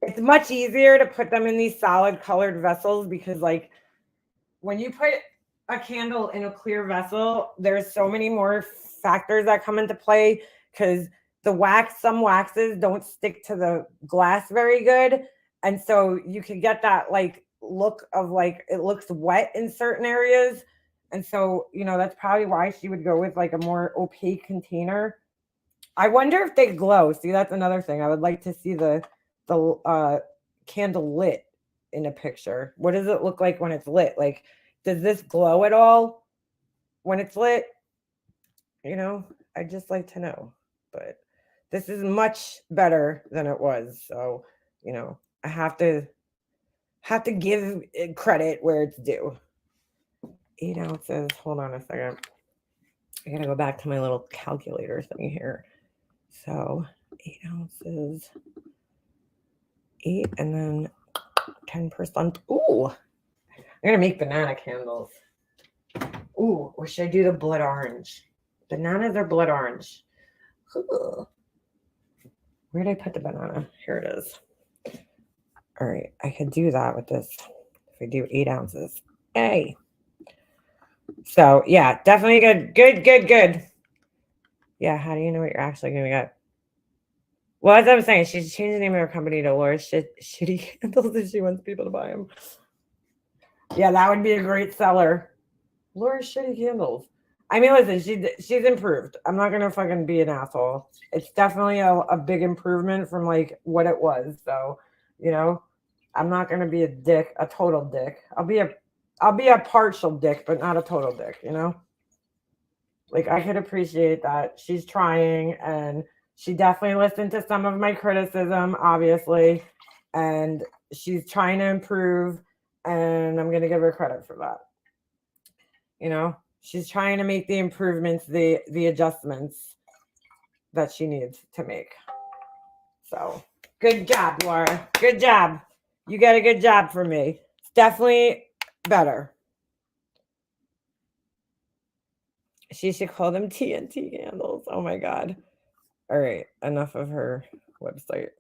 It's much easier to put them in these solid colored vessels because, like, when you put a candle in a clear vessel, there's so many more factors that come into play because some waxes don't stick to the glass very good. And so you can get that, like, look of, like, it looks wet in certain areas. And so, that's probably why she would go with like a more opaque container. I wonder if they glow. See, that's another thing. I would like to see the candle lit in a picture. What does it look like when it's lit? Like, does this glow at all when it's lit? I'd just like to know. But this is much better than it was. So, I have to give it credit where it's due. 8 ounces. Hold on a second. I gotta go back to my little calculator thing here. So 8 ounces, 8, and then 10%. Ooh, I'm gonna make banana candles. Ooh, or should I do the blood orange? Bananas are blood orange. Ooh. Where did I put the banana? Here it is. All right, I could do that with this if I do 8 ounces. Hey. So yeah, definitely good. Yeah, how do you know what you're actually gonna get? Well, as I was saying, she's changed the name of her company to Laura's Shitty Candles if she wants people to buy them. Yeah, that would be a great seller. Laura's Shitty Candles. I mean, listen, she's improved. I'm not gonna fucking be an asshole. It's definitely a big improvement from like what it was. So, I'm not gonna be a total dick. I'll be a partial dick, but not a total dick, Like, I could appreciate that she's trying, and she definitely listened to some of my criticism, obviously, and she's trying to improve, and I'm going to give her credit for that. She's trying to make the improvements, the adjustments that she needs to make. So, good job, Laura. Good job. You got a good job for me. It's definitely better. She should call them TNT candles. Oh my God. All right. Enough of her website.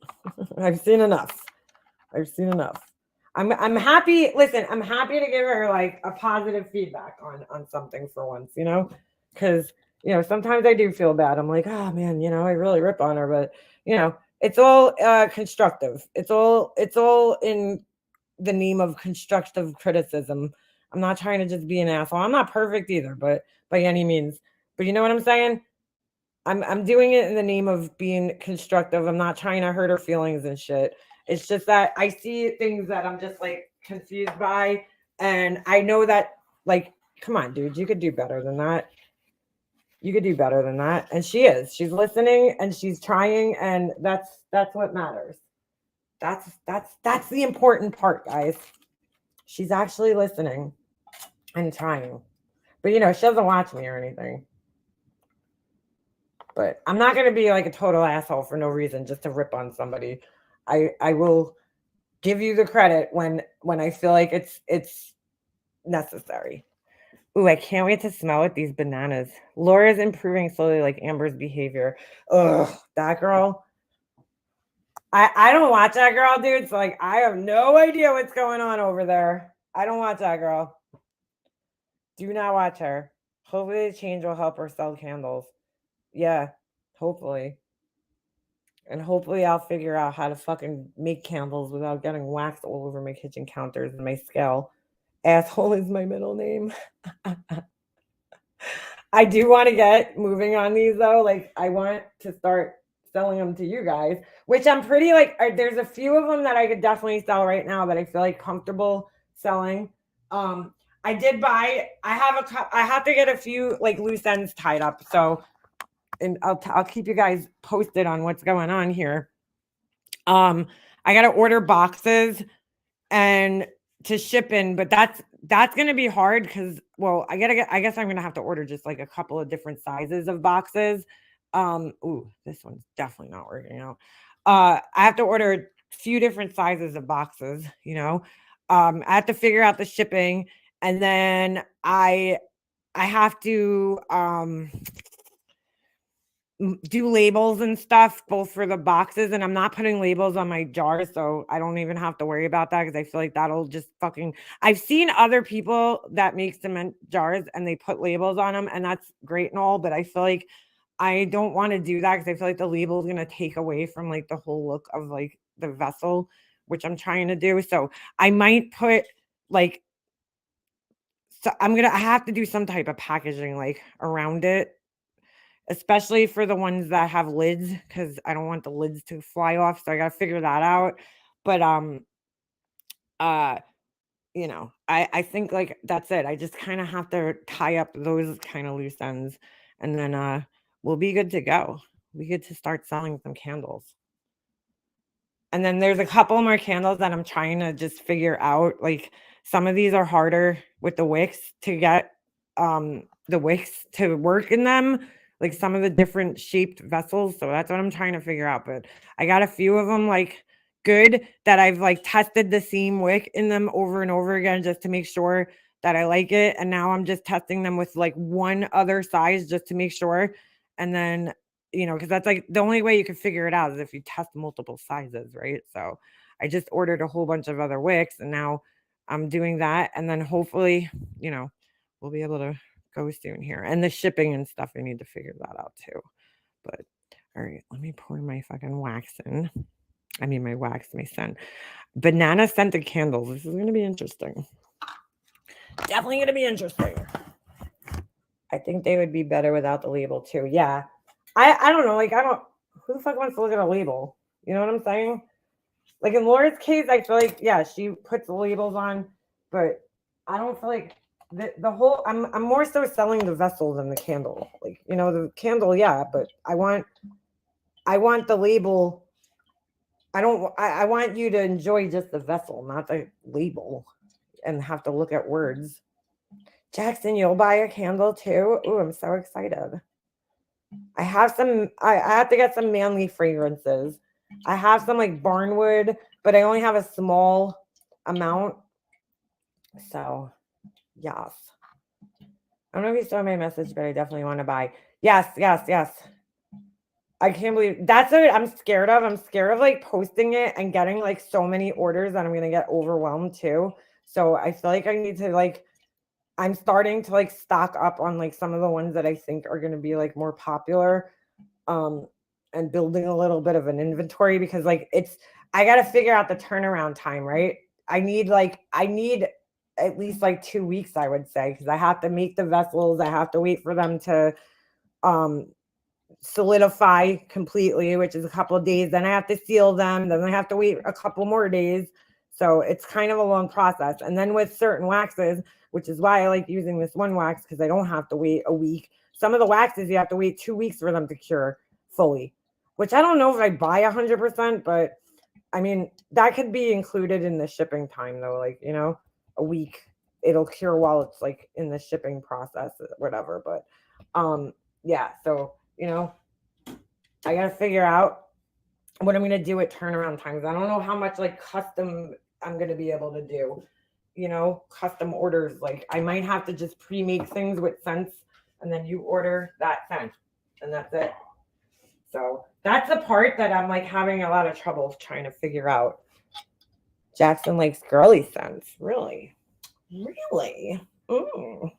I've seen enough. I'm happy. Listen, I'm happy to give her like a positive feedback on something for once, because, sometimes I do feel bad. I'm like, oh man, I really rip on her, but it's all constructive. It's all in the name of constructive criticism. I'm not trying to just be an asshole. I'm not perfect either, but by any means. But you know what I'm saying? I'm doing it in the name of being constructive. I'm not trying to hurt her feelings and shit. It's just that I see things that I'm just like confused by, and I know that, like, come on, dude, you could do better than that. And she is. She's listening and she's trying, and that's what matters. That's the important part, guys. She's actually listening and trying. But she doesn't watch me or anything. But I'm not going to be like a total asshole for no reason just to rip on somebody. I will give you the credit when I feel like it's necessary. Ooh, I can't wait to smell it, these bananas. Laura's improving slowly like Amber's behavior. Ugh, that girl. I don't watch that girl, dude. So like I have no idea what's going on over there. I don't watch that girl. Do not watch her. Hopefully the change will help her sell candles. Yeah, hopefully. And hopefully I'll figure out how to fucking make candles without getting waxed all over my kitchen counters and my scale. Asshole is my middle name. I do want to get moving on these though. Like I want to start selling them to you guys, which I'm pretty like, there's a few of them that I could definitely sell right now that I feel like comfortable selling. I did buy, I have to get a few like loose ends tied up. So, and I'll keep you guys posted on what's going on here. I got to order boxes and to ship in, but that's going to be hard because, well, I guess I'm going to have to order just like a couple of different sizes of boxes. Ooh, this one's definitely not working out. I have to order a few different sizes of boxes, you know. I have to figure out the shipping, and then I have to do labels and stuff both for the boxes, and I'm not putting labels on my jars, so I don't even have to worry about that because I feel like that'll just fucking, I've seen other people that make cement jars and they put labels on them, and that's great and all, but I feel like I don't want to do that because I feel like the label is going to take away from like the whole look of like the vessel, which I'm trying to do. So I might put like, so I have to do some type of packaging like around it, especially for the ones that have lids, because I don't want the lids to fly off. So I got to figure that out. But, you know, I think like that's it. I just kind of have to tie up those kind of loose ends, and then we'll be good to go. We get to start selling some candles. And then there's a couple more candles that I'm trying to just figure out. Like some of these are harder with the wicks to get the wicks to work in them, like some of the different shaped vessels. So that's what I'm trying to figure out. But I got a few of them like good that I've like tested the same wick in them over and over again just to make sure that I like it. And now I'm just testing them with like one other size just to make sure. And then, you know, because that's like the only way you can figure it out is if you test multiple sizes, right? So I just ordered a whole bunch of other wicks and now I'm doing that. And then hopefully, you know, we'll be able to go soon here. And the shipping and stuff, I need to figure that out too. But all right, let me pour my fucking wax in. I mean, my wax, my scent. Banana scented candles. This is going to be interesting. Definitely going to be interesting. I think they would be better without the label too. Yeah. I don't know. Like, who the fuck wants to look at a label? You know what I'm saying? Like in Laura's case, I feel like, yeah, she puts the labels on, but I don't feel like the whole, I'm more so selling the vessel than the candle. Like, you know, the candle, yeah, but I want the label. I want you to enjoy just the vessel, not the label and have to look at words. Jackson, you'll buy a candle too? Ooh, I'm so excited. I have to get some manly fragrances. I have some like barnwood, but I only have a small amount. So, yes. I don't know if you saw my message, but I definitely want to buy. Yes. I can't believe that's what I'm scared of. I'm scared of like posting it and getting like so many orders that I'm going to get overwhelmed too. So I feel like I need to like, I'm starting to like stock up on like some of the ones that I think are going to be like more popular, and building a little bit of an inventory because like I got to figure out the turnaround time, right? I need at least like 2 weeks, I would say, because I have to make the vessels. I have to wait for them to solidify completely, which is a couple of days. Then I have to seal them. Then I have to wait a couple more days. So it's kind of a long process. And then with certain waxes, which is why I like using this one wax because I don't have to wait a week. Some of the waxes you have to wait 2 weeks for them to cure fully, which I don't know if I buy 100%, but I mean, that could be included in the shipping time though. Like, you know, a week, it'll cure while it's like in the shipping process or whatever. But yeah, so, you know, I got to figure out what I'm going to do at turnaround times. I don't know how much like custom I'm going to be able to do, you know, custom orders. Like I might have to just pre-make things with scents and then you order that scent and that's it. So that's the part that I'm like having a lot of trouble trying to figure out. Jackson likes girly scents. Really? Really? Mm.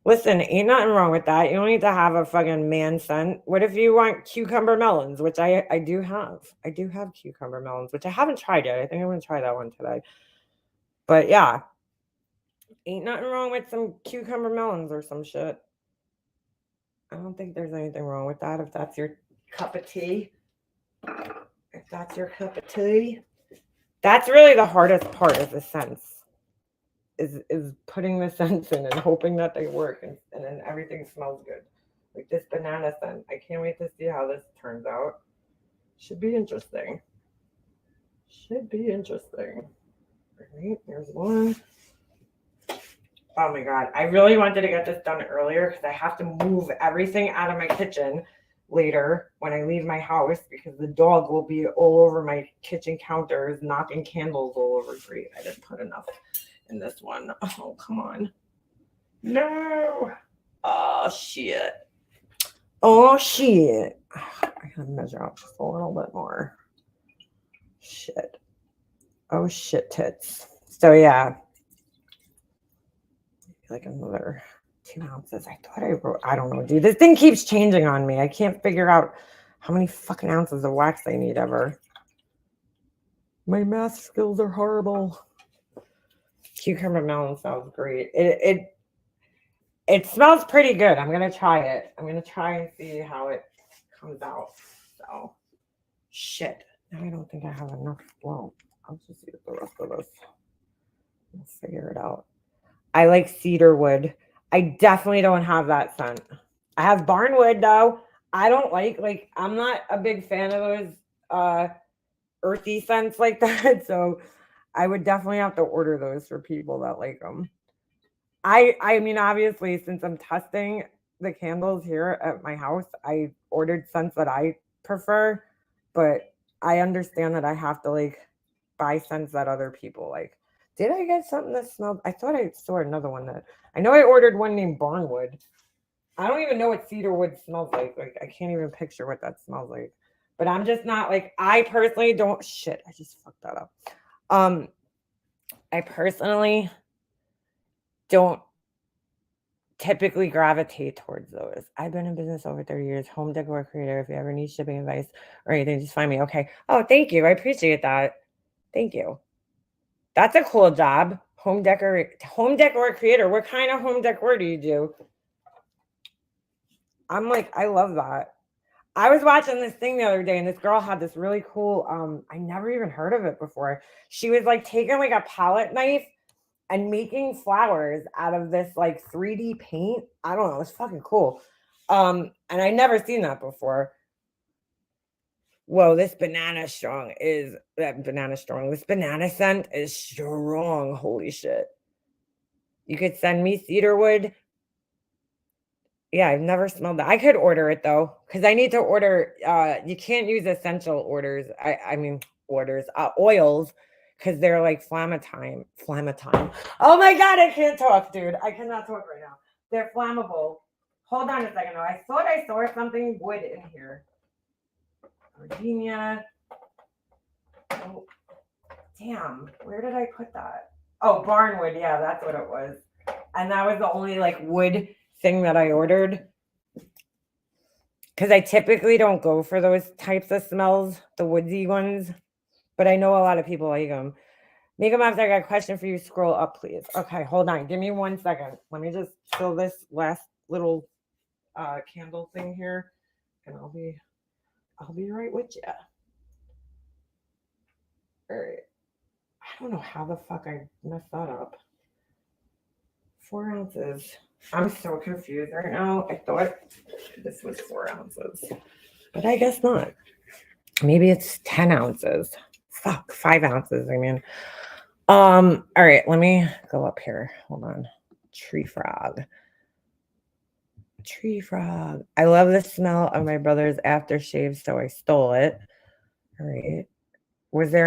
Listen, ain't nothing wrong with that. You don't need to have a fucking man scent. What if you want cucumber melons, which I do have. I do have cucumber melons, which I haven't tried yet. I think I'm going to try that one today. But yeah, ain't nothing wrong with some cucumber melons or some shit. I don't think there's anything wrong with that if that's your cup of tea. If that's your cup of tea. That's really the hardest part of the scents. Is putting the scents in and hoping that they work and then everything smells good. Like this banana scent. I can't wait to see how this turns out. Should be interesting. Should be interesting. All right, there's one. Oh my God. I really wanted to get this done earlier because I have to move everything out of my kitchen later when I leave my house because the dog will be all over my kitchen counters, knocking candles all over. Great. I didn't put enough in this one. Oh, come on. No. Oh, shit. Oh, shit. I gotta measure out just a little bit more. Shit. Oh, shit tits. So, yeah. Like another 2 ounces. I thought I wrote, I don't know, dude. This thing keeps changing on me. I can't figure out how many fucking ounces of wax I need ever. My math skills are horrible. Cucumber melon sounds great. It smells pretty good. I'm gonna try it. I'm gonna try and see how it comes out. So shit. Now I don't think I have enough. Well, I'll just use the rest of this. We'll figure it out. I like cedar wood. I definitely don't have that scent. I have barnwood though. I don't like I'm not a big fan of those earthy scents like that. So I would definitely have to order those for people that like them. I mean, obviously, since I'm testing the candles here at my house, I ordered scents that I prefer, but I understand that I have to like buy scents that other people like. Did I get something that smelled? I thought I saw another one that I know I ordered one named Barnwood. I don't even know what cedarwood smells like. Like I can't even picture what that smells like. But I'm just not like I personally don't shit. I just fucked that up. I personally don't typically gravitate towards those. I've been in business over 30 years, home decor creator. If you ever need shipping advice or anything, just find me. Okay. Oh, thank you. I appreciate that. Thank you. That's a cool job. Home decor creator. What kind of home decor do you do? I'm like, I love that. I was watching this thing the other day and this girl had this really cool, I never even heard of it before. She was like taking like a palette knife and making flowers out of this like 3D paint. I don't know. It's fucking cool. And I never seen that before. Whoa, this banana scent is strong. Holy shit. You could send me cedarwood. Yeah, I've never smelled that. I could order it though, because I need to order. You can't use essential orders. I mean oils, because they're like flammatory. Oh my God, I can't talk, dude. I cannot talk right now. They're flammable. Hold on a second. I thought I saw something wood in here. Gardenia. Oh, damn. Where did I put that? Oh, barnwood. Yeah, that's what it was. And that was the only like wood thing that I ordered. Because I typically don't go for those types of smells, the woodsy ones. But I know a lot of people like them. Makeup Moms, I got a question for you. Scroll up, please. Okay, hold on. Give me 1 second. Let me just fill this last little candle thing here. And I'll be right with you. All right. I don't know how the fuck I messed that up. 4 ounces. I'm so confused right now. I thought this was 4 ounces, but I guess not. Maybe it's 10 ounces. Fuck, 5 ounces. I mean, all right. Let me go up here. Hold on. Tree frog. I love the smell of my brother's aftershave, so I stole it. All right. Okay,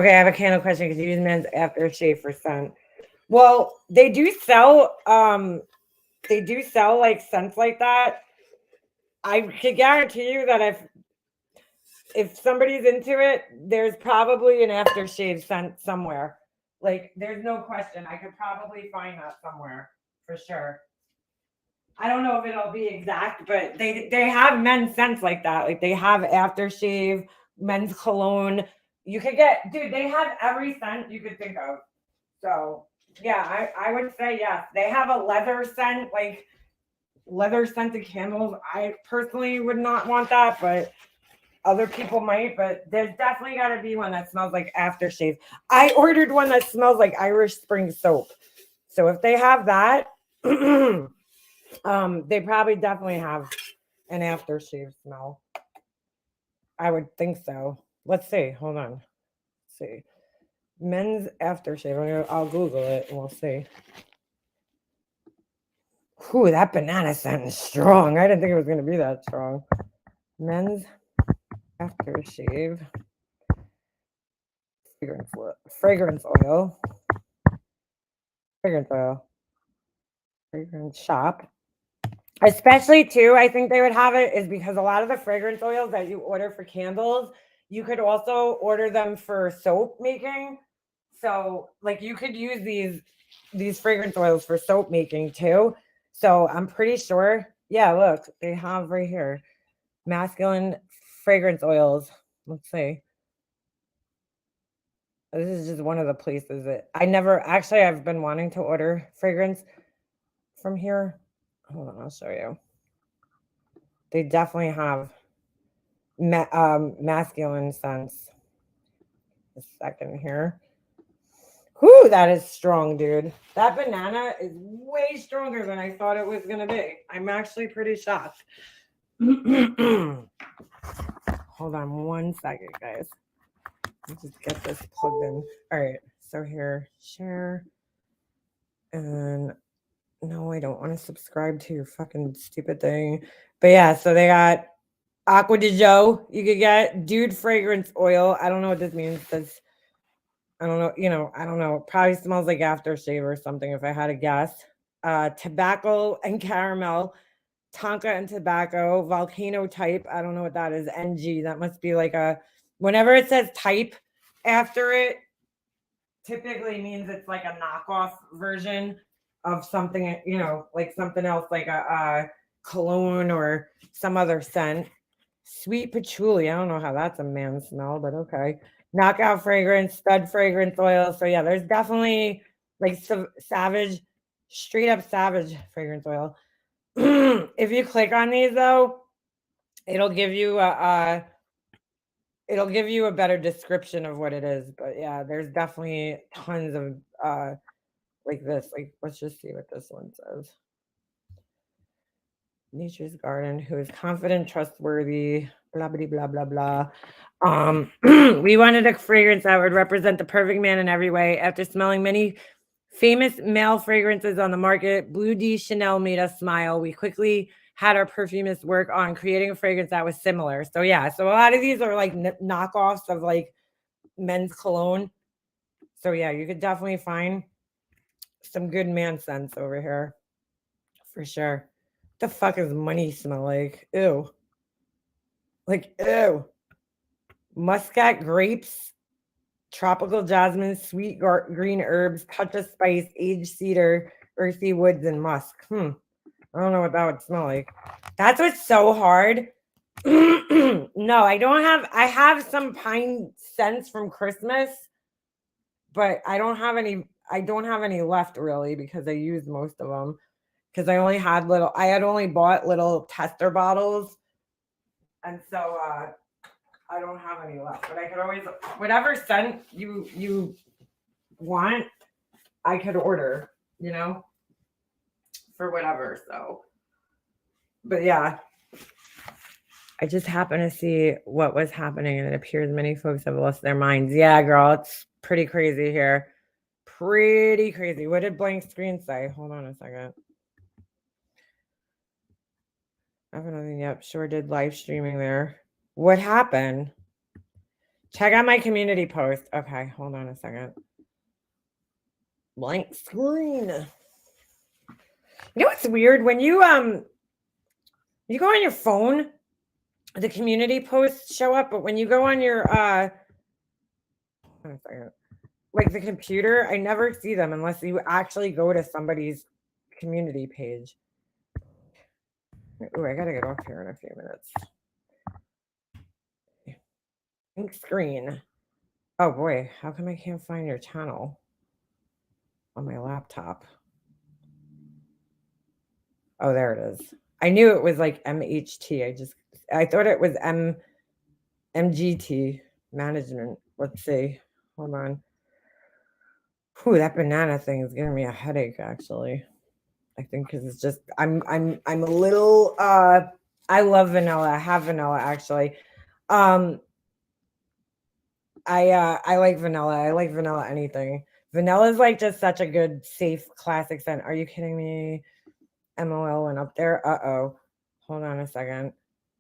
I have a candle question because you use men's aftershave for scent. Well, they do sell they do sell like scents like that. I can guarantee you that if somebody's into it, there's probably an aftershave scent somewhere. Like, there's no question. I could probably find that somewhere for sure. I don't know if it'll be exact, but they have men's scents like that. Like, they have aftershave, men's cologne. You could get, dude, they have every scent you could think of. So yeah, I would say yes. They have a leather scent, like leather scented candles. I personally would not want that, but other people might. But there's definitely got to be one that smells like aftershave. I ordered one that smells like Irish Spring soap. So if they have that, they probably definitely have an aftershave smell. I would think so. Let's see. Hold on. Let's see. Men's aftershave. I'll Google it and we'll see. Whew, that banana scent is strong. I didn't think it was going to be that strong. Men's aftershave. Fragrance oil. Fragrance oil. Fragrance shop. Especially too, I think they would have it is because a lot of the fragrance oils that you order for candles, you could also order them for soap making. So like you could use these fragrance oils for soap making too. So I'm pretty sure. Yeah, look, they have right here masculine fragrance oils. Let's see. This is just one of the places that I've been wanting to order fragrance from here. Hold on, I'll show you. They definitely have masculine scents. A second here. Whew, that is strong, dude. That banana is way stronger than I thought it was going to be. I'm actually pretty shocked. Hold on one second, guys. Let's just get this plugged in. All right. So here, share. And no, I don't want to subscribe to your fucking stupid thing. But yeah, so they got Aqua de Joe. You could get Dude Fragrance Oil. I don't know what this means. That's I don't know, I don't know. It probably smells like aftershave or something if I had to guess. Tobacco and caramel, Tonka and tobacco, volcano type. I don't know what that is. NG. That must be like whenever it says type after it, typically means it's like a knockoff version of something, like something else, like a cologne or some other scent. Sweet patchouli. I don't know how that's a man smell, but okay. Knockout fragrance, stud fragrance oil. So yeah, there's definitely like savage, straight up savage fragrance oil. If you click on these though, it'll give you a better description of what it is. But yeah, there's definitely tons of like this. Like let's just see what this one says. Nature's Garden, who is confident, trustworthy, blah blah blah blah blah. We wanted a fragrance that would represent the perfect man in every way. After smelling many famous male fragrances on the market, Blue D Chanel made us smile. We quickly had our perfumist work on creating a fragrance that was similar. So yeah, so a lot of these are like knockoffs of like men's cologne. So yeah, you could definitely find some good man scents over here for sure. The fuck is money smell like? Ew. Like, ew. Muscat grapes, tropical jasmine, sweet green herbs, touch of spice, aged cedar, earthy woods, and musk. I don't know what that would smell like. That's what's so hard. No, I don't have. I have some pine scents from Christmas, but I don't have any. I don't have any left really because I used most of them. Because I had only bought little tester bottles. And so I don't have any left. But I could always, whatever scent you want, I could order, for whatever. So, but yeah, I just happened to see what was happening and it appears many folks have lost their minds. Yeah, girl, it's pretty crazy here. Pretty crazy. What did blank screen say? Hold on a second. I have nothing yet. Sure did live streaming there. What happened? Check out my community post. Okay, hold on a second. Blank screen. You know what's weird? When you go on your phone, the community posts show up, but when you go on your like the computer, I never see them unless you actually go to somebody's community page. Ooh, I gotta get off here in a few minutes. Pink screen. Oh boy, how come I can't find your channel on my laptop? Oh, there it is. I knew it was like MHT. I thought it was MGT management. Let's see. Hold on. Whew, that banana thing is giving me a headache actually. I think because it's just I'm a little I love vanilla. I have vanilla actually. I like vanilla. I like vanilla anything. Vanilla is like just such a good, safe, classic scent. Are you kidding me? MOL went up there. Uh-oh. Hold on a second.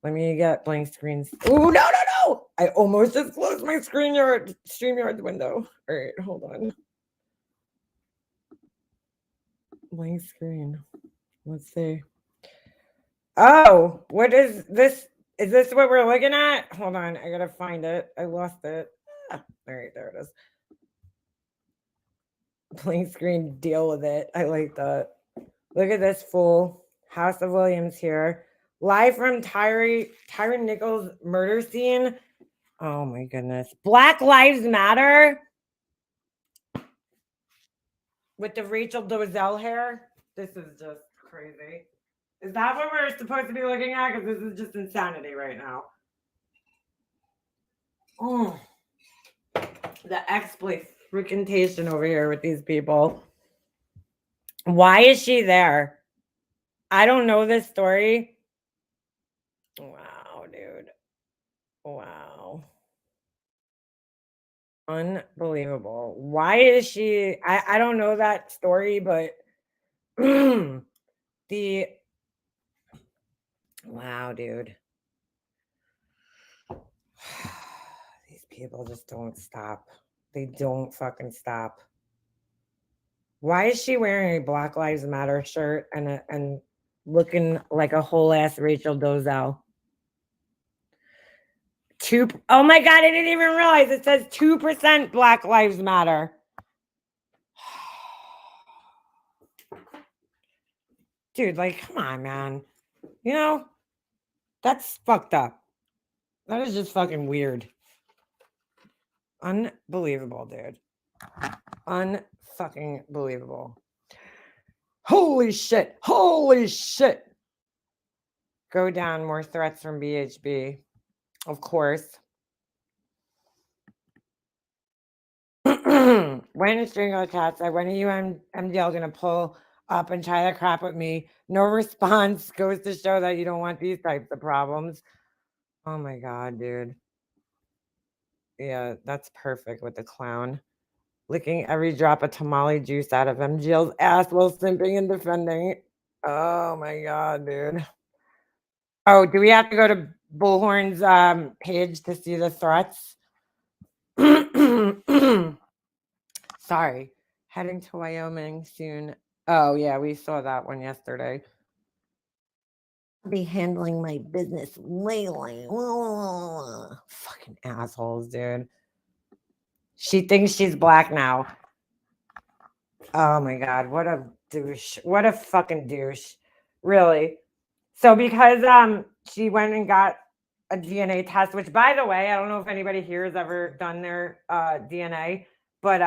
Let me get blank screens. Oh, no. I almost just closed my StreamYard window. All right, hold on. Blank screen. Let's see. Oh, what is this? Is this what we're looking at? Hold on. I got to find it. I lost it. All right, there it is. Blank screen, deal with it. I like that. Look at this fool. House of Williams here. Live from Tyron Nichols' murder scene. Oh my goodness. Black Lives Matter. With the Rachel Dolezal hair. This is just crazy. Is that what we're supposed to be looking at? Because this is just insanity right now. Oh. The exploitation over here with these people. Why is she there? I don't know this story. Wow, dude. Wow. Unbelievable. Why is she? I don't know that story, but the wow, dude. These people just don't stop. They don't fucking stop. Why is she wearing a Black Lives Matter shirt and looking like a whole ass Rachel Dolezal? Oh my god, I didn't even realize it says 2% Black Lives Matter. Dude, like, come on, man. You know, that's fucked up. That is just fucking weird. Unbelievable, dude. Unfucking believable. Holy shit. Holy shit. Go down. More threats from BHB. Of course. When is Stringo Cats? When are you MDL gonna pull up and try to crap with me? No response goes to show that you don't want these types of problems. Oh my god, dude. Yeah, that's perfect with the clown. Licking every drop of tamale juice out of MGL's ass while simping and defending. Oh my god, dude. Oh, do we have to go to Bullhorn's page to see the threats? Sorry. Heading to Wyoming soon. Oh, yeah, we saw that one yesterday. Be handling my business lately. Fucking assholes, dude. She thinks she's black now. Oh my god, what a douche. What a fucking douche. Really. So because she went and got a DNA test, which by the way, I don't know if anybody here has ever done their DNA, but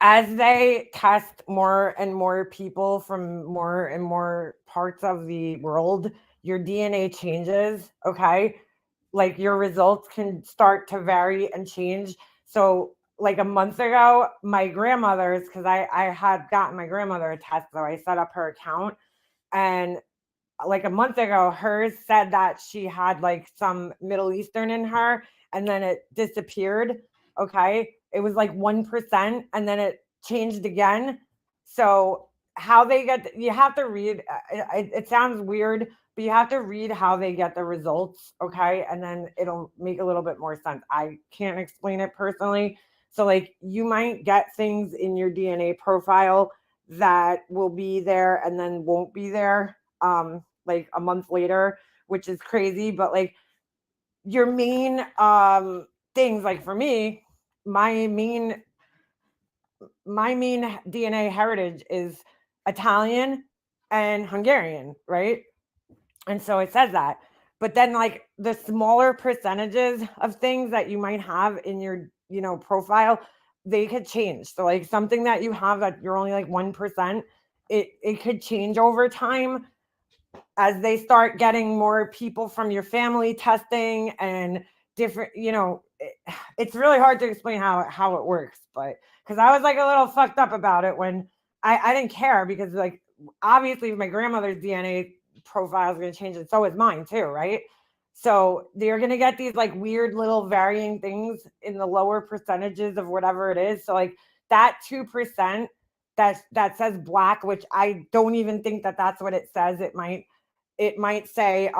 as they test more and more people from more and more parts of the world, your DNA changes, okay? Like your results can start to vary and change. So like a month ago, my grandmother's, because I had gotten my grandmother a test, so I set up her account. And like a month ago, hers said that she had like some Middle Eastern in her, and then it disappeared. Okay. It was like 1%, and then it changed again. So, how they get, you have to read, it sounds weird, but you have to read how they get the results. Okay. And then it'll make a little bit more sense. I can't explain it personally. So, like, you might get things in your DNA profile that will be there and then won't be there like a month later, which is crazy. But like your main things, like for me, my main DNA heritage is Italian and Hungarian, right? And so it says that. But then like the smaller percentages of things that you might have in your, profile, they could change. So like something that you have that you're only like 1%, it could change over time as they start getting more people from your family testing and different, it's really hard to explain how it works. But because I was like a little fucked up about it when I didn't care, because like obviously my grandmother's DNA profile is going to change, and so is mine too, right? So they're going to get these like weird little varying things in the lower percentages of whatever it is. So like that 2% that says black, which I don't even think that that's what it says. It might say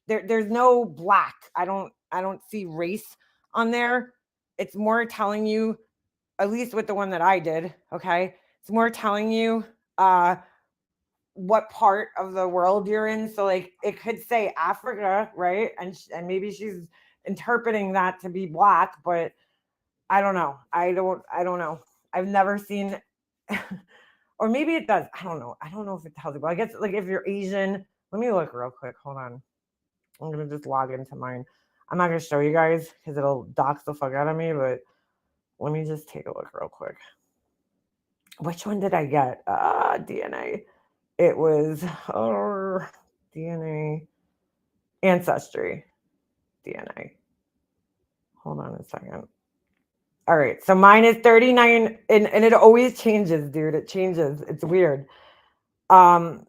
there's no black. I don't see race on there. It's more telling you, at least with the one that I did, okay? It's more telling you what part of the world you're in. So like it could say Africa, right? And maybe she's interpreting that to be black, but I don't know. I don't know. I've never seen or maybe it does. I don't know. I don't know if it tells you. But I guess like if you're Asian, let me look real quick. Hold on. I'm gonna just log into mine. I'm not gonna show you guys because it'll dox the fuck out of me, but let me just take a look real quick. Which one did I get? DNA. It was DNA ancestry. DNA. Hold on a second. All right. So mine is 39 and it always changes, dude. It changes. It's weird. And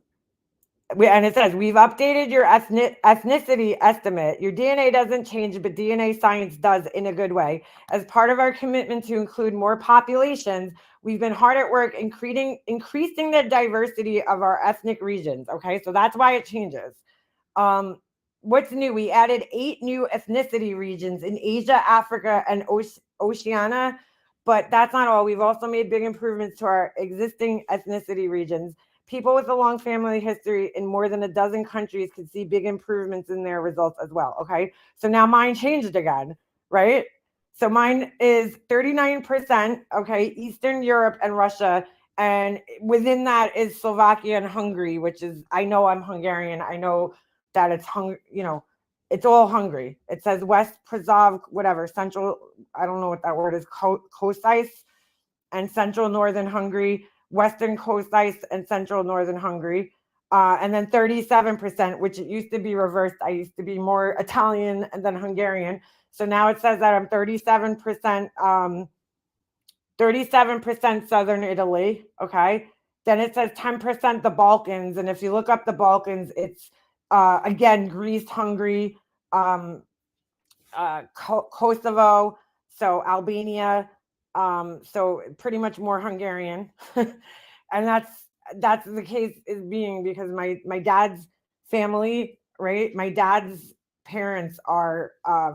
it says, we've updated your ethnicity estimate. Your DNA doesn't change, but DNA science does in a good way. As part of our commitment to include more populations, we've been hard at work increasing the diversity of our ethnic regions. Okay, so that's why it changes. What's new? We added 8 new ethnicity regions in Asia, Africa, and Oceania. But that's not all. We've also made big improvements to our existing ethnicity regions. People with a long family history in more than a dozen countries could see big improvements in their results as well. Okay. So now mine changed again, right? So mine is 39%, okay, Eastern Europe and Russia. And within that is Slovakia and Hungary, which is, I know I'm Hungarian. I know that it's it's all Hungary. It says West Prozov, whatever, Central, I don't know what that word is, Kosice, and Central Northern Hungary, Western Kosice, and Central Northern Hungary. And then 37%, which it used to be reversed. I used to be more Italian and then Hungarian. So now it says that I'm 37%, 37% Southern Italy. Okay. Then it says 10% the Balkans. And if you look up the Balkans, it's again, Greece, Hungary, Kosovo, so Albania, so pretty much more Hungarian. And that's the case is being because my dad's family, right? My dad's parents are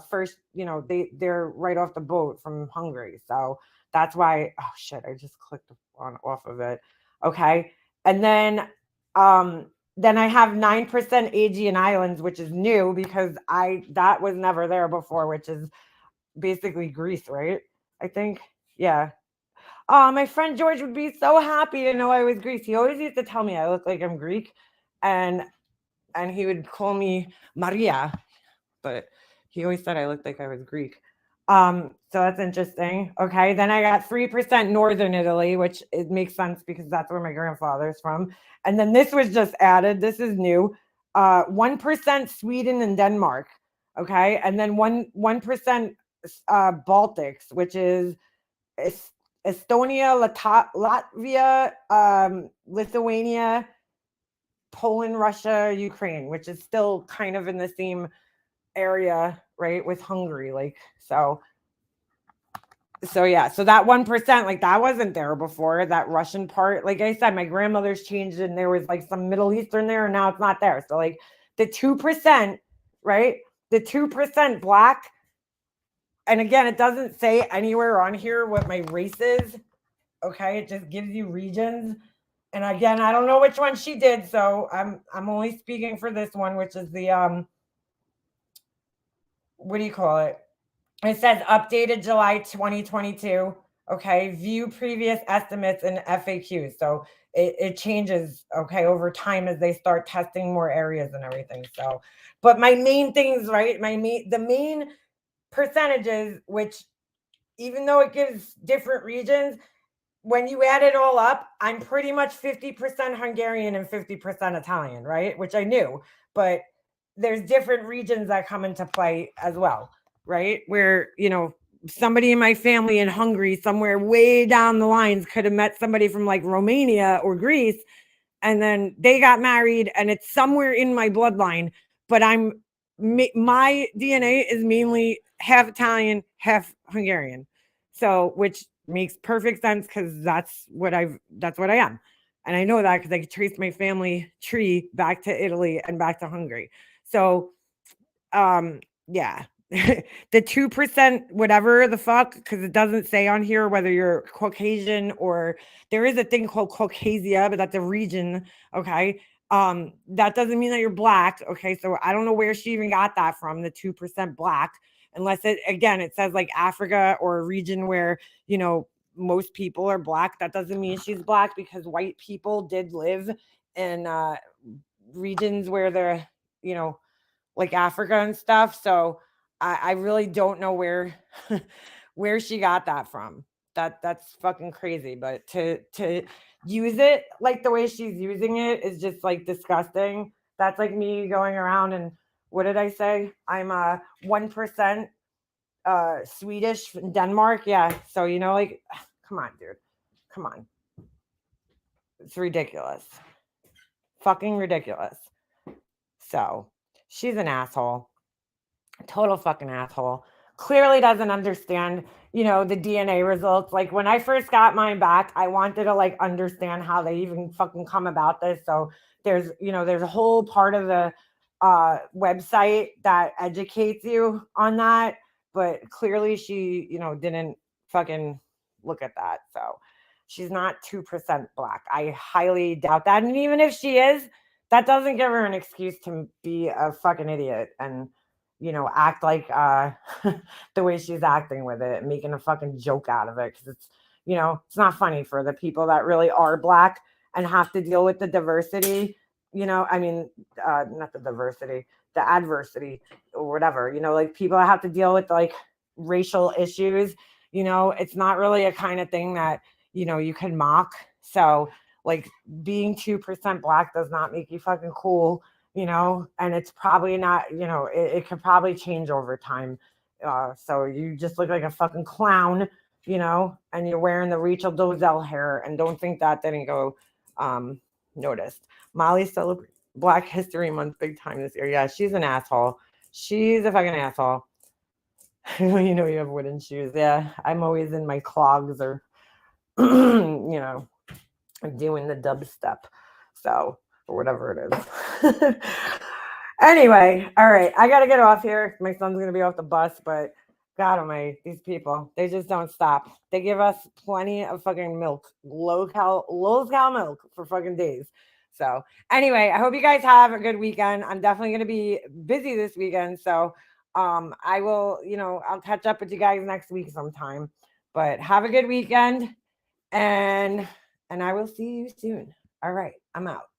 first, they're right off the boat from Hungary. So that's why, oh shit, I just clicked on off of it. Okay. And then I have 9% Aegean Islands, which is new because that was never there before, which is basically Greece, right? I think. Yeah. Oh, my friend George would be so happy to know I was Greek. He always used to tell me I look like I'm Greek, and he would call me Maria, but he always said I looked like I was Greek. So that's interesting. Okay, then I got 3% Northern Italy, which it makes sense because that's where my grandfather's from. And then this was just added. This is new. 1% Sweden and Denmark. Okay, and then 1% Baltics, which is Estonia, Latvia, Lithuania, Poland, Russia, Ukraine, which is still kind of in the same area, right, with Hungary. Like, so yeah. So that 1%, like that wasn't there before, that Russian part. Like I said, my grandmother's changed and there was like some Middle Eastern there and now it's not there. So like the 2%, right? The 2% black. And again, it doesn't say anywhere on here what my race is. Okay, it just gives you regions. And again, I don't know which one she did, so I'm only speaking for this one, which is the what do you call it? It says updated July 2022. Okay, view previous estimates and FAQs. So it changes, okay, over time as they start testing more areas and everything. So, but my main things, right? The main percentages, which even though it gives different regions, when you add it all up, I'm pretty much 50% Hungarian and 50% Italian, right? Which I knew, but there's different regions that come into play as well, right? Where, somebody in my family in Hungary, somewhere way down the lines, could have met somebody from like Romania or Greece, and then they got married, and it's somewhere in my bloodline, but my DNA is mainly half Italian, half Hungarian. So, which makes perfect sense because that's what I am. And I know that because I could trace my family tree back to Italy and back to Hungary. So, yeah. The 2%, whatever the fuck, because it doesn't say on here whether you're Caucasian or there is a thing called Caucasia, but that's a region. Okay. That doesn't mean that you're black. Okay. So I don't know where she even got that from, the 2% black, unless it says like Africa or a region where, most people are black. That doesn't mean she's black because white people did live in regions where they're, like Africa and stuff. So I really don't know where where she got that from. That's fucking crazy. But to use it like the way she's using it is just like disgusting. That's like me going around and what did I say? I'm 1% Swedish in Denmark. Yeah. So like come on, dude. Come on. It's ridiculous. Fucking ridiculous. So she's an asshole. Total fucking asshole. Clearly doesn't understand, the DNA results. Like when I first got mine back, I wanted to like understand how they even fucking come about this. So there's a whole part of the website that educates you on that. But clearly she, didn't fucking look at that. So she's not 2% black. I highly doubt that. And even if she is, that doesn't give her an excuse to be a fucking idiot and act like the way she's acting with it, making a fucking joke out of it. Because it's not funny for the people that really are black and have to deal with the diversity. I mean, not the diversity, the adversity or whatever. Like people that have to deal with like racial issues. It's not really a kind of thing that you can mock. So like being 2% black does not make you fucking cool. And it's probably not, it could probably change over time. So you just look like a fucking clown, and you're wearing the Rachel Dolezal hair, and don't think that didn't go noticed. Molly celebrates Black History Month big time this year. Yeah, she's an asshole. She's a fucking asshole. You have wooden shoes. Yeah, I'm always in my clogs or, doing the dubstep. So, or whatever it is. Anyway, all right, I gotta get off here. My son's gonna be off the bus, but God almighty, these people, they just don't stop. They give us plenty of fucking milk, low cal milk for fucking days. So anyway, I hope you guys have a good weekend. I'm definitely gonna be busy this weekend, so I will, I'll catch up with you guys next week sometime. But have a good weekend, and I will see you soon. All right, I'm out.